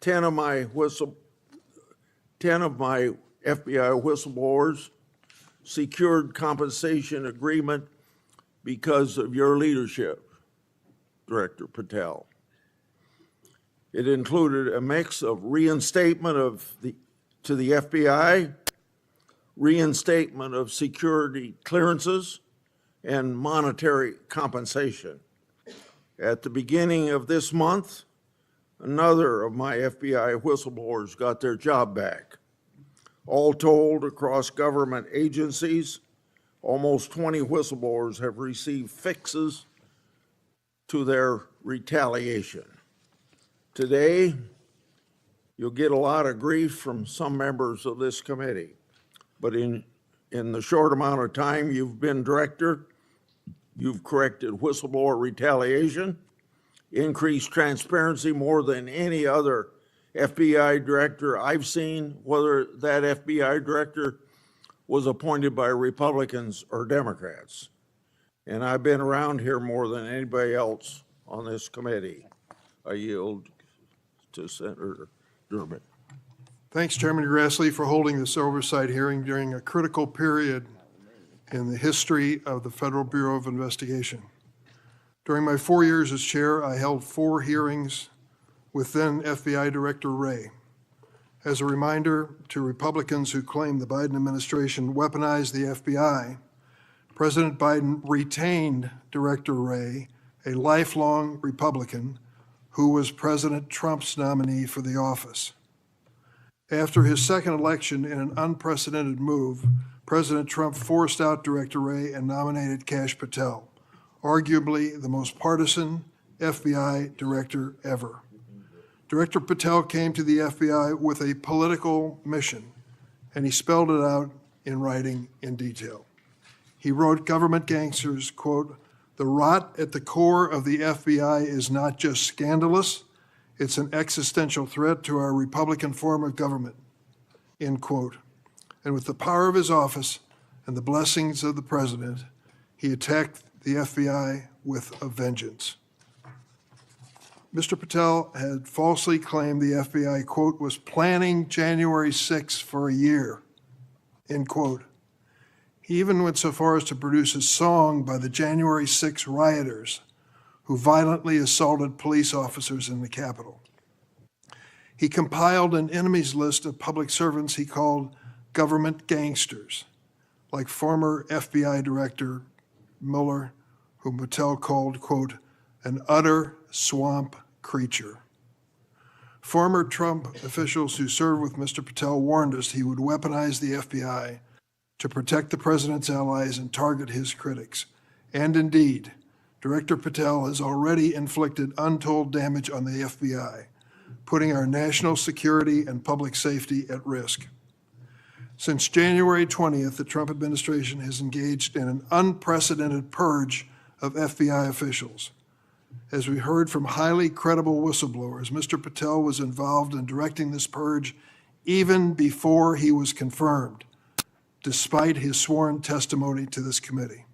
10 of my FBI whistleblowers secured compensation agreement because of your leadership, Director Patel. It included a mix of reinstatement to the FBI, reinstatement of security clearances, and monetary compensation. At the beginning of this month, another of my FBI whistleblowers got their job back. All told, across government agencies, almost 20 whistleblowers have received fixes to their retaliation. Today, you'll get a lot of grief from some members of this committee, but in the short amount of time you've been director, you've corrected whistleblower retaliation, increased transparency more than any other FBI director I've seen, whether that FBI director was appointed by Republicans or Democrats. And I've been around here more than anybody else on this committee. I yield to Senator Durbin. Thanks, Chairman Grassley, for holding this oversight hearing during a critical period in the history of the Federal Bureau of Investigation. During my 4 years as chair, I held 4 hearings with then FBI Director Wray. As a reminder to Republicans who claim the Biden administration weaponized the FBI, President Biden retained Director Wray, a lifelong Republican who was President Trump's nominee for the office. After his second election in an unprecedented move, President Trump forced out Director Wray and nominated Kash Patel, arguably the most partisan FBI director ever. Director Patel came to the FBI with a political mission, and he spelled it out in writing in detail. He wrote, "Government gangsters, quote, the rot at the core of the FBI is not just scandalous, it's an existential threat to our Republican form of government," end quote. And with the power of his office and the blessings of the president, he attacked the FBI with a vengeance. Mr. Patel had falsely claimed the FBI, quote, was planning January 6th for a year, end quote. He even went so far as to produce a song by the January 6 rioters who violently assaulted police officers in the Capitol. He compiled an enemies list of public servants he called government gangsters, like former FBI Director Mueller, whom Patel called, quote, an utter swamp creature. Former Trump officials who served with Mr. Patel warned us he would weaponize the FBI to protect the president's allies and target his critics. And indeed, Director Patel has already inflicted untold damage on the FBI, putting our national security and public safety at risk. Since January 20th, the Trump administration has engaged in an unprecedented purge of FBI officials. As we heard from highly credible whistleblowers, Mr. Patel was involved in directing this purge even before he was confirmed, despite his sworn testimony to this committee.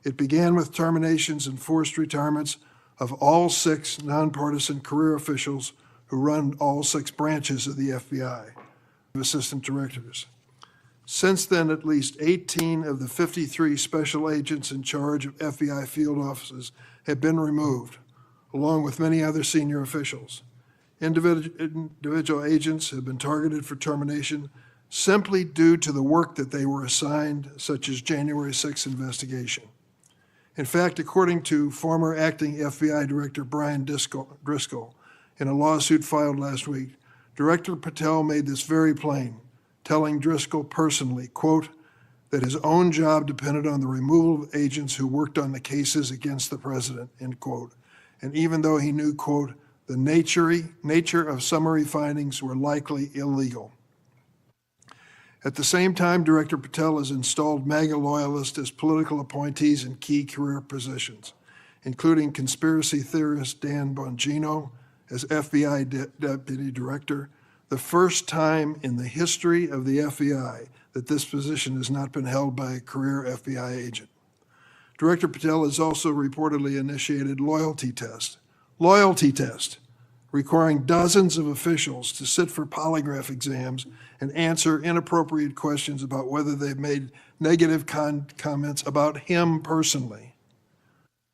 It began with terminations and forced retirements of all 6 nonpartisan career officials who run all 6 branches of the FBI, assistant directors. Since then, at least 18 of the 53 special agents in charge of FBI field offices have been removed, along with many other senior officials. Individual agents have been targeted for termination simply due to the work that they were assigned, such as January 6th investigation. In fact, according to former acting FBI Director Brian Driscoll, in a lawsuit filed last week, Director Patel made this very plain, telling Driscoll personally, quote, that his own job depended on the removal of agents who worked on the cases against the president, end quote. And even though he knew, quote, the nature of summary findings were likely illegal. At the same time, Director Patel has installed MAGA loyalists as political appointees in key career positions, including conspiracy theorist Dan Bongino as FBI Deputy Director, the first time in the history of the FBI that this position has not been held by a career FBI agent. Director Patel has also reportedly initiated loyalty test, requiring dozens of officials to sit for polygraph exams and answer inappropriate questions about whether they've made negative comments about him personally.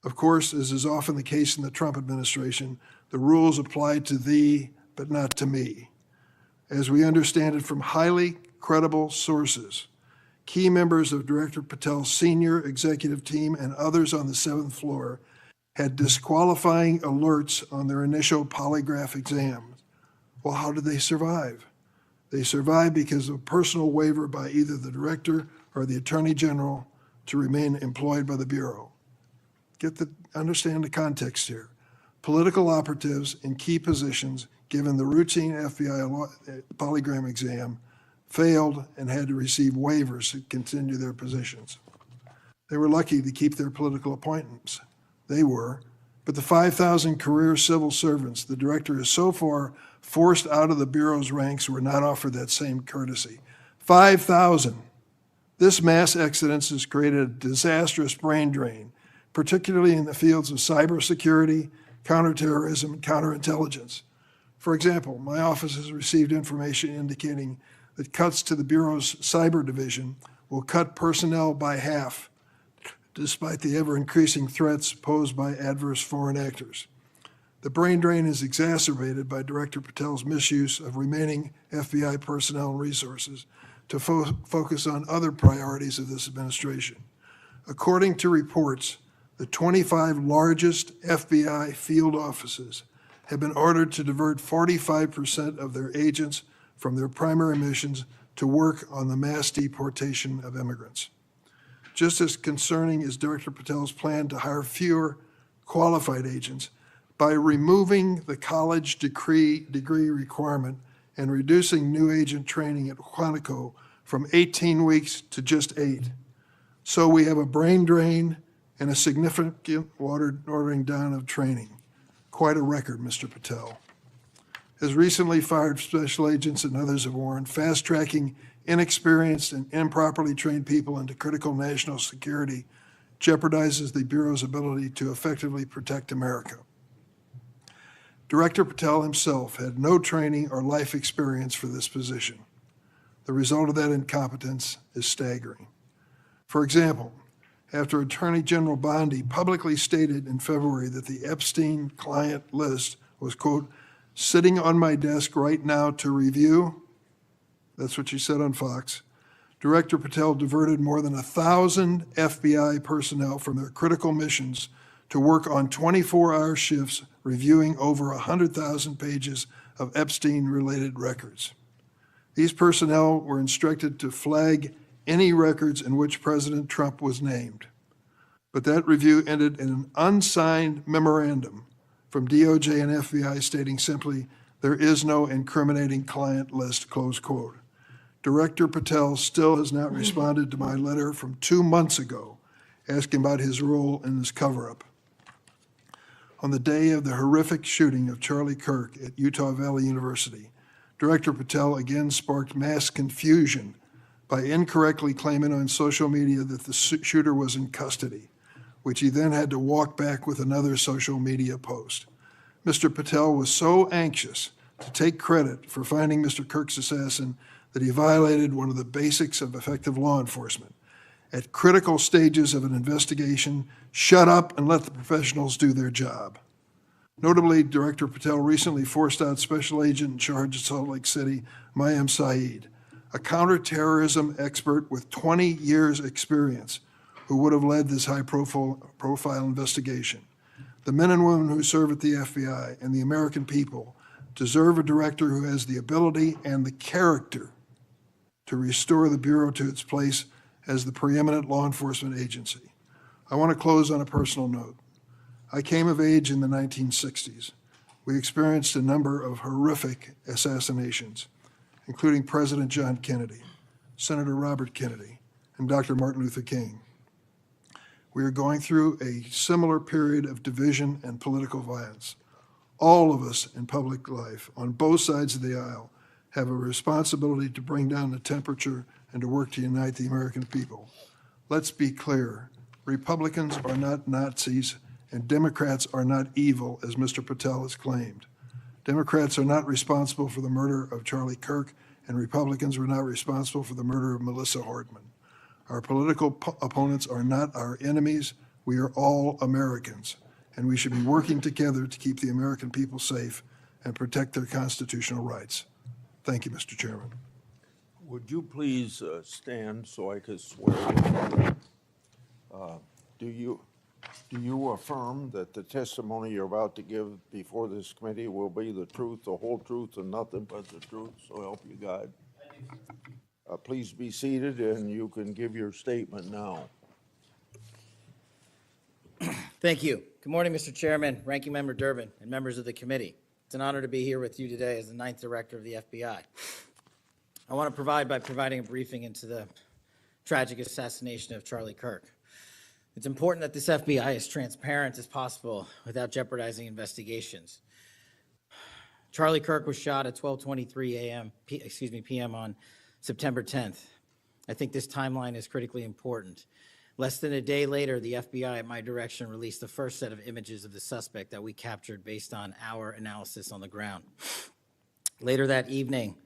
Of course, as is often the case in the Trump administration, the rules apply to thee, but not to me. As we understand it from highly credible sources, key members of Director Patel's senior executive team and others on the 7th floor had disqualifying alerts on their initial polygraph exams. Well, how did they survive? They survived because of a personal waiver by either the director or the attorney general to remain employed by the Bureau. Understand the context here. Political operatives in key positions, given the routine FBI polygraph exam, failed and had to receive waivers to continue their positions. They were lucky to keep their political appointments. They were, but the 5,000 career civil servants the director has so far forced out of the Bureau's ranks were not offered that same courtesy. 5,000. This mass exodus has created a disastrous brain drain, particularly in the fields of cybersecurity, counterterrorism, and counterintelligence. For example, my office has received information indicating that cuts to the Bureau's cyber division will cut personnel by half, despite the ever-increasing threats posed by adverse foreign actors. The brain drain is exacerbated by Director Patel's misuse of remaining FBI personnel and resources to focus on other priorities of this administration. According to reports, the 25 largest FBI field offices have been ordered to divert 45% of their agents from their primary missions to work on the mass deportation of immigrants. Just as concerning is Director Patel's plan to hire fewer qualified agents by removing the college degree requirement and reducing new agent training at Quantico from 18 weeks to just 8. So we have a brain drain and a significant watering down of training. Quite a record, Mr. Patel. As recently fired special agents and others have warned, fast-tracking inexperienced and improperly trained people into critical national security jeopardizes the Bureau's ability to effectively protect America. Director Patel himself had no training or life experience for this position. The result of that incompetence is staggering. For example, after Attorney General Bondi publicly stated in February that the Epstein client list was, quote, sitting on my desk right now to review, that's what she said on Fox, Director Patel diverted more than 1,000 FBI personnel from their critical missions to work on 24-hour shifts reviewing over 100,000 pages of Epstein-related records. These personnel were instructed to flag any records in which President Trump was named. But that review ended in an unsigned memorandum from DOJ and FBI stating simply, there is no incriminating client list, close quote. Director Patel still has not responded to my letter from 2 months ago asking about his role in this cover-up. On the day of the horrific shooting of Charlie Kirk at Utah Valley University, Director Patel again sparked mass confusion by incorrectly claiming on social media that the shooter was in custody, which he then had to walk back with another social media post. Mr. Patel was so anxious to take credit for finding Mr. Kirk's assassin that he violated one of the basics of effective law enforcement. At critical stages of an investigation, shut up and let the professionals do their job. Notably, Director Patel recently forced out Special Agent in charge at Salt Lake City, Mayim Saeed, a counterterrorism expert with 20 years' experience, who would have led this high-profile investigation. The men and women who serve at the FBI and the American people deserve a director who has the ability and the character to restore the Bureau to its place as the preeminent law enforcement agency. I want to close on a personal note. I came of age in the 1960s. We experienced a number of horrific assassinations, including President John Kennedy, Senator Robert Kennedy, and Dr. Martin Luther King. We are going through a similar period of division and political violence. All of us in public life, on both sides of the aisle, have a responsibility to bring down the temperature and to work to unite the American people. Let's be clear. Republicans are not Nazis, and Democrats are not evil, as Mr. Patel has claimed. Democrats are not responsible for the murder of Charlie Kirk, and Republicans were not responsible for the murder of Melissa Hardman. Our political opponents are not our enemies. We are all Americans, and we should be working together to keep the American people safe and protect their constitutional rights. Thank you, Mr. Chairman. Would you please stand so I could swear you? Do you affirm that the testimony you're about to give before this committee will be the truth, the whole truth, and nothing but the truth, so help you God? Please be seated, and you can give your statement now. Thank you. Good morning, Mr. Chairman, Ranking Member Durbin, and members of the committee. It's an honor to be here with you today as the 9th Director of the FBI. I want to provide by providing a briefing into the tragic assassination of Charlie Kirk. It's important that this FBI is transparent as possible without jeopardizing investigations. Charlie Kirk was shot at 12:23 p.m. on September 10th. I think this timeline is critically important. Less than a day later, the FBI, at my direction, released the first set of images of the suspect that we captured based on our analysis on the ground. Later that evening,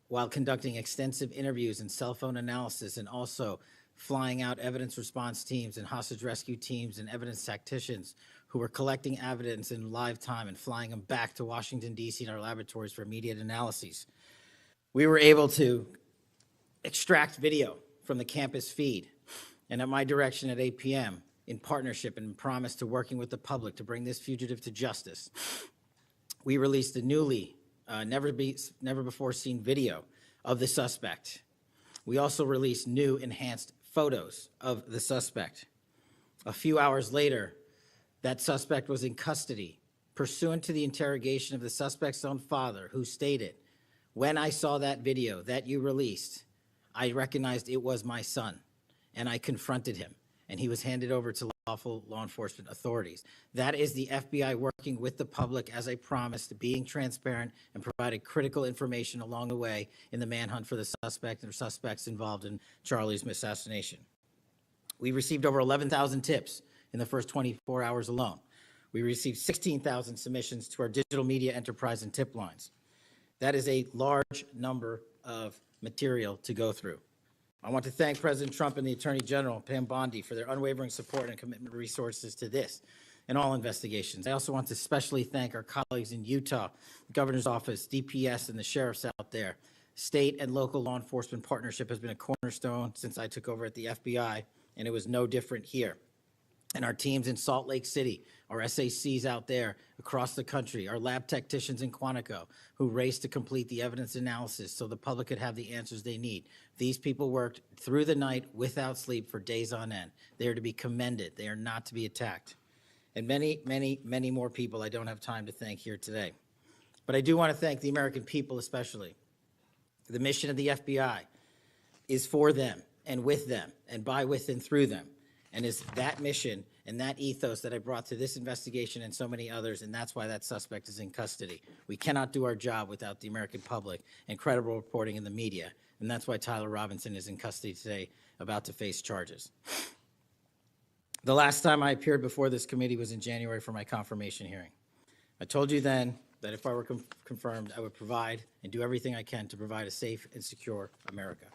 while conducting extensive interviews and cell phone analysis, and also flying out evidence response teams and hostage rescue teams and evidence tacticians who were collecting evidence in live time and flying them back to Washington, D.C. in our laboratories for immediate analyses, we were able to extract video from the campus feed. And at my direction at 8 p.m., in partnership and in promise to working with the public to bring this fugitive to justice, we released a newly, never before seen video of the suspect We also released new enhanced photos of the suspect. A few hours later, that suspect was in custody pursuant to the interrogation of the suspect's own father, who stated, "When I saw that video that you released, I recognized it was my son, and I confronted him, and he was handed over to lawful law enforcement authorities." That is the FBI working with the public, as I promised, being transparent and providing critical information along the way in the manhunt for the suspect or suspects involved in Charlie's assassination. We received over 11,000 tips in the first 24 hours alone. We received 16,000 submissions to our digital media enterprise and tip lines. That is a large number of material to go through. I want to thank President Trump and the Attorney General, Pam Bondi, for their unwavering support and commitment of resources to this and all investigations. I also want to especially thank our colleagues in Utah, the Governor's Office, DPS, and the sheriffs out there. State and local law enforcement partnership has been a cornerstone since I took over at the FBI, and it was no different here. And our teams in Salt Lake City, our SACs out there across the country, our lab technicians in Quantico who raced to complete the evidence analysis so the public could have the answers they need. These people worked through the night without sleep for days on end. They are to be commended. They are not to be attacked. And many, many, many more people I don't have time to thank here today. But I do want to thank the American people especially. The mission of the FBI is for them and with them and by, with, and through them. And is that mission and that ethos that I brought to this investigation and so many others, and that's why that suspect is in custody. We cannot do our job without the American public and credible reporting in the media, and that's why Tyler Robinson is in custody today, about to face charges. The last time I appeared before this committee was in January for my confirmation hearing. I told you then that if I were confirmed, I would provide and do everything I can to provide a safe and secure America.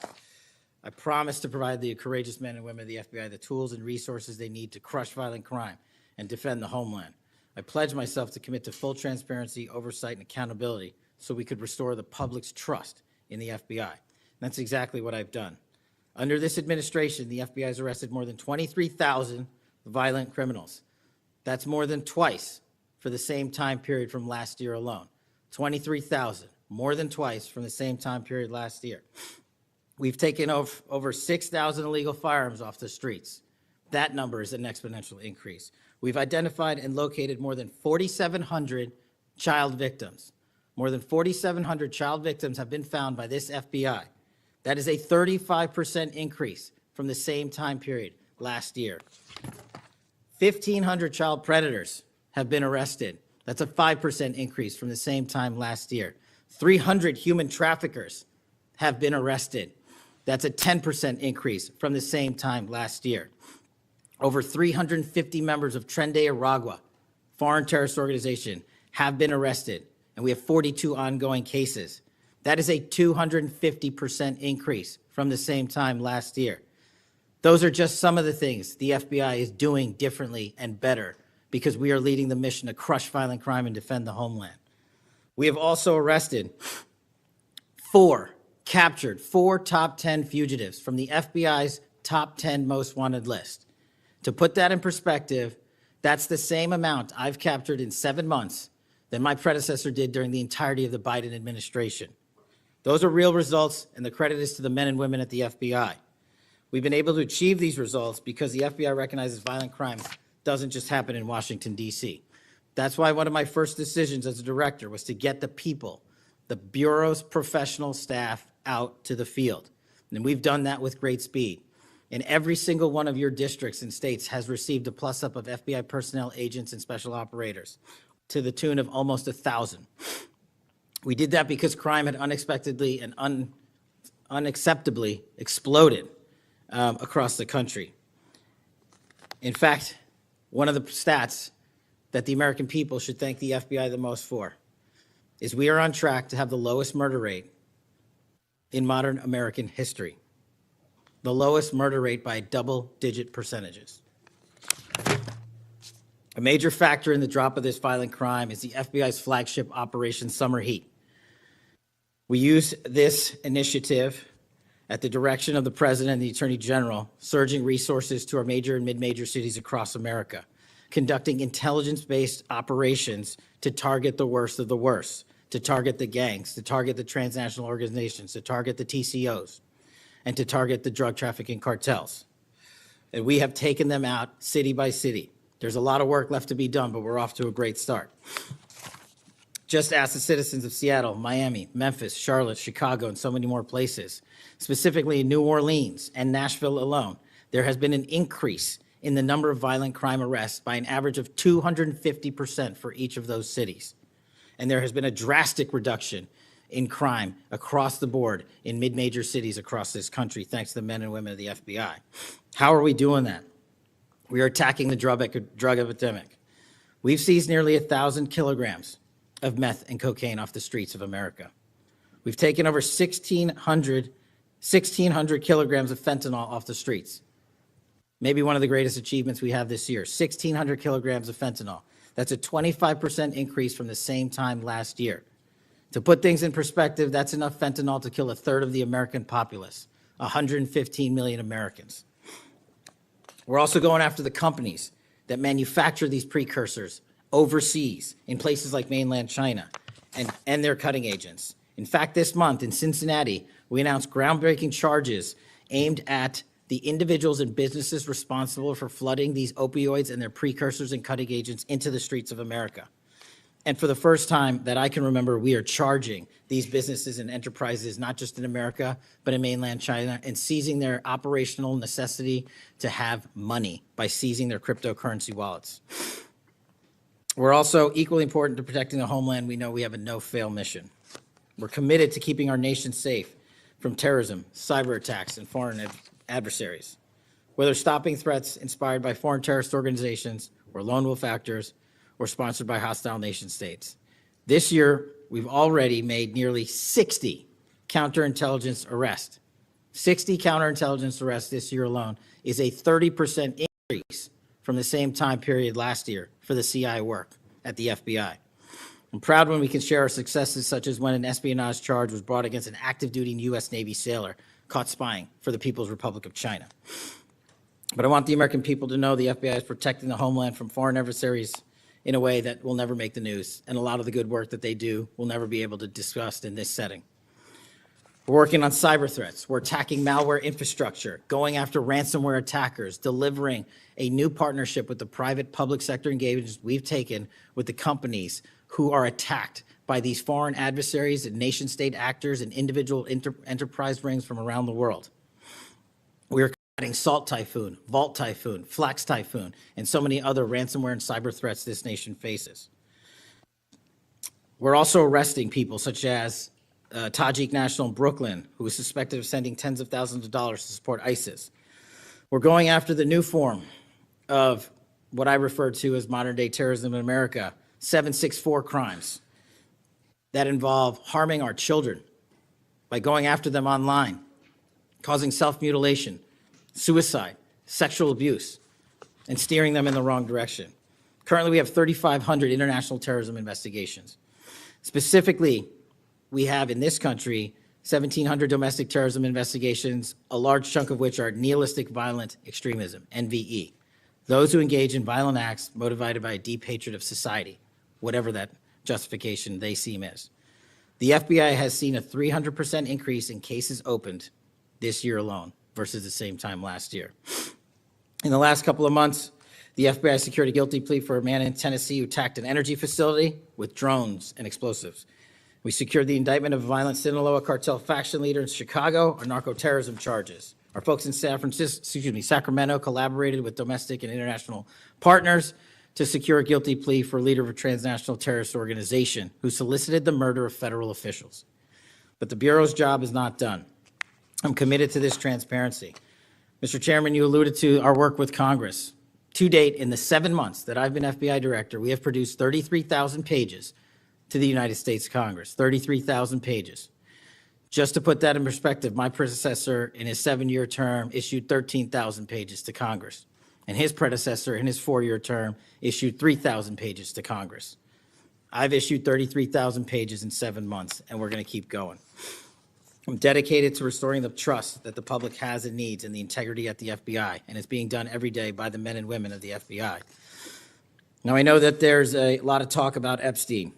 I promise to provide the courageous men and women of the FBI the tools and resources they need to crush violent crime and defend the homeland. I pledge myself to commit to full transparency, oversight, and accountability so we could restore the public's trust in the FBI. And that's exactly what I've done. Under this administration, the FBI has arrested more than 23,000 violent criminals. That's more than twice for the same time period from last year alone. 23,000, more than twice from the same time period last year. We've taken over 6,000 illegal firearms off the streets. That number is an exponential increase. We've identified and located more than 4,700 child victims. More than 4,700 child victims have been found by this FBI. That is a 35% increase from the same time period last year. 1,500 child predators have been arrested. That's a 5% increase from the same time last year. 300 human traffickers have been arrested. That's a 10% increase from the same time last year. Over 350 members of Tren de Aragua, foreign terrorist organization, have been arrested, and we have 42 ongoing cases. That is a 250% increase from the same time last year. Those are just some of the things the FBI is doing differently and better because we are leading the mission to crush violent crime and defend the homeland. We have also arrested captured four top 10 fugitives from the FBI's top 10 most wanted list. To put that in perspective, that's the same amount I've captured in 7 months than my predecessor did during the entirety of the Biden administration. Those are real results, and the credit is to the men and women at the FBI. We've been able to achieve these results because the FBI recognizes violent crime doesn't just happen in Washington, D.C. That's why one of my first decisions as a director was to get the people, the Bureau's professional staff, out to the field. And we've done that with great speed. And every single one of your districts and states has received a plus-up of FBI personnel, agents, and special operators to the tune of almost 1,000. We did that because crime had unexpectedly and unacceptably exploded across the country. In fact, one of the stats that the American people should thank the FBI the most for is we are on track to have the lowest murder rate in modern American history. The lowest murder rate by double-digit percentages. A major factor in the drop of this violent crime is the FBI's flagship Operation Summer Heat. We use this initiative at the direction of the President and the Attorney General, surging resources to our major and mid-major cities across America, conducting intelligence-based operations to target the worst of the worst, to target the gangs, to target the transnational organizations, to target the TCOs. and to target the drug trafficking cartels. And we have taken them out city by city. There's a lot of work left to be done, but we're off to a great start. Just ask the citizens of Seattle, Miami, Memphis, Charlotte, Chicago, and so many more places. Specifically in New Orleans and Nashville alone, there has been an increase in the number of violent crime arrests by an average of 250% for each of those cities. And there has been a drastic reduction in crime across the board in mid-major cities across this country, thanks to the men and women of the FBI. How are we doing that? We are attacking the drug epidemic. We've seized nearly 1,000 kilograms of meth and cocaine off the streets of America. We've taken over 1,600 kilograms of fentanyl off the streets. Maybe one of the greatest achievements we have this year, 1,600 kilograms of fentanyl. That's a 25% increase from the same time last year. To put things in perspective, that's enough fentanyl to kill a third of the American populace, 115 million Americans. We're also going after the companies that manufacture these precursors overseas in places like mainland China and their cutting agents. In fact, this month in Cincinnati, we announced groundbreaking charges aimed at the individuals and businesses responsible for flooding these opioids and their precursors and cutting agents into the streets of America. And for the first time that I can remember, we are charging these businesses and enterprises, not just in America, but in mainland China, and seizing their operational necessity to have money by seizing their cryptocurrency wallets. We're also equally important to protecting the homeland. We know we have a no-fail mission. We're committed to keeping our nation safe from terrorism, cyber attacks, and foreign adversaries. Whether stopping threats inspired by foreign terrorist organizations or lone wolf actors or sponsored by hostile nation states. This year, we've already made nearly 60 counterintelligence arrests. 60 counterintelligence arrests this year alone is a 30% increase from the same time period last year for the CI work at the FBI. I'm proud when we can share our successes, such as when an espionage charge was brought against an active duty U.S. Navy sailor caught spying for the People's Republic of China. But I want the American people to know the FBI is protecting the homeland from foreign adversaries in a way that will never make the news, and a lot of the good work that they do will never be able to discuss in this setting. We're working on cyber threats. We're attacking malware infrastructure, going after ransomware attackers, delivering a new partnership with the private public sector engagements we've taken with the companies who are attacked by these foreign adversaries and nation-state actors and individual enterprise rings from around the world. We're combating Salt Typhoon, Vault Typhoon, Flax Typhoon, and so many other ransomware and cyber threats this nation faces. We're also arresting people such as Tajik national in Brooklyn, who is suspected of sending tens of thousands of dollars to support ISIS. We're going after the new form of what I refer to as modern-day terrorism in America, 764 crimes that involve harming our children by going after them online, causing self-mutilation, suicide, sexual abuse, and steering them in the wrong direction. Currently, we have 3,500 international terrorism investigations. Specifically, we have in this country 1,700 domestic terrorism investigations, a large chunk of which are nihilistic violent extremism, NVE. Those who engage in violent acts motivated by a deep hatred of society, whatever that justification they seem is. The FBI has seen a 300% increase in cases opened this year alone versus the same time last year. In the last couple of months, the FBI secured a guilty plea for a man in Tennessee who attacked an energy facility with drones and explosives. We secured the indictment of a violent Sinaloa cartel faction leader in Chicago on narco-terrorism charges. Our folks in Sacramento collaborated with domestic and international partners to secure a guilty plea for a leader of a transnational terrorist organization who solicited the murder of federal officials. But the Bureau's job is not done. I'm committed to this transparency. Mr. Chairman, you alluded to our work with Congress. To date, in the 7 months that I've been FBI director, we have produced 33,000 pages to the United States Congress, 33,000 pages. Just to put that in perspective, my predecessor in his 7-year term issued 13,000 pages to Congress, and his predecessor in his 4-year term issued 3,000 pages to Congress. I've issued 33,000 pages in 7 months, and we're going to keep going. I'm dedicated to restoring the trust that the public has and needs in the integrity at the FBI, and it's being done every day by the men and women of the FBI. Now, I know that there's a lot of talk about Epstein,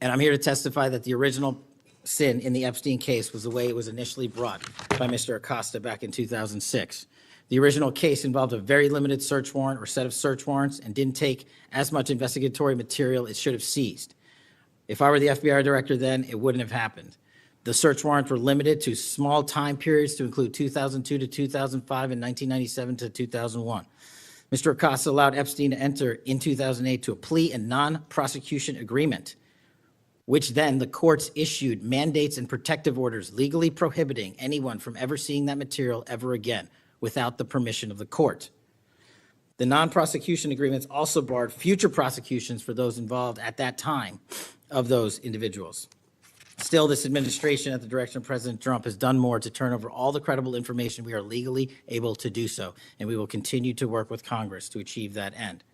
and I'm here to testify that the original sin in the Epstein case was the way it was initially brought by Mr. Acosta back in 2006. The original case involved a very limited search warrant or set of search warrants and didn't take as much investigatory material it should have seized. If I were the FBI director then, it wouldn't have happened. The search warrants were limited to small time periods to include 2002 to 2005 and 1997 to 2001. Mr. Acosta allowed Epstein to enter in 2008 to a plea and non-prosecution agreement, which then the courts issued mandates and protective orders legally prohibiting anyone from ever seeing that material ever again without the permission of the court. The non-prosecution agreements also barred future prosecutions for those involved at that time of those individuals. Still, this administration, at the direction of President Trump, has done more to turn over all the credible information we are legally able to do so, and we will continue to work with Congress to achieve that end.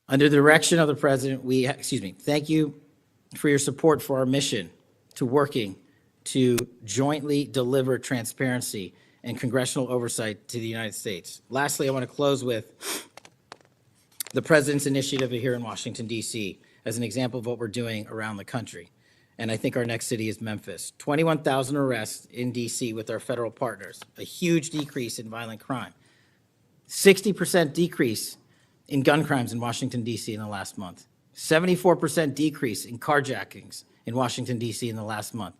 Under the direction of the President, thank you for your support for our mission to working to jointly deliver transparency and congressional oversight to the United States. Lastly, I want to close with the President's initiative here in Washington, D.C., as an example of what we're doing around the country. And I think our next city is Memphis. 21,000 arrests in D.C. with our federal partners, a huge decrease in violent crime, 60% decrease in gun crimes in Washington, D.C. in the last month, 74% decrease in carjackings in Washington, D.C. in the last month,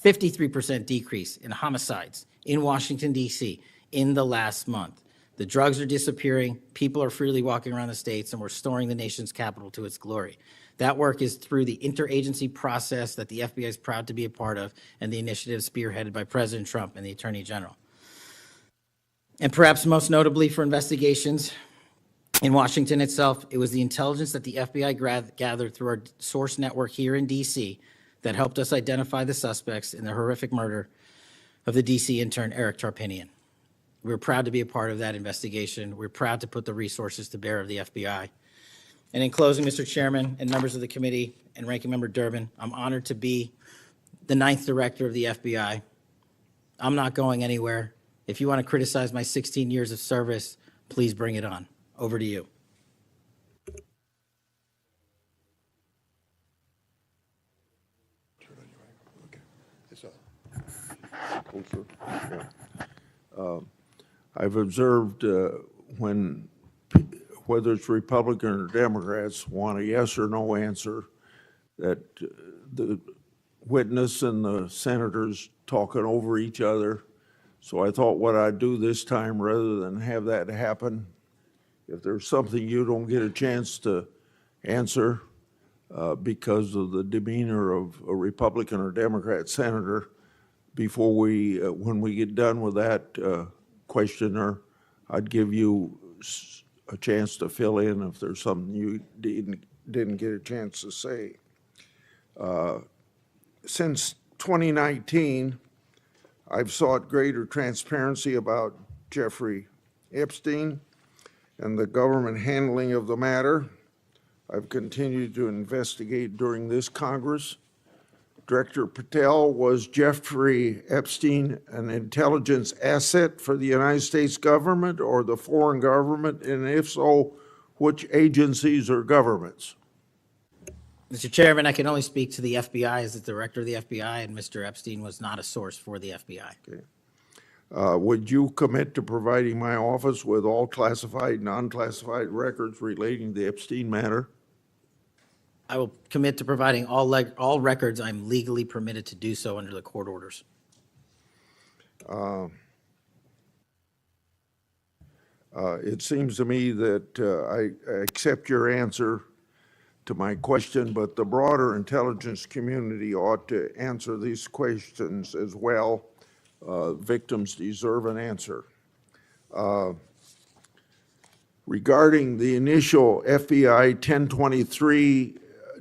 53% decrease in homicides in Washington, D.C. in the last month. The drugs are disappearing, people are freely walking around the states, and we're restoring the nation's capital to its glory. That work is through the interagency process that the FBI is proud to be a part of, and the initiative spearheaded by President Trump and the Attorney General. And perhaps most notably for investigations in Washington itself, it was the intelligence that the FBI gathered through our source network here in D.C. that helped us identify the suspects in the horrific murder of the D.C. intern Eric Tarpinian. We're proud to be a part of that investigation. We're proud to put the resources to bear of the FBI. And in closing, Mr. Chairman and members of the committee and Ranking Member Durbin, I'm honored to be the 9th director of the FBI. I'm not going anywhere. If you want to criticize my 16 years of service, please bring it on. Over to you. I've observed when, whether it's Republican or Democrats, want a yes or no answer, that the witness and the senators talking over each other. So I thought what I'd do this time, rather than have that happen, if there's something you don't get a chance to answer because of the demeanor of a Republican or Democrat senator, before we, when we get done with that questioner, I'd give you a chance to fill in if there's something you didn't get a chance to say. Since 2019, I've sought greater transparency about Jeffrey Epstein and the government handling of the matter. I've continued to investigate during this Congress. Director Patel, was Jeffrey Epstein an intelligence asset for the United States government or the foreign government? And if so, which agencies or governments? Mr. Chairman, I can only speak to the FBI as the director of the FBI, and Mr. Epstein was not a source for the FBI. Okay. Would you commit to providing my office with all classified, non-classified records relating to the Epstein matter? I will commit to providing all records I'm legally permitted to do so under the court orders. It seems to me that I accept your answer to my question, but the broader intelligence community ought to answer these questions as well. Victims deserve an answer. Regarding the initial FBI 1023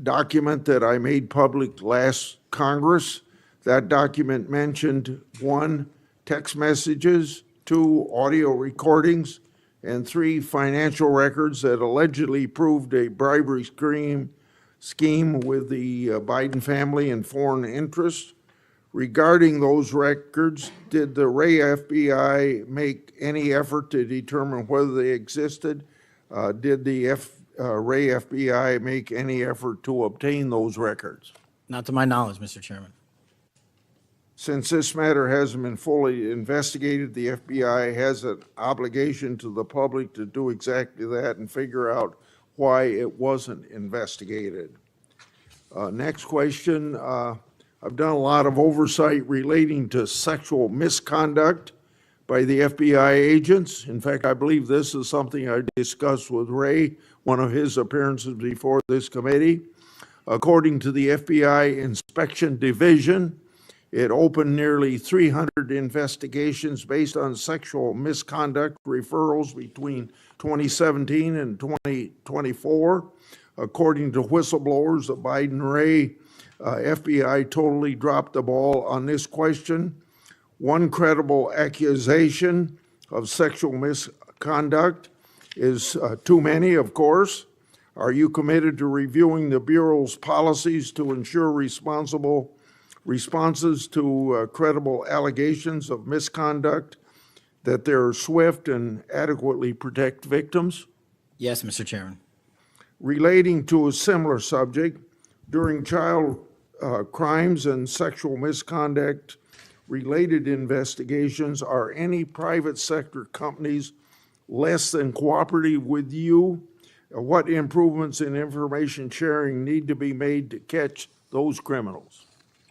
document that I made public last Congress, that document mentioned 1, text messages, 2, audio recordings, and 3, financial records that allegedly proved a bribery scheme with the Biden family and foreign interests. Regarding those records, did the Ray FBI make any effort to determine whether they existed? Did the Ray FBI make any effort to obtain those records? Not to my knowledge, Mr. Chairman. Since this matter hasn't been fully investigated, the FBI has an obligation to the public to do exactly that and figure out why it wasn't investigated. Next question. I've done a lot of oversight relating to sexual misconduct by the FBI agents. In fact, I believe this is something I discussed with Ray, one of his appearances before this committee. According to the FBI Inspection Division, it opened nearly 300 investigations based on sexual misconduct referrals between 2017 and 2024. According to whistleblowers, the Biden-Ray FBI totally dropped the ball on this question. One credible accusation of sexual misconduct is too many, of course. Are you committed to reviewing the Bureau's policies to ensure responsible responses to credible allegations of misconduct, that they're swift and adequately protect victims? Yes, Mr. Chairman. Relating to a similar subject, during child crimes and sexual misconduct related investigations, are any private sector companies less than cooperative with you? What improvements in information sharing need to be made to catch those criminals?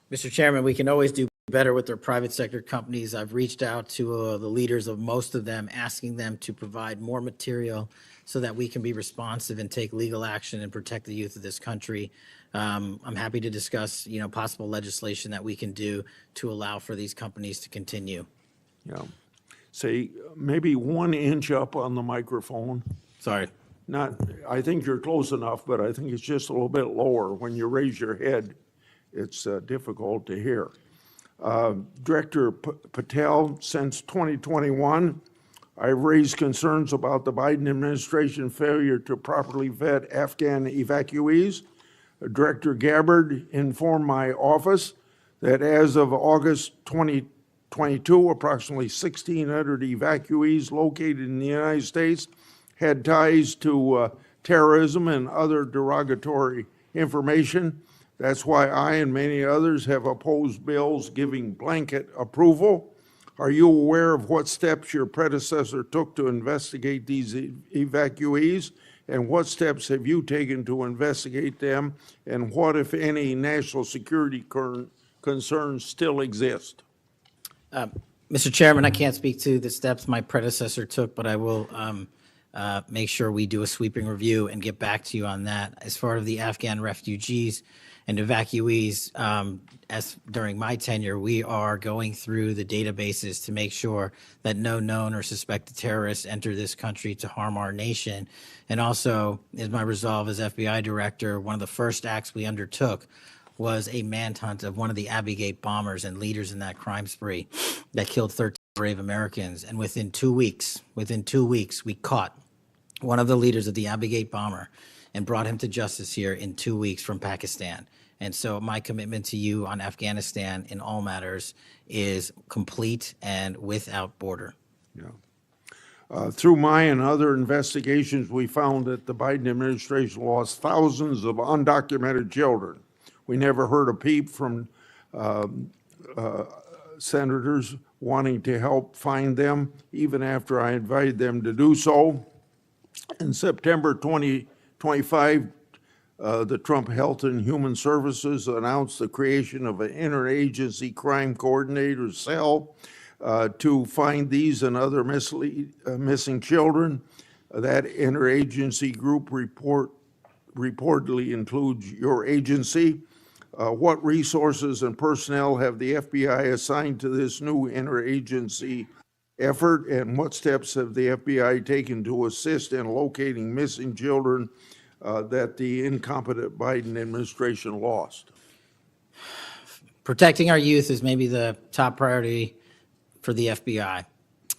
Mr. Chairman, we can always do better with their private sector companies. I've reached out to the leaders of most of them, asking them to provide more material so that we can be responsive and take legal action and protect the youth of this country. I'm happy to discuss, possible legislation that we can do to allow for these companies to continue. Yeah. Say, maybe 1 inch up on the microphone. Sorry. I think you're close enough, but I think it's just a little bit lower. When you raise your head, it's difficult to hear. Director Patel, since 2021, I've raised concerns about the Biden administration failure to properly vet Afghan evacuees. Director Gabbard informed my office that as of August 2022, approximately 1,600 evacuees located in the United States had ties to terrorism and other derogatory information. That's why I and many others have opposed bills giving blanket approval. Are you aware of what steps your predecessor took to investigate these evacuees? And what steps have you taken to investigate them? And what, if any, national security concerns still exist? Mr. Chairman, I can't speak to the steps my predecessor took, but I will make sure we do a sweeping review and get back to you on that. As far as the Afghan refugees and evacuees, as during my tenure, we are going through the databases to make sure that no known or suspected terrorists enter this country to harm our nation. And also, is my resolve as FBI director, one of the first acts we undertook was a manhunt of one of the Abbey Gate bombers and leaders in that crime spree that killed 13 brave Americans. And within 2 weeks, we caught one of the leaders of the Abbey Gate bomber and brought him to justice here in 2 weeks from Pakistan. And so my commitment to you on Afghanistan in all matters is complete and without border. Yeah. Through my and other investigations, we found that the Biden administration lost thousands of undocumented children. We never heard a peep from senators wanting to help find them, even after I invited them to do so. In September 2025, the Trump Health and Human Services announced the creation of an interagency crime coordinator cell to find these and other missing children. That interagency group reportedly includes your agency. What resources and personnel have the FBI assigned to this new interagency effort, and what steps have the FBI taken to assist in locating missing children that the incompetent Biden administration lost? Protecting our youth is maybe the top priority for the FBI.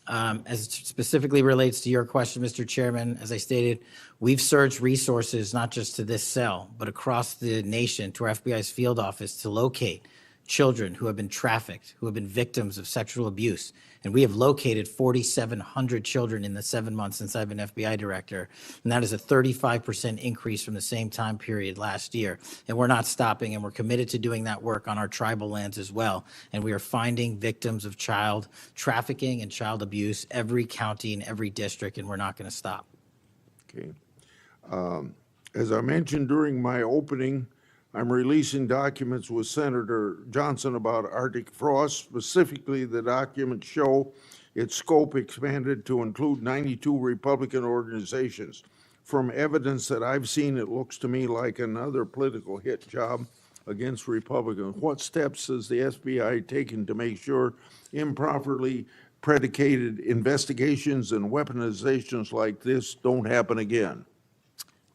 As it specifically relates to your question, Mr. Chairman, as I stated, we've surged resources not just to this cell, but across the nation to our FBI's field office to locate children who have been trafficked, who have been victims of sexual abuse. And we have located 4,700 children in the 7 months since I've been FBI director. And that is a 35% increase from the same time period last year. And we're not stopping, and we're committed to doing that work on our tribal lands as well. And we are finding victims of child trafficking and child abuse every county and every district, and we're not going to stop. Okay. As I mentioned during my opening, I'm releasing documents with Senator Johnson about Arctic frost. Specifically, the documents show its scope expanded to include 92 Republican organizations. From evidence that I've seen, it looks to me like another political hit job against Republicans. What steps has the FBI taken to make sure improperly predicated investigations and weaponizations like this don't happen again?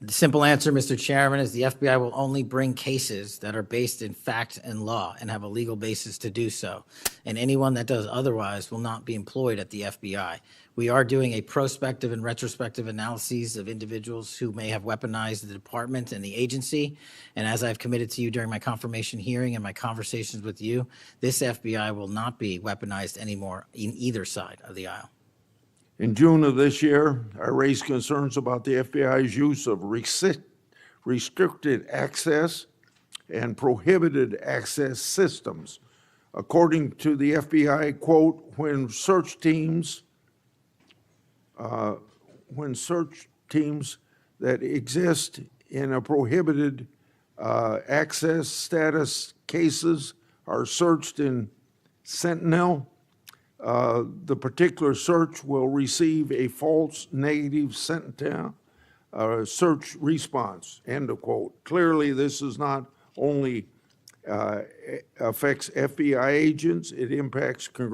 The simple answer, Mr. Chairman, is the FBI will only bring cases that are based in fact and law and have a legal basis to do so. And anyone that does otherwise will not be employed at the FBI. We are doing a prospective and retrospective analyses of individuals who may have weaponized the department and the agency. And as I've committed to you during my confirmation hearing and my conversations with you, this FBI will not be weaponized anymore in either side of the aisle. In June of this year, I raised concerns about the FBI's use of restricted access and prohibited access systems. According to the FBI, quote, when search teams that exist in a prohibited access status cases are searched in Sentinel, the particular search will receive a false negative Sentinel search response, end of quote. Clearly, this is not only affects FBI agents, it impacts congressional